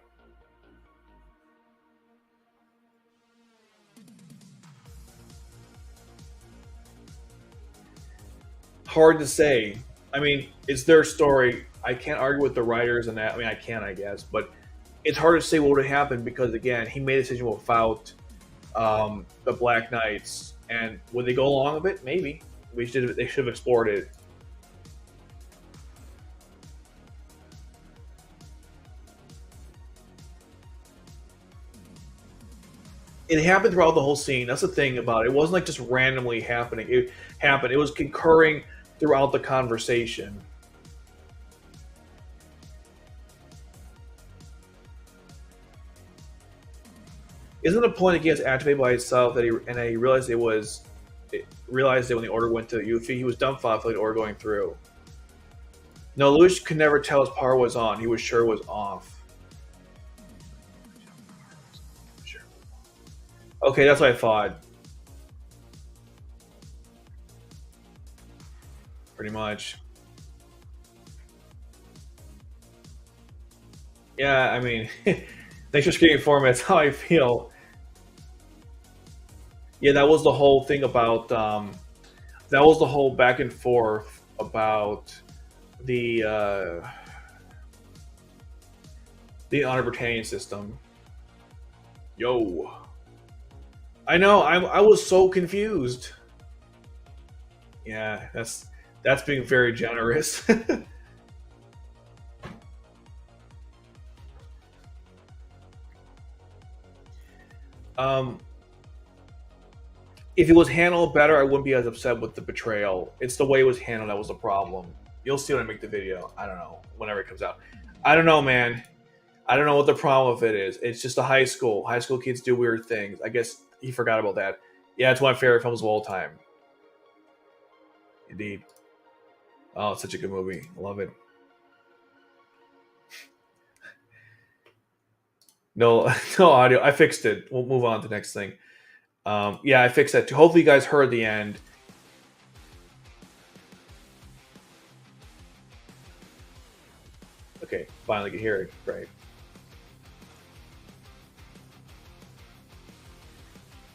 A: Hard to say. I mean, it's their story. I can't argue with the writers and that. I mean, I can, I guess, but it's hard to say what would have happened because, again, he made a decision without the Black Knights, and would they go along with it? Maybe. They should have explored it. It happened throughout the whole scene. That's the thing about it. It wasn't like just randomly happening. It happened. It was concurring throughout the conversation. Isn't the point that Geass activated by itself that he realized it realized that when the order went to Yuffie, he was dumbfounded for the order going through. No, Lelouch could never tell his power was on. He was sure it was off. Okay, that's what I thought. Pretty much. Yeah, I mean, thanks for screening for me. That's how I feel. Yeah, that was the whole thing about. That was the whole back and forth about the honor Britannian system. Yo, I know. I was so confused. Yeah, that's being very generous. If it was handled better, I wouldn't be as upset with the betrayal. It's the way it was handled that was the problem. You'll see when I make the video. I don't know. Whenever it comes out. I don't know, man. I don't know what the problem with it is. It's just a high school. High school kids do weird things. I guess he forgot about that. Yeah, it's one of my favorite films of all time. Indeed. Oh, it's such a good movie. I love it. No, no audio. I fixed it. We'll move on to the next thing. Yeah, I fixed that too. Hopefully, you guys heard the end. Okay, finally can hear it. Great.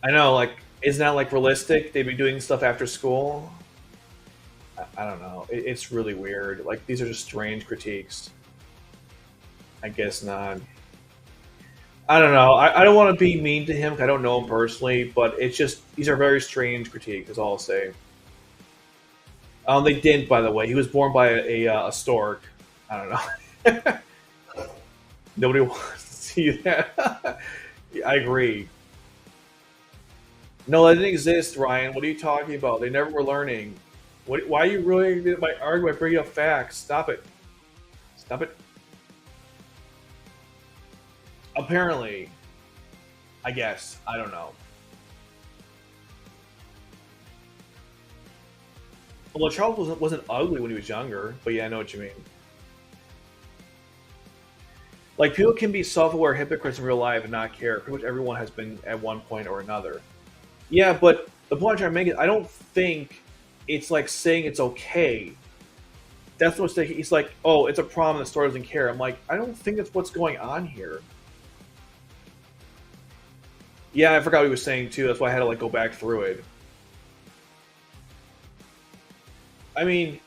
A: I know, like, isn't that like realistic? They'd be doing stuff after school. I don't know. It's really weird. Like, these are just strange critiques. I guess not. I don't know. I don't want to be mean to him. I don't know him personally, but it's just these are very strange critiques. Is all I'll say. They didn't, by the way. He was born by a stork. I don't know. Nobody wants to see that. I agree. No, that didn't exist, Ryan. What are you talking about? They never were learning. Why are you ruining my argument by bringing up facts? Stop it. Stop it. Apparently, I guess. I don't know. Well, Charles wasn't ugly when he was younger, but yeah, I know what you mean. Like, people can be self-aware hypocrites in real life and not care. Pretty much everyone has been at one point or another. Yeah, but the point I'm trying to make is I don't think it's like saying it's okay. That's what's the, he's like, oh, it's a problem the story doesn't care. I'm like, I don't think that's what's going on here. Yeah, I forgot what he was saying too. That's why I had to like go back through it. I mean,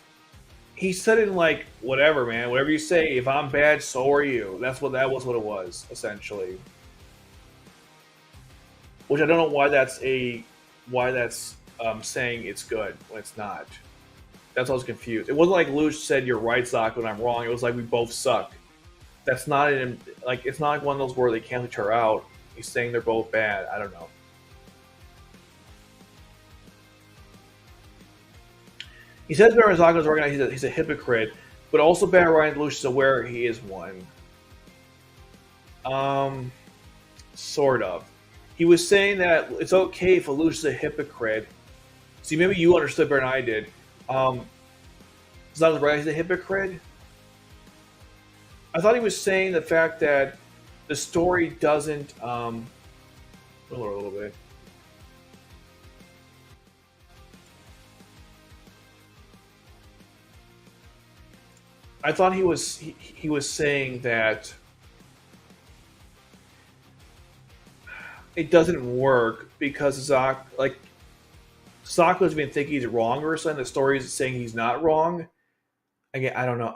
A: he said it in like whatever, man. Whatever you say, if I'm bad, so are you. That was what it was essentially. Which I don't know why that's saying it's good when it's not. That's why I was confused. It wasn't like Lelouch said you're right, Suzaku, and I'm wrong. It was like we both suck. That's not like it's not like one of those where they cancel each other out. He's saying they're both bad. I don't know. He says Suzaku is organized. He's a hypocrite, but also Baron Ryan Lelouch is aware he is one. Sort of. He was saying that it's okay if Lelouch is a hypocrite. See, maybe you understood better than I did. Suzaku's right. He's a hypocrite. I thought he was saying the fact that the story doesn't. A little bit. I thought he was saying that it doesn't work because Suzaku has been thinking he's wrong or something. The story is saying he's not wrong. Again, I don't know.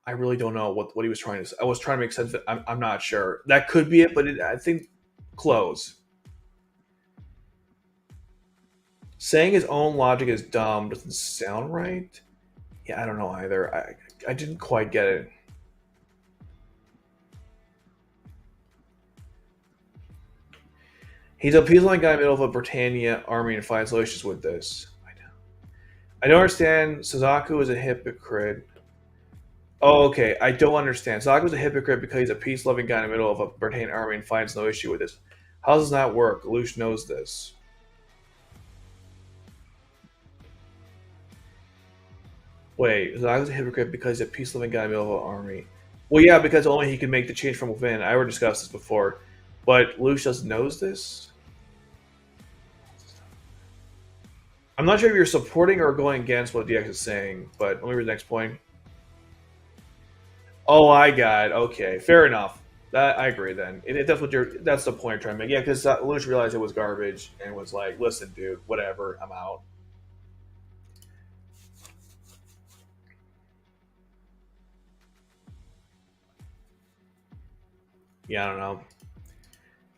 A: I really don't know what he was trying to say. I was trying to make sense of it. I'm not sure. That could be it, but I think close. Saying his own logic is dumb doesn't sound right. Yeah, I don't know either. I didn't quite get it. He's a peaceline guy in the middle of a Britannia army and finds solutions with this. I don't understand. Suzaku is a hypocrite. Oh, okay. I don't understand. Suzaku is a hypocrite because he's a peace-loving guy in the middle of a Britannian army and finds no issue with this. How does that work? Lelouch knows this. Wait, Suzaku is a hypocrite because he's a peace-loving guy in the middle of an army. Well, yeah, because only he can make the change from within. I already discussed this before. But Lelouch just knows this? I'm not sure if you're supporting or going against what DX is saying, but let me read the next point. Oh, I got it. Okay, fair enough. I agree then. That's the point I'm trying to make. Yeah, because Lelouch realized it was garbage and was like, listen, dude, whatever, I'm out. Yeah, I don't know.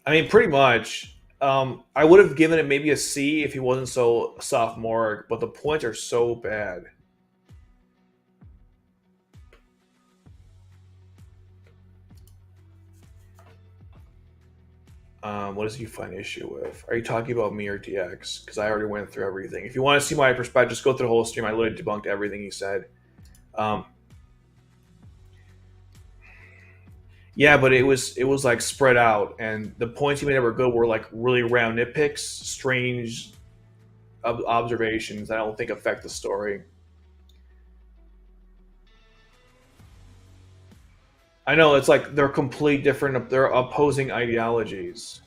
A: I mean, pretty much. I would have given it maybe a C if he wasn't so sophomoric, but the points are so bad. What does you find issue with? Are you talking about me or DX? Because I already went through everything. If you want to see my perspective, just go through the whole stream. I literally debunked everything he said. Yeah, but it was like spread out, and the points he made that were good were like really round nitpicks, strange observations that I don't think affect the story. I know it's like they're complete different. They're opposing ideologies.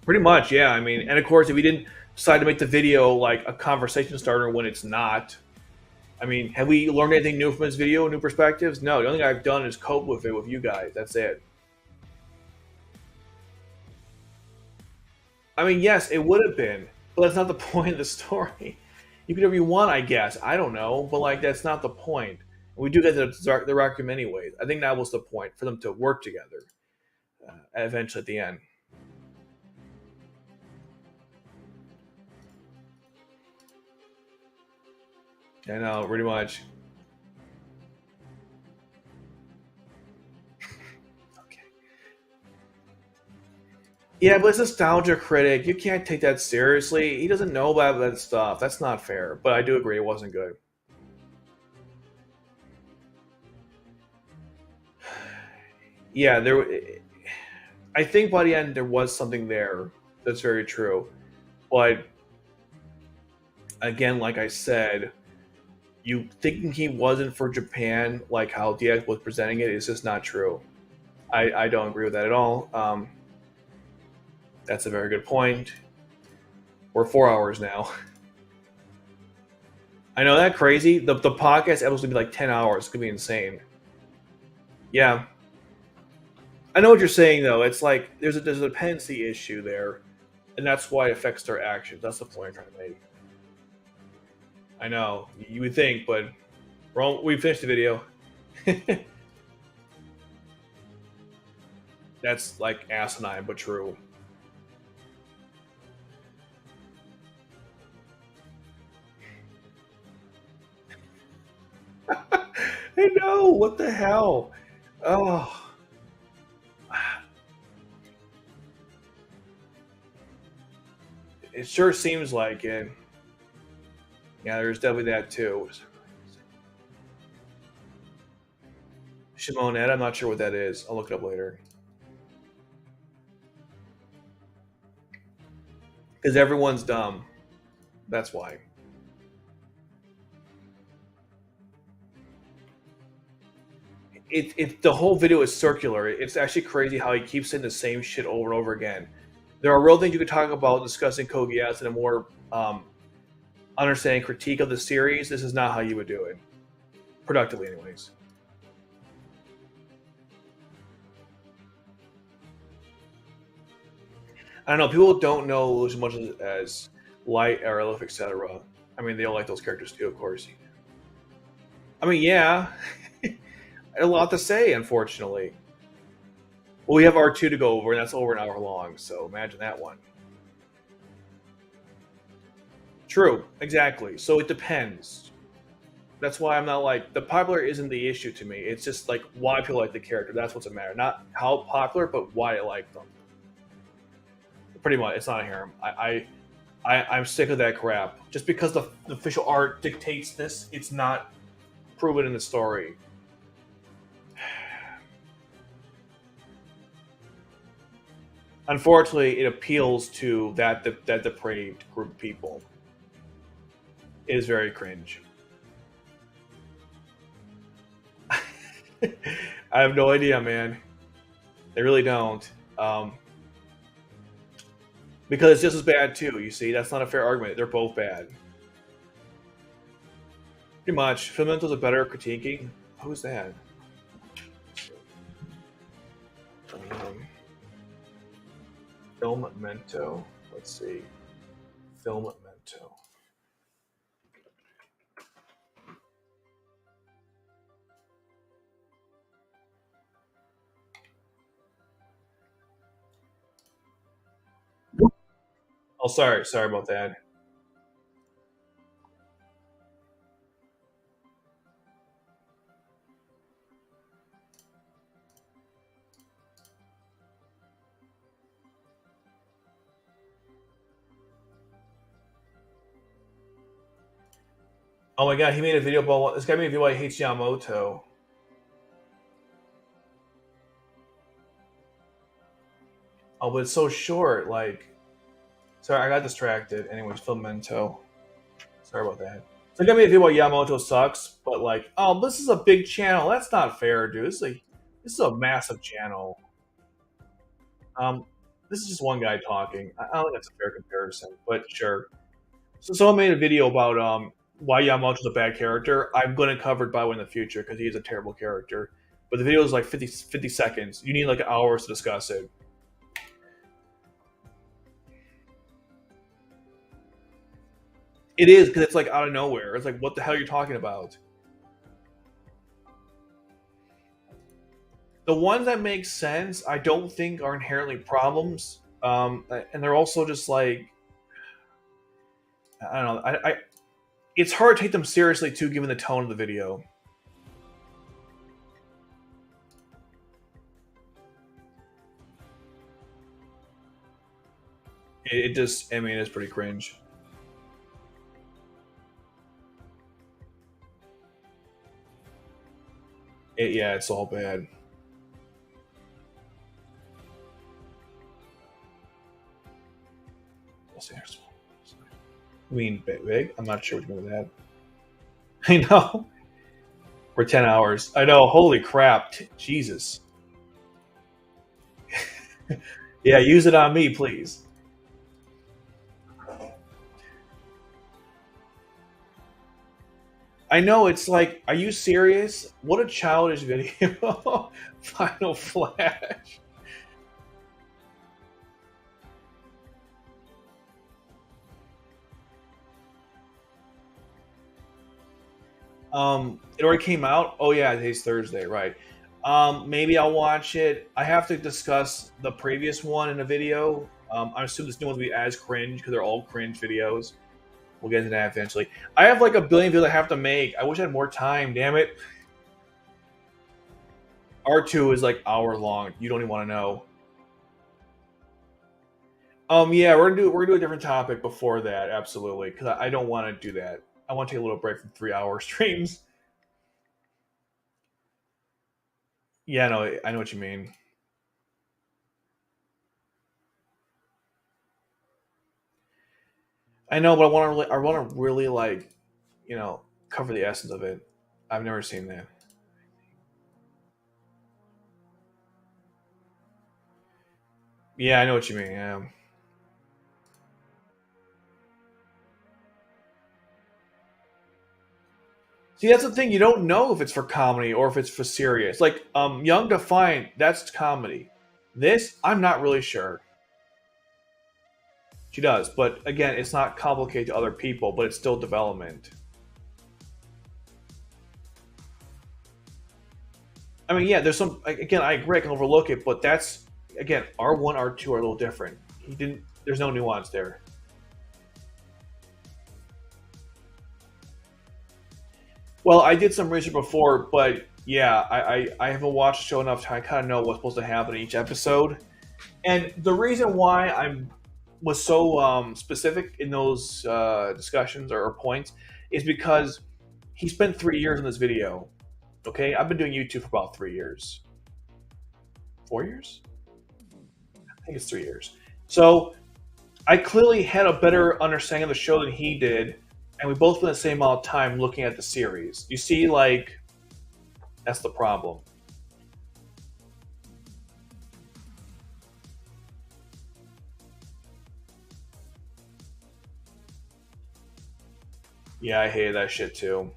A: Pretty much, yeah. I mean, and of course, if we didn't decide to make the video like a conversation starter when it's not, I mean, have we learned anything new from this video? New perspectives? No. The only thing I've done is cope with it with you guys. That's it. I mean, yes, it would have been, but that's not the point of the story. You can do whatever you want, I guess. I don't know, but like that's not the point. We do get the Requiem anyways. I think that was the point for them to work together eventually at the end. I know, pretty much. Okay. Yeah, but it's nostalgia critic. You can't take that seriously. He doesn't know about that stuff. That's not fair. But I do agree it wasn't good. Yeah, there. I think by the end there was something there. That's very true. But again, like I said, you thinking he wasn't for Japan, like how DX was presenting it, is just not true. I don't agree with that at all. That's a very good point. We're 4 hours now. I know that crazy. The podcast episode will be like 10 hours. It's gonna be insane. Yeah. I know what you're saying though. It's like there's a dependency issue there, and that's why it affects their actions. That's the point I'm trying to make. I know you would think, but we finished the video. That's like asinine, but true. I know. What the hell? Oh. It sure seems like it. Yeah, there's definitely that too. Shimonette, I'm not sure what that is. I'll look it up later. Because everyone's dumb. That's why. The whole video is circular. It's actually crazy how he keeps saying the same shit over and over again. There are real things you could talk about discussing Code Geass in a more understanding critique of the series. This is not how you would do it. Productively, anyways. I don't know. People don't know as much as Light or Elif, etc. I mean, they all like those characters too, of course. I mean, yeah. A lot to say, unfortunately. Well, we have R2 to go over, and that's over an hour long, so imagine that one. True, exactly. So it depends. That's why I'm not like, the popular isn't the issue to me. It's just like why people like the character. That's what's a matter. Not how popular, but why I like them. Pretty much, it's not a harem. I'm sick of that crap. Just because the official art dictates this, it's not proven in the story. Unfortunately, it appeals to that depraved group of people. It is very cringe. I have no idea, man. They really don't. Because it's just as bad too. You see, that's not a fair argument. They're both bad. Pretty much. Filmento's a better critiquing. Who's that? Filmento. Let's see. Filmento. Oh, sorry about that. Oh my god, he made a video about this guy made a video about he hates Yamamoto. Oh, but it's so short. Like, sorry, I got distracted. Anyways, Filmento. Sorry about that. So I got me a video about Yamamoto sucks, but like, oh, this is a big channel. That's not fair, dude. This is a massive channel. This is just one guy talking. I don't think that's a fair comparison, but sure. So someone made a video about why Yamamoto's a bad character. I'm going to cover it by in the future because he's a terrible character. But the video is like 50 seconds. You need like hours to discuss it. It is, because it's like out of nowhere. It's like, what the hell are you talking about? The ones that make sense, I don't think are inherently problems. And they're also just like, I don't know. It's hard to take them seriously too, given the tone of the video. It just, I mean, it's pretty cringe. Yeah, it's all bad. I mean, big? I'm not sure what you mean with that. I know. For 10 hours. I know. Holy crap. Jesus. Yeah, use it on me, please. I know, it's like, are you serious? What a childish video. Final Flash. It already came out? Oh yeah, today's Thursday, right. Maybe I'll watch it. I have to discuss the previous one in a video. I assume this new one will be as cringe because they're all cringe videos. We'll get into that eventually. I have like a billion videos I have to make. I wish I had more time, damn it. R2 is like hour long. You don't even want to know. Yeah, we're gonna do a different topic before that, absolutely. Because I don't want to do that. I want to take a little break from 3-hour streams. Yeah, no, I know what you mean. I know, but I want to really like, cover the essence of it. I've never seen that. Yeah, I know what you mean. Yeah. See, that's the thing. You don't know if it's for comedy or if it's for serious. Like, Young Defiant, that's comedy. This, I'm not really sure. She does, but again, it's not complicated to other people, but it's still development. I mean, yeah, there's some. Again, I agree, I can overlook it, but that's again, R1, R2 are a little different. He didn't. There's no nuance there. Well, I did some research before, but yeah, I haven't watched the show enough to kind of know what's supposed to happen in each episode. And the reason why I'm was so specific in those discussions or points is because he spent 3 years on this video. Okay, I've been doing YouTube for about 3 years, 4 years. I think it's 3 years. So I clearly had a better understanding of the show than he did, and we both spent the same amount of time looking at the series. You see, like, that's the problem. Yeah, I hated that shit too.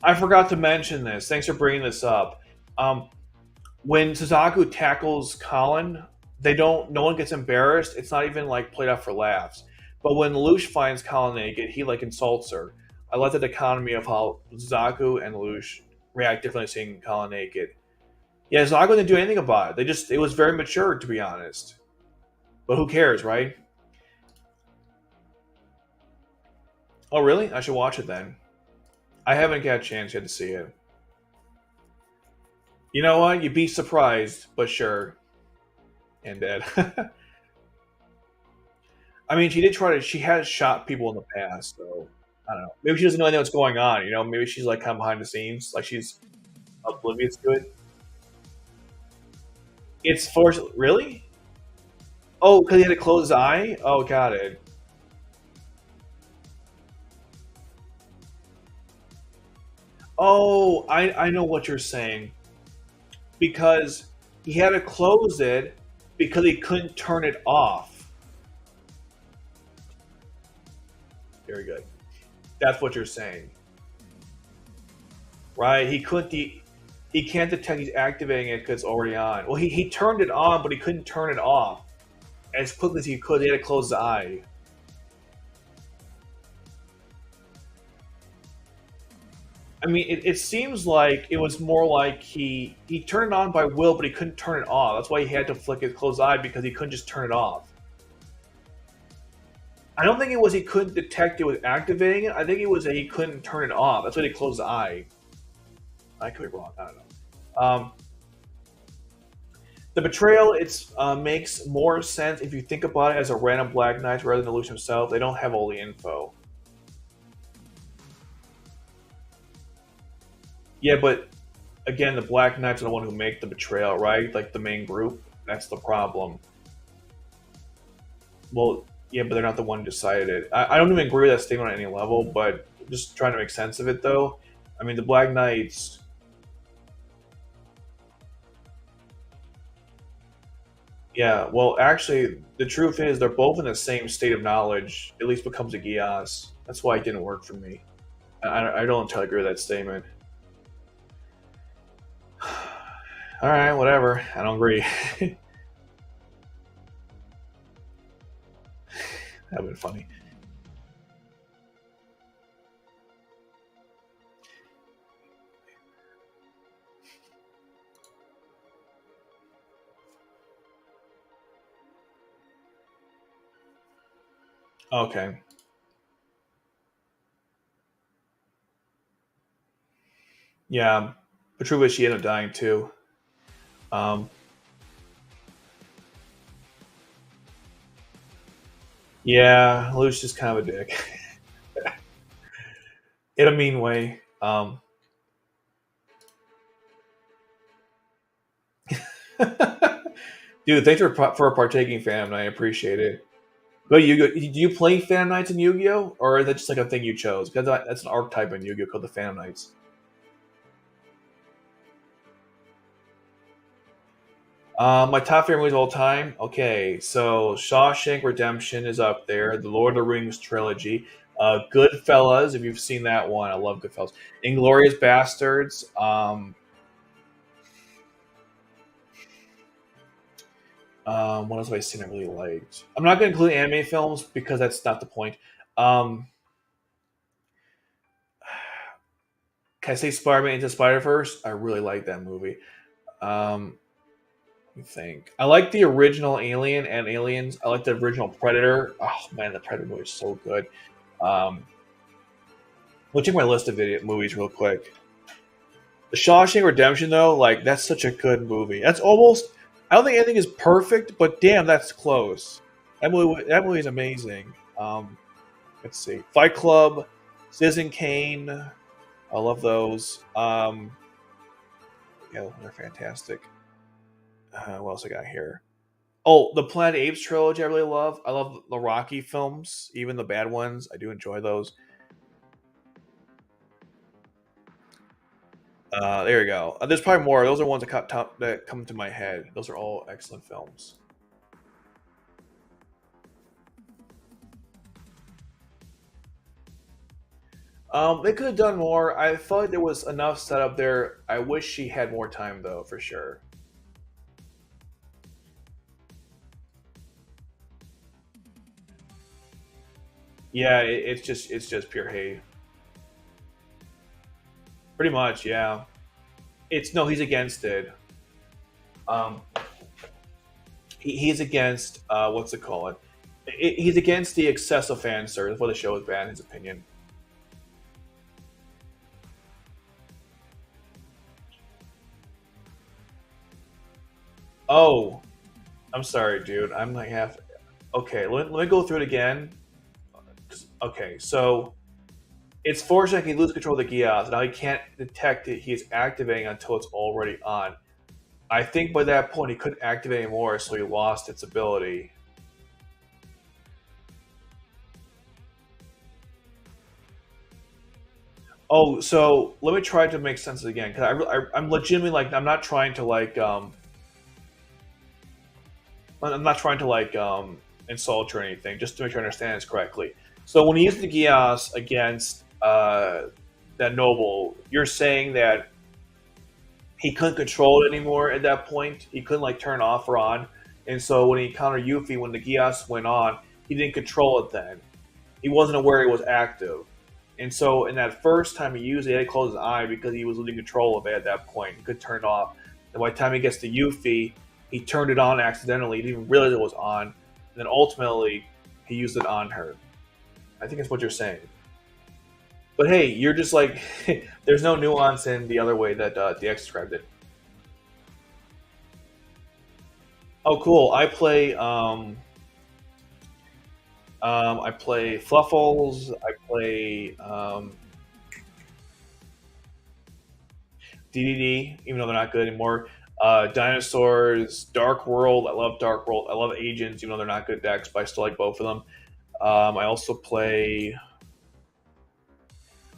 A: I forgot to mention this. Thanks for bringing this up. When Suzaku tackles Kallen, no one gets embarrassed. It's not even like played up for laughs. But when Lelouch finds Kallen naked, he like insults her. I like the dichotomy of how Suzaku and Lelouch react differently seeing Kallen naked. Yeah, Suzaku didn't do anything about it. It was very mature, to be honest. But who cares, right? Oh, really? I should watch it then. I haven't got a chance yet to see it. You know what? You'd be surprised, but sure. And dead. I mean, she has shot people in the past, so I don't know. Maybe she doesn't know anything what's going on, you know? Maybe she's like kind of behind the scenes, like she's oblivious to it. It's forced. Really? Oh, because he had to close his eye? Oh, got it. Oh, I know what you're saying. Because he had to close it because he couldn't turn it off. Very good. That's what you're saying. Right? He can't detect he's activating it because it's already on. Well, he turned it on, but he couldn't turn it off as quickly as he could. He had to close the eye. I mean, it seems like it was more like he turned it on by will, but he couldn't turn it off. That's why he had to flick his closed eye because he couldn't just turn it off. I don't think it was he couldn't detect it was activating it. I think it was that he couldn't turn it off. That's why he closed the eye. I could be wrong. I don't know. The betrayal makes more sense if you think about it as a random Black Knight rather than Lelouch himself. They don't have all the info. Yeah, but again, the Black Knights are the one who make the betrayal, right? Like the main group. That's the problem. Well, yeah, but they're not the one who decided it. I don't even agree with that statement on any level, but just trying to make sense of it, though. I mean, the Black Knights. Yeah, well, actually, the truth is they're both in the same state of knowledge. At least becomes a Geass. That's why it didn't work for me. I don't entirely agree with that statement. All right, whatever. I don't agree. That would be funny. Okay. Yeah, Petruva, she ended up dying too. Um, yeah, Luke's just kind of a dick. In a mean way. Dude, thanks for partaking, fam. I appreciate it. But do you play Phantom Knights in Yu-Gi-Oh, or is that just like a thing you chose? Because that's an archetype in Yu-Gi-Oh called the Phantom Knights. My top favorite movies of all time. Okay, so Shawshank Redemption is up there. The Lord of the Rings trilogy. Goodfellas, if you've seen that one, I love Goodfellas. Inglorious Bastards. What else have I seen I really liked? I'm not going to include anime films because that's not the point. Can I say Spider-Man Into Spider-Verse? I really like that movie. Let me think. I like the original Alien and Aliens. I like the original Predator. Oh man, the Predator movie is so good. We'll check my list of movies real quick. Shawshank Redemption, though, like that's such a good movie. That's almost. I don't think anything is perfect, but damn, that's close. That movie is amazing. Let's see, Fight Club, Citizen Kane. I love those. Yeah, they're fantastic. What else I got here? Oh, the Planet Apes trilogy. I really love. I love the Rocky films, even the bad ones. I do enjoy those. There you go. There's probably more. Those are ones that come to my head. Those are all excellent films. They could have done more. I felt like there was enough set up there. I wish she had more time, though, for sure. Yeah, it's just pure hate. Pretty much, yeah. It's no, he's against it. Um, he's against what's it called? He's against the excessive fan service. For the show is bad, in his opinion. Oh, I'm sorry, dude. I'm like half. Okay, let me go through it again. Okay, so it's fortunate he loses control of the Geass. Now he can't detect it. He's activating until it's already on. I think by that point he couldn't activate anymore, so he lost its ability. Oh, so let me try to make sense of it again, because I'm legitimately like I'm not trying to I'm not trying to insult you or anything, just to make sure I understand this correctly. So when he used the Geass against that noble, you're saying that he couldn't control it anymore at that point. He couldn't turn off or on, and so when he encountered Yuffie, when the Geass went on, he didn't control it then. He wasn't aware it was active. And so in that first time he used it, he had to close his eye because he was losing control of it at that point. He could turn it off. And by the time he gets to Yuffie, he turned it on accidentally. He didn't even realize it was on. And then ultimately, he used it on her. I think that's what you're saying. But hey, you're just like, there's no nuance in the other way that DX described it. Oh, cool. I play Fluffles. I play DDD, even though they're not good anymore. Dinosaurs, Dark World. I love Dark World. I love Agents, even though they're not good decks, but I still like both of them. I also play.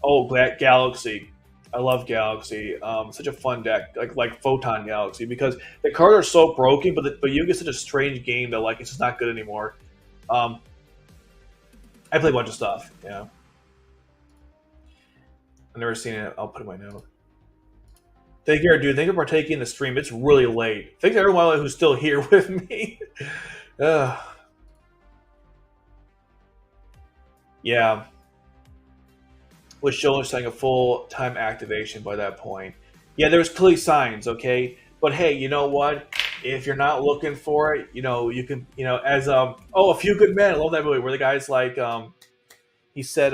A: Oh, Galaxy. I love Galaxy. Such a fun deck, like Photon Galaxy, because the cards are so broken, but Yu-Gi is such a strange game that it's just not good anymore. Um, I play a bunch of stuff. Yeah, I've never seen it. I'll put in my note. Take care, dude. Thank you for partaking in the stream. It's really late. Thanks to everyone who's still here with me. Yeah. Was showing a full time activation by that point. Yeah, there's clearly signs, okay? But hey, you know what? If you're not looking for it, you can, as A Few Good Men. I love that movie where the guy's like, he said,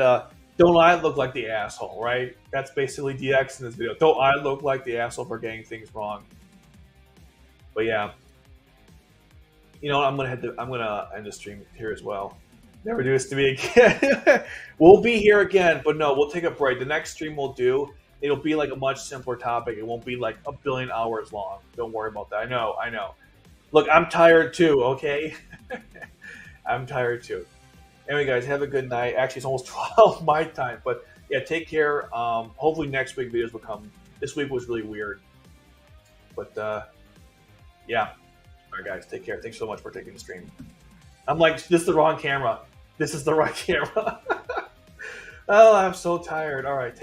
A: "Don't I look like the asshole?" Right? That's basically DX in this video. Don't I look like the asshole for getting things wrong? But yeah, I'm gonna end the stream here as well. Never do this to me again. We'll be here again, but no, we'll take a break. The next stream we'll do, it'll be a much simpler topic. It won't be a billion hours long. Don't worry about that. I know. Look, I'm tired too, okay? I'm tired too. Anyway, guys, have a good night. Actually, it's almost 12 my time, but yeah, take care. Hopefully next week videos will come. This week was really weird. But yeah. All right, guys, take care. Thanks so much for taking the stream. I'm like, this is the wrong camera. This is the right camera. Oh, I'm so tired. All right.